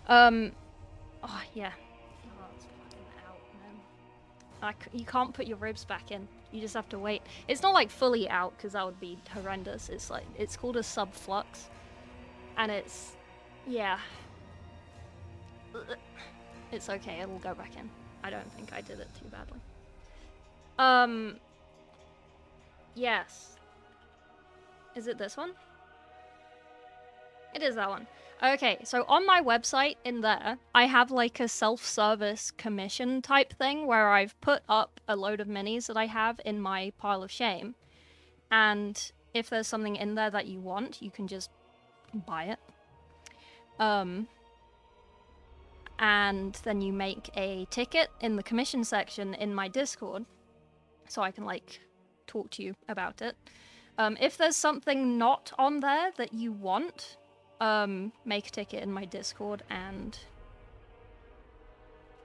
Oh yeah. Oh, it's fucking out, man. You can't put your ribs back in. You just have to wait. It's not like fully out because that would be horrendous. It's like it's called a subflux, and it's yeah. It's okay. It'll go back in. I don't think I did it too badly. Yes. Is it this one? It is that one. Okay, so on my website in there, I have like a self-service commission type thing where I've put up a load of minis that I have in my pile of shame. And if there's something in there that you want, you can just buy it. And then you make a ticket in the commission section in my Discord, so I can like talk to you about it. If there's something not on there that you want, make a ticket in my Discord and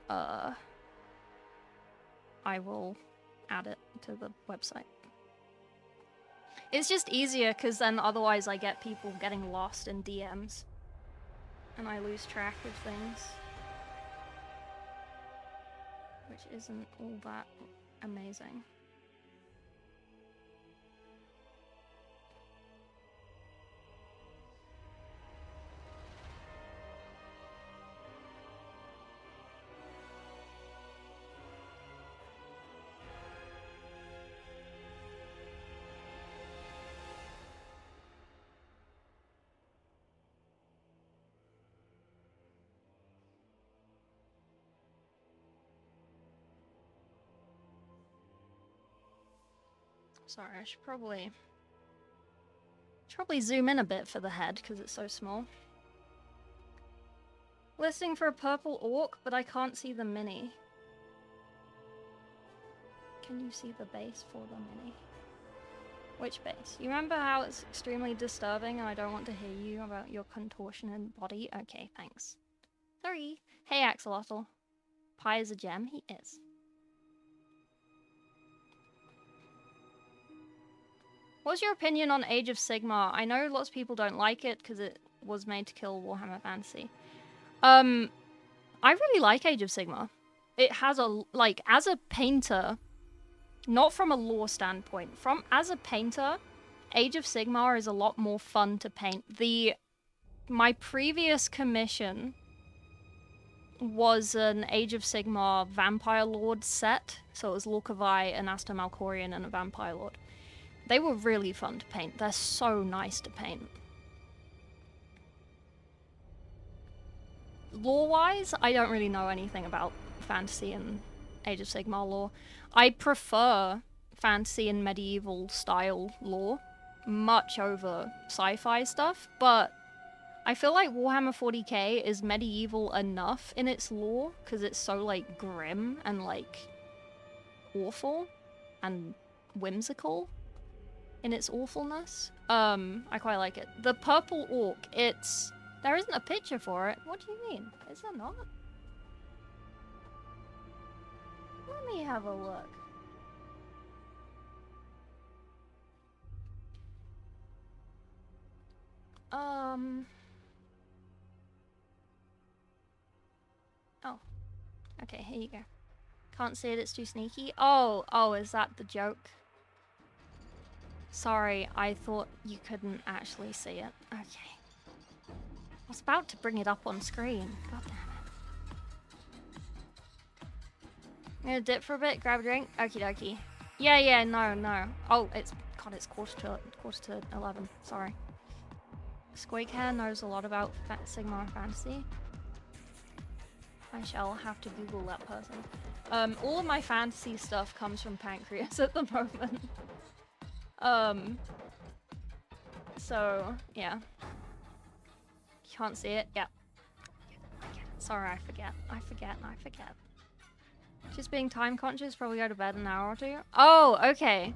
I will add it to the website. It's just easier because then otherwise I get people getting lost in DMs and I lose track of things, which isn't all that amazing. Sorry, I should probably zoom in a bit for the head because it's so small. Listing for a purple orc, but I can't see the mini. Can you see the base for the mini? Which base? You remember how it's extremely disturbing and I don't want to hear you about your contortion and body? Okay, thanks. Sorry. Hey, Axolotl. Pie is a gem? He is. What's your opinion on Age of Sigmar? I know lots of people don't like it because it was made to kill Warhammer Fantasy. I really like Age of Sigmar. It has a, like, as a painter, not from a lore standpoint, as a painter, Age of Sigmar is a lot more fun to paint. My previous commission was an Age of Sigmar Vampire Lord set, so it was Lorcavai, an Asta Malkorian, and a Vampire Lord. They were really fun to paint. They're so nice to paint. Lore-wise, I don't really know anything about fantasy and Age of Sigmar lore. I prefer fantasy and medieval style lore much over sci-fi stuff, but I feel like Warhammer 40k is medieval enough in its lore because it's so like grim and like awful and whimsical in its awfulness. I quite like it. The purple orc, there isn't a picture for it. What do you mean? Is there not? Let me have a look. Oh. Okay, here you go. Can't see it, it's too sneaky. Oh, is that the joke? Sorry, I thought you couldn't actually see it. Okay. I was about to bring it up on screen. God damn it. I'm gonna dip for a bit, grab a drink. Okie dokie. Yeah, no. Oh, it's quarter to 11. Sorry. Squeak Hair knows a lot about Sigmar Fantasy. I shall have to Google that person. All of my fantasy stuff comes from Pancreas at the moment. So, yeah. You can't see it? Yeah. I get it. Sorry, I forget. Just being time conscious, probably go to bed an hour or two. Oh, okay.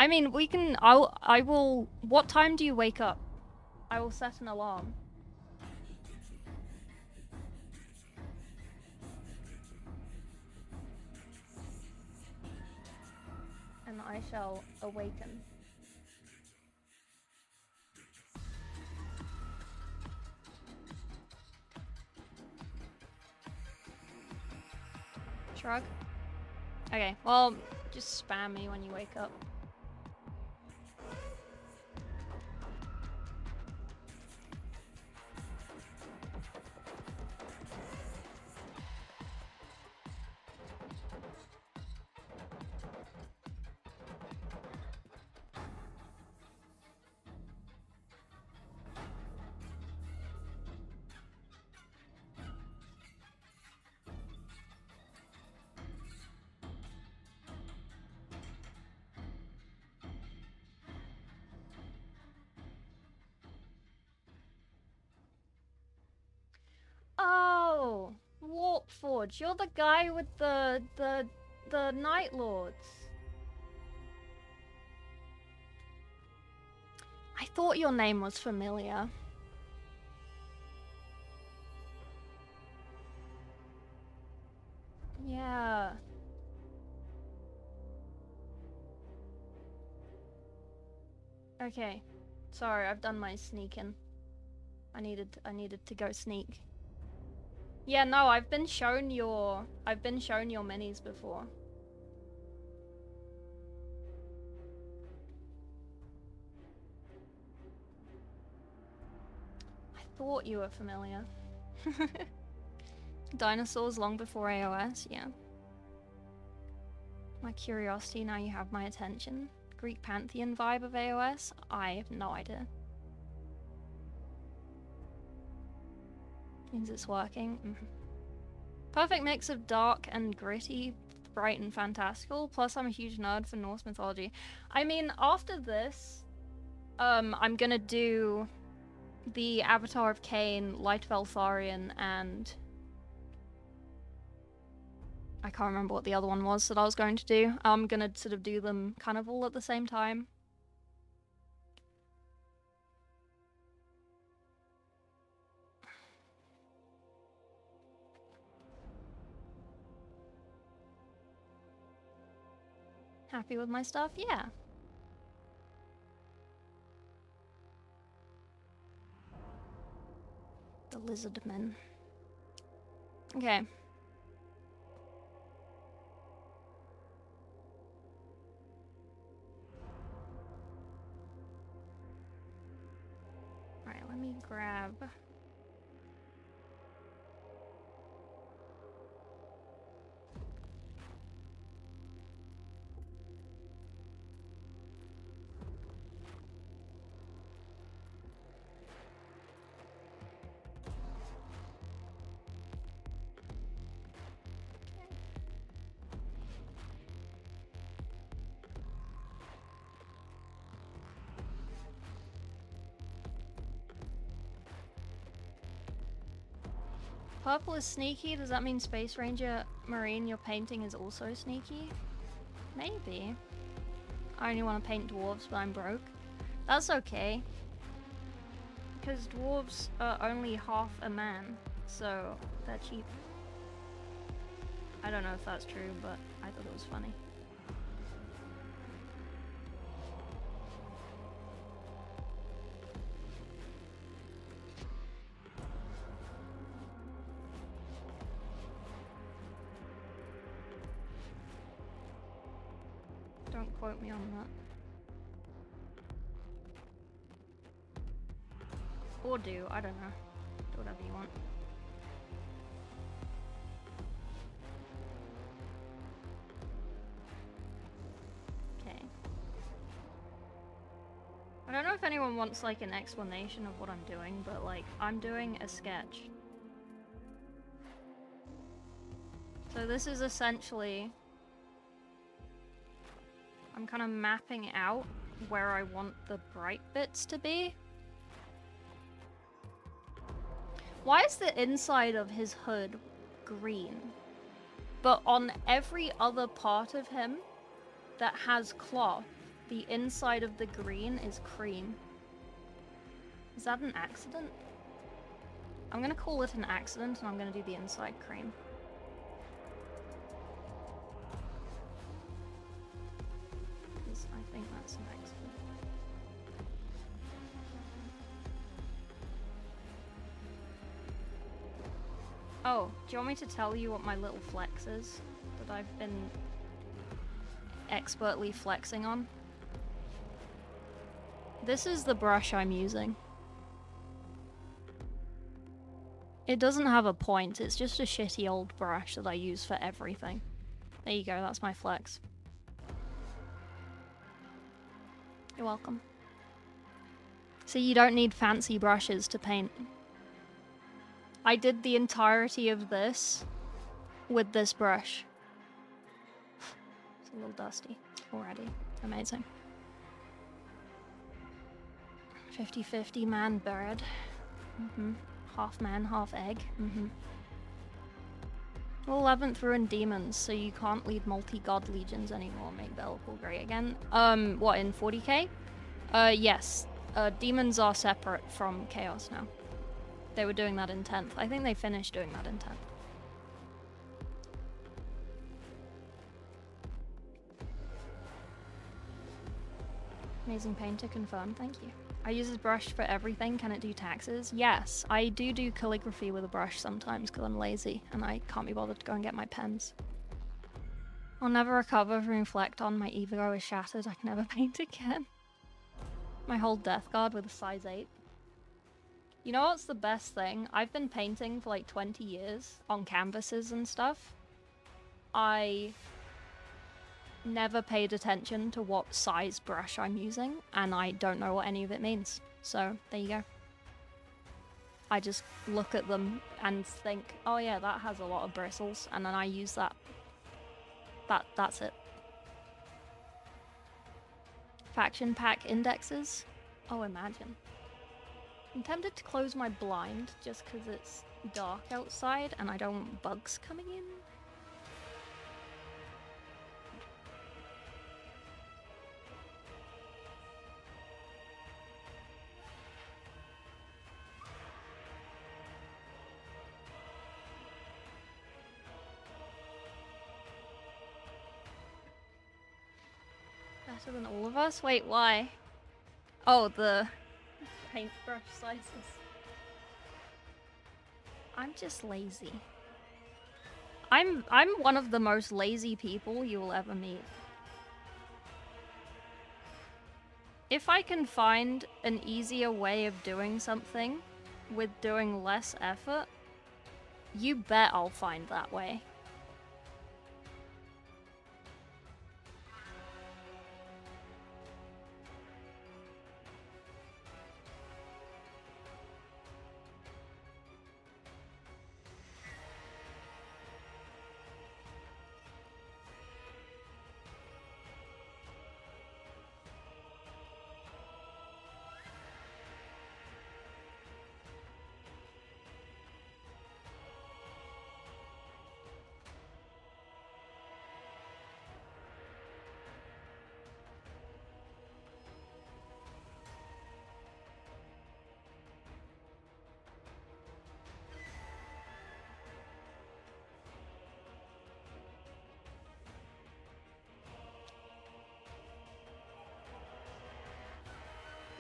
I mean, I will, what time do you wake up? I will set an alarm. And I shall awaken. Shrug? Okay, well, just spam me when you wake up. Oh, Warpforge, you're the guy with the Night Lords. I thought your name was familiar. Yeah. Okay. Sorry, I've done my sneaking. I needed to go sneak. Yeah, no, I've been shown your minis before. I thought you were familiar. Dinosaurs long before AOS, yeah. My curiosity, now you have my attention. Greek pantheon vibe of AOS? I have no idea. Means it's working. Perfect mix of dark and gritty, bright and fantastical, plus I'm a huge nerd for Norse mythology. I mean, after this, I'm gonna do the Avatar of Cain, Light of Eltharion, and I can't remember what the other one was that I was going to do. I'm gonna sort of do them kind of all at the same time. Happy with my stuff? Yeah. The Lizardmen. Okay. Alright, let me grab... Purple is sneaky. Does that mean Space Ranger Marine, your painting is also sneaky? Maybe. I only want to paint dwarves, but I'm broke. That's okay. Because dwarves are only half a man, so they're cheap. I don't know if that's true, but I thought it was funny. Don't quote me on that. Or do, I don't know. Do whatever you want. Okay. I don't know if anyone wants like an explanation of what I'm doing, but like, I'm doing a sketch. So this is essentially... I'm kind of mapping out where I want the bright bits to be. Why is the inside of his hood green? But on every other part of him that has cloth, the inside of the green is cream. Is that an accident? I'm gonna call it an accident and I'm gonna do the inside cream. Because I think that's an accident. Oh, do you want me to tell you what my little flex is that I've been expertly flexing on? This is the brush I'm using. It doesn't have a point, it's just a shitty old brush that I use for everything. There you go, that's my flex. You're welcome. So you don't need fancy brushes to paint. I did the entirety of this with this brush. It's a little dusty already. Amazing. 50-50 man bird. Half man, half egg. 11th ruined demons, so you can't lead multi-god legions anymore. Make Bellicle great again. What, in 40k? Yes. Demons are separate from chaos now. They were doing that in 10th. I think they finished doing that in 10th. Amazing painter confirmed, thank you. I use this brush for everything. Can it do taxes? Yes, I do calligraphy with a brush sometimes because I'm lazy and I can't be bothered to go and get my pens. I'll never recover from reflect on. My ego is shattered. I can never paint again. My whole death guard with a size 8. You know what's the best thing? I've been painting for like 20 years on canvases and stuff. I never paid attention to what size brush I'm using, and I don't know what any of it means. So, there you go. I just look at them and think, oh yeah, that has a lot of bristles, and then I use that. That's it. Faction pack indexes? Oh, imagine. I'm tempted to close my blind just because it's dark outside and I don't want bugs coming in. Better than all of us? Wait, why? Oh, the paintbrush sizes. I'm just lazy. I'm one of the most lazy people you will ever meet. If I can find an easier way of doing something with doing less effort, you bet I'll find that way.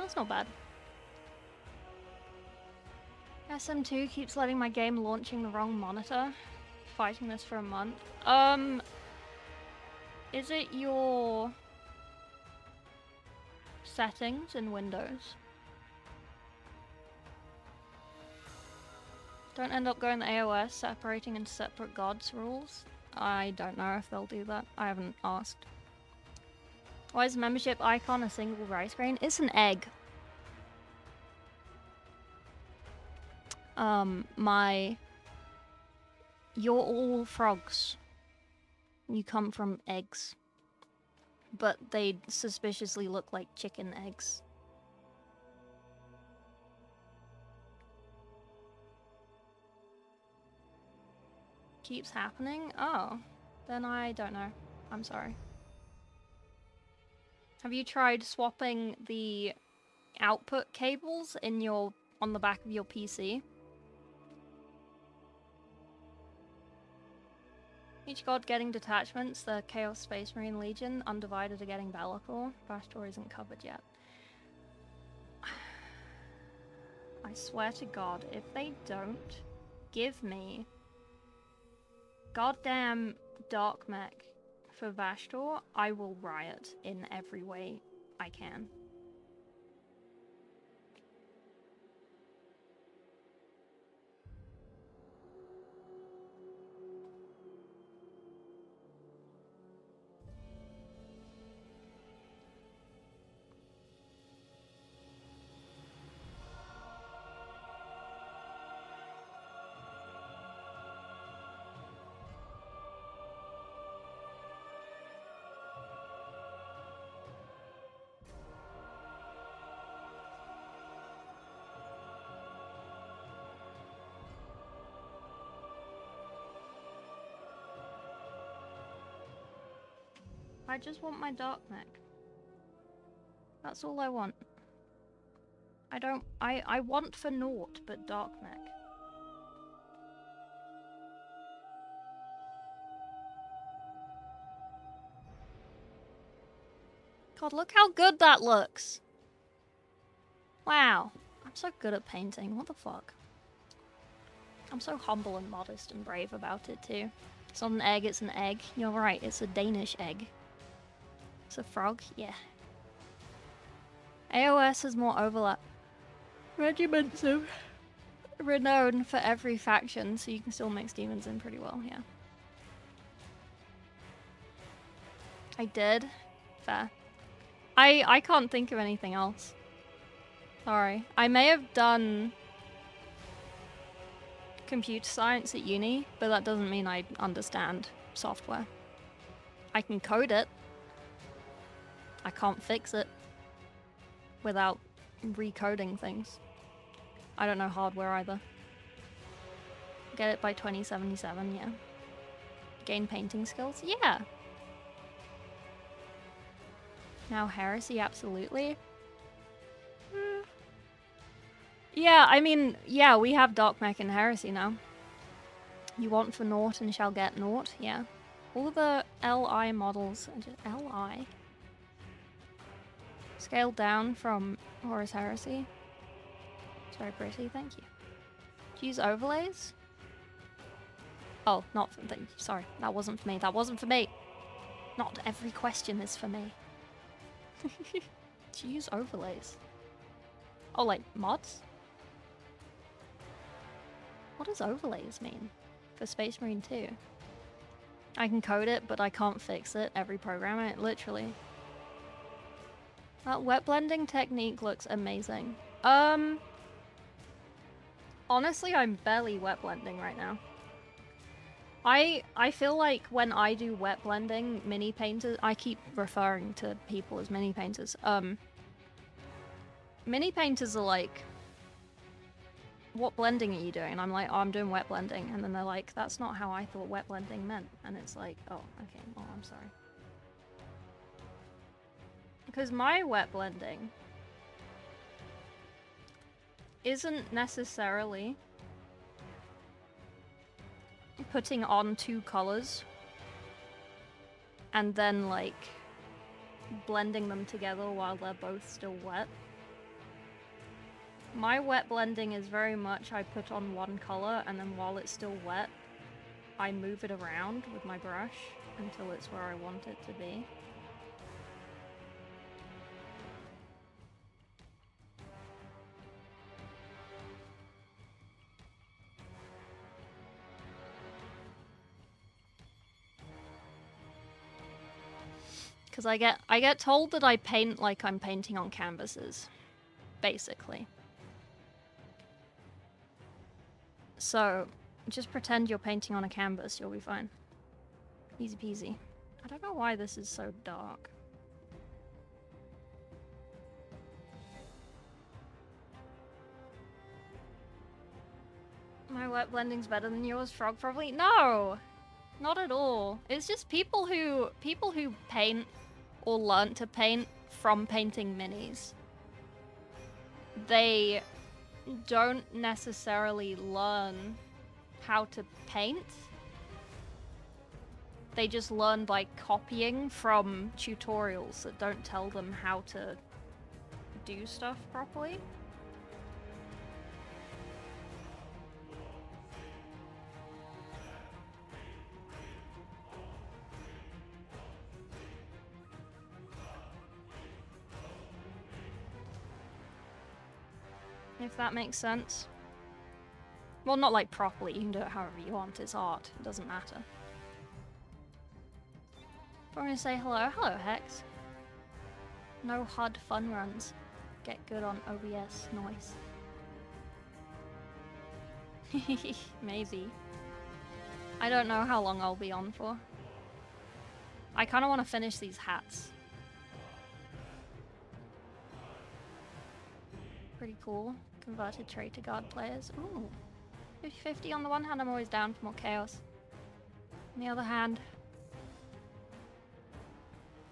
That's not bad. SM2 keeps letting my game launching the wrong monitor. Fighting this for a month. Is it your settings in Windows? Don't end up going to AOS, separating into separate gods rules. I don't know if they'll do that. I haven't asked. Why is the membership icon a single rice grain? It's an egg. You're all frogs. You come from eggs. But they suspiciously look like chicken eggs. Keeps happening? Oh. Then I don't know. I'm sorry. Have you tried swapping the output cables in on the back of your PC? Each god getting detachments, the Chaos Space Marine Legion, Undivided are getting Be'lakor. Bastor isn't covered yet. I swear to God, if they don't give me goddamn Dark Mech for Vastor, I will riot in every way I can. I just want my Dark Mech. That's all I want. I want for naught but Dark Mech. God, look how good that looks! Wow. I'm so good at painting, what the fuck? I'm so humble and modest and brave about it too. It's not an egg, it's an egg. You're right, it's a Danish egg. It's a frog? Yeah. AOS has more overlap. Regiments of renown for every faction, so you can still mix demons in pretty well, yeah. I did. Fair. I can't think of anything else. Sorry. I may have done computer science at uni, but that doesn't mean I understand software. I can code it. I can't fix it without recoding things. I don't know hardware either. Get it by 2077, yeah. Gain painting skills? Yeah. Now heresy, absolutely. Yeah, I mean, yeah, we have Dark Mech and heresy now. You want for naught and shall get naught, yeah. All the LI models are just LI. Scaled down from Horus Heresy. It's very pretty, thank you. Do you use overlays? Oh, not for sorry, that wasn't for me. That wasn't for me. Not every question is for me. Do you use overlays? Oh, like mods? What does overlays mean for Space Marine 2? I can code it, but I can't fix it. Every program, literally. That wet blending technique looks amazing. Honestly, I'm barely wet blending right now. I feel like when I do wet blending, mini painters, I keep referring to people as mini painters. Mini painters are like, what blending are you doing? And I'm like, oh, I'm doing wet blending. And then they're like, that's not how I thought wet blending meant. And it's like, oh, okay, well, I'm sorry. Because my wet blending isn't necessarily putting on two colors and then like blending them together while they're both still wet. My wet blending is very much I put on one color and then while it's still wet, I move it around with my brush until it's where I want it to be. Because I get told that I paint like I'm painting on canvases, basically. So, just pretend you're painting on a canvas, you'll be fine. Easy peasy. I don't know why this is so dark. My wet blending's better than yours, Frog, probably? No! Not at all. It's just people who paint or learn to paint from painting minis. They don't necessarily learn how to paint. They just learn by copying from tutorials that don't tell them how to do stuff properly. If that makes sense. Well, not like properly, you can do it however you want, it's art, it doesn't matter. But I'm gonna say hello. Hello, Hex. No HUD fun runs. Get good on OBS, nice. Maybe. I don't know how long I'll be on for. I kinda wanna finish these hats. Pretty cool. Converted traitor guard players. Ooh. 50-50 on the one hand, I'm always down for more chaos. On the other hand...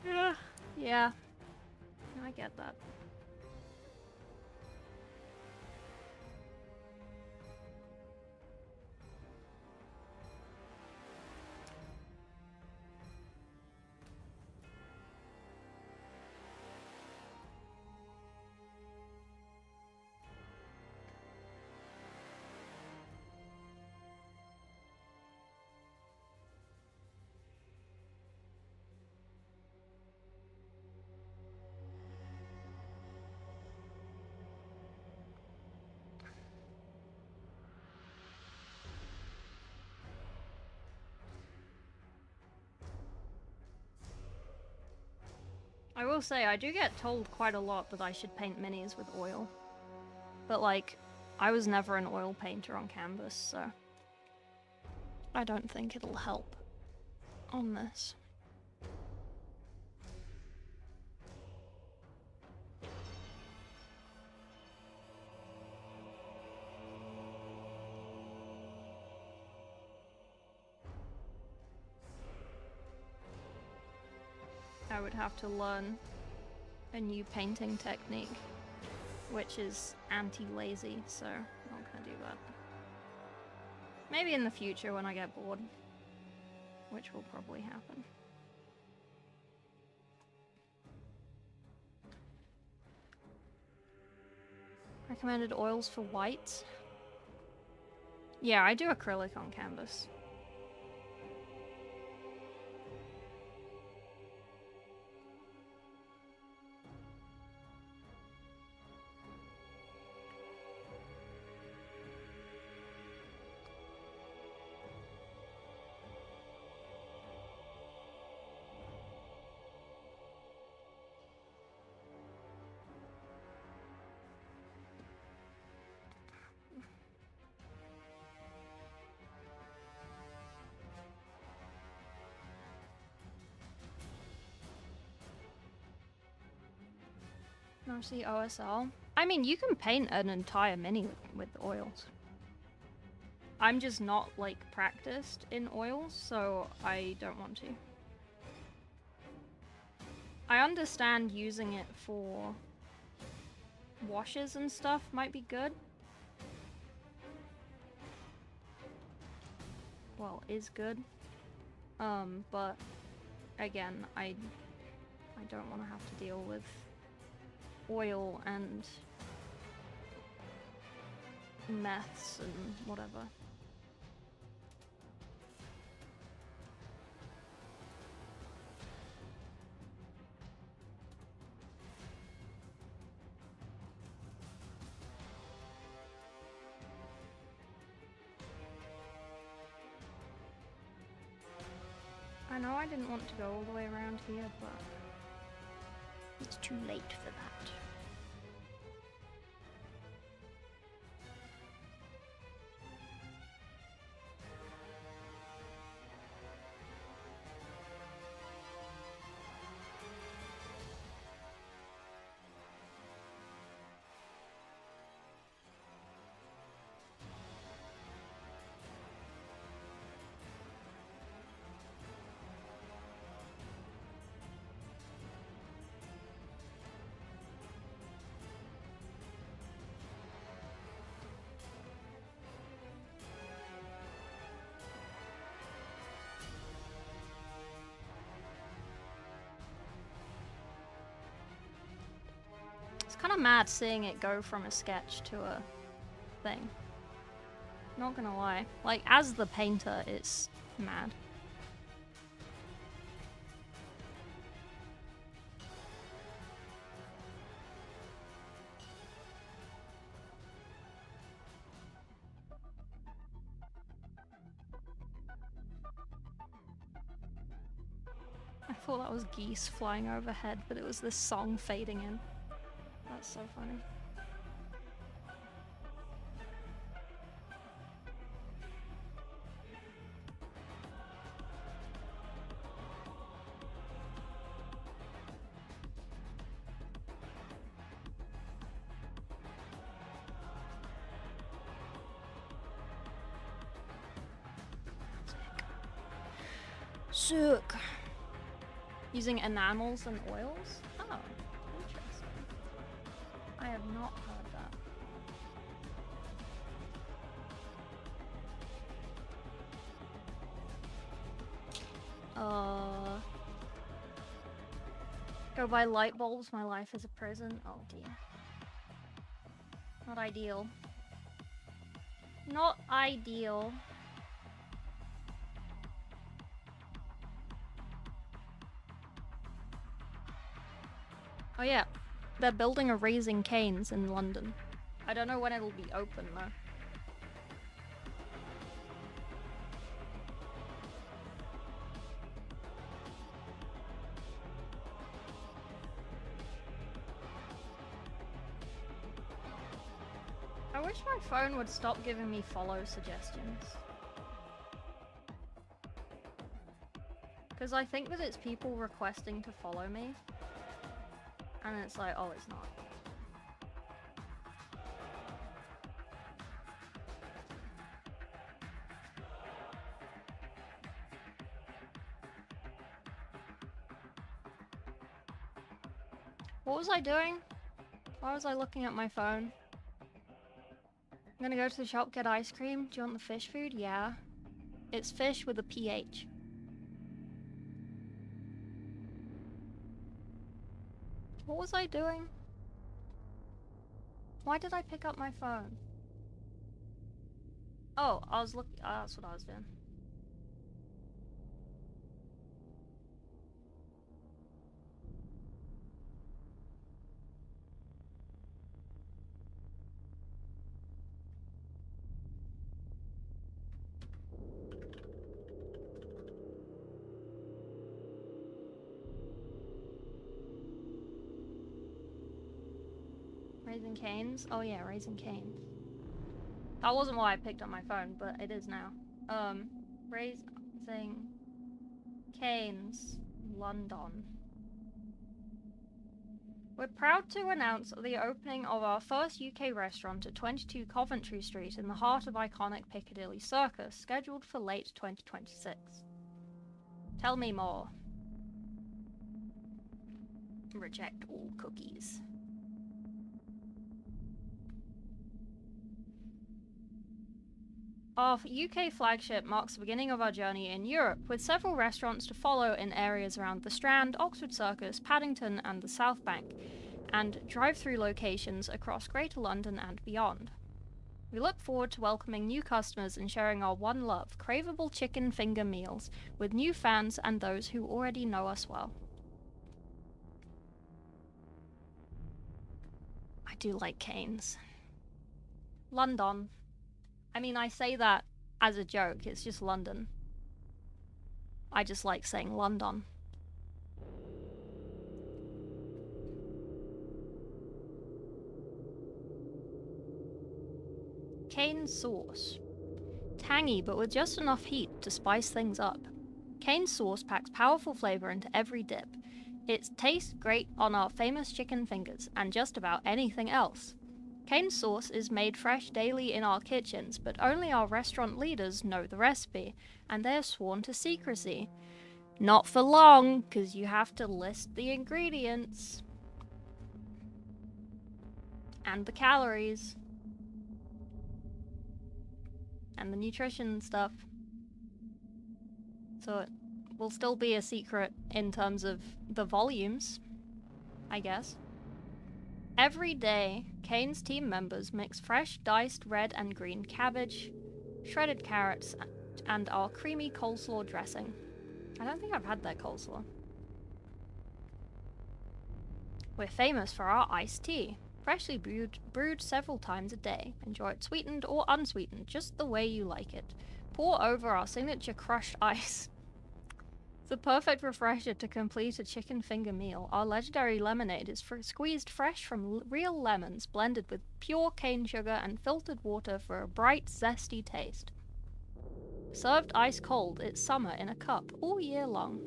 Yeah. I get that. I will say, I do get told quite a lot that I should paint minis with oil. But like, I was never an oil painter on canvas, so... I don't think it'll help on this. I would have to learn a new painting technique, which is anti-lazy, so I'm not gonna do that. Maybe in the future when I get bored, which will probably happen. Recommended oils for whites? Yeah, I do acrylic on canvas. Mostly OSL. I mean, you can paint an entire mini with oils. I'm just not, like, practiced in oils, so I don't want to. I understand using it for washes and stuff might be good. Well, is good. But again, I don't want to have to deal with oil and meths and whatever. I know I didn't want to go all the way around here, but it's too late for that. It's kind of mad seeing it go from a sketch to a thing. Not gonna lie. Like, as the painter, it's mad. I thought that was geese flying overhead, but it was this song fading in. That's so funny. Sick. Using enamels and oils? Oh, interesting. I have not heard that. Go buy light bulbs, my life is a prison. Oh dear. Not ideal. Not ideal. Oh yeah, they're building a Raising Cane's in London. I don't know when it'll be open though. I wish my phone would stop giving me follow suggestions. Because I think that it's people requesting to follow me. And it's like, oh, it's not. What was I doing? Why was I looking at my phone? I'm gonna go to the shop, get ice cream. Do you want the fish food? Yeah. It's fish with a PH. What was I doing? Why did I pick up my phone? Oh, I was looking. That's what I was doing. Raising Cane's? Oh yeah, Raising Cane's. That wasn't why I picked up my phone, but it is now. Raising Cane's, London. We're proud to announce the opening of our first UK restaurant at 22 Coventry Street in the heart of iconic Piccadilly Circus, scheduled for late 2026. Tell me more. Reject all cookies. Our UK flagship marks the beginning of our journey in Europe, with several restaurants to follow in areas around the Strand, Oxford Circus, Paddington and the South Bank, and drive-through locations across Greater London and beyond. We look forward to welcoming new customers and sharing our one love, craveable chicken finger meals, with new fans and those who already know us well. I do like canes. London. I mean, I say that as a joke, it's just London. I just like saying London. Cane sauce. Tangy, but with just enough heat to spice things up. Cane sauce packs powerful flavor into every dip. It tastes great on our famous chicken fingers and just about anything else. Cane sauce is made fresh daily in our kitchens, but only our restaurant leaders know the recipe, and they're sworn to secrecy. Not for long, because you have to list the ingredients. And the calories. And the nutrition stuff. So it will still be a secret in terms of the volumes, I guess. Every day, Kane's team members mix fresh diced red and green cabbage, shredded carrots, and our creamy coleslaw dressing. I don't think I've had that coleslaw. We're famous for our iced tea. Freshly brewed several times a day. Enjoy it sweetened or unsweetened, just the way you like it. Pour over our signature crushed ice. The perfect refresher to complete a chicken finger meal. Our legendary lemonade is squeezed fresh from real lemons, blended with pure cane sugar and filtered water for a bright, zesty taste. Served ice cold, it's summer in a cup all year long.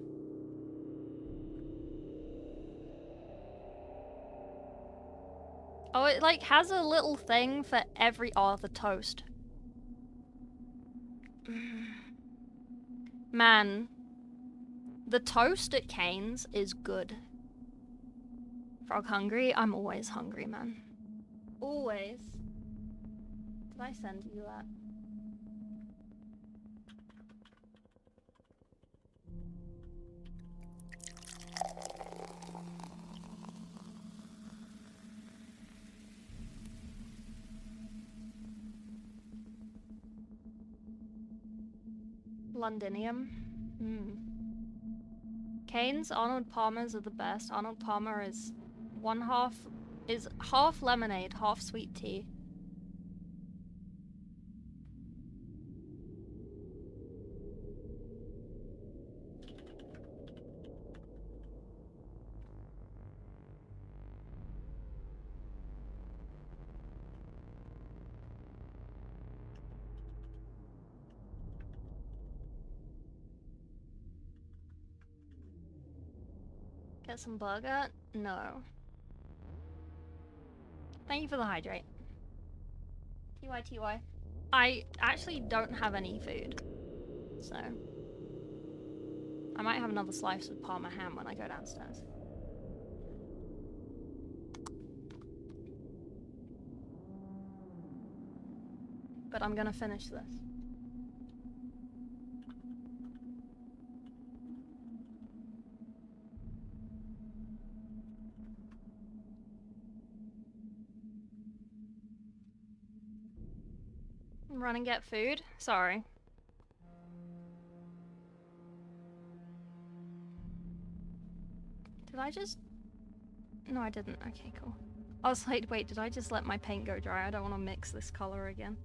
Oh, it like has a little thing for every— oh, the toast. Man, the toast at Cane's is good. Frog hungry? I'm always hungry, man. Always. Did I send you that? Londinium. Cane's Arnold Palmers are the best. Arnold Palmer is half lemonade, half sweet tea. Get some burger? No. Thank you for the hydrate. TY. I actually don't have any food, so I might have another slice of Parma ham when I go downstairs. But I'm gonna finish this. Run and get food? Sorry. Did I just— no, I didn't. Okay, cool. I was like, wait, did I just let my paint go dry? I don't want to mix this color again.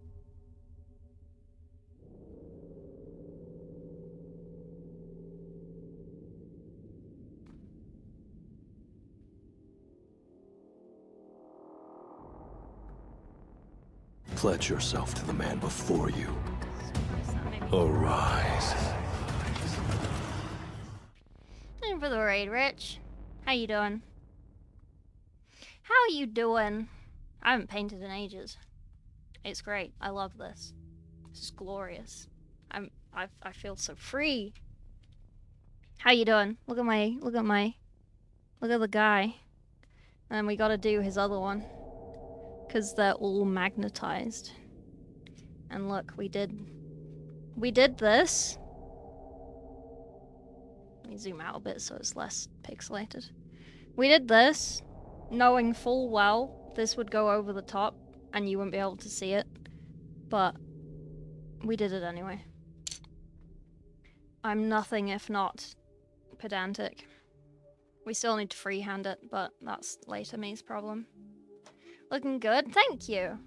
Pledge yourself to the man before you. That made me— Arise. Thank you for the raid, Rich. How you doing? How are you doing? I haven't painted in ages. It's great. I love this. This is glorious. I feel so free. How you doing? Look at the guy. And then we gotta do his other one, because they're all magnetized. And look, we did this. Let me zoom out a bit so it's less pixelated. We did this, knowing full well this would go over the top and you wouldn't be able to see it. but we did it anyway. I'm nothing if not pedantic. We still need to freehand it, but that's later me's problem. Looking good, thank you.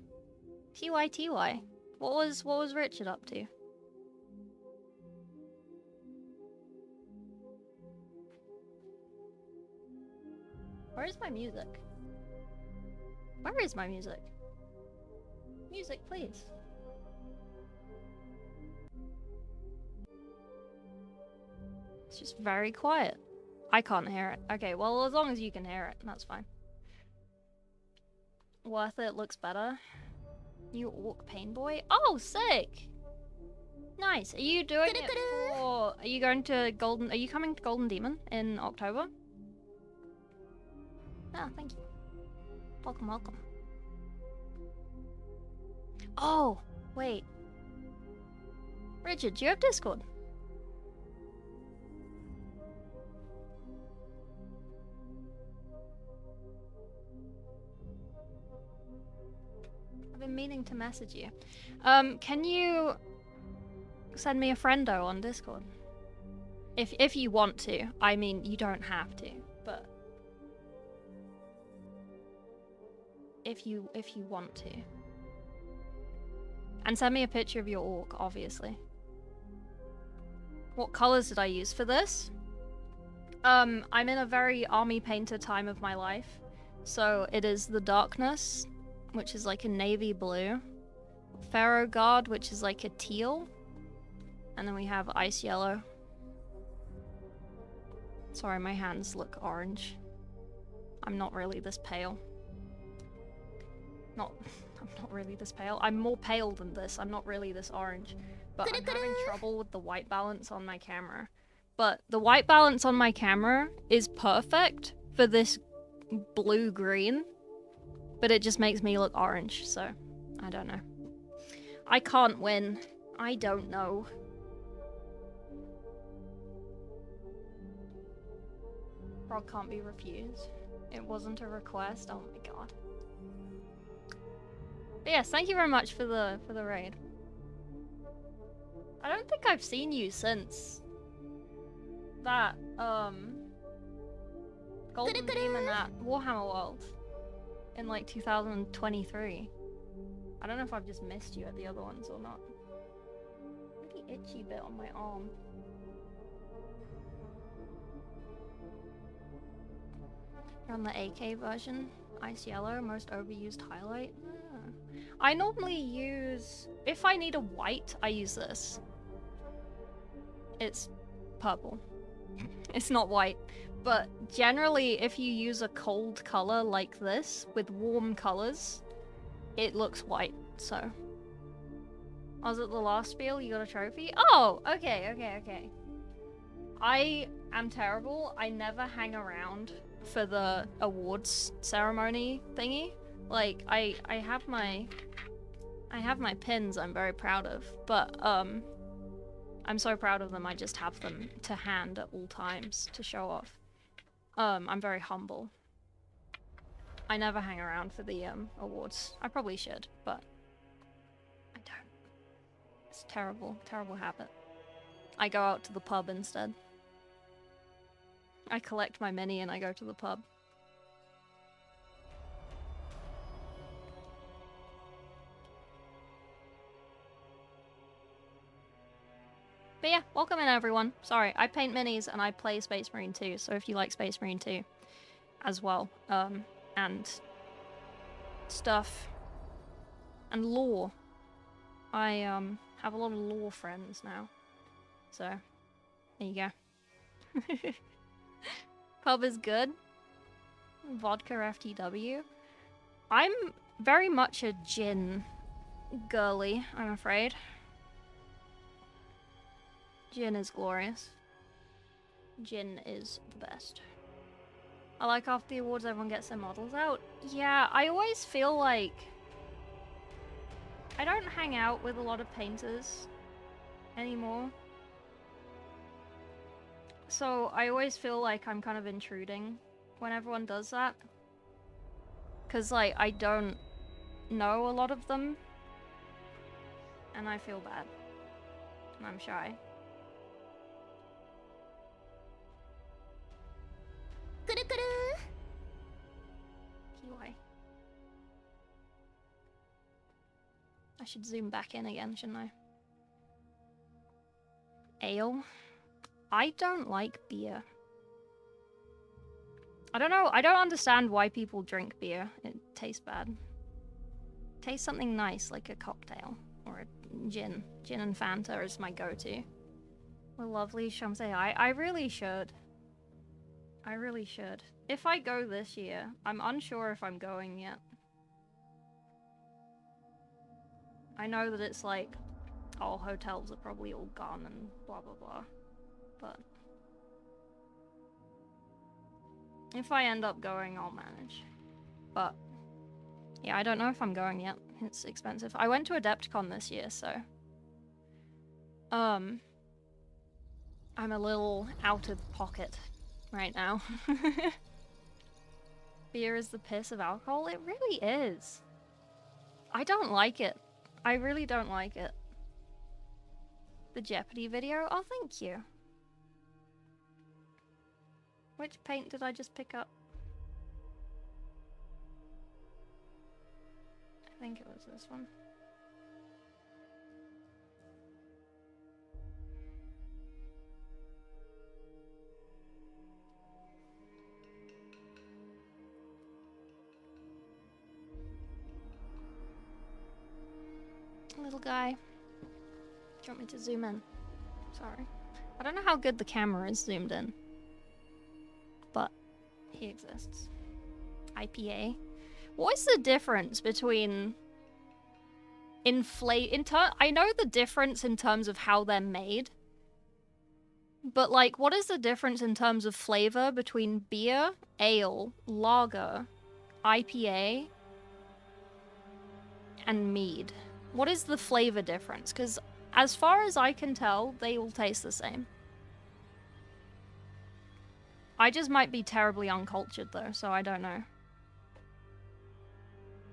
TY. What was Richard up to? Where is my music? Where is my music? Music, please. It's just very quiet. I can't hear it. Okay, well, as long as you can hear it, that's fine. Worth it, looks better. New Orc Pain Boy. Oh, sick! Nice. Are you doing it for... Are you going to Golden... Are you coming to Golden Demon in October? Ah, thank you. Welcome, welcome. Oh, wait. Richard, do you have Discord? I've been meaning to message you. Can you send me a friendo on Discord? If you want to. I mean, you don't have to, but if you want to. And send me a picture of your orc, obviously. What colors did I use for this? I'm in a very army painter time of my life. So it is the Darkness, which is like a navy blue. Pharaoh Guard, which is like a teal. And then we have Ice Yellow. Sorry, my hands look orange. I'm not really this pale. I'm not really this pale. I'm more pale than this. I'm not really this orange. But I'm having trouble with the white balance on my camera. But the white balance on my camera is perfect for this blue-green. But it just makes me look orange, so I don't know. I can't win. I don't know. Frog can't be refused. It wasn't a request. Oh my god. But yes, thank you very much for the raid. I don't think I've seen you since that Golden Demon at Warhammer World in like 2023. I don't know if I've just missed you at the other ones or not. Really itchy bit on my arm. You're on the AK version. Ice Yellow, most overused highlight. I normally use... If I need a white, I use this. It's purple. It's not white. But generally, if you use a cold color like this, with warm colors, it looks white, so... I was at the last spiel, you got a trophy? Oh! Okay. I am terrible. I never hang around for the awards ceremony thingy. Like, I have my pins I'm very proud of, but I'm so proud of them I just have them to hand at all times to show off. I'm very humble. I never hang around for the awards. I probably should, but I don't. It's a terrible habit. I go out to the pub instead. I collect my mini and I go to the pub. But yeah, welcome in everyone. Sorry, I paint minis and I play Space Marine 2, so if you like Space Marine 2 as well, and stuff, and lore. I have a lot of lore friends now, so there you go. Pub is good. Vodka FTW. I'm very much a gin girly, I'm afraid. Gin is glorious. Gin is the best. I like after the awards everyone gets their models out. Yeah, I always feel like I don't hang out with a lot of painters anymore. So I always feel like I'm kind of intruding when everyone does that. Cause like I don't know a lot of them. And I feel bad. And I'm shy. Kiwi. I should zoom back in again, shouldn't I? Ale. I don't like beer. I don't know. I don't understand why people drink beer. It tastes bad. Taste something nice, like a cocktail or a gin. Gin and Fanta is my go-to. Well, lovely Shamsei. I really should. I really should. If I go this year, I'm unsure if I'm going yet. I know that it's like, oh, hotels are probably all gone and blah blah blah. But if I end up going, I'll manage. But yeah, I don't know if I'm going yet. It's expensive. I went to Adepticon this year, so I'm a little out of pocket right now. Beer is the piss of alcohol? It really is. I don't like it. I really don't like it. The Jeopardy video? Oh, thank you. Which paint did I just pick up? I think it was this one. Little guy. Do you want me to zoom in? Sorry. I don't know how good the camera is zoomed in. But he exists. IPA. What is the difference between I know the difference in terms of how they're made. But like, what is the difference in terms of flavor between beer, ale, lager, IPA, and mead? What is the flavor difference? Because as far as I can tell, they all taste the same. I just might be terribly uncultured though, so I don't know.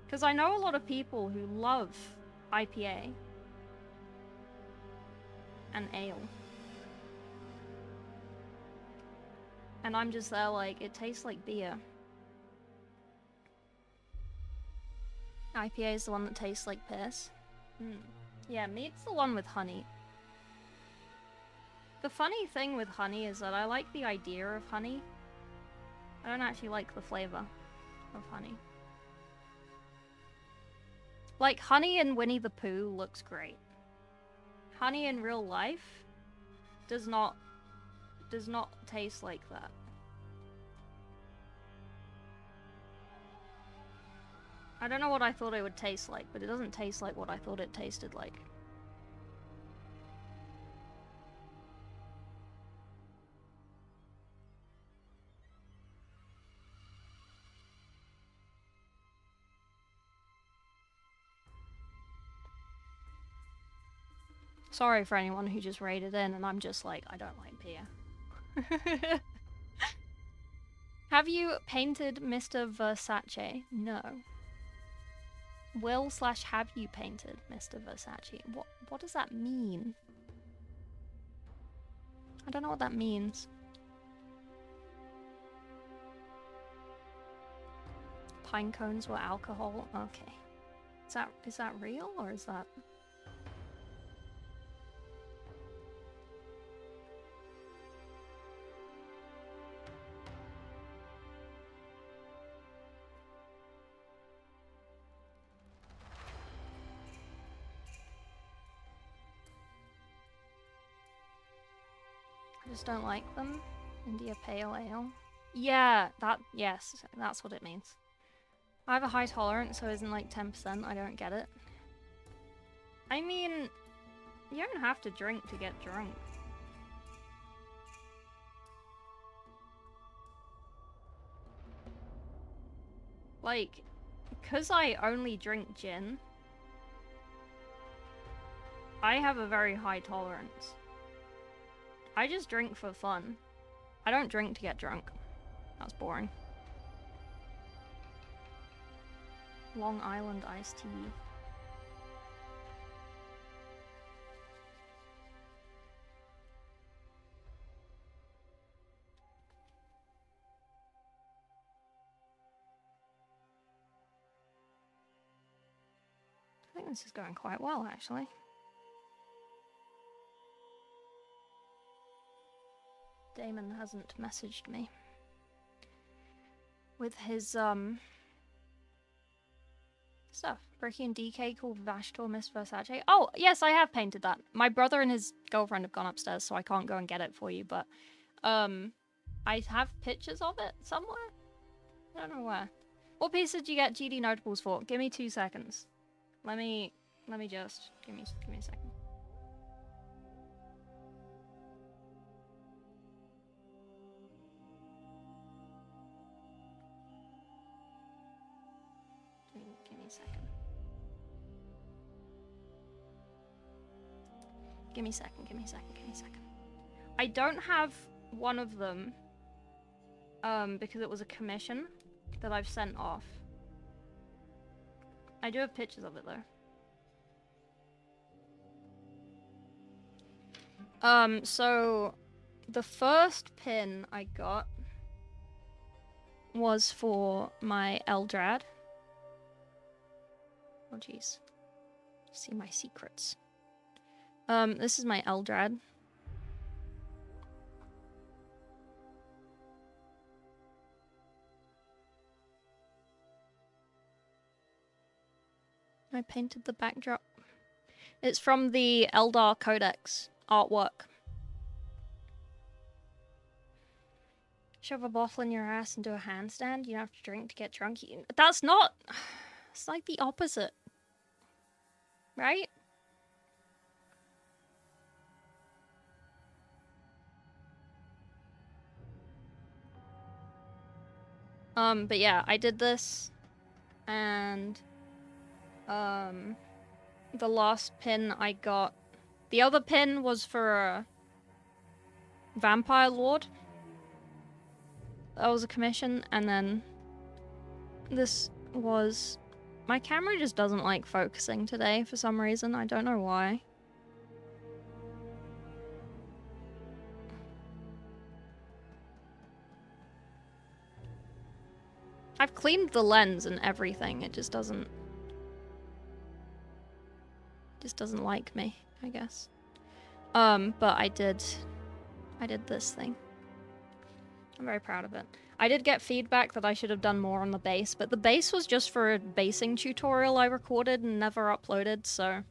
Because I know a lot of people who love IPA and ale. And I'm just there like, it tastes like beer. IPA is the one that tastes like piss. Yeah, mead's the one with honey. The funny thing with honey is that I like the idea of honey. I don't actually like the flavor of honey. Like, honey in Winnie the Pooh looks great. Honey in real life does not taste like that. I don't know what I thought it would taste like, but it doesn't taste like what I thought it tasted like. Sorry for anyone who just raided in and I'm just like, I don't like beer. Have you painted Mr. Versace? No. Will/have you painted Mr. Versace? What does that mean? I don't know what that means. Pine cones were alcohol? Okay. Is that real or is that... I just don't like them. India Pale Ale. Yeah, yes, that's what it means. I have a high tolerance, so isn't like 10%. I don't get it. I mean, you don't have to drink to get drunk. Like, because I only drink gin, I have a very high tolerance. I just drink for fun. I don't drink to get drunk. That's boring. Long Island iced tea. think this is going quite well, actually. Damon hasn't messaged me with his stuff. Bricky and DK called Vashtor Miss Versace. Oh, yes, I have painted that. My brother and his girlfriend have gone upstairs, so I can't go and get it for you, but I have pictures of it somewhere. I don't know where. What piece did you get GD notables for? Give me 2 seconds. Let me just give me a second. Give me a second. Give me a second, give me a second, give me a second. I don't have one of them because it was a commission that I've sent off. I do have pictures of it though. So the first pin I got was for my Eldrad. Oh jeez. See my secrets. This is my Eldrad. I painted the backdrop. It's from the Eldar Codex artwork. Shove a bottle in your ass and do a handstand. You don't have to drink to get drunk. That's not... It's like the opposite. Right? But yeah, I did this. And... the last pin I got... The other pin was for a Vampire Lord. That was a commission, and then this was... My camera just doesn't like focusing today for some reason. I don't know why. I've cleaned the lens and everything. It just doesn't... Just doesn't like me, I guess. But I did this thing. I'm very proud of it. I did get feedback that I should have done more on the base, but the base was just for a basing tutorial I recorded and never uploaded, so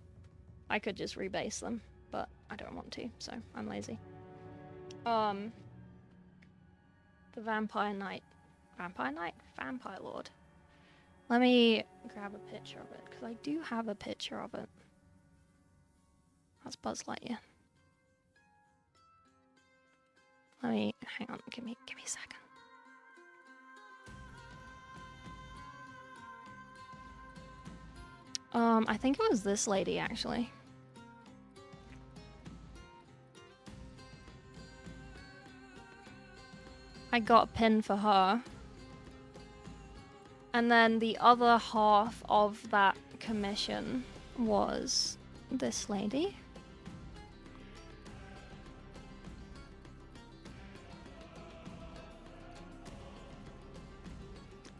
I could just rebase them, but I don't want to, so I'm lazy. The Vampire Knight. Vampire Knight? Vampire Lord. Let me grab a picture of it, because I do have a picture of it. That's Buzz Lightyear. Let me, hang on, give me a second. I think it was this lady, actually. I got a pin for her. And then the other half of that commission was this lady.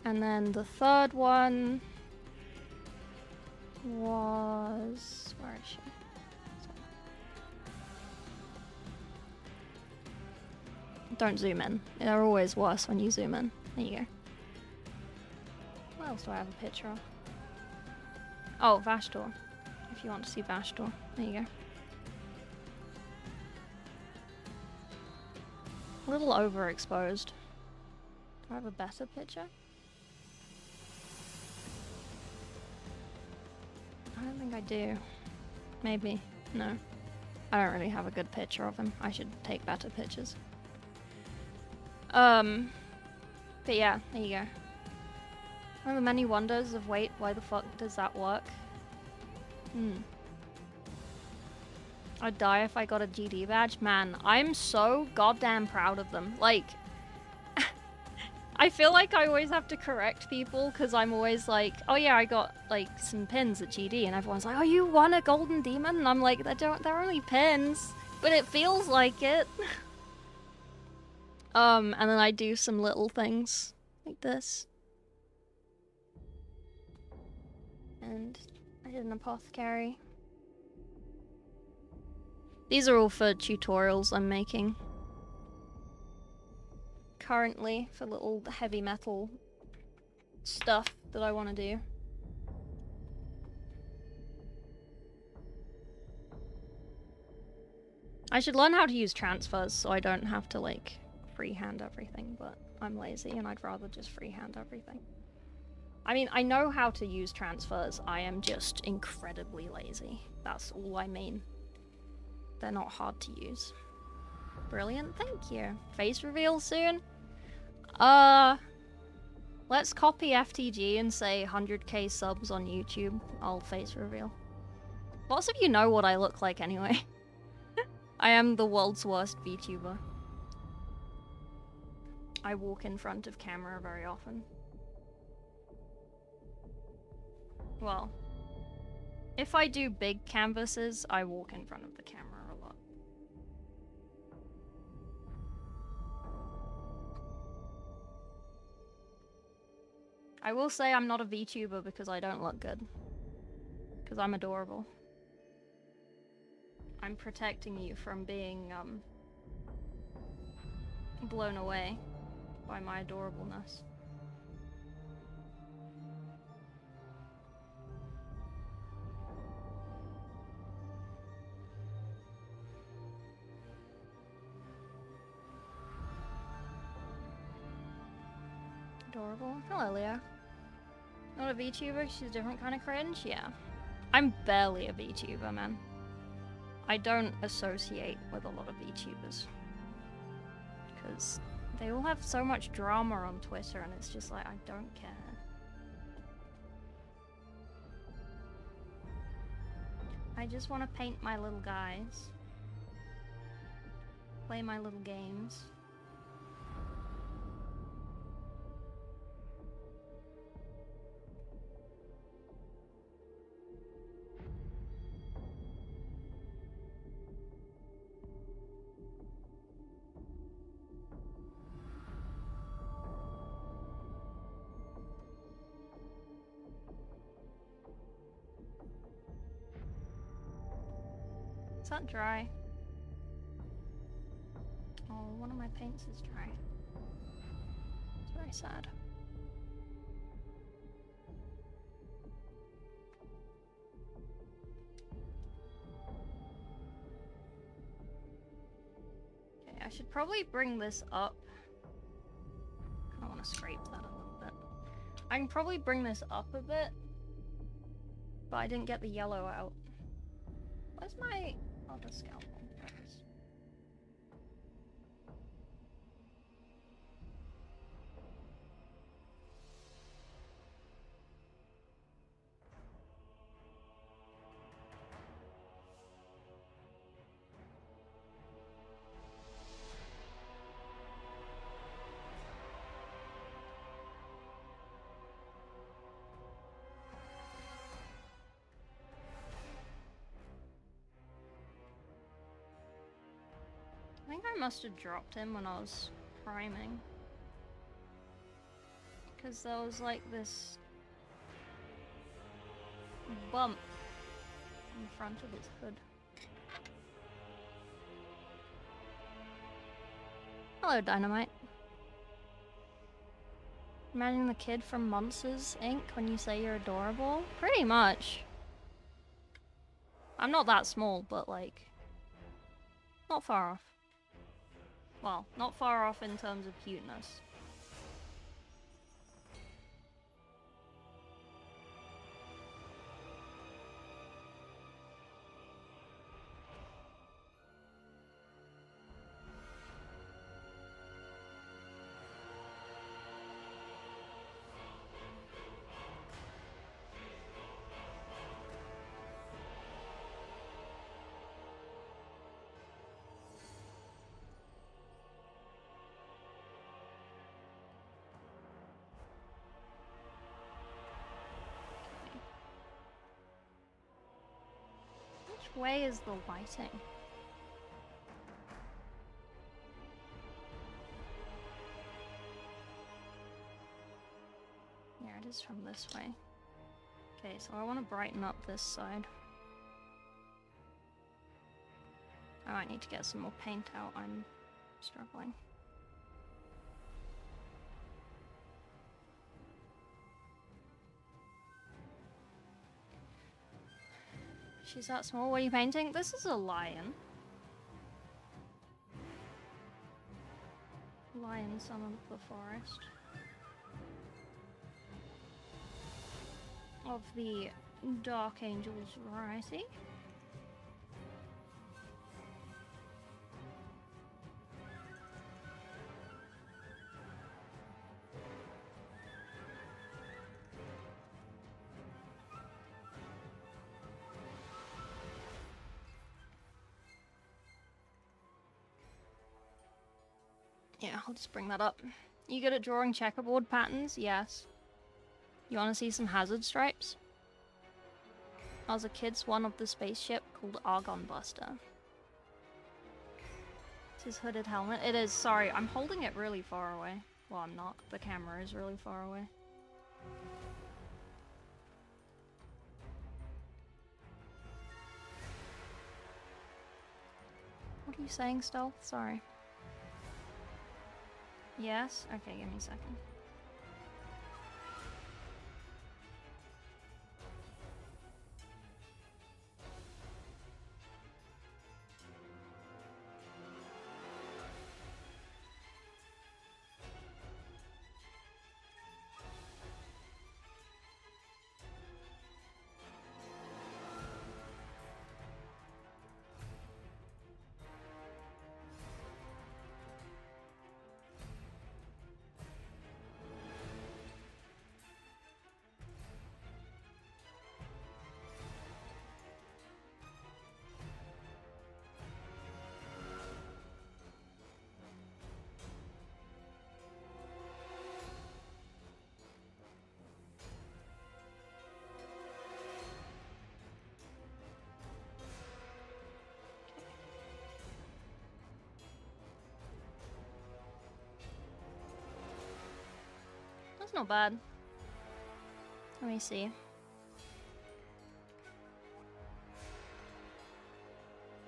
And then the third one was... Where is she? Don't zoom in. They're always worse when you zoom in. There you go. What else do I have a picture of? Oh, Vashtor. If you want to see Vashtor. There you go. A little overexposed. Do I have a better picture? I don't think I do. Maybe. No. I don't really have a good picture of him. I should take better pictures. But yeah, there you go. One of the many wonders of wait, why the fuck does that work? I'd die if I got a GD badge. Man, I'm so goddamn proud of them. Like, I feel like I always have to correct people because I'm always like, oh yeah, I got like some pins at GD, and everyone's like, oh, you won a golden demon? And I'm like, they're only pins, but it feels like it. And then I do some little things like this. And I I did an apothecary. These are all for tutorials I'm making. Currently, for little heavy metal stuff that I want to do. I should learn how to use transfers so I don't have to, like, freehand everything, but I'm lazy and I'd rather just freehand everything. I mean, I know how to use transfers, I am just incredibly lazy. That's all I mean. They're not hard to use. Brilliant, thank you. Face reveal soon? Let's copy FTG and say 100k subs on YouTube. I'll face reveal. Lots of you know what I look like anyway. I am the world's worst VTuber. I walk in front of camera very often. Well, if I do big canvases, I walk in front of the camera a lot. I will say I'm not a VTuber because I don't look good. Because I'm adorable. I'm protecting you from being, blown away by my adorableness. Adorable. Hello, Leo. Not a VTuber, she's a different kind of cringe? Yeah. I'm barely a VTuber, man. I don't associate with a lot of VTubers. Because they all have so much drama on Twitter and it's just like, I don't care. I just want to paint my little guys. Play my little games. Is that dry? Oh, one of my paints is dry. It's very sad. Okay, I should probably bring this up. I want to scrape that a little bit. I can probably bring this up a bit, but I didn't get the yellow out. Where's my other scalpel? There it is. I think I must have dropped him when I was priming. Because there was like this bump in front of his hood. Hello, Dynamite. Imagine the kid from Monsters, Inc. when you say you're adorable? Pretty much. I'm not that small, but like, not far off. Well, not far off in terms of cuteness. Which way is the lighting? Yeah, it is from this way. Okay, so I want to brighten up this side. I might need to get some more paint out. I'm struggling. She's that small. What are you painting? This is a lion. Lion, son of the forest. Of the Dark Angels variety. Yeah, I'll just bring that up. You good at drawing checkerboard patterns? Yes. You want to see some hazard stripes? I was a kid swan of the spaceship called Argon Buster. It's his hooded helmet. It is. Sorry, I'm holding it really far away. Well, I'm not. The camera is really far away. What are you saying, Stealth? Sorry. Yes? Okay, give me a second. That's not bad. Let me see.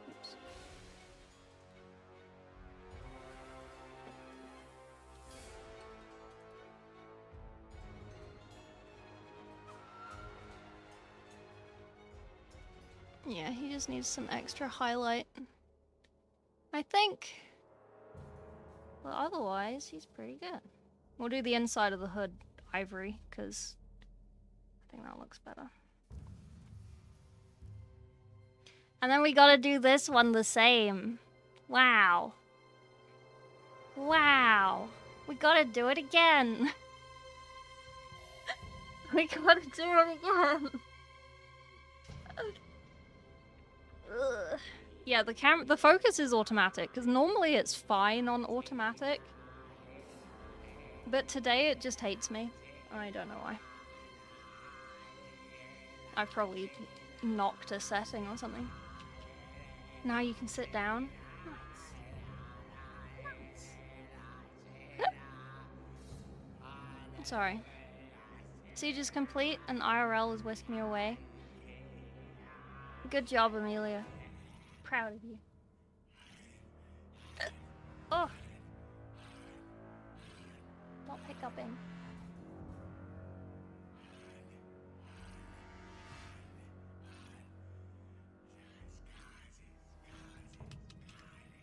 Oops. Yeah, he just needs some extra highlight. I think. Well, otherwise, he's pretty good. We'll do the inside of the hood ivory, because I think that looks better. And then we gotta do this one the same. Wow. Wow. We gotta do it again. We gotta do it again. Ugh. Yeah, the focus is automatic, because normally it's fine on automatic. But today it just hates me. I don't know why. I probably knocked a setting or something. Now you can sit down. Nice. Sorry. Siege is complete and IRL is whisking me away. Good job, Amelia. Proud of you. Oh! Not hiccuping.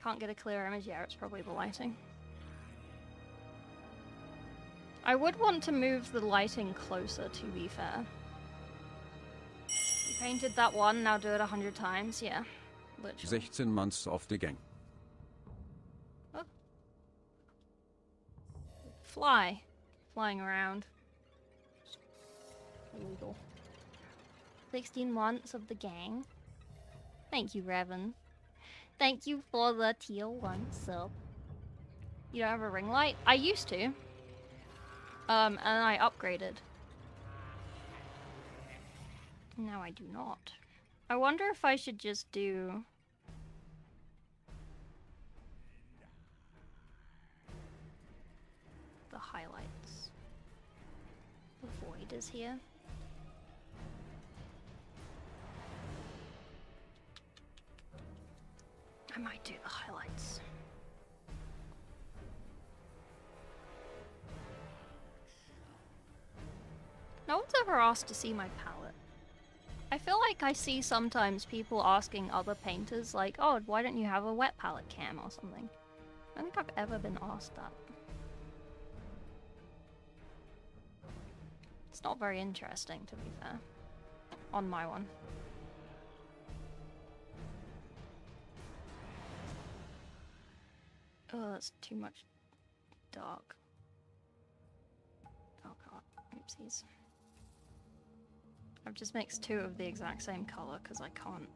Can't get a clear image. Yeah, it's probably the lighting. I would want to move the lighting closer, to be fair. You painted that one, now do it 100 times. Yeah, literally. 16 months of the gang. Oh. Fly. Flying around. Illegal. 16 months of the gang. Thank you, Revan. Thank you for the tier 1 sub. You don't have a ring light? I used to. And I upgraded. Now I do not. I wonder if I should just do... the highlights. The void is here. I might do the highlights. No one's ever asked to see my palette. I feel like I see sometimes people asking other painters, like, oh, why don't you have a wet palette cam or something? I don't think I've ever been asked that. It's not very interesting, to be fair. On my one. Oh, that's too much dark. Oh god, oopsies. I've just mixed two of the exact same color because I can't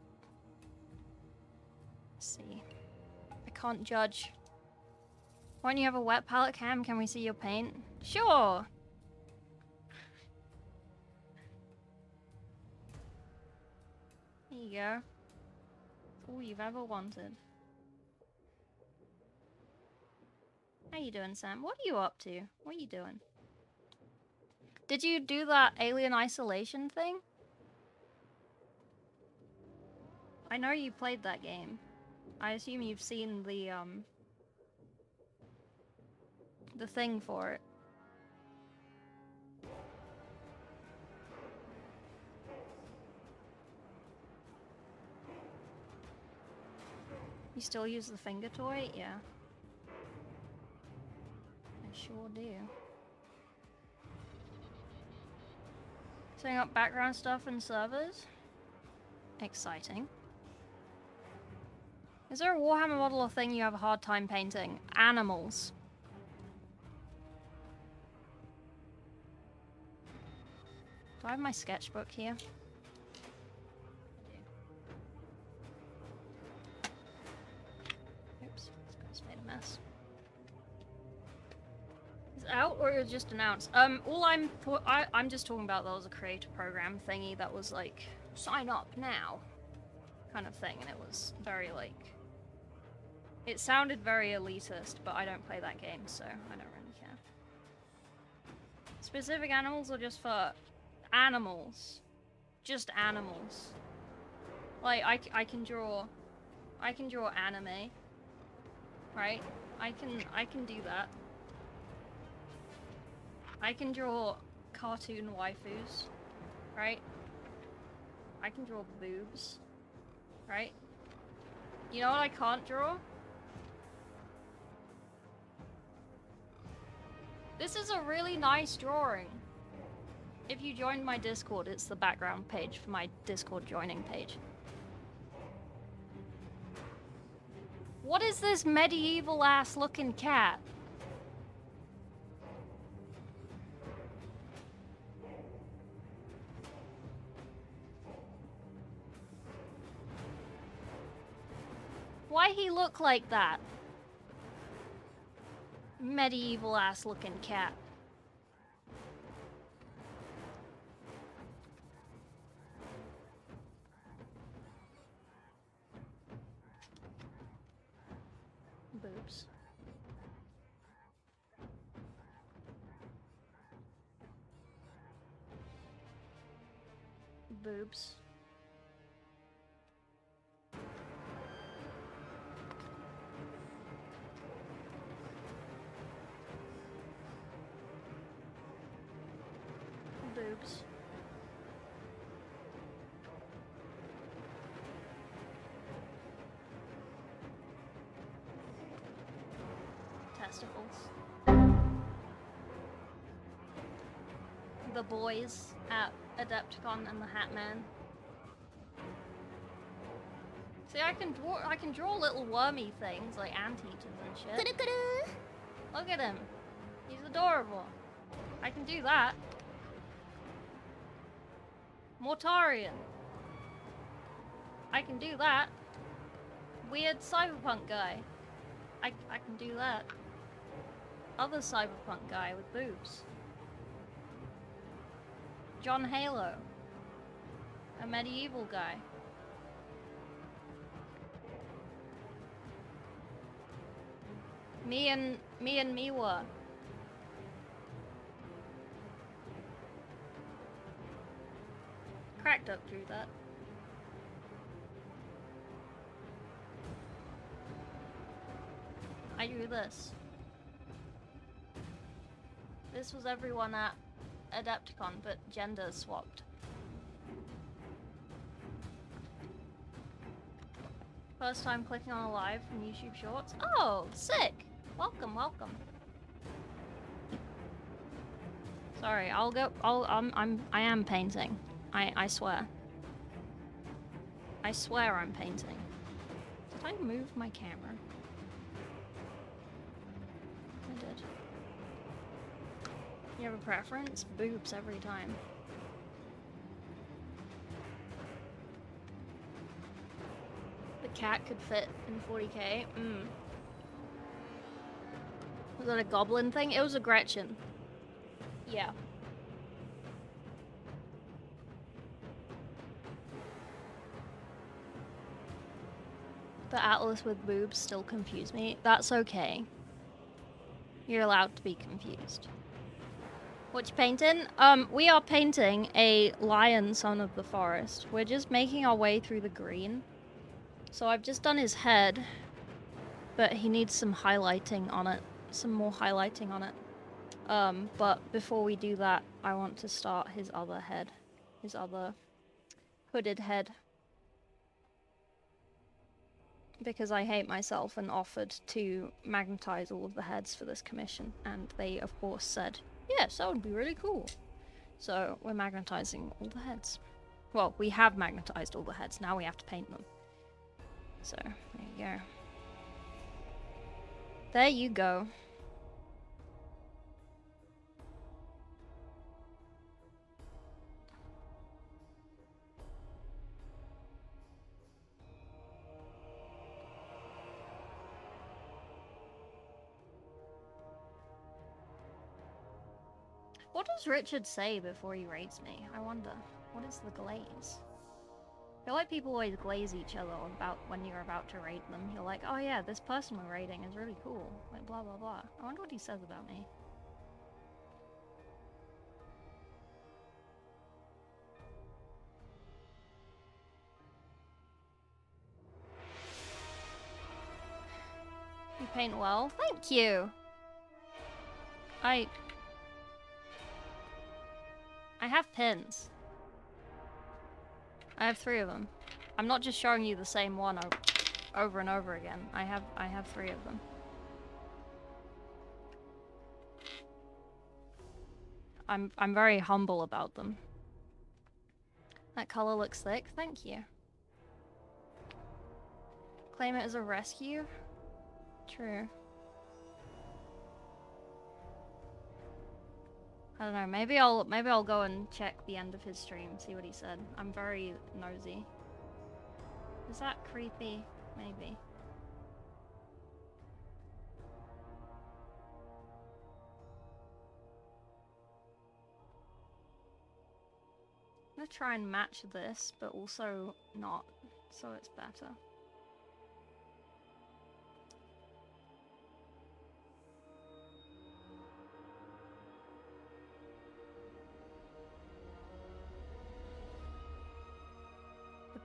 see. I can't judge. Why don't you have a wet palette cam? Can we see your paint? Sure! There you go. All you've ever wanted. How you doing, Sam? What are you up to? What are you doing? Did you do that Alien Isolation thing? I know you played that game. I assume you've seen the thing for it. You still use the finger toy? Yeah. I sure do. Setting up background stuff in servers? Exciting. Is there a Warhammer model or thing you have a hard time painting? Animals. Do I have my sketchbook here? Oops, it's made a mess. Is it out or it was just announced? All I'm just talking about, that was a creator program thingy that was like, sign up now kind of thing, and it was very like, it sounded very elitist, but I don't play that game, so I don't really care. Specific animals or just for animals? Just animals. Like, I can draw anime, right? I can do that. I can draw cartoon waifus, right? I can draw boobs, right? You know what I can't draw? This is a really nice drawing. If you joined my Discord, it's the background page for my Discord joining page. What is this medieval ass looking cat? Why he look like that? Medieval ass looking cat. Boobs. Boobs. Boobs. Testicles. The boys at Adepticon and the Hat Man. See, I can draw little wormy things like anteaters and shit. Look at him. He's adorable. I can do that. Mortarian. I can do that. Weird cyberpunk guy. I can do that. Other cyberpunk guy with boobs. John Halo. A medieval guy. Me and Miwa. Cracked up through that. do this. This was everyone at Adepticon, but gender swapped. First time clicking on a live from YouTube Shorts. Oh, sick! Welcome, welcome. Sorry, I am painting. I swear. I swear I'm painting. Did I move my camera? I did. You have a preference? Boobs every time. The cat could fit in 40k. Was that a goblin thing? It was a Gretchen. Yeah. The Atlas with boobs still confuse me. That's okay. You're allowed to be confused. What you painting? We are painting a lion son of the forest. We're just making our way through the green. So I've just done his head, but he needs some highlighting on it. Some more highlighting on it. But before we do that, I want to start his other head. His other hooded head. Because I hate myself and offered to magnetize all of the heads for this commission. And they, of course, said, yes, that would be really cool. So we're magnetizing all the heads. Well, we have magnetized all the heads. Now we have to paint them. So, there you go. There you go. What does Richard say before he rates me? I wonder. What is the glaze? I feel like people always glaze each other about when you're about to rate them. You're like, oh yeah, this person we're rating is really cool. Like, blah, blah, blah. I wonder what he says about me. You paint well. Thank you! I have pins. I have 3 of them. I'm not just showing you the same one over and over again. I have 3 of them. I'm very humble about them. That color looks thick. Thank you. Claim it as a rescue? True. I don't know, maybe I'll go and check the end of his stream, see what he said. I'm very nosy. Is that creepy? Maybe. I'm gonna try and match this, but also not, so it's better.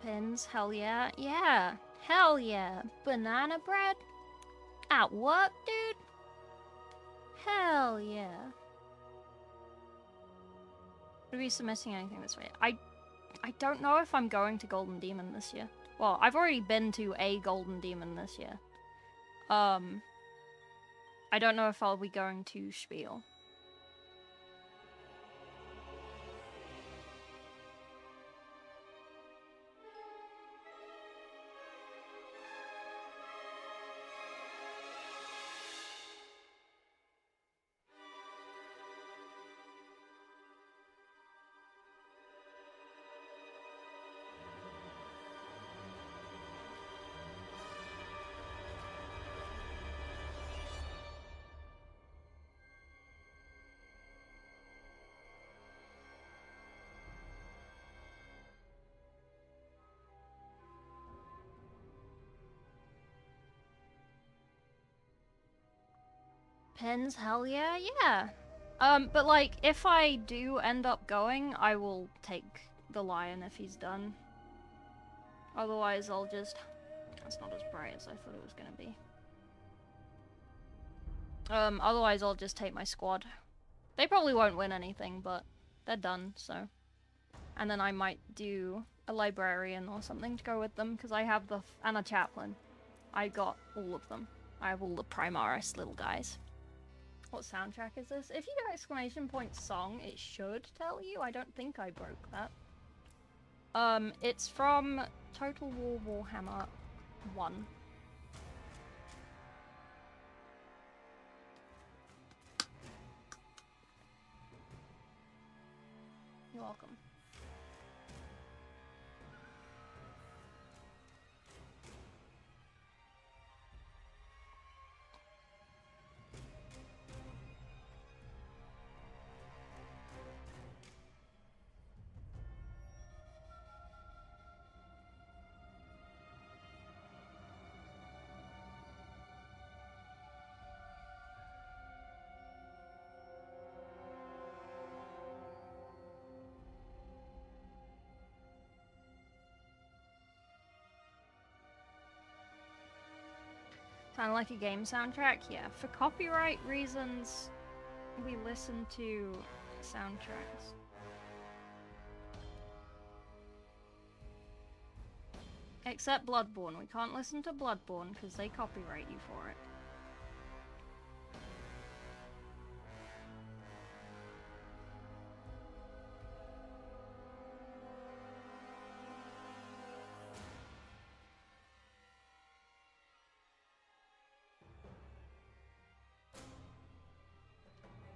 Pins, hell yeah. Yeah, hell yeah. Banana bread? At work, dude? Hell yeah. Would we submitting anything this way? I don't know if I'm going to Golden Demon this year. Well, I've already been to a Golden Demon this year. I don't know if I'll be going to Spiel. Pins, hell yeah, yeah. But like, if I do end up going, I will take the lion if he's done. Otherwise, I'll just... That's not as bright as I thought it was gonna be. Otherwise I'll just take my squad. They probably won't win anything, but they're done, so. And then I might do a librarian or something to go with them, because I have and a chaplain. I got all of them. I have all the Primaris little guys. What soundtrack is this? If you do exclamation point song, it should tell you. I don't think I broke that. It's from Total War Warhammer 1. You're welcome. Kind of like a game soundtrack? Yeah. For copyright reasons, we listen to soundtracks. Except Bloodborne. We can't listen to Bloodborne because they copyright you for it.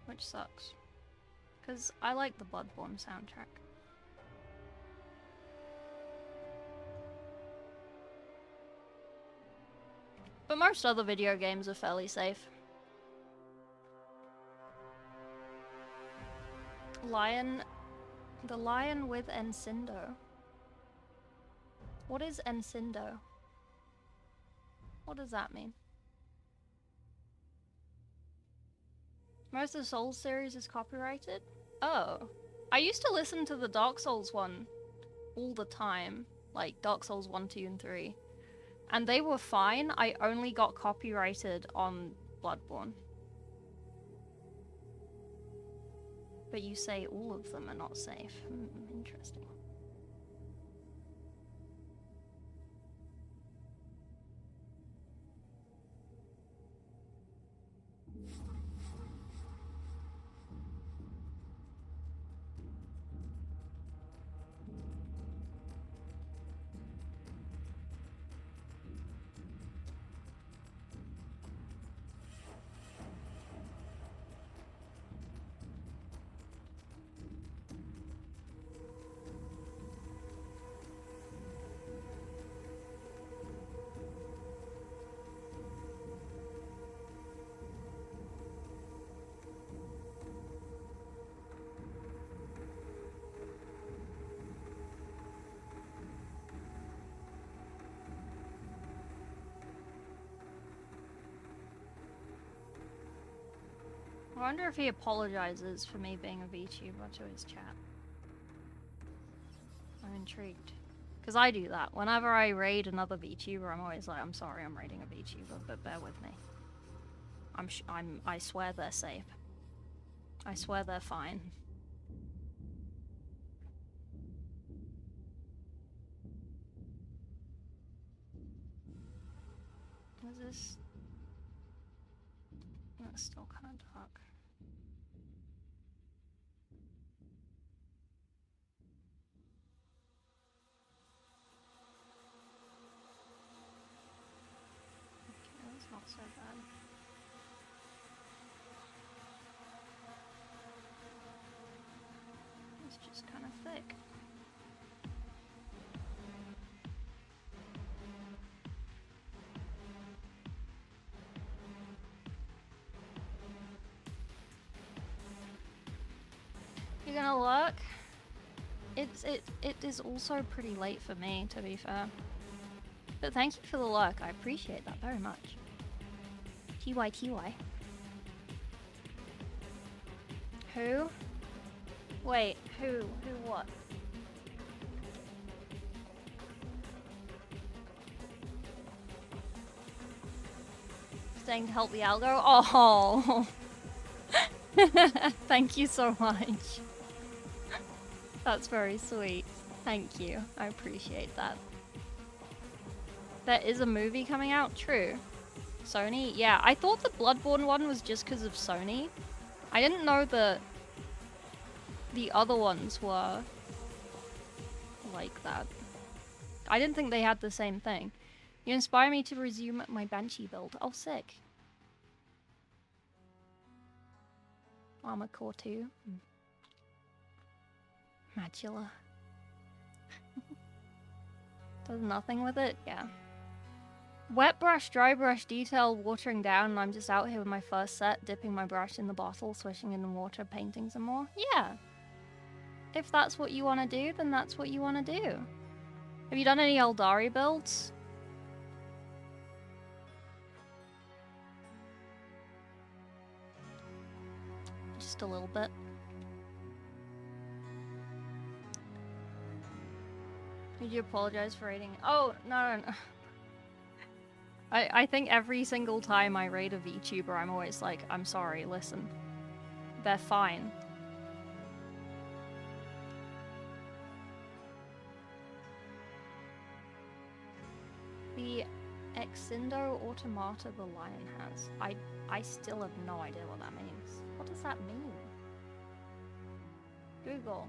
Which sucks. Because I like the Bloodborne soundtrack. But most other video games are fairly safe. The lion with Encindo. What is Encindo? What does that mean? Most of the Souls series is copyrighted? Oh. I used to listen to the Dark Souls one all the time. Like Dark Souls 1, 2, and 3. And they were fine. I only got copyrighted on Bloodborne. But you say all of them are not safe. Interesting. I wonder if he apologizes for me being a VTuber to his chat. I'm intrigued. Because I do that. Whenever I raid another VTuber, I'm always like, I'm sorry I'm raiding a VTuber, but bear with me. I swear they're safe. I swear they're fine. Is this... That's still kind of dark. Okay, that's not so bad. It's just kind of thick. You're gonna look? It is also pretty late for me, to be fair. But thank you for the look. I appreciate that very much. TY. Who? Wait, who? Who what? staying to help the algo. Oh, thank you so much. That's very sweet. Thank you. I appreciate that. There is a movie coming out, true. Sony? Yeah, I thought the Bloodborne one was just because of Sony. I didn't know that the other ones were like that. I didn't think they had the same thing. You inspire me to resume my Banshee build. Oh, sick. Armor Core 2. Magula. Does nothing with it? Yeah. Wet brush, dry brush, detail, watering down, and I'm just out here with my first set, dipping my brush in the bottle, swishing in the water, painting some more. Yeah. If that's what you want to do, then that's what you want to do. Have you done any Eldari builds? Just a little bit. Did you apologize for raiding? Oh, no. I think every single time I raid a VTuber, I'm always like, I'm sorry, listen. They're fine. The Exindo Automata the lion has. I still have no idea what that means. What does that mean? Google.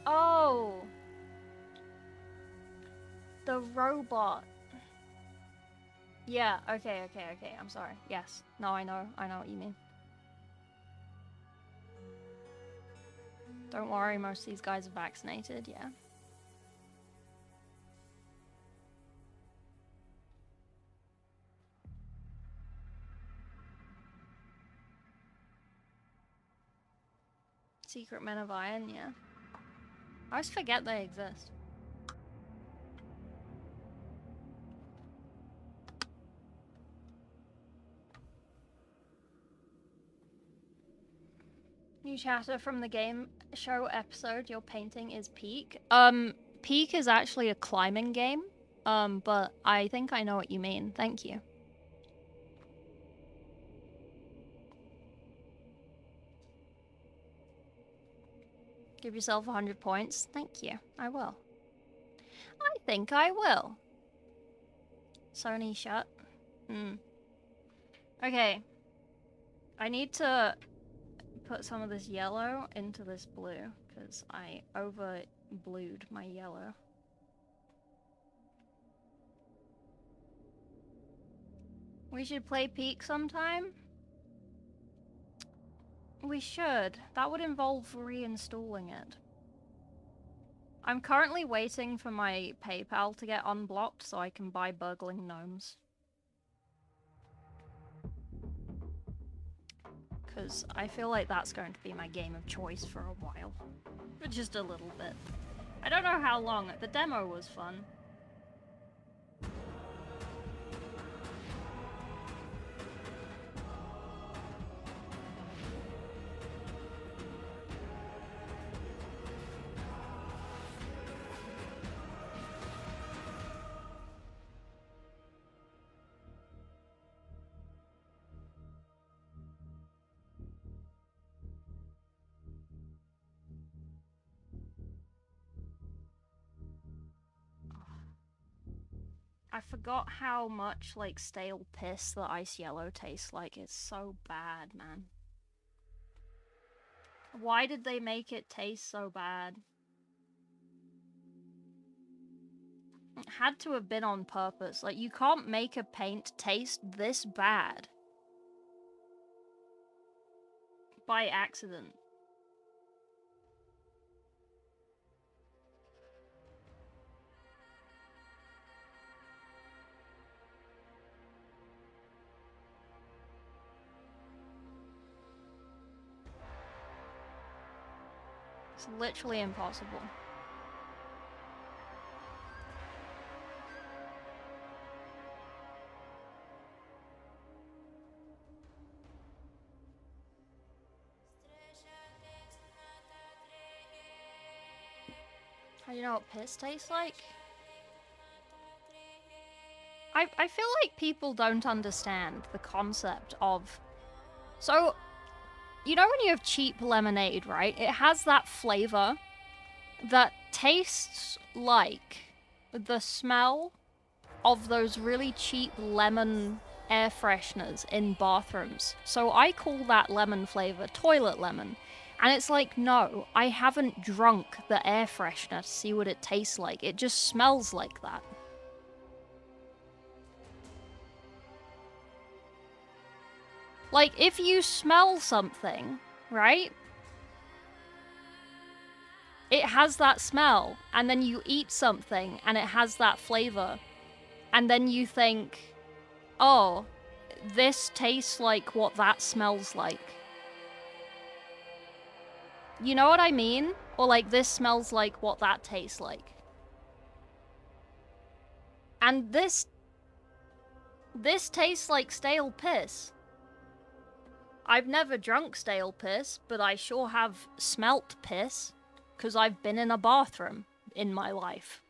Oh! The robot. Yeah, okay, I'm sorry. Yes. No, I know what you mean. Don't worry, most of these guys are vaccinated, yeah. Secret Men of Iron, yeah. I always forget they exist. New chatter from the game show episode, your painting is Peak. Peak is actually a climbing game. But I think I know what you mean. Thank you. Give yourself 100 points. Thank you. I will. I think I will. Sony shut. Okay. I need to put some of this yellow into this blue, because I over-blued my yellow. We should play Peak sometime? We should. That would involve reinstalling it. I'm currently waiting for my PayPal to get unblocked so I can buy burgling gnomes. Because I feel like that's going to be my game of choice for a while. Just a little bit. I don't know how long. The demo was fun. I forgot how much, like, stale piss the ice yellow tastes like. It's so bad, man. Why did they make it taste so bad? It had to have been on purpose. Like, you can't make a paint taste this bad by accident. It's literally impossible. How do you know what piss tastes like? I feel like people don't understand the concept of... So, you know when you have cheap lemonade, right? It has that flavor that tastes like the smell of those really cheap lemon air fresheners in bathrooms. So I call that lemon flavor toilet lemon. And it's like, no, I haven't drunk the air freshener to see what it tastes like. It just smells like that. Like, if you smell something, right? It has that smell, and then you eat something, and it has that flavor. And then you think, oh, this tastes like what that smells like. You know what I mean? Or like, this smells like what that tastes like. And this tastes like stale piss. I've never drunk stale piss, but I sure have smelt piss, because I've been in a bathroom in my life.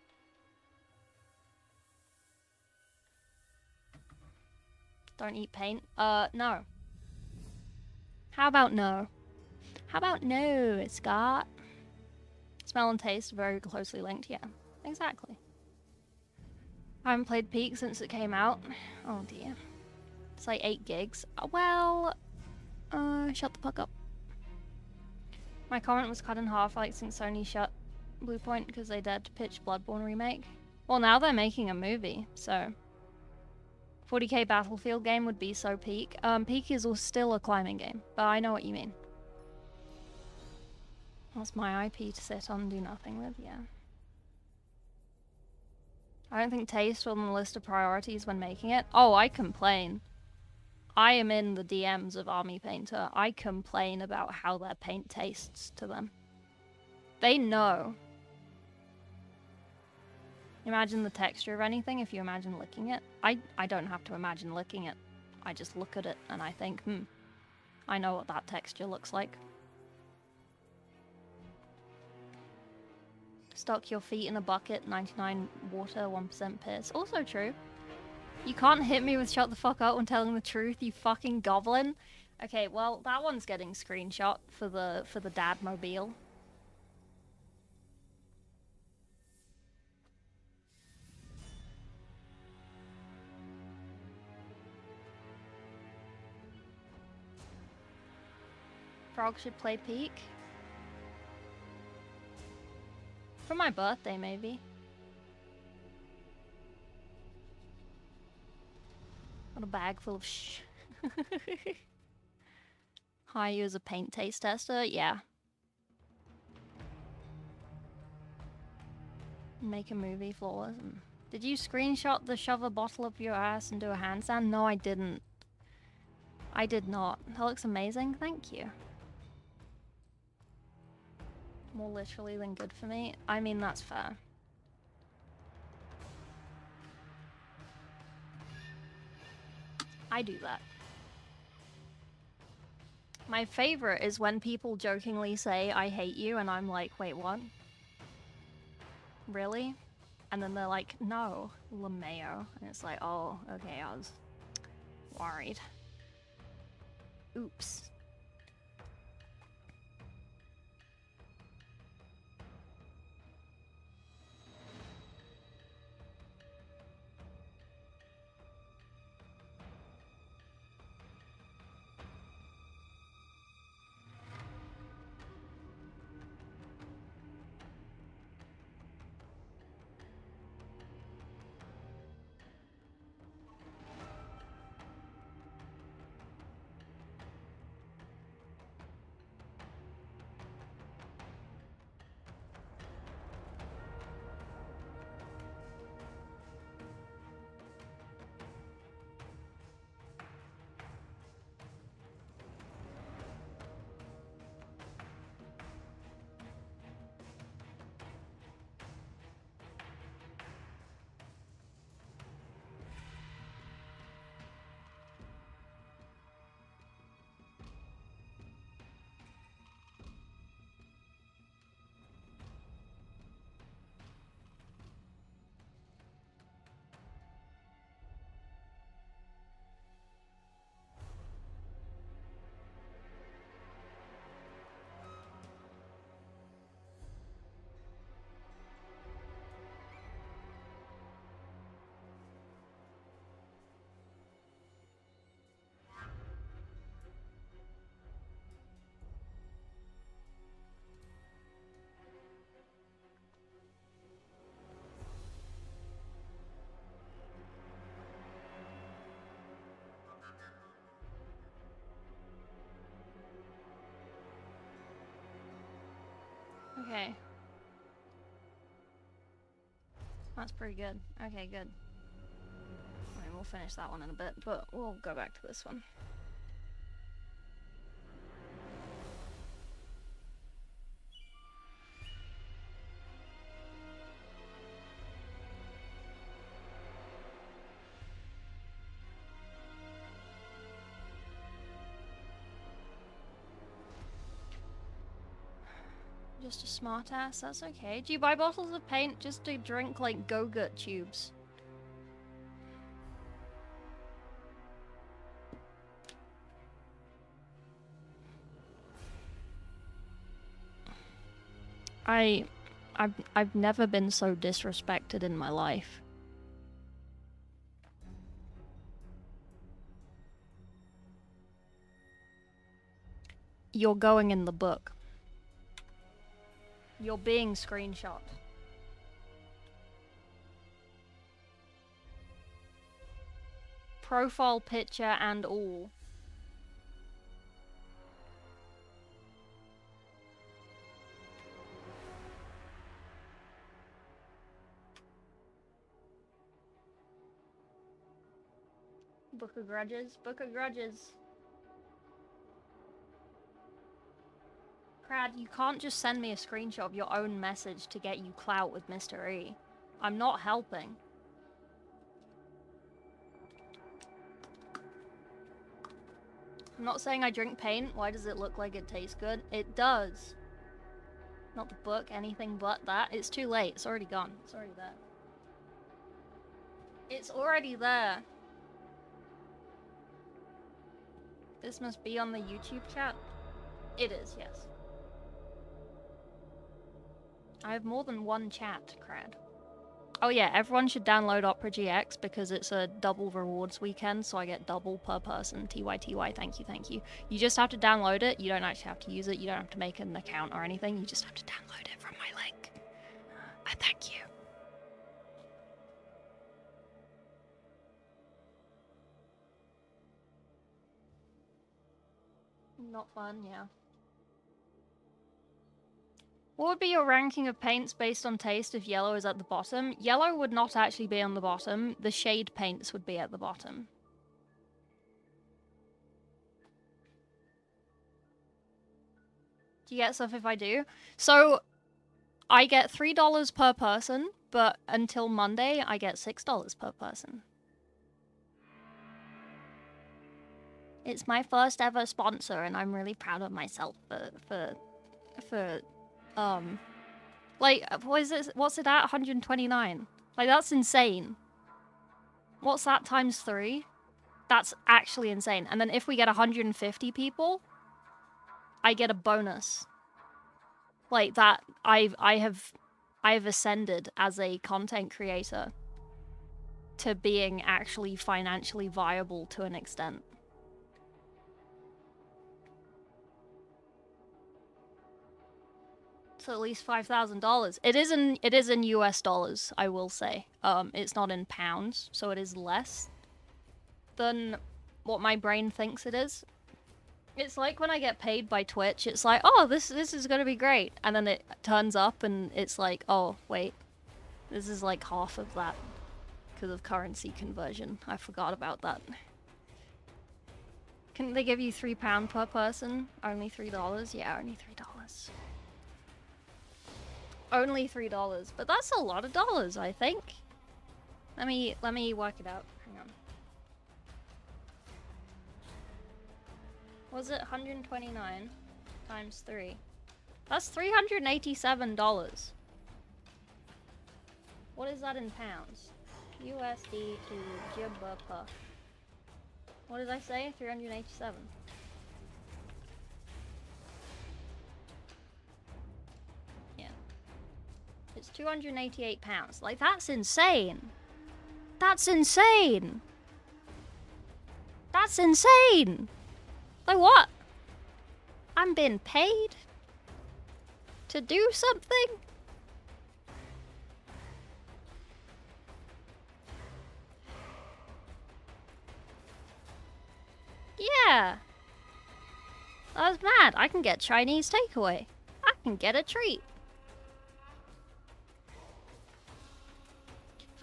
Don't eat paint? No. How about no? How about no, Scott? Smell and taste are very closely linked, yeah. Exactly. I haven't played Peak since it came out. Oh dear. It's like 8 gigs. Well, shut the fuck up. My comment was cut in half, like since Sony shut Bluepoint because they dared to pitch Bloodborne remake. Well, now they're making a movie, so 40k Battlefield game would be so Peak. Peak is still a climbing game, but I know what you mean. That's my IP to sit on and do nothing with, yeah. I don't think taste was on the list of priorities when making it. Oh, I complain. I am in the DMs of Army Painter. I complain about how their paint tastes to them. They know. Imagine the texture of anything if you imagine licking it. I don't have to imagine licking it. I just look at it and I think, I know what that texture looks like. Stock your feet in a bucket, 99 water, 1% piss. Also true. You can't hit me with shut the fuck up when telling the truth, you fucking goblin. Okay, well, that one's getting screenshot for the dad mobile. Frog should play Peak. For my birthday, maybe. Got a bag full of Hire you as a paint taste tester? Yeah. Make a movie flawless. Did you screenshot the shove a bottle up your ass and do a handstand? No, I didn't. I did not. That looks amazing. Thank you. More literally than good for me. I mean, that's fair. I do that. My favorite is when people jokingly say, I hate you, and I'm like, wait, what? Really? And then they're like, no, LeMayo. And it's like, oh, okay, I was worried. Oops. Okay. That's pretty good. Okay, good. I mean, we'll finish that one in a bit, but we'll go back to this one. Just a smart ass, that's okay. Do you buy bottles of paint just to drink like Go-Gurt tubes? I've never been so disrespected in my life. You're going in the book. You're being screenshot. Profile picture and all. Book of Grudges. Book of Grudges. Crad, you can't just send me a screenshot of your own message to get you clout with Mr. E. I'm not helping. I'm not saying I drink paint. Why does it look like it tastes good? It does. Not the book, anything but that. It's too late. It's already gone. It's already there. It's already there. This must be on the YouTube chat. It is, yes. I have more than one chat, Crad. Oh yeah, everyone should download Opera GX because it's a double rewards weekend, so I get double per person. TYTY, thank you, thank you. You just have to download it. You don't actually have to use it. You don't have to make an account or anything. You just have to download it from my link. I thank you. Not fun, yeah. What would be your ranking of paints based on taste if yellow is at the bottom? Yellow would not actually be on the bottom. The shade paints would be at the bottom. Do you get stuff if I do? So, I get $3 per person, but until Monday, I get $6 per person. It's my first ever sponsor, and I'm really proud of myself for like, what is it? What's it at? 129. Like, that's insane. What's that times 3? That's actually insane. And then if we get 150 people, I get a bonus. Like that, I've ascended as a content creator to being actually financially viable to an extent. So at least $5,000. It is in US dollars, I will say. It's not in pounds, so it is less than what my brain thinks it is. It's like when I get paid by Twitch, it's like, oh, this is gonna be great. And then it turns up and it's like, oh, wait. This is like half of that because of currency conversion. I forgot about that. Can they give you £3 per person? Only $3? Yeah, only $3. Only $3, but that's a lot of dollars, I think. Let me work it out. Hang on. Was it 129 times 3? That's $387. What is that in pounds? USD to GBP. What did I say? 387. Yeah. It's 288 pounds. Like, that's insane. That's insane. That's insane. Like, what? I'm being paid to do something? Yeah. That was mad. I can get Chinese takeaway. I can get a treat.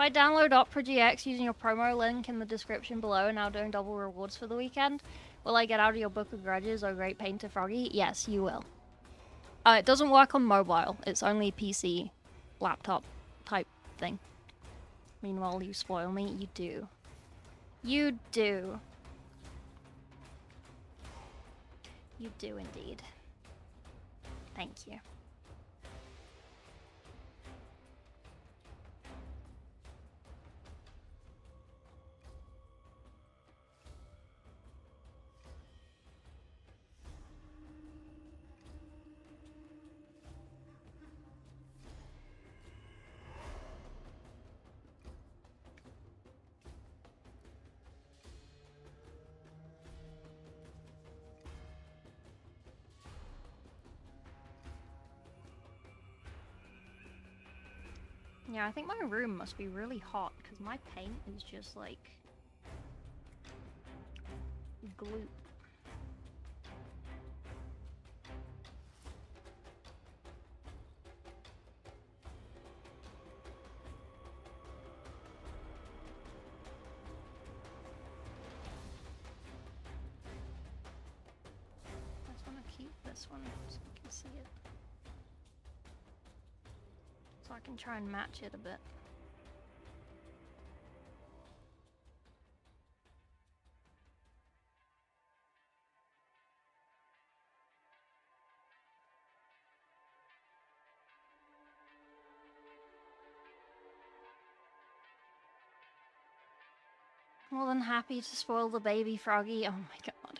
I download Opera GX using your promo link in the description below and now doing double rewards for the weekend, will I get out of your Book of Grudges or Great Painter Froggy? Yes, you will. It doesn't work on mobile. It's only PC, laptop type thing. Meanwhile, you spoil me. You do. You do. You do indeed. Thank you. Yeah, I think my room must be really hot because my paint is just like glue. I just want to keep this one so I can see it. So I can try and match it a bit. More than happy to spoil the baby Froggy. Oh my god.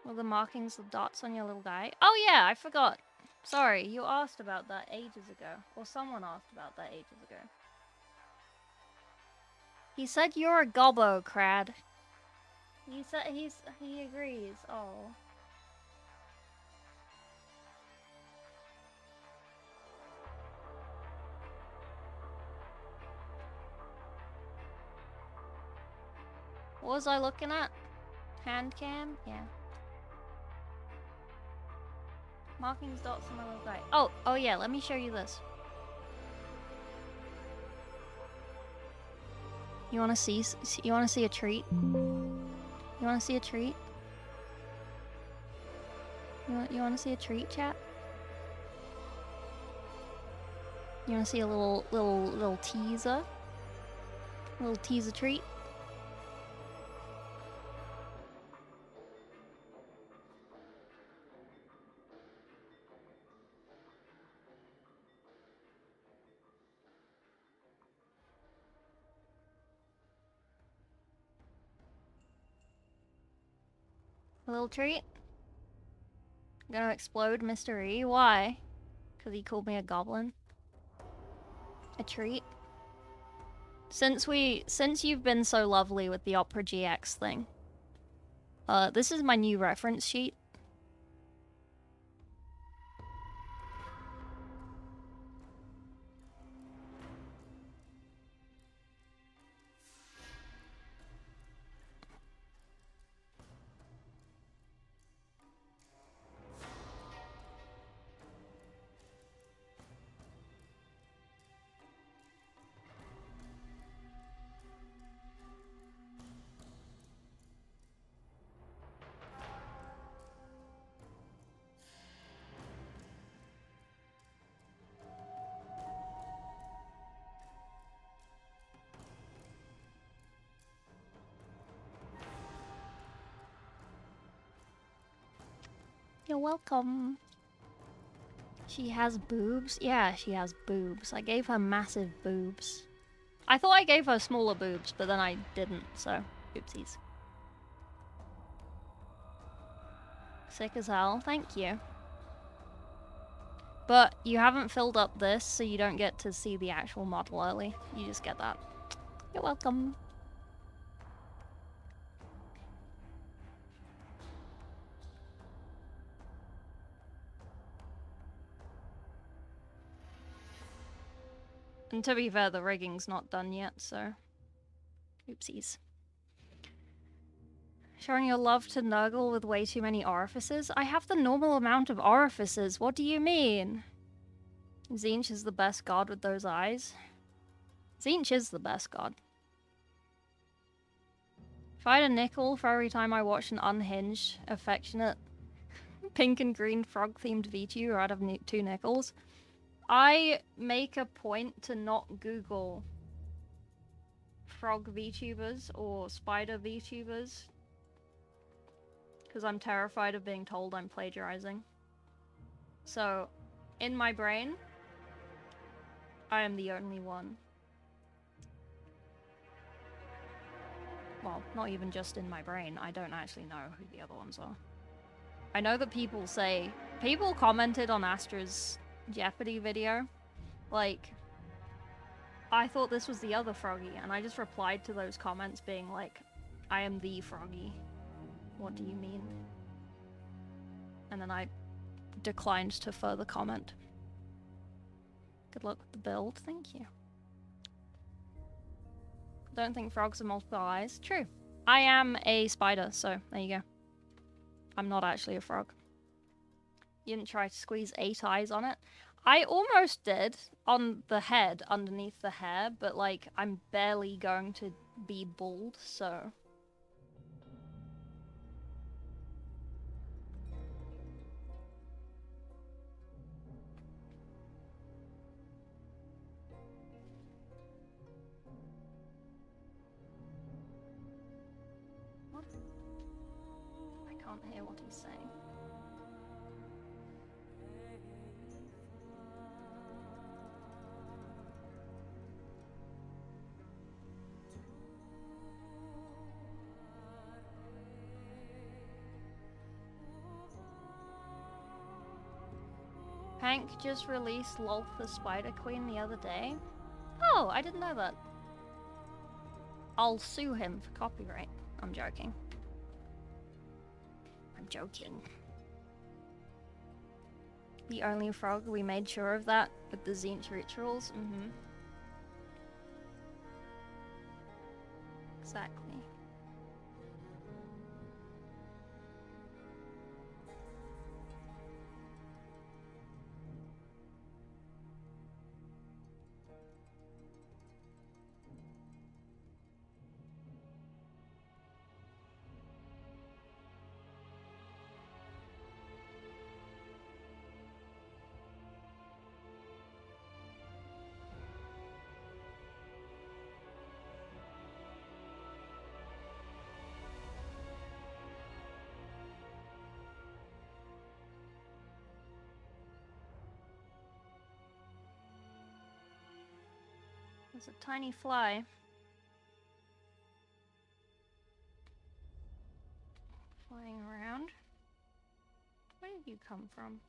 Well, the markings, the dots on your little guy. Oh yeah, I forgot. Sorry, you asked about that ages ago. Or someone asked about that ages ago. He said you're a gobbo, Crad. He said he agrees. Oh. What was I looking at? Hand cam? Yeah. Markings, dots, on my little guy. Oh yeah, let me show you this. You wanna see a treat? You wanna see a treat? You wanna see a treat, chat? You wanna see a little teaser? A little teaser treat? A little treat? I'm gonna explode Mr. E. Why? Because he called me a goblin? A treat? Since you've been so lovely with the Opera GX thing, this is my new reference sheet. You're welcome. She has boobs? Yeah, she has boobs. I gave her massive boobs. I thought I gave her smaller boobs, but then I didn't, so oopsies. Sick as hell, thank you. But you haven't filled up this, so you don't get to see the actual model early. You just get that. You're welcome. And to be fair, the rigging's not done yet, so... Oopsies. Showing your love to Nurgle with way too many orifices? I have the normal amount of orifices, what do you mean? Zinch is the best god with those eyes. Tzeentch is the best god. If I had a nickel for every time I watched an unhinged, affectionate, pink and green frog-themed VTuber out of 2 nickels, I make a point to not Google frog VTubers or spider VTubers because I'm terrified of being told I'm plagiarizing. So, in my brain, I am the only one. Well, not even just in my brain. I don't actually know who the other ones are. I know that people say... People commented on Astra's Jeopardy video. Like, I thought this was the other Froggy, and I just replied to those comments being like, I am the Froggy. What do you mean? And then I declined to further comment. Good luck with the build, thank you. Don't think frogs have multiple eyes. True. I am a spider, so there you go. I'm not actually a frog. You didn't try to squeeze 8 eyes on it. I almost did on the head, underneath the hair, but like, I'm barely going to be bald, so... What? I can't hear what he's saying. Hank just released Lolth the Spider Queen the other day. Oh, I didn't know that. I'll sue him for copyright. I'm joking. I'm joking. The only frog, we made sure of that with the Tzeentch rituals. Exactly. There's a tiny fly. Flying around. Where did you come from?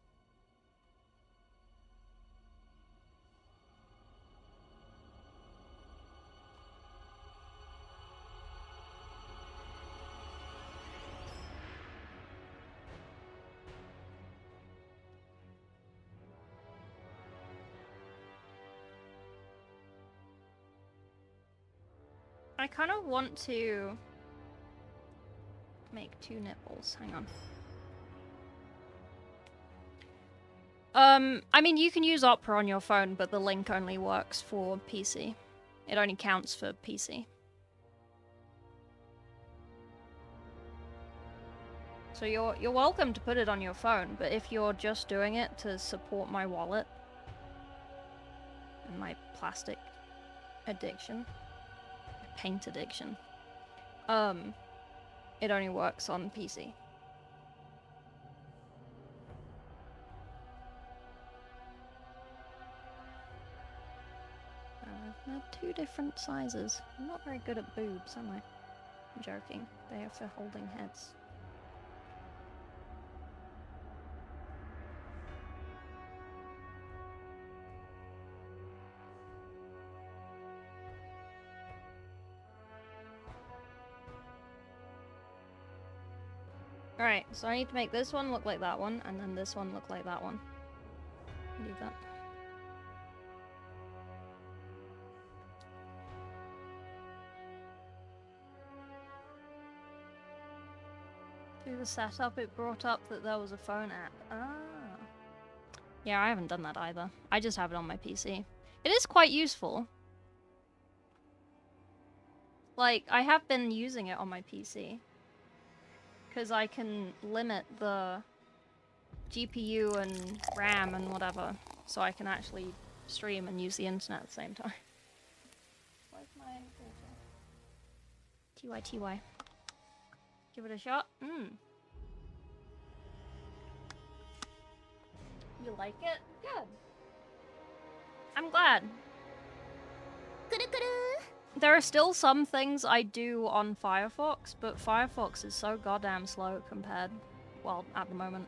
I kind of want to make 2 nipples. Hang on. I mean, you can use Opera on your phone, but the link only works for PC. It only counts for PC. So you're welcome to put it on your phone, but if you're just doing it to support my wallet and my plastic addiction, paint addiction, it only works on PC. They're 2 different sizes. I'm not very good at boobs, am I? I'm joking. They are for holding heads. Alright, so I need to make this one look like that one, and then this one look like that one. Do that. Through the setup, it brought up that there was a phone app. Ah. Yeah, I haven't done that either. I just have it on my PC. It is quite useful. Like, I have been using it on my PC. Because I can limit the GPU and RAM and whatever. So I can actually stream and use the internet at the same time. Where's my filter? TY. Give it a shot. You like it? Good. I'm glad. There are still some things I do on Firefox, but Firefox is so goddamn slow compared, well, at the moment.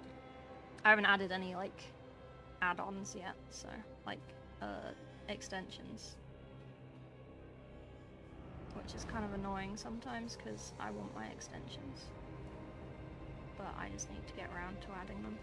I haven't added any, like, add-ons yet, so, like, extensions. Which is kind of annoying sometimes, because I want my extensions. But I just need to get around to adding them.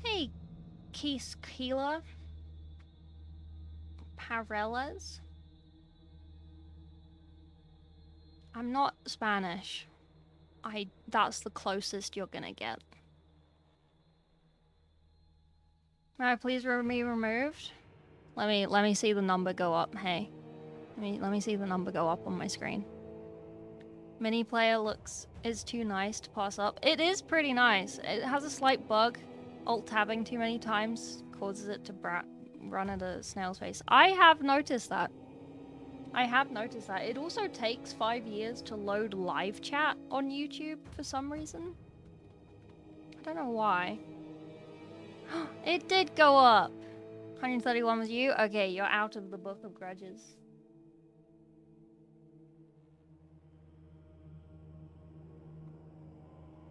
Hey, Quisquila. Pareles. I'm not Spanish. That's the closest you're gonna get. May I please be removed? Let me see the number go up. Hey. Let me see the number go up on my screen. Mini player is too nice to pass up. It is pretty nice. It has a slight bug. Alt-tabbing too many times causes it to run at a snail's pace. I have noticed that. It also takes 5 years to load live chat on YouTube for some reason. I don't know why. It did go up. 131 was you? Okay, you're out of the book of grudges.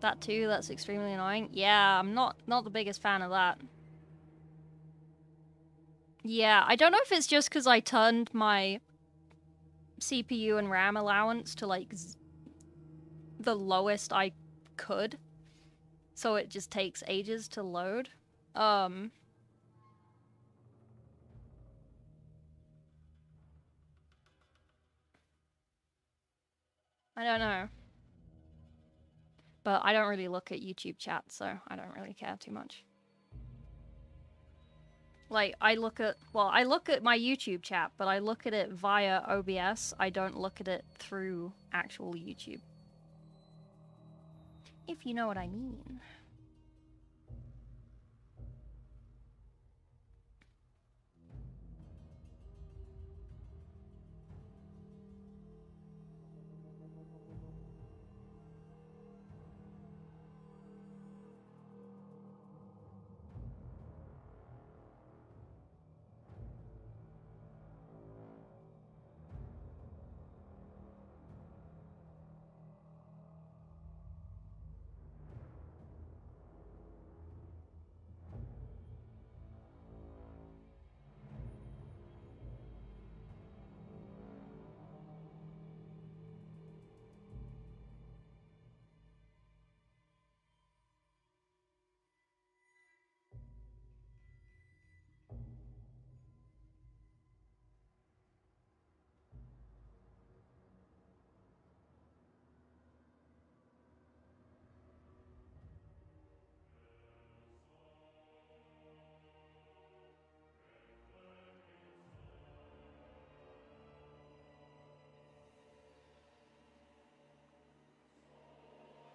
That too, that's extremely annoying. Yeah, I'm not the biggest fan of that. Yeah, I don't know if it's just because I turned my CPU and RAM allowance to like the lowest I could. So it just takes ages to load. I don't know. But I don't really look at YouTube chat, so I don't really care too much. Like, I look at my YouTube chat, but I look at it via OBS. I don't look at it through actual YouTube. If you know what I mean.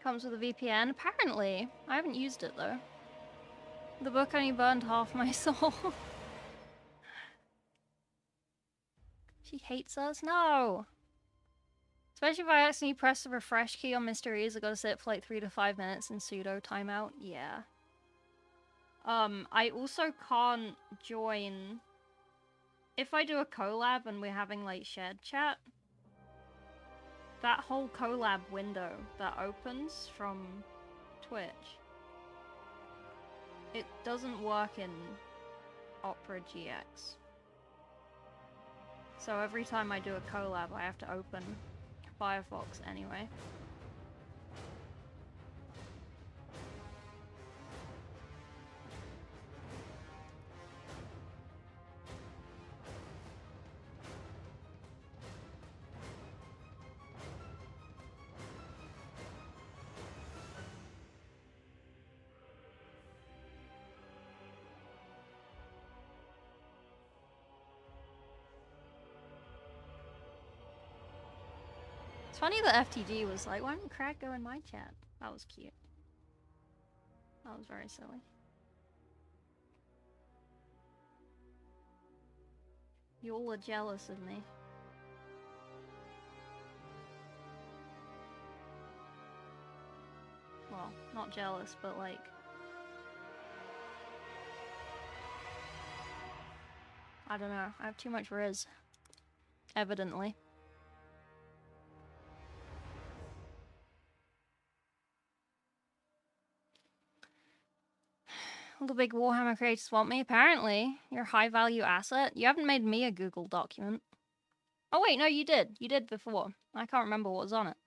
Comes with a VPN, apparently. I haven't used it though. The book only burned half my soul. She hates us? No! Especially if I accidentally press the refresh key on Mr. E's, I gotta sit for like 3 to 5 minutes in pseudo timeout. Yeah. I also can't join... If I do a collab and we're having, like, shared chat, that whole collab window that opens from Twitch, it doesn't work in Opera GX. So every time I do a collab, I have to open Firefox anyway. It's funny that FTG was like, why didn't Craig go in my chat? That was cute. That was very silly. You all are jealous of me. Well, not jealous, but like... I don't know, I have too much riz. Evidently. All the big Warhammer creators want me. Apparently, you're a high-value asset. You haven't made me a Google document. Oh wait, no, you did. You did before. I can't remember what was on it.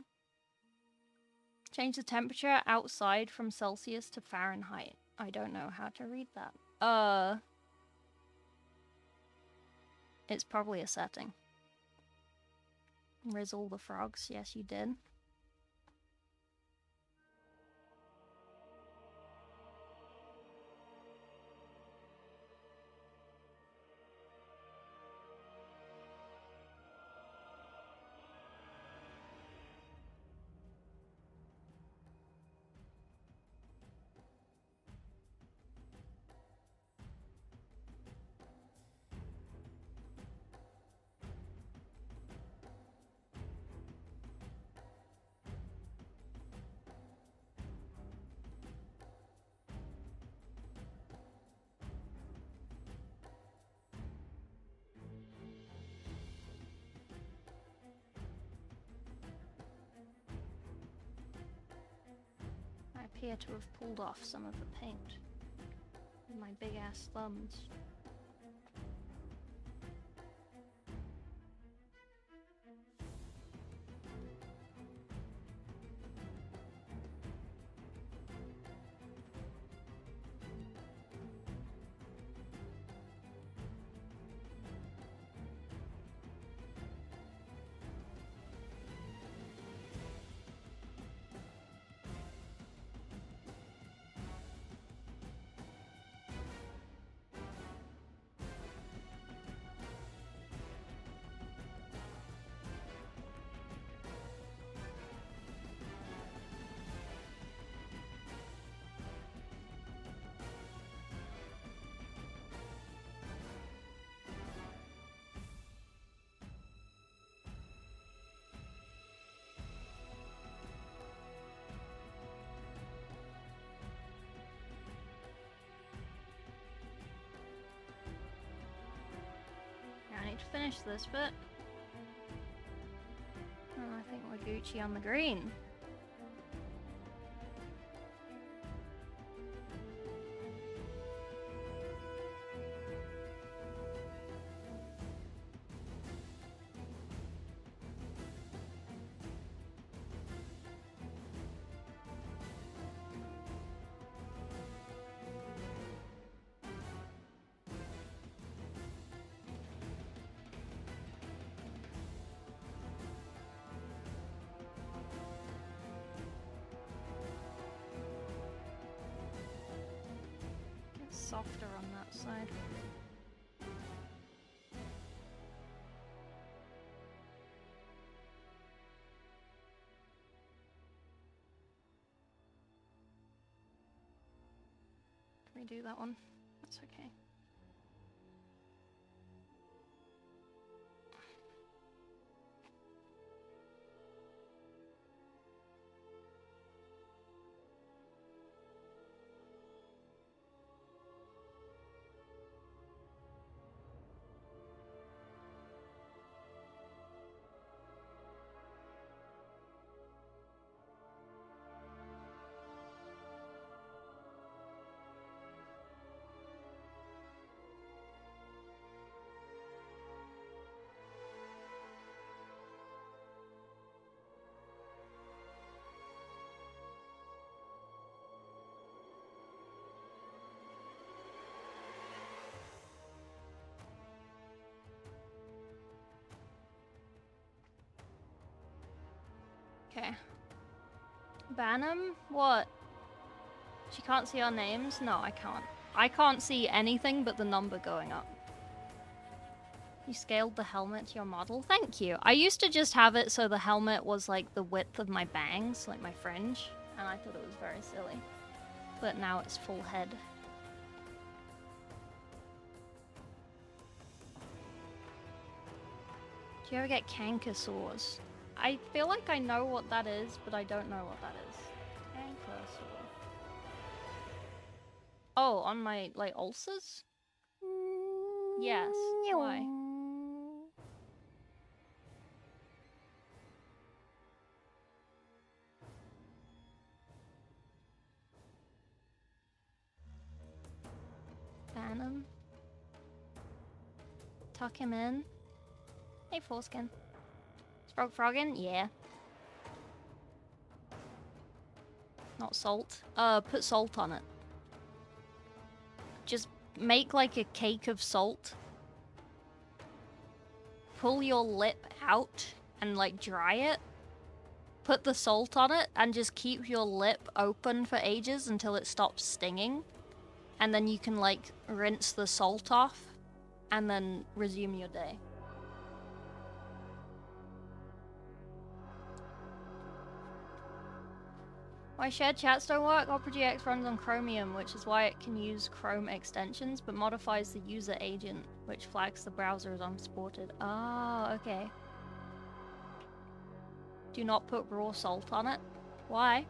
Change the temperature outside from Celsius to Fahrenheit. I don't know how to read that. It's probably a setting. Rizzle the frogs. Yes, you did. I appear to have pulled off some of the paint with my big ass thumbs. I need to finish this bit. Oh, I think we're Gucci on the green. Softer on that side. Can we do that one? That's okay. Okay. Ban 'em? What? She can't see our names? No, I can't. I can't see anything but the number going up. You scaled the helmet to your model? Thank you. I used to just have it so the helmet was like the width of my bangs, like my fringe, and I thought it was very silly. But now it's full head. Do you ever get canker sores? I feel like I know what that is, but I don't know what that is. Canker sore. Oh, on my, like, ulcers? Yes. Why? Ban him. Tuck him in. Hey, foreskin. Frog frogging? Yeah. Not salt. Put salt on it. Just make like a cake of salt. Pull your lip out and like dry it. Put the salt on it and just keep your lip open for ages until it stops stinging. And then you can like rinse the salt off and then resume your day. Why shared chats don't work? Opera GX runs on Chromium, which is why it can use Chrome extensions, but modifies the user agent, which flags the browser as unsupported. Ah, okay. Do not put raw salt on it. Why?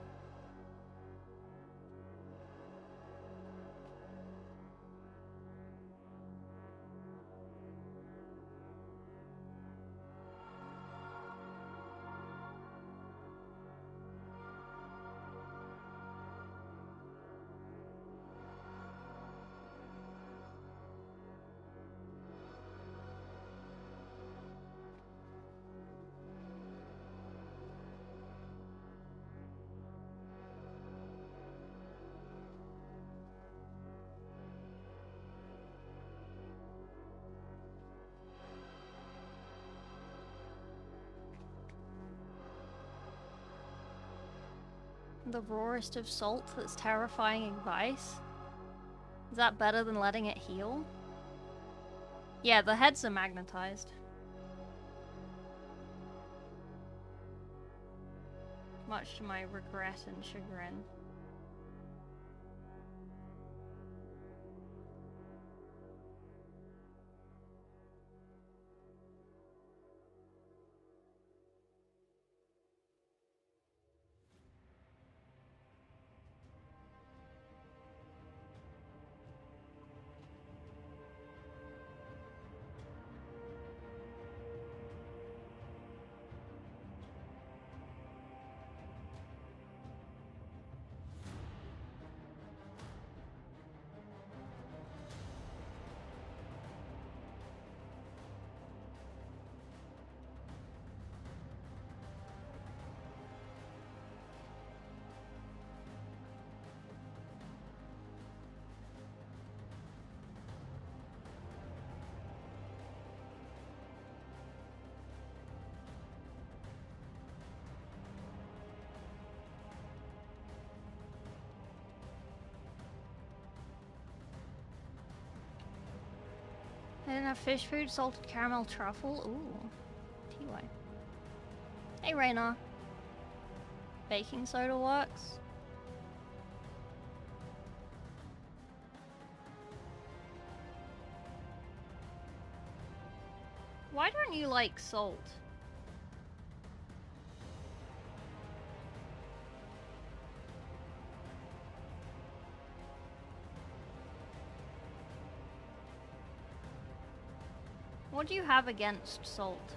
The rawest of salt that's terrifying advice? Is that better than letting it heal? Yeah, the heads are magnetized. Much to my regret and chagrin. I didn't have fish food, salted caramel truffle. Ooh. TY. Hey, Raina. Baking soda works. Why don't you like salt? What do you have against salt?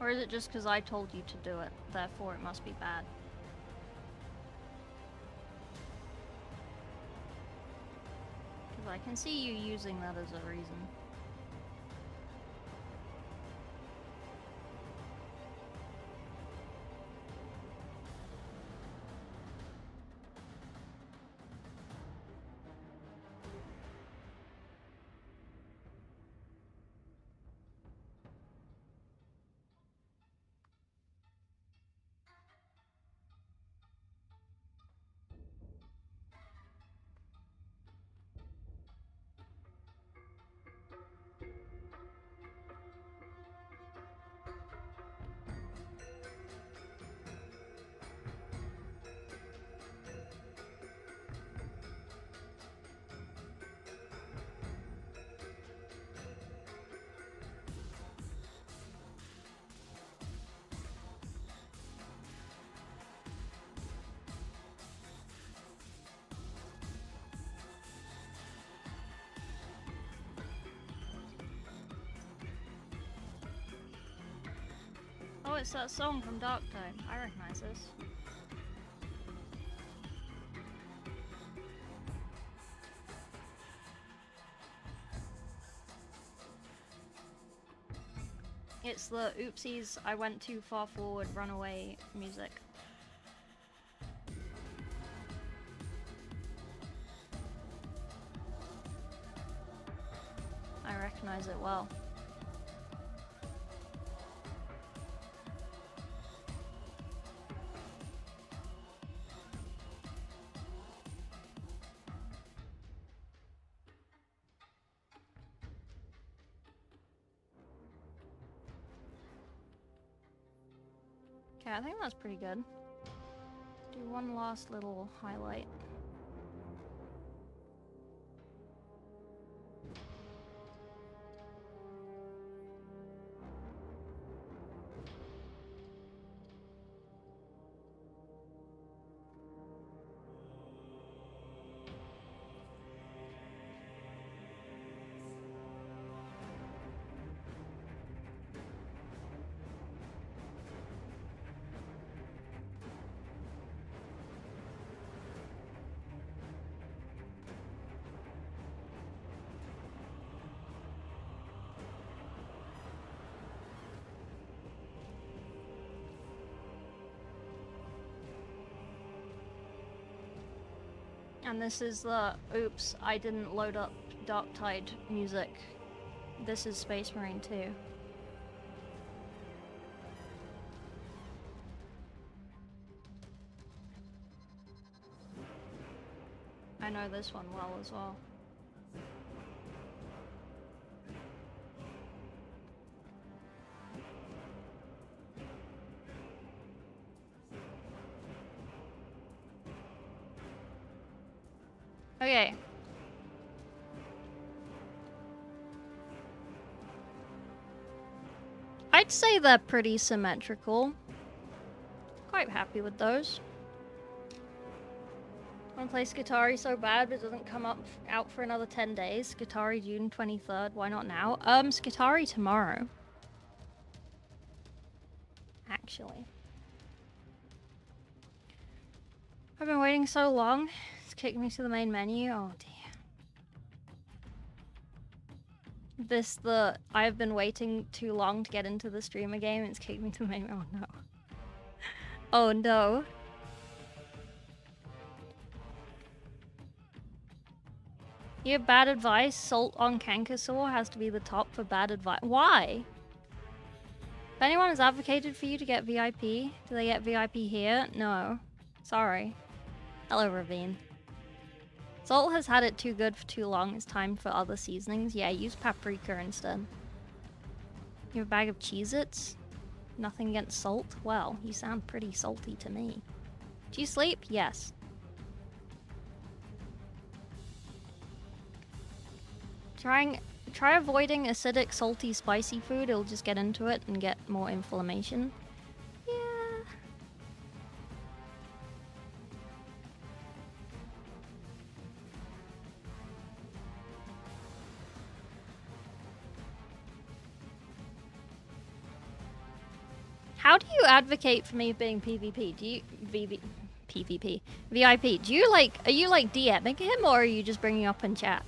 Or is it just because I told you to do it, therefore it must be bad? Because I can see you using that as a reason. Oh, it's that song from Darktide. I recognize this. It's the oopsies, I went too far forward, run away music. I recognize it well. Okay, I think that's pretty good. Do one last little highlight. And this is the oops, I didn't load up Darktide music. This is Space Marine 2. I know this one well as well. Okay. I'd say they're pretty symmetrical. Quite happy with those. Wanna play Skitarii so bad, but it doesn't come out for another 10 days. Skitarii June 23rd, why not now? Skitarii tomorrow. Actually. I've been waiting so long. It's kicked me to the main menu. Oh dear. I've been waiting too long to get into the streamer game. It's kicked me to the main. Oh no. Oh no. You have bad advice. Salt on Cankersaur has to be the top for bad advice. Why? If anyone has advocated for you to get VIP, do they get VIP here? No. Sorry. Hello, Ravine. Salt has had it too good for too long. It's time for other seasonings. Yeah, use paprika instead. You have a bag of Cheez-Its? Nothing against salt? Well, you sound pretty salty to me. Do you sleep? Yes. Try avoiding acidic, salty, spicy food. It'll just get into it and get more inflammation. Yeah. How do you advocate for me being PvP? Do you PvP VIP? Do you like? Are you like DMing him, or are you just bringing up in chat?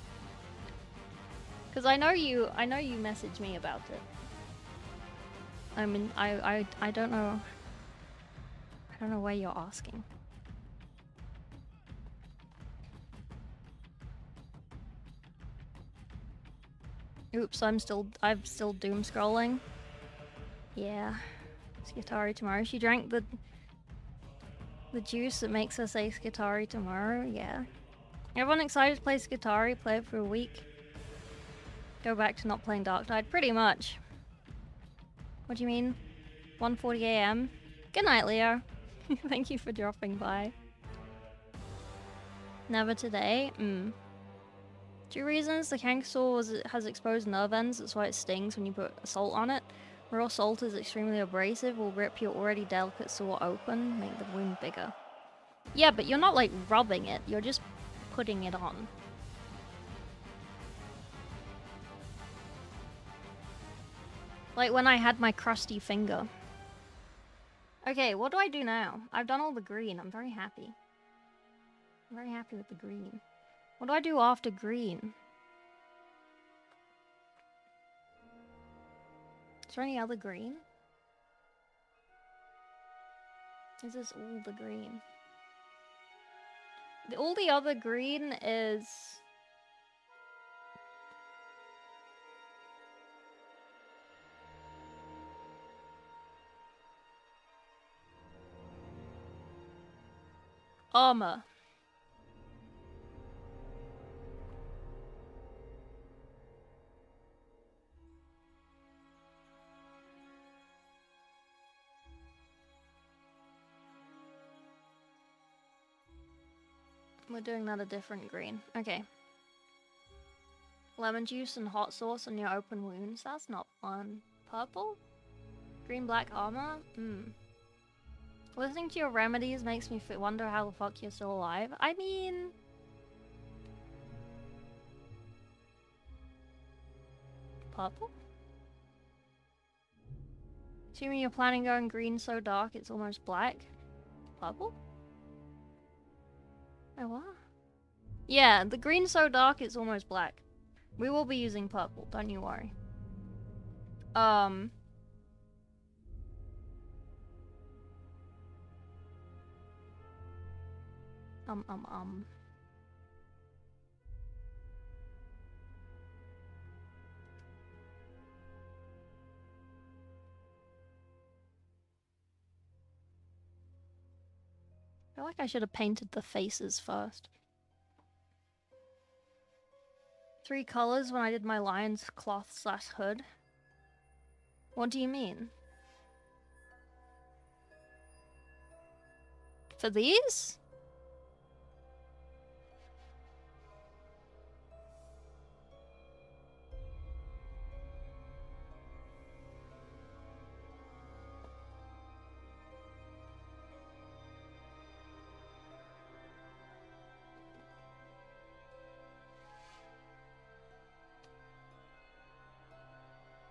Because I know you messaged me about it. I mean, I don't know. I don't know why you're asking. Oops, I'm still doom scrolling. Yeah. Skitari tomorrow. She drank the juice that makes her say Skitari tomorrow. Yeah. Everyone excited to play Skitari? Play it for a week. Go back to not playing Dark Tide? Pretty much. What do you mean? 1:40 AM? Good night, Leo. Thank you for dropping by. Never today? 2 reasons. The Kangasaur has exposed nerve ends, that's why it stings when you put salt on it. Raw salt is extremely abrasive, will rip your already delicate sore open, make the wound bigger. Yeah, but you're not like rubbing it, you're just putting it on. Like when I had my crusty finger. Okay, what do I do now? I've done all the green, I'm very happy. I'm very happy with the green. What do I do after green? Is there any other green? Is this all the green? All the other green is... armor. We're doing that a different green. Okay. Lemon juice and hot sauce on your open wounds. That's not fun. Purple? Green black armor? Listening to your remedies makes me wonder how the fuck you're still alive. I mean... purple? Assuming you're planning going green so dark it's almost black. Purple? Wait, what? Yeah, the green so dark it's almost black. We will be using purple, don't you worry. I feel like I should have painted the faces first. 3 colors when I did my lion's cloth/hood. What do you mean? For these?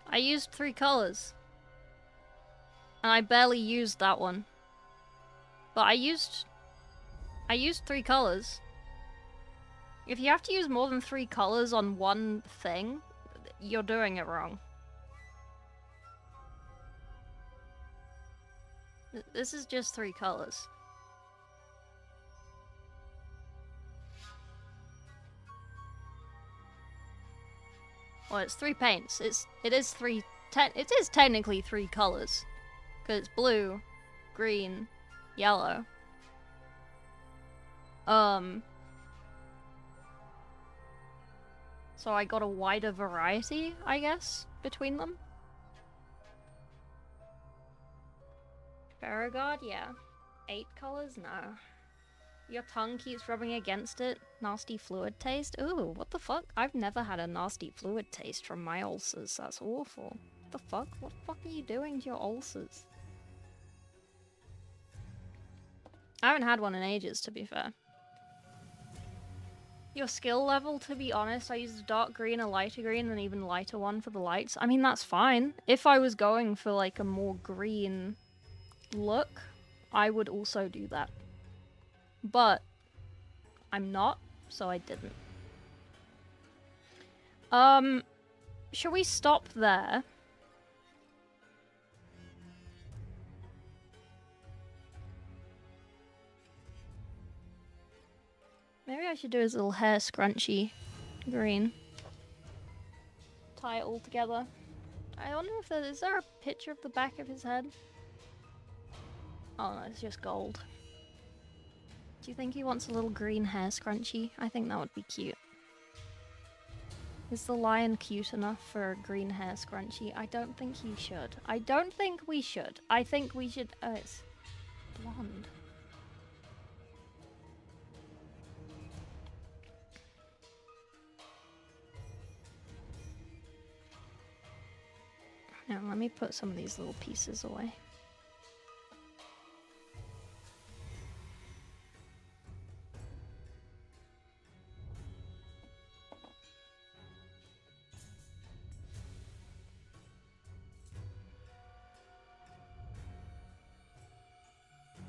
I used 3 colors. And I barely used that one. But I used 3 colors. If you have to use more than 3 colors on one thing, you're doing it wrong. This is just 3 colors. Well, it's 3 paints. It is technically 3 colors. Because it's blue, green, yellow. So I got a wider variety, I guess, between them. Farragut, yeah. 8 colors? No. Your tongue keeps rubbing against it. Nasty fluid taste? Ooh, what the fuck? I've never had a nasty fluid taste from my ulcers. That's awful. What the fuck? What the fuck are you doing to your ulcers? I haven't had one in ages, to be fair. Your skill level, to be honest, I used a dark green, a lighter green, and an even lighter one for the lights. I mean, that's fine. If I was going for, like, a more green look, I would also do that. But I'm not, so I didn't. Shall we stop there? Maybe I should do his little hair scrunchy green. Tie it all together. I wonder if is there a picture of the back of his head? Oh no, it's just gold. Do you think he wants a little green hair scrunchie? I think that would be cute. Is the lion cute enough for a green hair scrunchie? I don't think he should. I don't think we should. I think we should... it's blonde. Now, let me put some of these little pieces away.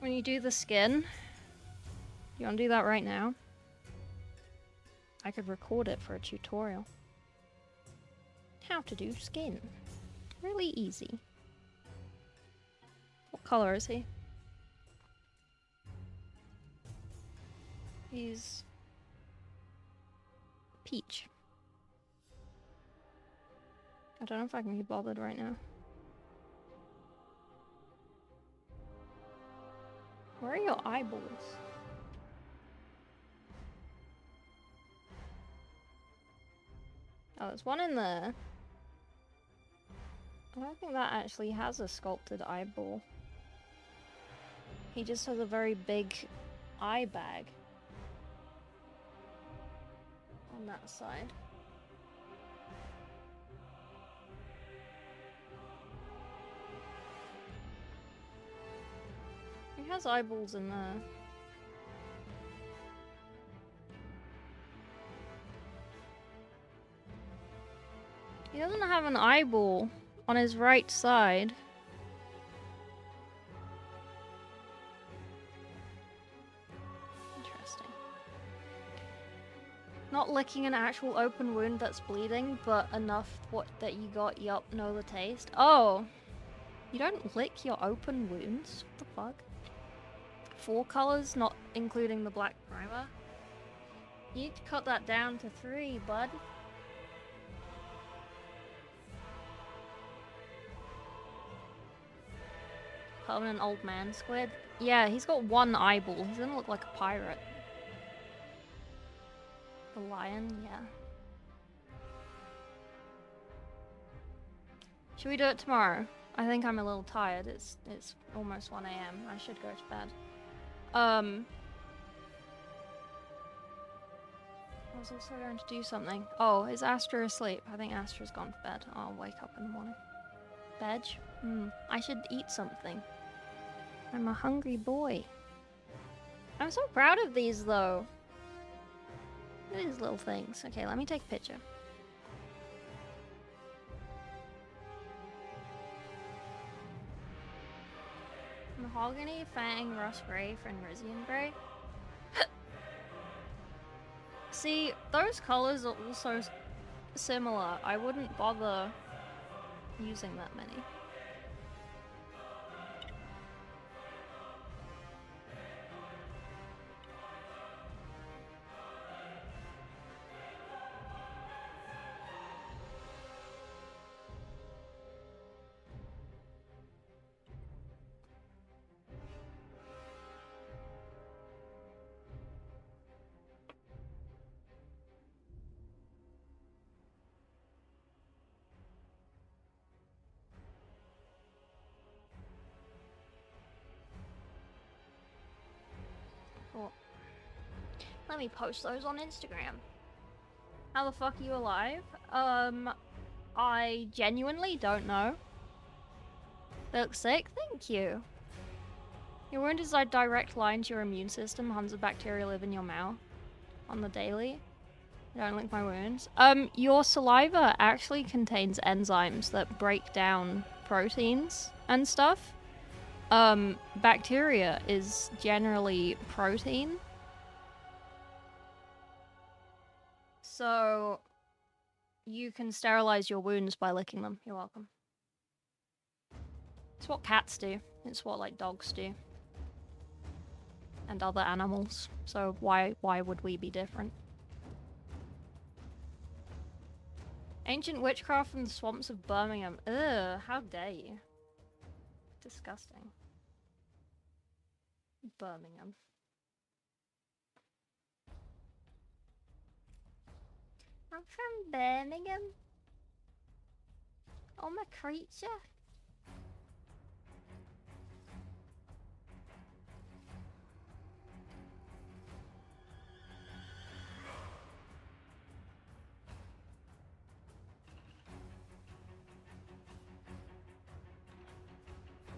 When you do the skin, you want to do that right now? I could record it for a tutorial. How to do skin. Really easy. What color is he? He's peach. I don't know if I can be bothered right now. Where are your eyeballs? Oh, there's one in there. I don't think that actually has a sculpted eyeball. He just has a very big eye bag on that side. He has eyeballs in there. He doesn't have an eyeball on his right side. Interesting. Not licking an actual open wound that's bleeding, but enough that you got yup, know the taste. Oh! You don't lick your open wounds? What the fuck? 4 colors, not including the black primer? You need to cut that down to 3, bud. An old man squid. Yeah, he's got 1 eyeball. He's gonna look like a pirate. The lion, yeah. Should we do it tomorrow? I think I'm a little tired. It's almost 1 AM. I should go to bed. I was also going to do something. Oh, is Astra asleep? I think Astra's gone to bed. I'll wake up in the morning. Veg? I should eat something. I'm a hungry boy. I'm so proud of these, though. Look at these little things. Okay, let me take a picture. Mahogany, Fang, Rust Grey, Fenrisian Grey. See, those colors are also similar. I wouldn't bother using that many. Cool. Let me post those on Instagram. How the fuck are you alive? I genuinely don't know. They look sick? Thank you. Your wound is a direct line to your immune system. Tons of bacteria live in your mouth on the daily. I don't lick my wounds. Your saliva actually contains enzymes that break down proteins and stuff. Bacteria is generally protein. So you can sterilize your wounds by licking them. You're welcome. It's what cats do. It's what, like, dogs do. And other animals. So why would we be different? Ancient witchcraft from the swamps of Birmingham. Ugh, how dare you. Disgusting. Birmingham. I'm from Birmingham. Oh, my creature.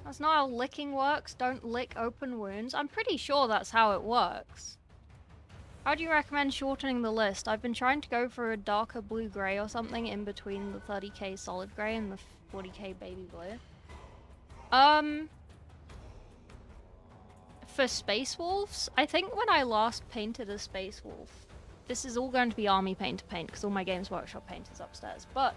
That's not how licking works. Don't lick open wounds. I'm pretty sure that's how it works. How do you recommend shortening the list? I've been trying to go for a darker blue-grey or something in between the 30k solid grey and the 40k baby blue. For Space Wolves, I think when I last painted a Space Wolf, this is all going to be Army Paint to paint because all my Games Workshop paint is upstairs, but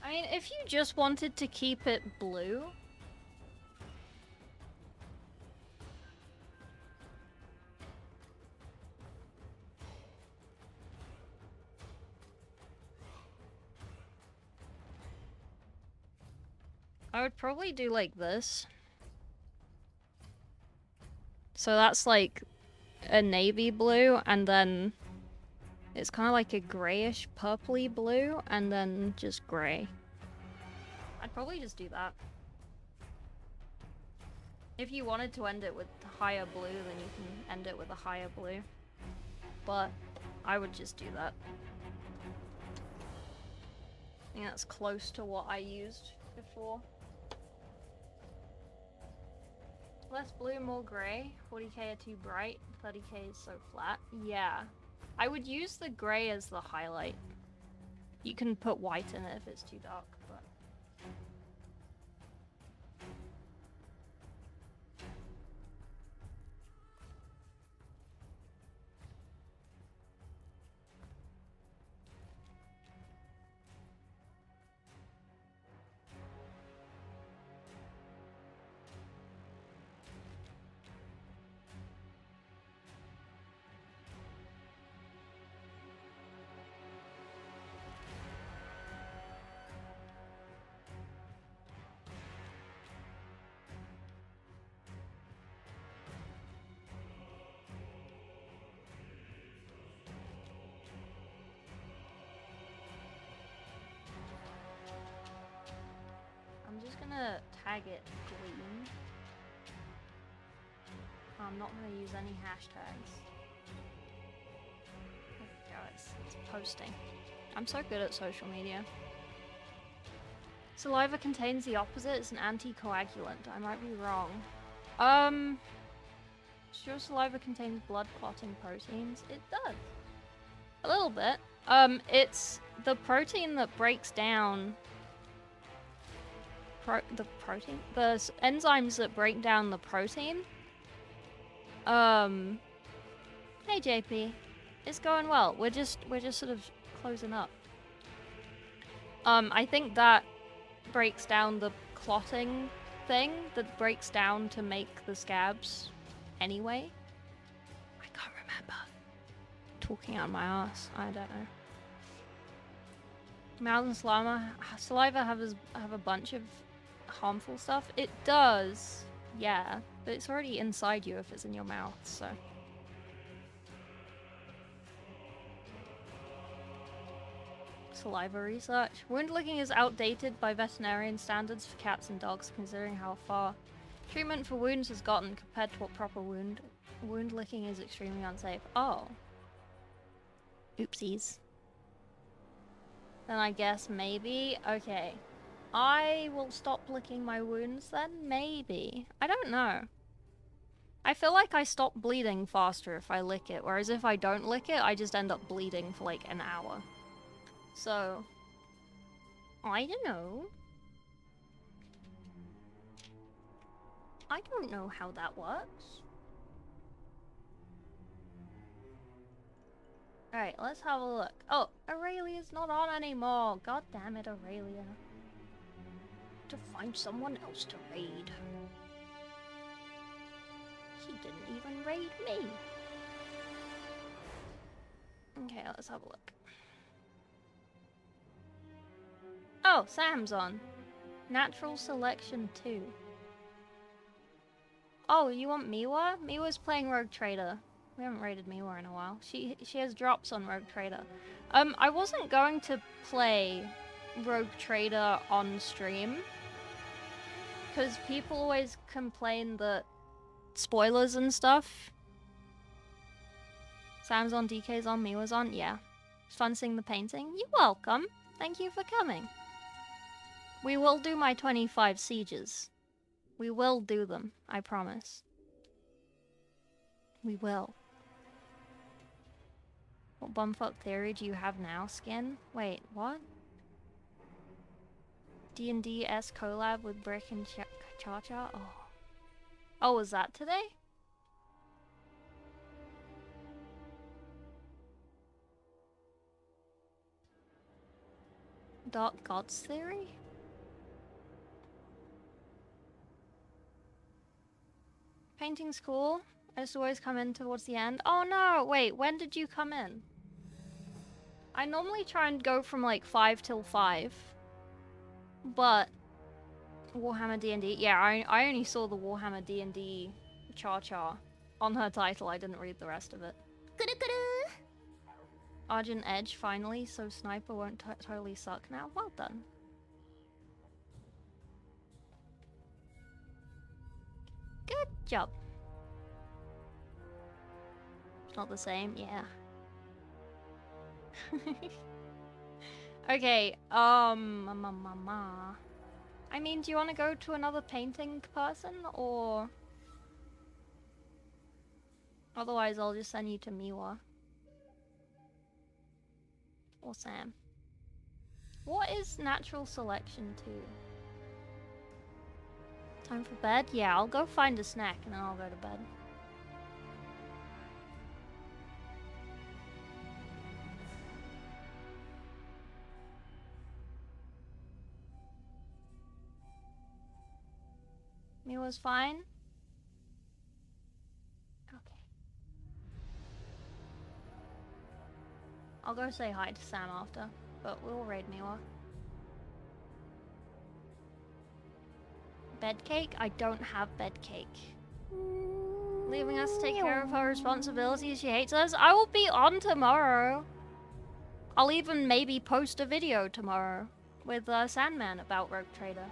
I mean, if you just wanted to keep it blue, I would probably do like this. So that's like a navy blue, and then it's kind of like a grayish purpley blue, and then just gray. I'd probably just do that. If you wanted to end it with higher blue, then you can end it with a higher blue. But I would just do that. I think that's close to what I used before. Less blue, more grey. 40k are too bright. 30k is so flat. Yeah. I would use the grey as the highlight. You can put white in it if it's too dark, but... I'm just gonna tag it green. I'm not gonna use any hashtags. There we go, it's posting. I'm so good at social media. Saliva contains the opposite, it's an anticoagulant. I might be wrong. Sure, saliva contains blood clotting proteins? It does. A little bit. It's the protein that breaks down the enzymes that break down the protein. Hey JP, it's going well. We're just sort of closing up. I think that breaks down the clotting thing that breaks down to make the scabs anyway. I can't remember. talking out my ass. I don't know. Mouth and saliva have a bunch of harmful stuff. It does, yeah, but it's already inside you if it's in your mouth, so. Saliva research. Wound licking is outdated by veterinarian standards for cats and dogs, considering how far treatment for wounds has gotten compared to what proper wound licking is extremely unsafe. Oh. Oopsies. Then I guess maybe. Okay. I will stop licking my wounds then? Maybe. I don't know. I feel like I stop bleeding faster if I lick it, whereas if I don't lick it, I just end up bleeding for like an hour. So, I don't know. I don't know how that works. Alright, let's have a look. Oh, Aurelia's not on anymore. God damn it, Aurelia. To find someone else to raid. She didn't even raid me. Okay, let's have a look. Oh, Sam's on. Natural Selection 2. Oh, you want Miwa? Miwa's playing Rogue Trader. We haven't raided Miwa in a while. She has drops on Rogue Trader. I wasn't going to play Rogue Trader on stream, because people always complain that spoilers and stuff. Sam's on, DK's on, Miwa's on, yeah. It's fun seeing the painting. You're welcome. Thank you for coming. We will do my 25 sieges. We will do them, I promise. We will. What bumfuck theory do you have now, Skin? Wait, what? D&D-S collab with Brick and Cha-Cha? Oh. Oh, was that today? Dark Gods theory? Painting's cool. I just always come in towards the end. Oh no, wait, when did you come in? I normally try and go from like 5 till 5. But Warhammer D&D, yeah, I only saw the Warhammer D&D Cha-Cha on her title. I didn't read the rest of it. Argent Edge finally, so Sniper won't totally suck now. Well done. Good job. It's not the same, yeah. Okay, I mean, do you want to go to another painting person, or... Otherwise, I'll just send you to Miwa. Or Sam. What is Natural Selection 2? Time for bed? Yeah, I'll go find a snack and then I'll go to bed. Miwa's fine? Okay. I'll go say hi to Sam after, but we'll raid Miwa. Bed cake? I don't have bed cake. Leaving us to take care of her responsibilities. She hates us. I will be on tomorrow. I'll even maybe post a video tomorrow with Sandman about Rogue Trader.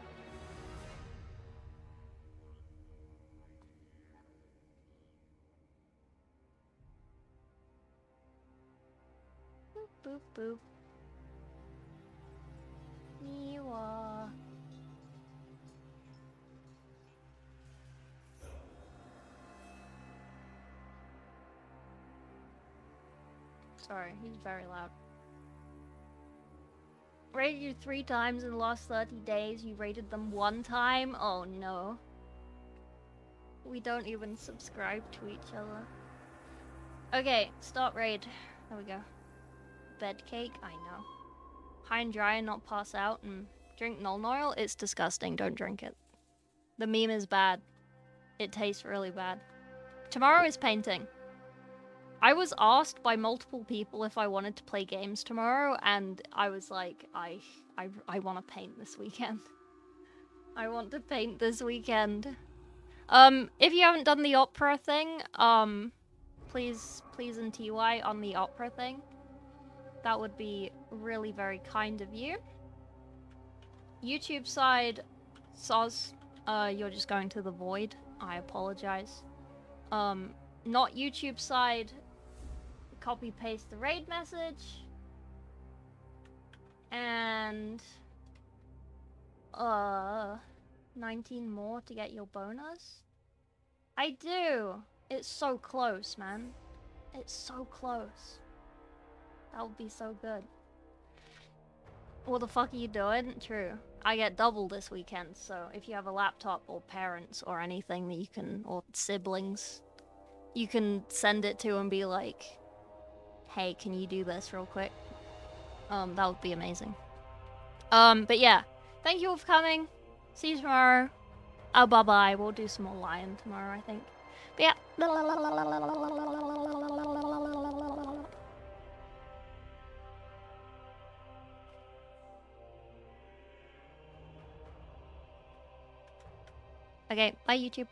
Boop, boop, boop. Miwa. Sorry, he's very loud. Rated you 3 times in the last 30 days. You rated them 1 time? Oh no. We don't even subscribe to each other. Okay, start raid. There we go. Bed cake? I know. High and dry and not pass out and drink Nuln Oil? It's disgusting. Don't drink it. The meme is bad. It tastes really bad. Tomorrow is painting. I was asked by multiple people if I wanted to play games tomorrow, and I was like, I want to paint this weekend. I want to paint this weekend. If you haven't done the opera thing, please and TY on the opera thing. That would be really very kind of you. YouTube side, Soz, you're just going to the void. I apologize. Not YouTube side, copy paste the raid message. And 19 more to get your bonus? I do! It's so close, man. It's so close. That would be so good. What the fuck are you doing? True. I get double this weekend, so if you have a laptop or parents or anything that you can, or siblings, you can send it to and be like, hey, can you do this real quick? That would be amazing. But yeah, thank you all for coming. See you tomorrow. Oh, bye-bye. We'll do some more Lion tomorrow, I think. But yeah. Okay, bye YouTube.